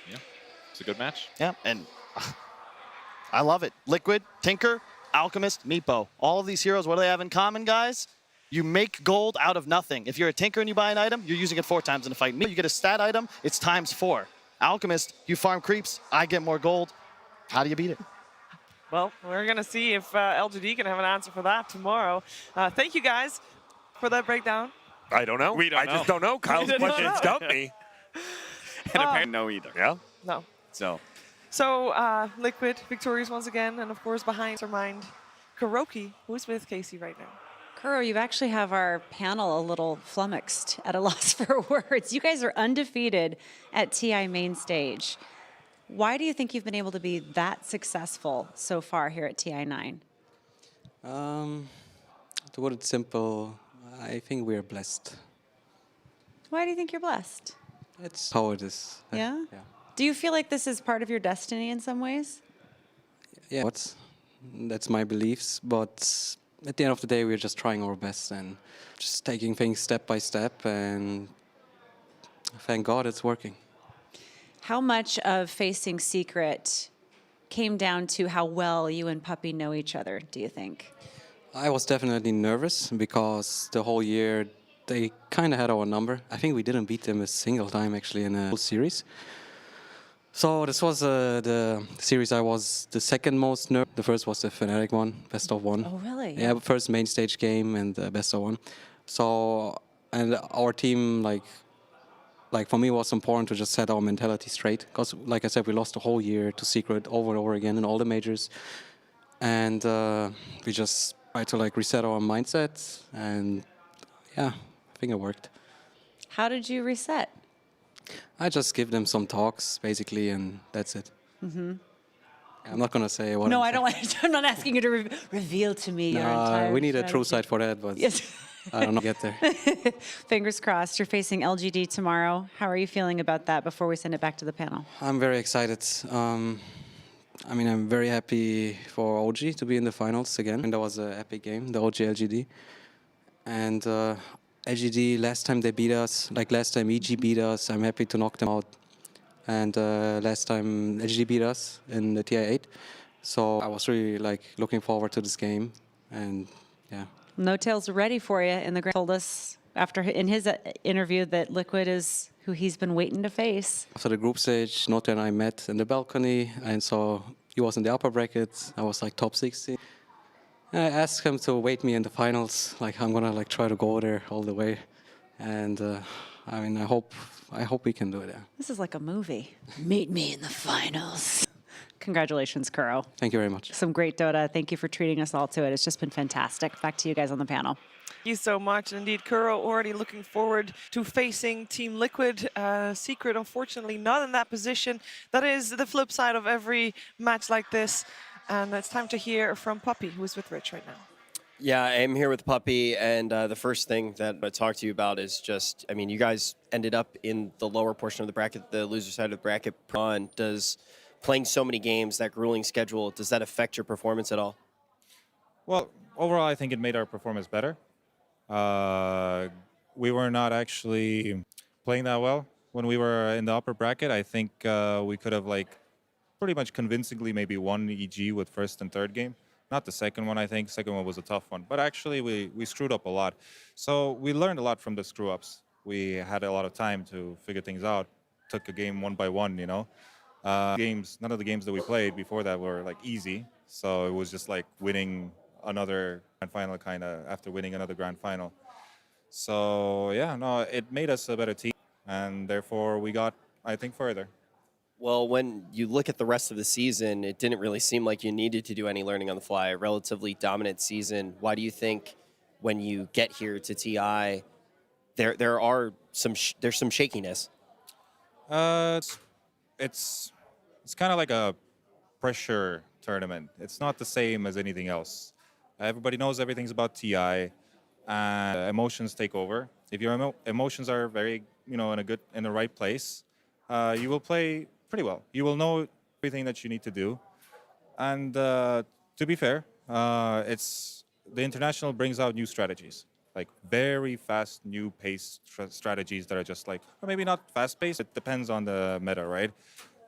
Yeah, it's a good match. Yeah, and I love it. Liquid, Tinker, Alchemist, Meepo. All of these heroes, what do they have in common, guys? You make gold out of nothing. If you're a Tinker and you buy an item, you're using it 4 times in a fight. You get a stat item, it's ×4. Alchemist, you farm creeps, I get more gold. How do you beat it? Well, we're going to see if LGD can have an answer for that tomorrow. Thank you guys for that breakdown. I don't know. We don't know. I just don't know. Kyle's question stumped me. And apparently no either. Yeah? No. So Liquid victorious once again, and of course behind our mind, Kuroki, who's with Casey right now. Kuro, you actually have our panel a little flummoxed, at a loss for words. You guys are undefeated at TI main stage. Why do you think you've been able to be that successful so far here at TI9? To put it simple, I think we're blessed. Why do you think you're blessed? It's how it is. Yeah? Do you feel like this is part of your destiny in some ways? Yeah, that's my beliefs, but at the end of the day, we're just trying our best and just taking things step by step, and thank God it's working. How much of facing Secret came down to how well you and Puppy know each other, do you think? I was definitely nervous because the whole year they kind of had our number. I think we didn't beat them a single time actually in a whole series. So this was the series I was the second most nervous. The first was the Fnatic one, best of one. Oh, really? Yeah, first main stage game and best of one. So, and our team, like for me, it was important to just set our mentality straight. Because, like I said, we lost the whole year to Secret over and over again in all the majors. And we just tried to like reset our mindset. And yeah, I think it worked. How did you reset? I just give them some talks, basically, and that's it. Mm-hmm. I'm not going to say what No, I'm I don't want. I'm not asking you to reveal to me your entire. we need a true strategy. site for that, but Yes. I don't know get there. Fingers crossed. You're facing LGD tomorrow. How are you feeling about that before we send it back to the panel? I'm very excited. I mean, I'm very happy for OG to be in the finals again. And that was an epic game, the OG LGD. And LGD, last time they beat us, like last time EG beat us, I'm happy to knock them out. And last time LGD beat us in the TI8. So I was really like looking forward to this game. And yeah. No Tail's ready for you. And the Grand told us after in his interview that Liquid is who he's been waiting to face. After the group stage, Note and I met in the balcony, and so he was in the upper bracket. I was like top 60. And I asked him to wait me in the finals. Like I'm gonna like try to go there all the way, and I mean I hope we can do it. Yeah. This is like a movie. Meet me in the finals. Congratulations, Kuro. Thank you very much. Some great Dota. Thank you for treating us all to it. It's just been fantastic. Back to you guys on the panel. Thank you so much. Indeed, Kuro already looking forward to facing Team Liquid. Secret, unfortunately, not in that position. That is the flip side of every match like this. And it's time to hear from Puppy, who is with Rich right now. Yeah, I'm here with Puppy, and the first thing that I talk to you about is just, I mean, you guys ended up in the lower portion of the bracket, the loser side of the bracket. Does playing so many games, that grueling schedule, does that affect your performance at all? Well, overall, I think it made our performance better. We were not actually playing that well when we were in the upper bracket. I think we could have like pretty much convincingly maybe won EG with first and third game. Not the second one, I think. Second one was a tough one. But actually, we screwed up a lot. So we learned a lot from the screw-ups. We had a lot of time to figure things out. Took a game one by one, you know. None of the games that we played before that were like easy. So it was just like winning another grand final kind of after winning another grand final. So yeah, no, it made us a better team. And therefore, we got, I think, further. Well, when you look at the rest of the season, it didn't really seem like you needed to do any learning on the fly. A relatively dominant season. Why do you think when you get here to TI, there's some shakiness? It's kind of like a pressure tournament. It's not the same as anything else. Everybody knows everything's about TI, and emotions take over. If your emotions are very, in the right place, you will play pretty well. You will know everything that you need to do. And to be fair, the international brings out new strategies, like very fast, new paced strategies that are just like, or maybe not fast paced. It depends on the meta, right?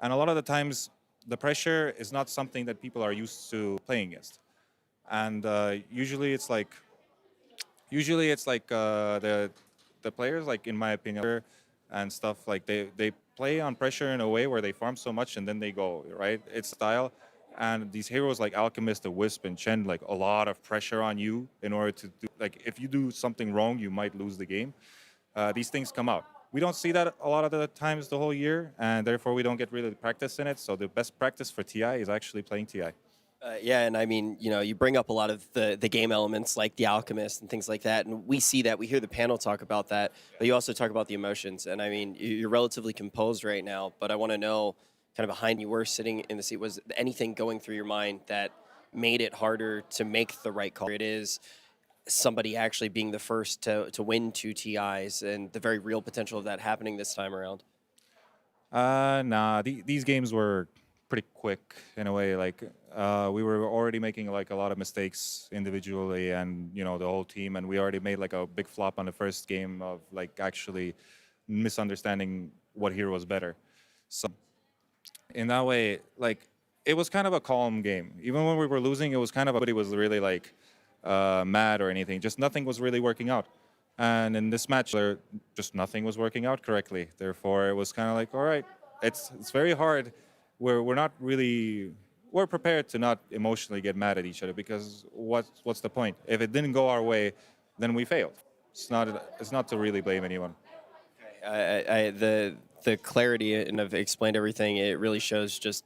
And a lot of the times, the pressure is not something that people are used to playing against. And usually it's like the players, like in my opinion, and stuff like they play on pressure in a way where they farm so much and then they go, right? It's style. And these heroes like Alchemist, the Wisp, and Chen, like a lot of pressure on you in order to do, like if you do something wrong, you might lose the game. These things come out. We don't see that a lot of the times the whole year, and therefore we don't get really practice in it. So the best practice for TI is actually playing TI. Yeah, and I mean, you bring up a lot of the game elements like the Alchemist and things like that, and we see that. We hear the panel talk about that, but you also talk about the emotions. And I mean, you're relatively composed right now, but I want to know, kind of behind you were sitting in the seat, was anything going through your mind that made it harder to make the right call? It is somebody actually being the first to win 2 TIs and the very real potential of that happening this time around. Nah, these games were pretty quick in a way. Like we were already making like a lot of mistakes individually and the whole team, and we already made like a big flop on the first game of like actually misunderstanding what hero was better. So in that way, like it was kind of a calm game. Even when we were losing, it was kind of nobody was really like mad or anything. Just nothing was really working out. And in this match, just nothing was working out correctly. Therefore, it was kind of like, all right, it's very hard. We're not really, we're prepared to not emotionally get mad at each other, because what's the point? If it didn't go our way, then we failed. It's not to really blame anyone. The clarity, and I've explained everything, it really shows just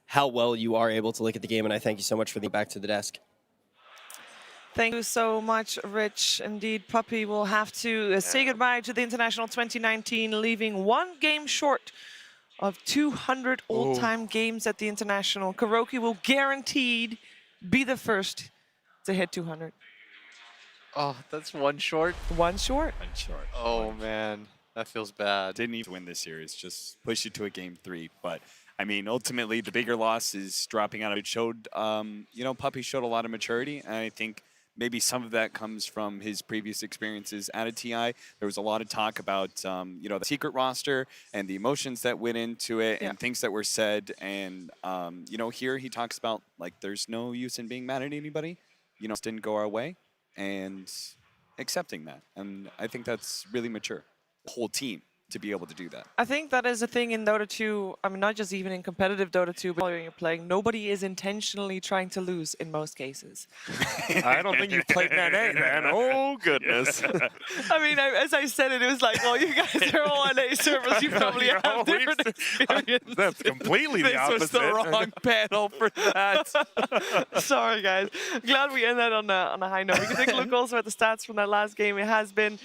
how well you are able to look at the game, and I thank you so much for the back to the desk. Thank you so much, Rich. Indeed, Puppy will have to say goodbye to the International 2019, leaving one game short of 200 all-time games at the International. Kuroki will guaranteed be the first to hit 200. Oh, that's one short? One short. One short. Oh, man. That feels bad. Didn't even win this series, just pushed it to a game 3. But, I mean, ultimately, the bigger loss is dropping out. It showed, you know, Puppy showed a lot of maturity, and I think maybe some of that comes from his previous experiences at a TI. There was a lot of talk about, you know, the secret roster and the emotions that went into it and things that were said. And, you know, here he talks about, like, there's no use in being mad at anybody. You know, it didn't go our way, and accepting that. And I think that's really mature. The whole team to be able to do that. I think that is a thing in Dota 2. I mean, not just even in competitive Dota 2, but when you're playing, nobody is intentionally trying to lose in most cases. I don't think you've played NA, man. Oh, goodness. I mean, as I said it, it was like, well, you guys are all NA servers. You probably have different experience. That's completely the opposite. This was the wrong panel for that. Sorry, guys. Glad we ended on a high note. We can take a look also at the stats from that last game. It has been,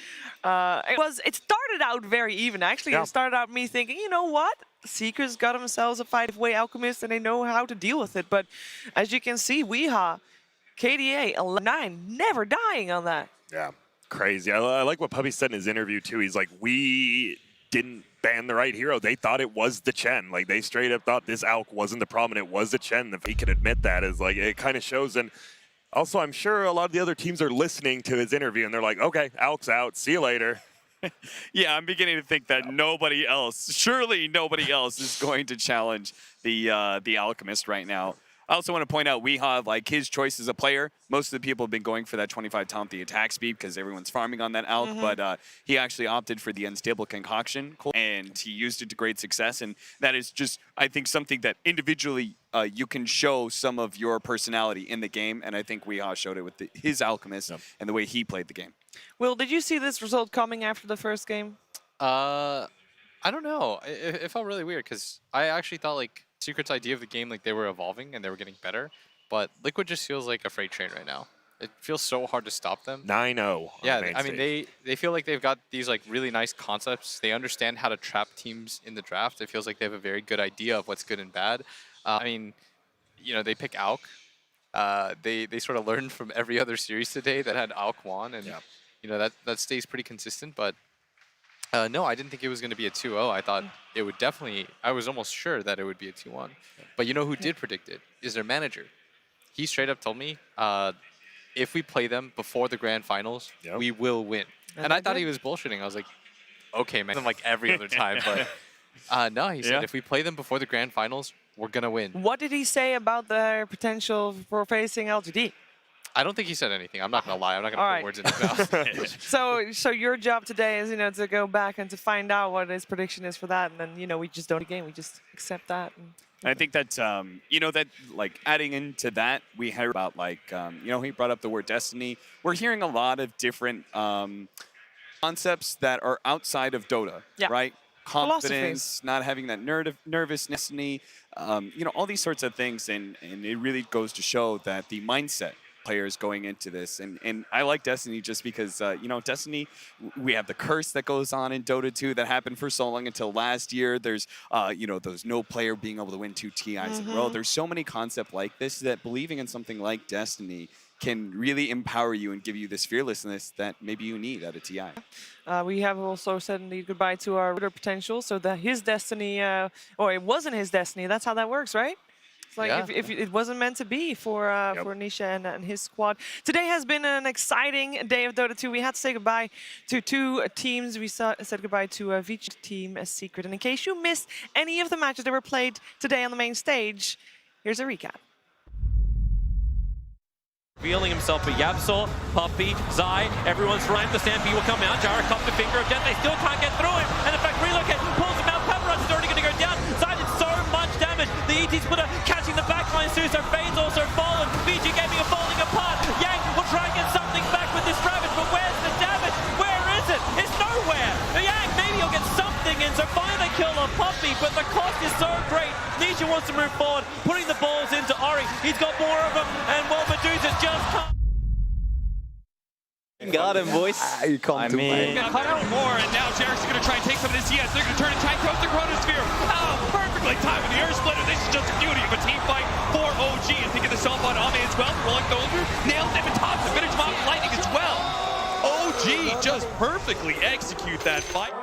it started out very even. Actually, it started out me thinking, you know what? Seekers got themselves a 5-way Alchemist, and they know how to deal with it. But as you can see, Weeha, KDA, 11-9, never dying on that. Yeah, crazy. I like what Puppy said in his interview, too. He's like, we didn't ban the right hero. They thought it was the Chen. Like, they straight up thought this Alk wasn't the problem. It was the Chen. If he could admit that, is like, it kind of shows. And also, I'm sure a lot of the other teams are listening to his interview, and they're like, okay, Alk's out. See you later. Yeah, I'm beginning to think that nobody else, surely nobody else, is going to challenge the Alchemist right now. I also want to point out Weeha, like his choice as a player, most of the people have been going for that 25 talent, the attack speed, because everyone's farming on that Alk, but he actually opted for the unstable concoction, and he used it to great success, and that is just, I think, something that individually you can show some of your personality in the game, and I think Weeha showed it with his Alchemist and the way he played the game. Will, did you see this result coming after the first game? I don't know. It felt really weird, because I actually thought, like, Secret's idea of the game, like, they were evolving and they were getting better, but Liquid just feels like a freight train right now. It feels so hard to stop them. 9-0. Yeah, I mean, they feel like they've got these, like, really nice concepts. They understand how to trap teams in the draft. It feels like they have a very good idea of what's good and bad. I mean, you know, they pick Alk. They sort of learned from every other series today that had Alk won, and you know, that stays pretty consistent. But no, I didn't think it was going to be a 2-0. I thought it would definitely, I was almost sure that it would be a 2-1. But you know who did predict it? Is their manager. He straight up told me, if we play them before the grand finals, we will win. And I thought he was bullshitting. I was like, okay, man, like every other time. But no, he said, if we play them before the grand finals, we're going to win. What did he say about their potential for facing LGD? I don't think he said anything. I'm not going to lie. I'm not going to put words in his mouth. So your job today is, you know, to go back and to find out what his prediction is for that. And then, you know, we just don't again. We just accept that. I think that, you know, that, like, adding into that, we heard about, like, you know, he brought up the word destiny. We're hearing a lot of different concepts that are outside of Dota, right? Confidence, not having that nervousness, you know, all these sorts of things. And it really goes to show that the mindset players going into this, and I like Destiny just because you know, Destiny, we have the curse that goes on in Dota 2 that happened for so long until last year. There's you know, there's no player being able to win 2 TIs in a row. There's so many concepts like this that believing in something like Destiny can really empower you and give you this fearlessness that maybe you need at a TI. We have also said indeed goodbye to our Ritter potential, so that his destiny, or it wasn't his destiny. That's how that works, right? Like if it wasn't meant to be for Nisha and his squad. Today has been an exciting day of Dota 2. We had to say goodbye to 2 teams. We said goodbye to Vici team as Secret. And in case you missed any of the matches that were played today on the main stage, here's a recap. Revealing himself with Yabsol, Puppy, Zai, everyone's right. The Stampede will come out. Jara cupped the finger of death. They still can't get through him. And in fact, Relocate pulls him out. Pepperus is already going to go down. Medusa, Fade's also fallen. BG Gaming are falling apart. Yang will try and get something back with this Ravage, but where's the damage? Where is it? It's nowhere. Yang, maybe he'll get something in, so finally they kill a Puppy, but the cost is so great. Nisha wants to move forward, putting the balls into Ori. He's got more of them, and well, Medusa just can't. Got him, boys. You come to me. Gonna cut out more, and now Jarek's gonna try and take some of his CS. They're gonna turn and try and throw the Chronosphere. Oh, perfectly timed with the air splitter. This is just a beauty of a team fight for OG. And picking this off on Ame as well. Rolling over, nails him and tops the finish him off lightning as well. OG just perfectly execute that fight.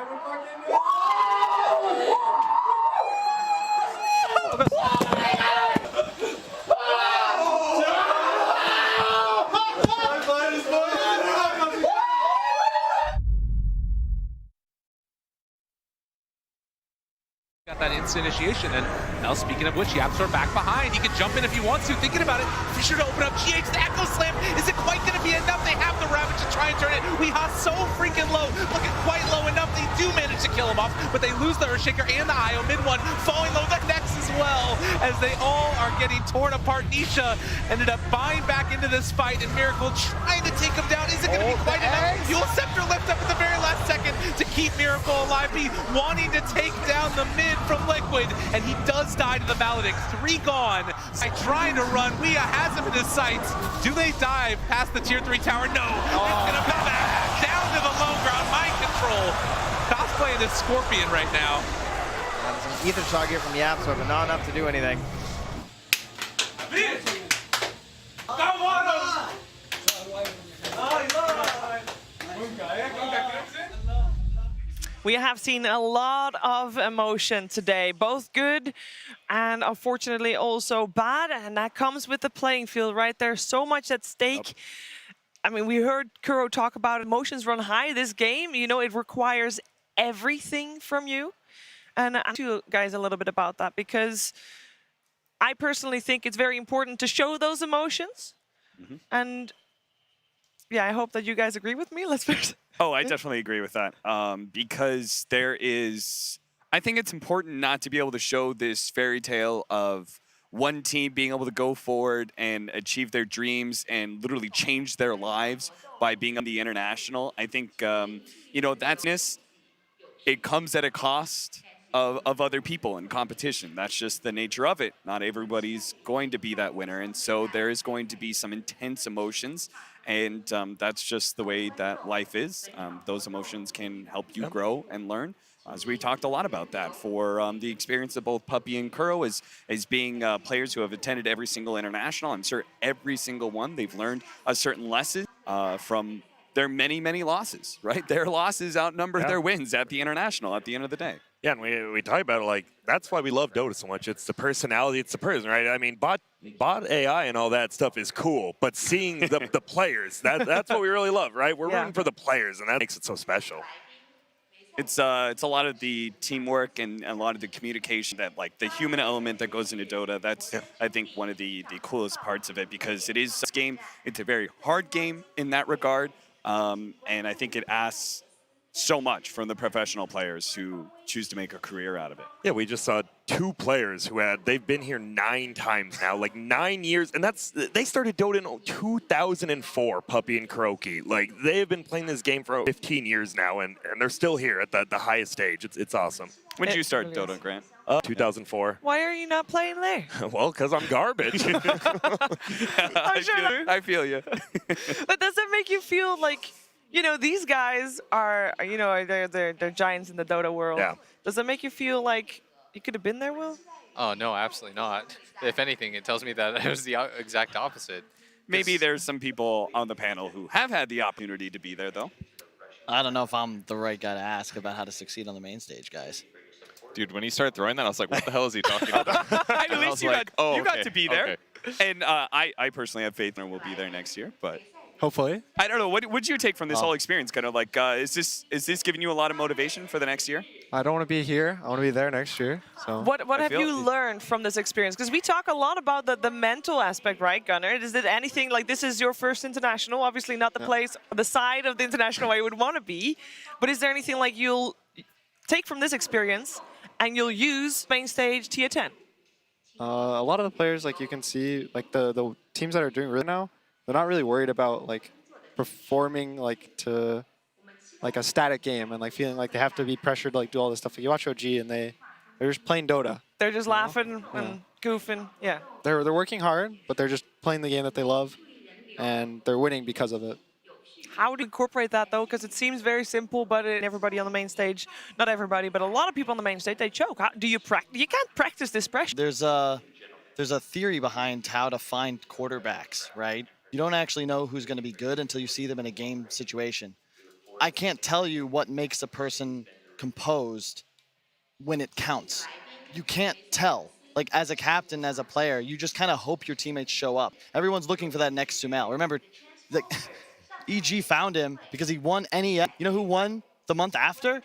Got that instant initiation, and now speaking of which, Yapsor back behind. He can jump in if he wants to. Thinking about it, Fisher to open up. GH, the Echo Slam. Is it quite going to be enough? They have the Ravage to try and turn it. Weehaw so freaking low, looking quite low enough. They do manage to kill him off, but they lose the Earthshaker and the IO. Mid one falling low, the next as well, as they all are getting torn apart. Nisha ended up buying back into this fight, and Miracle trying to take him down. Is it going to be quite enough? Yule Scepter lift up at the very last second to keep Miracle alive. He wanting to take down the mid from Liquid, and he does die to the Maledict. 3 gone. Trying to run. Weah has him in his sights. Do they dive past the tier 3 tower? No. It's gonna come back down to the low ground. Mind control. Cosplaying this Scorpion right now. Some Ether Shock here from Yapsor, but not enough to do anything. We have seen a lot of emotion today, both good and unfortunately also bad, and that comes with the playing field, right? There's so much at stake. I mean, we heard Kuro talk about emotions run high this game. You know, it requires everything from you. And I'll ask you guys a little bit about that, because I personally think it's very important to show those emotions. And yeah, I hope that you guys agree with me. Let's first. Oh, I definitely agree with that. Because I think it's important not to be able to show this fairy tale of one team being able to go forward and achieve their dreams and literally change their lives by being on the international. I think, you know, it comes at a cost of other people in competition. That's just the nature of it. Not everybody's going to be that winner. And so there is going to be some intense emotions. And that's just the way that life is. Those emotions can help you grow and learn. As we talked a lot about that for the experience of both Puppy and Kuro as being players who have attended every single international. I'm sure every single one, they've learned a certain lesson from their many, many losses, right? Their losses outnumber their wins at the international at the end of the day. Yeah, and we talk about it like, that's why we love Dota so much. It's the personality, it's the person, right? I mean, bot AI and all that stuff is cool, but seeing the players, that's what we really love, right? We're rooting for the players, and that makes it so special. It's a lot of the teamwork and a lot of the communication, that like the human element that goes into Dota. That's I think one of the coolest parts of it, because it is a game. It's a very hard game in that regard, and I think it asks so much from the professional players who choose to make a career out of it. Yeah, we just saw 2 players they've been here 9 times now, like 9 years, and they started Dota in 2004, Puppy and Kuroki. Like, they have been playing this game for 15 years now, and they're still here at the highest stage. It's awesome. When did you start Dota, Grant? 2004. Why are you not playing there? Well, because I'm garbage. I feel you. But does that make you feel like, you know, these guys are, you know, they're giants in the Dota world. Yeah. Does that make you feel like you could have been there, Will? Oh, no, absolutely not. If anything, it tells me that it was the exact opposite. Maybe there's some people on the panel who have had the opportunity to be there, though. I don't know if I'm the right guy to ask about how to succeed on the main stage, guys. Dude, when he started throwing that, I was like, what the hell is he talking about? At least you got to be there. Okay. And I personally have faith and we'll be there next year, but hopefully. I don't know. What would you take from this whole experience? Kind of like, is this giving you a lot of motivation for the next year? I don't want to be here. I want to be there next year. So. What have you learned from this experience? Because we talk a lot about the mental aspect, right, Gunnar? Is it anything like this is your first international? Obviously not the place, the side of the international where you would want to be. But is there anything like you'll take from this experience and you'll use main stage tier 10? A lot of the players, like you can see, like the teams that are doing really now, they're not really worried about like performing like to like a static game and like feeling like they have to be pressured to like do all this stuff. Like, you watch OG and they're just playing Dota. They're just laughing and goofing. Yeah. They're working hard, but they're just playing the game that they love, and they're winning because of it. How do you incorporate that though? Because it seems very simple, but everybody on the main stage, not everybody, but a lot of people on the main stage, they choke. How do you practice? You can't practice this pressure. There's a theory behind how to find quarterbacks, right? You don't actually know who's going to be good until you see them in a game situation. I can't tell you what makes a person composed when it counts. You can't tell. Like, as a captain, as a player, you just kind of hope your teammates show up. Everyone's looking for that next Sumail. Remember, EG found him because he won NES. You know who won the month after?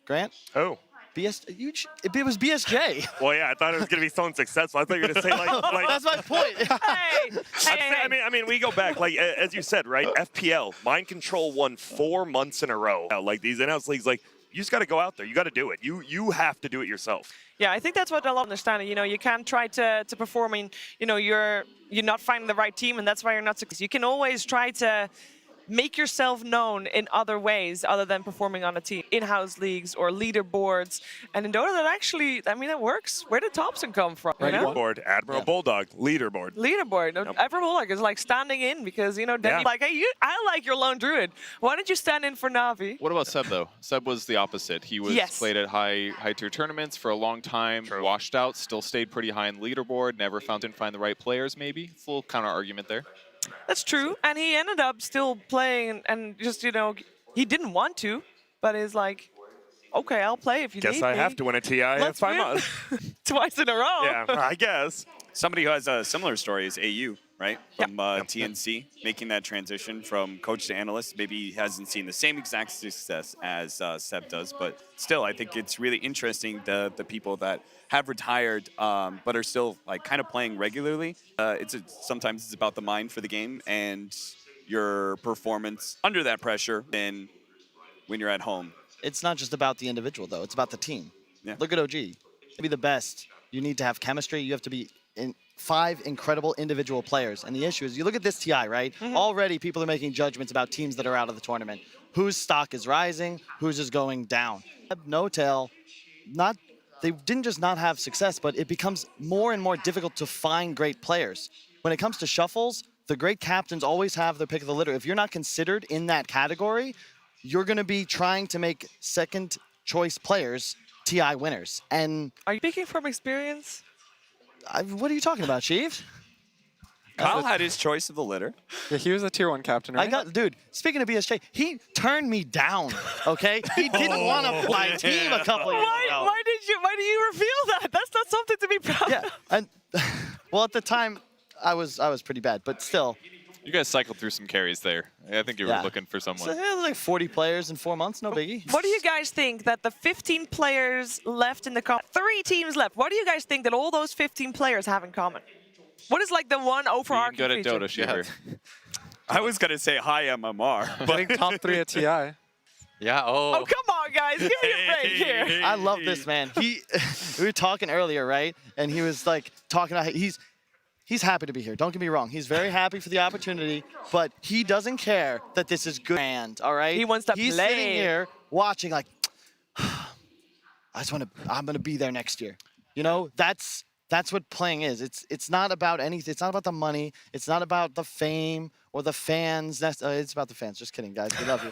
Grant? Who? It was BSJ. Well, yeah, I thought it was going to be someone successful. I thought you were going to say like That's my point. I mean, we go back, like, as you said, right? FPL, Mind Control won 4 months in a row. Like, these in-house leagues, like, you just got to go out there. You got to do it. You have to do it yourself. Yeah, I think that's what a lot understand. You know, you can't try to perform in, you know, you're not finding the right team, and that's why you're not successful. You can always try to make yourself known in other ways other than performing on a team. In-house leagues or leaderboards. And in Dota, that actually, I mean, that works. Where did Thompson come from? You know? Leaderboard, Admiral Bulldog, leaderboard. Leaderboard. Yep. Admiral Bulldog is like standing in because, you know, then like, hey, I like your lone druid. Why don't you stand in for Navi? What about Seb, though? Seb was the opposite. He was played at high tier tournaments for a long time, washed out, still stayed pretty high in leaderboard, never didn't find the right players, maybe. It's a little counter argument there. That's true. And he ended up still playing and just, you know, he didn't want to, but is like, okay, I'll play if you need me. Guess I have to win a TI in 5 months. Twice in a row. Yeah, I guess. Somebody who has a similar story is AU, right? From TNC, making that transition from coach to analyst. Maybe he hasn't seen the same exact success as Seb does, but still, I think it's really interesting the people that have retired but are still like kind of playing regularly. Sometimes it's about the mind for the game and your performance under that pressure than when you're at home. It's not just about the individual, though. It's about the team. Yeah. Look at OG. To be the best, you need to have chemistry. You have to be in 5 incredible individual players. And the issue is, you look at this TI, right? Already people are making judgments about teams that are out of the tournament. Whose stock is rising, whose is going down. No-tail, they didn't just not have success, but it becomes more and more difficult to find great players. When it comes to shuffles, the great captains always have their pick of the litter. If you're not considered in that category, you're going to be trying to make second choice players TI winners. And are you speaking from experience? What are you talking about, Chief? Kyle had his choice of the litter. Yeah, he was a tier 1 captain, right? Dude, speaking of BSJ, he turned me down, okay? He didn't want to my team a couple years ago. Why do you reveal that? That's not something to be proud of. And well, at the time, I was pretty bad, but still. You guys cycled through some carries there. I think you were looking for someone. So, it was like 40 players in 4 months, no biggie. What do you guys think that the 15 players left in the 3 teams left? What do you guys think that all those 15 players have in common? What is like the one overarching good at feature? Dota, Shiver. I was going to say hi, MMR. But I think top 3 at TI. Yeah, Oh, come on, guys. Give me a break here. I love this, man. We were talking earlier, right? And he was like talking about he's happy to be here. Don't get me wrong. He's very happy for the opportunity, but he doesn't care that this is good. All right? He wants to He's play. sitting here watching like, I'm going to be there next year. You know, that's what playing is. It's not about anything. It's not about the money. It's not about the fame or the fans. It's about the fans. Just kidding, guys. We love you.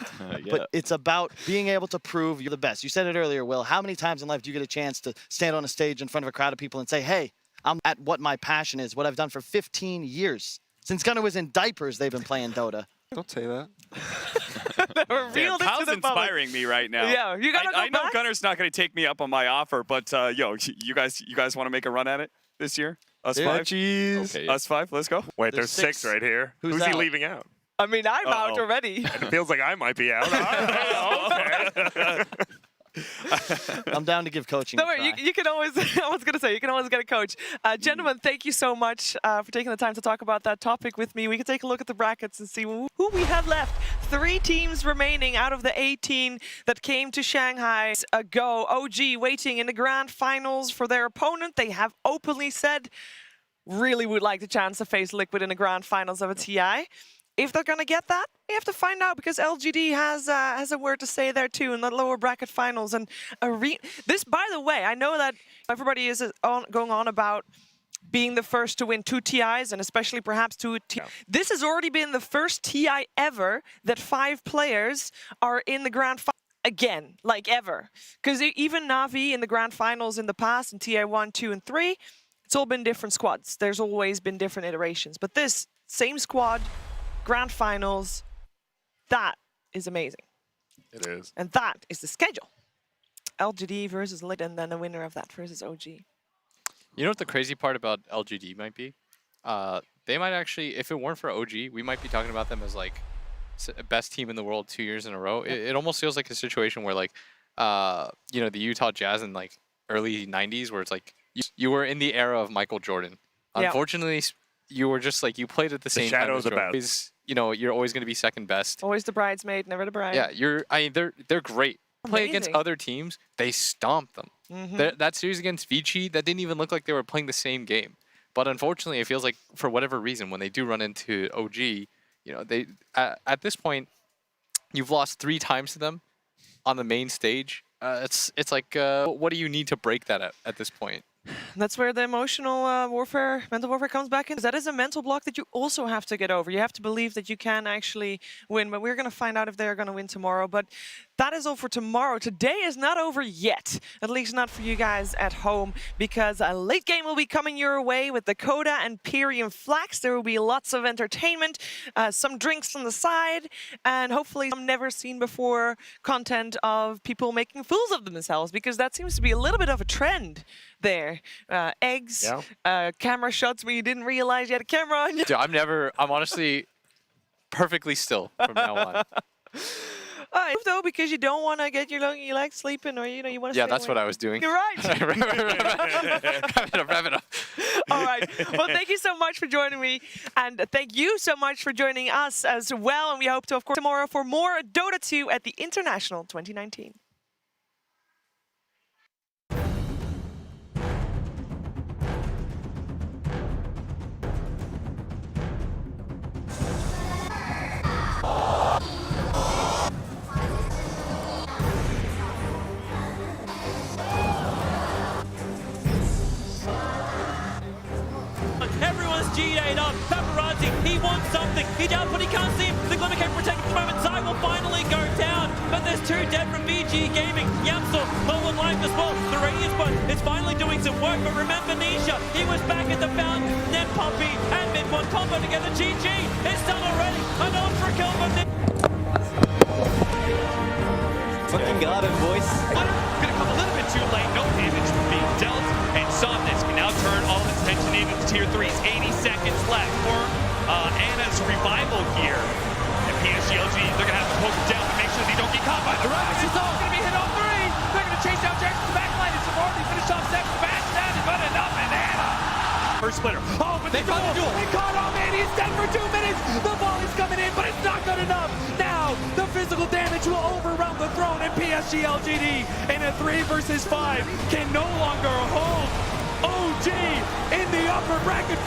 But it's about being able to prove you're the best. You said it earlier, Will. How many times in life do you get a chance to stand on a stage in front of a crowd of people and say, hey, I'm at what my passion is, what I've done for 15 years. Since Gunnar was in diapers, they've been playing Dota. Don't say that. Revealed it to Kyle's the public. inspiring me right now. Yeah, you gotta go I know back. Gunner's not going to take me up on my offer, but you guys want to make a run at it this year? Us Yeah, 5? jeez. Okay. Us 5, let's go. Wait, there's 6 right here. Who's he out? leaving out? I mean, I'm out already. And it feels like I might be out. Okay. I'm down to give coaching Don't a worry, try. you can always, I was going to say, you can always get a coach. Gentlemen, thank you so much for taking the time to talk about that topic with me. We can take a look at the brackets and see who we have left. 3 teams remaining out of the 18 that came to Shanghai ago. OG waiting in the grand finals for their opponent. They have openly said really would like the chance to face Liquid in the grand finals of a TI. If they're going to get that, we have to find out, because LGD has a word to say there too in the lower bracket finals. And this, by the way, I know that everybody is going on about being the first to win 2 TIs, and especially perhaps 2 TIs. This has already been the first TI ever that 5 players are in the grand final again, like ever. Because even Na'Vi in the grand finals in the past, in TI 1, 2, and 3, it's all been different squads. There's always been different iterations. But this same squad, grand finals, that is amazing. It is. And that is the schedule. LGD versus Lit, and then the winner of that versus OG. You know what the crazy part about LGD might be? They might actually, if it weren't for OG, we might be talking about them as like best team in the world 2 years in a row. It almost feels like a situation where like, you know, the Utah Jazz in like early 90s, where it's like you were in the era of Michael Jordan. Yeah. Unfortunately, you were just like, you played at the same time. shadow of the Jordan. best. You know, you're always going to be second best. Always the bridesmaid, never the bride. Yeah, I mean, they're great. Play against Amazing. other teams, they stomp them. That series against Vici, that didn't even look like they were playing the same game. But unfortunately, it feels like for whatever reason, when they do run into OG, you know, they at this point, you've lost 3 times to them on the main stage. It's like, what do you need to break that at this point? That's where the emotional warfare, mental warfare comes back in. That is a mental block that you also have to get over. You have to believe that you can actually win. But we're going to find out if they're going to win tomorrow. But that is all for tomorrow. Today is not over yet, at least not for you guys at home, because a late game will be coming your way with Dakota and Pyrium Flax. There will be lots of entertainment, some drinks on the side, and hopefully some never seen before content of people making fools of themselves, because that seems to be a little bit of a trend there. Eggs, camera shots where you didn't realize you had a camera on you. Dude, I'm honestly perfectly still from now on. Though, because you don't want to get your leg sleeping, or you want to. Yeah, that's what I was doing. You're right. Wrap it up. All right. Well, thank you so much for joining me, and thank you so much for joining us as well. And we hope to, of course, tomorrow for more Dota 2 at the International 2019. Everyone's G8 up. Paparazzi, he wants something. He down, but he can't see him. The Glimmer can't protect at the moment. Zai will finally go down. But there's 2 dead from BG Gaming. Yamsel, low on life as well. The Radiance Bud is finally doing some work. But remember Nisha, he was back at the fountain. Then Puppy and Mid-1 combo together. GG, it's done already. An ultra kill from Nick. Fucking got it, boys. Gonna come a little bit too late. No damage being dealt. And Somnus can now turn all of its attention into tier 3s. 80 seconds left for Anna's revival here. And PSGLG, they're gonna have to poke him down to make sure they don't get caught by the Rise. It's all gonna be hit on 3. They're gonna chase down Jack to the back line. It's already finished off 7. Bash down and got enough. And Anna. First splitter. Oh, but they caught the duel. They caught him, and he's dead for 2 minutes. The volley's coming in, but it's not good enough. Now, the physical damage will overwhelm the throne, and PSG LGD in a 3 versus 5 can no longer hold OG in the upper bracket.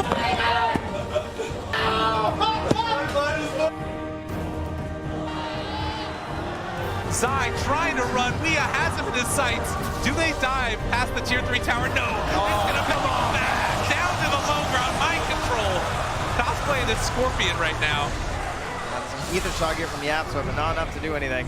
Zai trying to run. Mia has him in his sights. Do they dive past the tier 3 tower? No. It's going to pick him back down to the low ground. Mind control. Cosplaying this Scorpion right now. Ether shot here from Yapso, but not enough to do anything.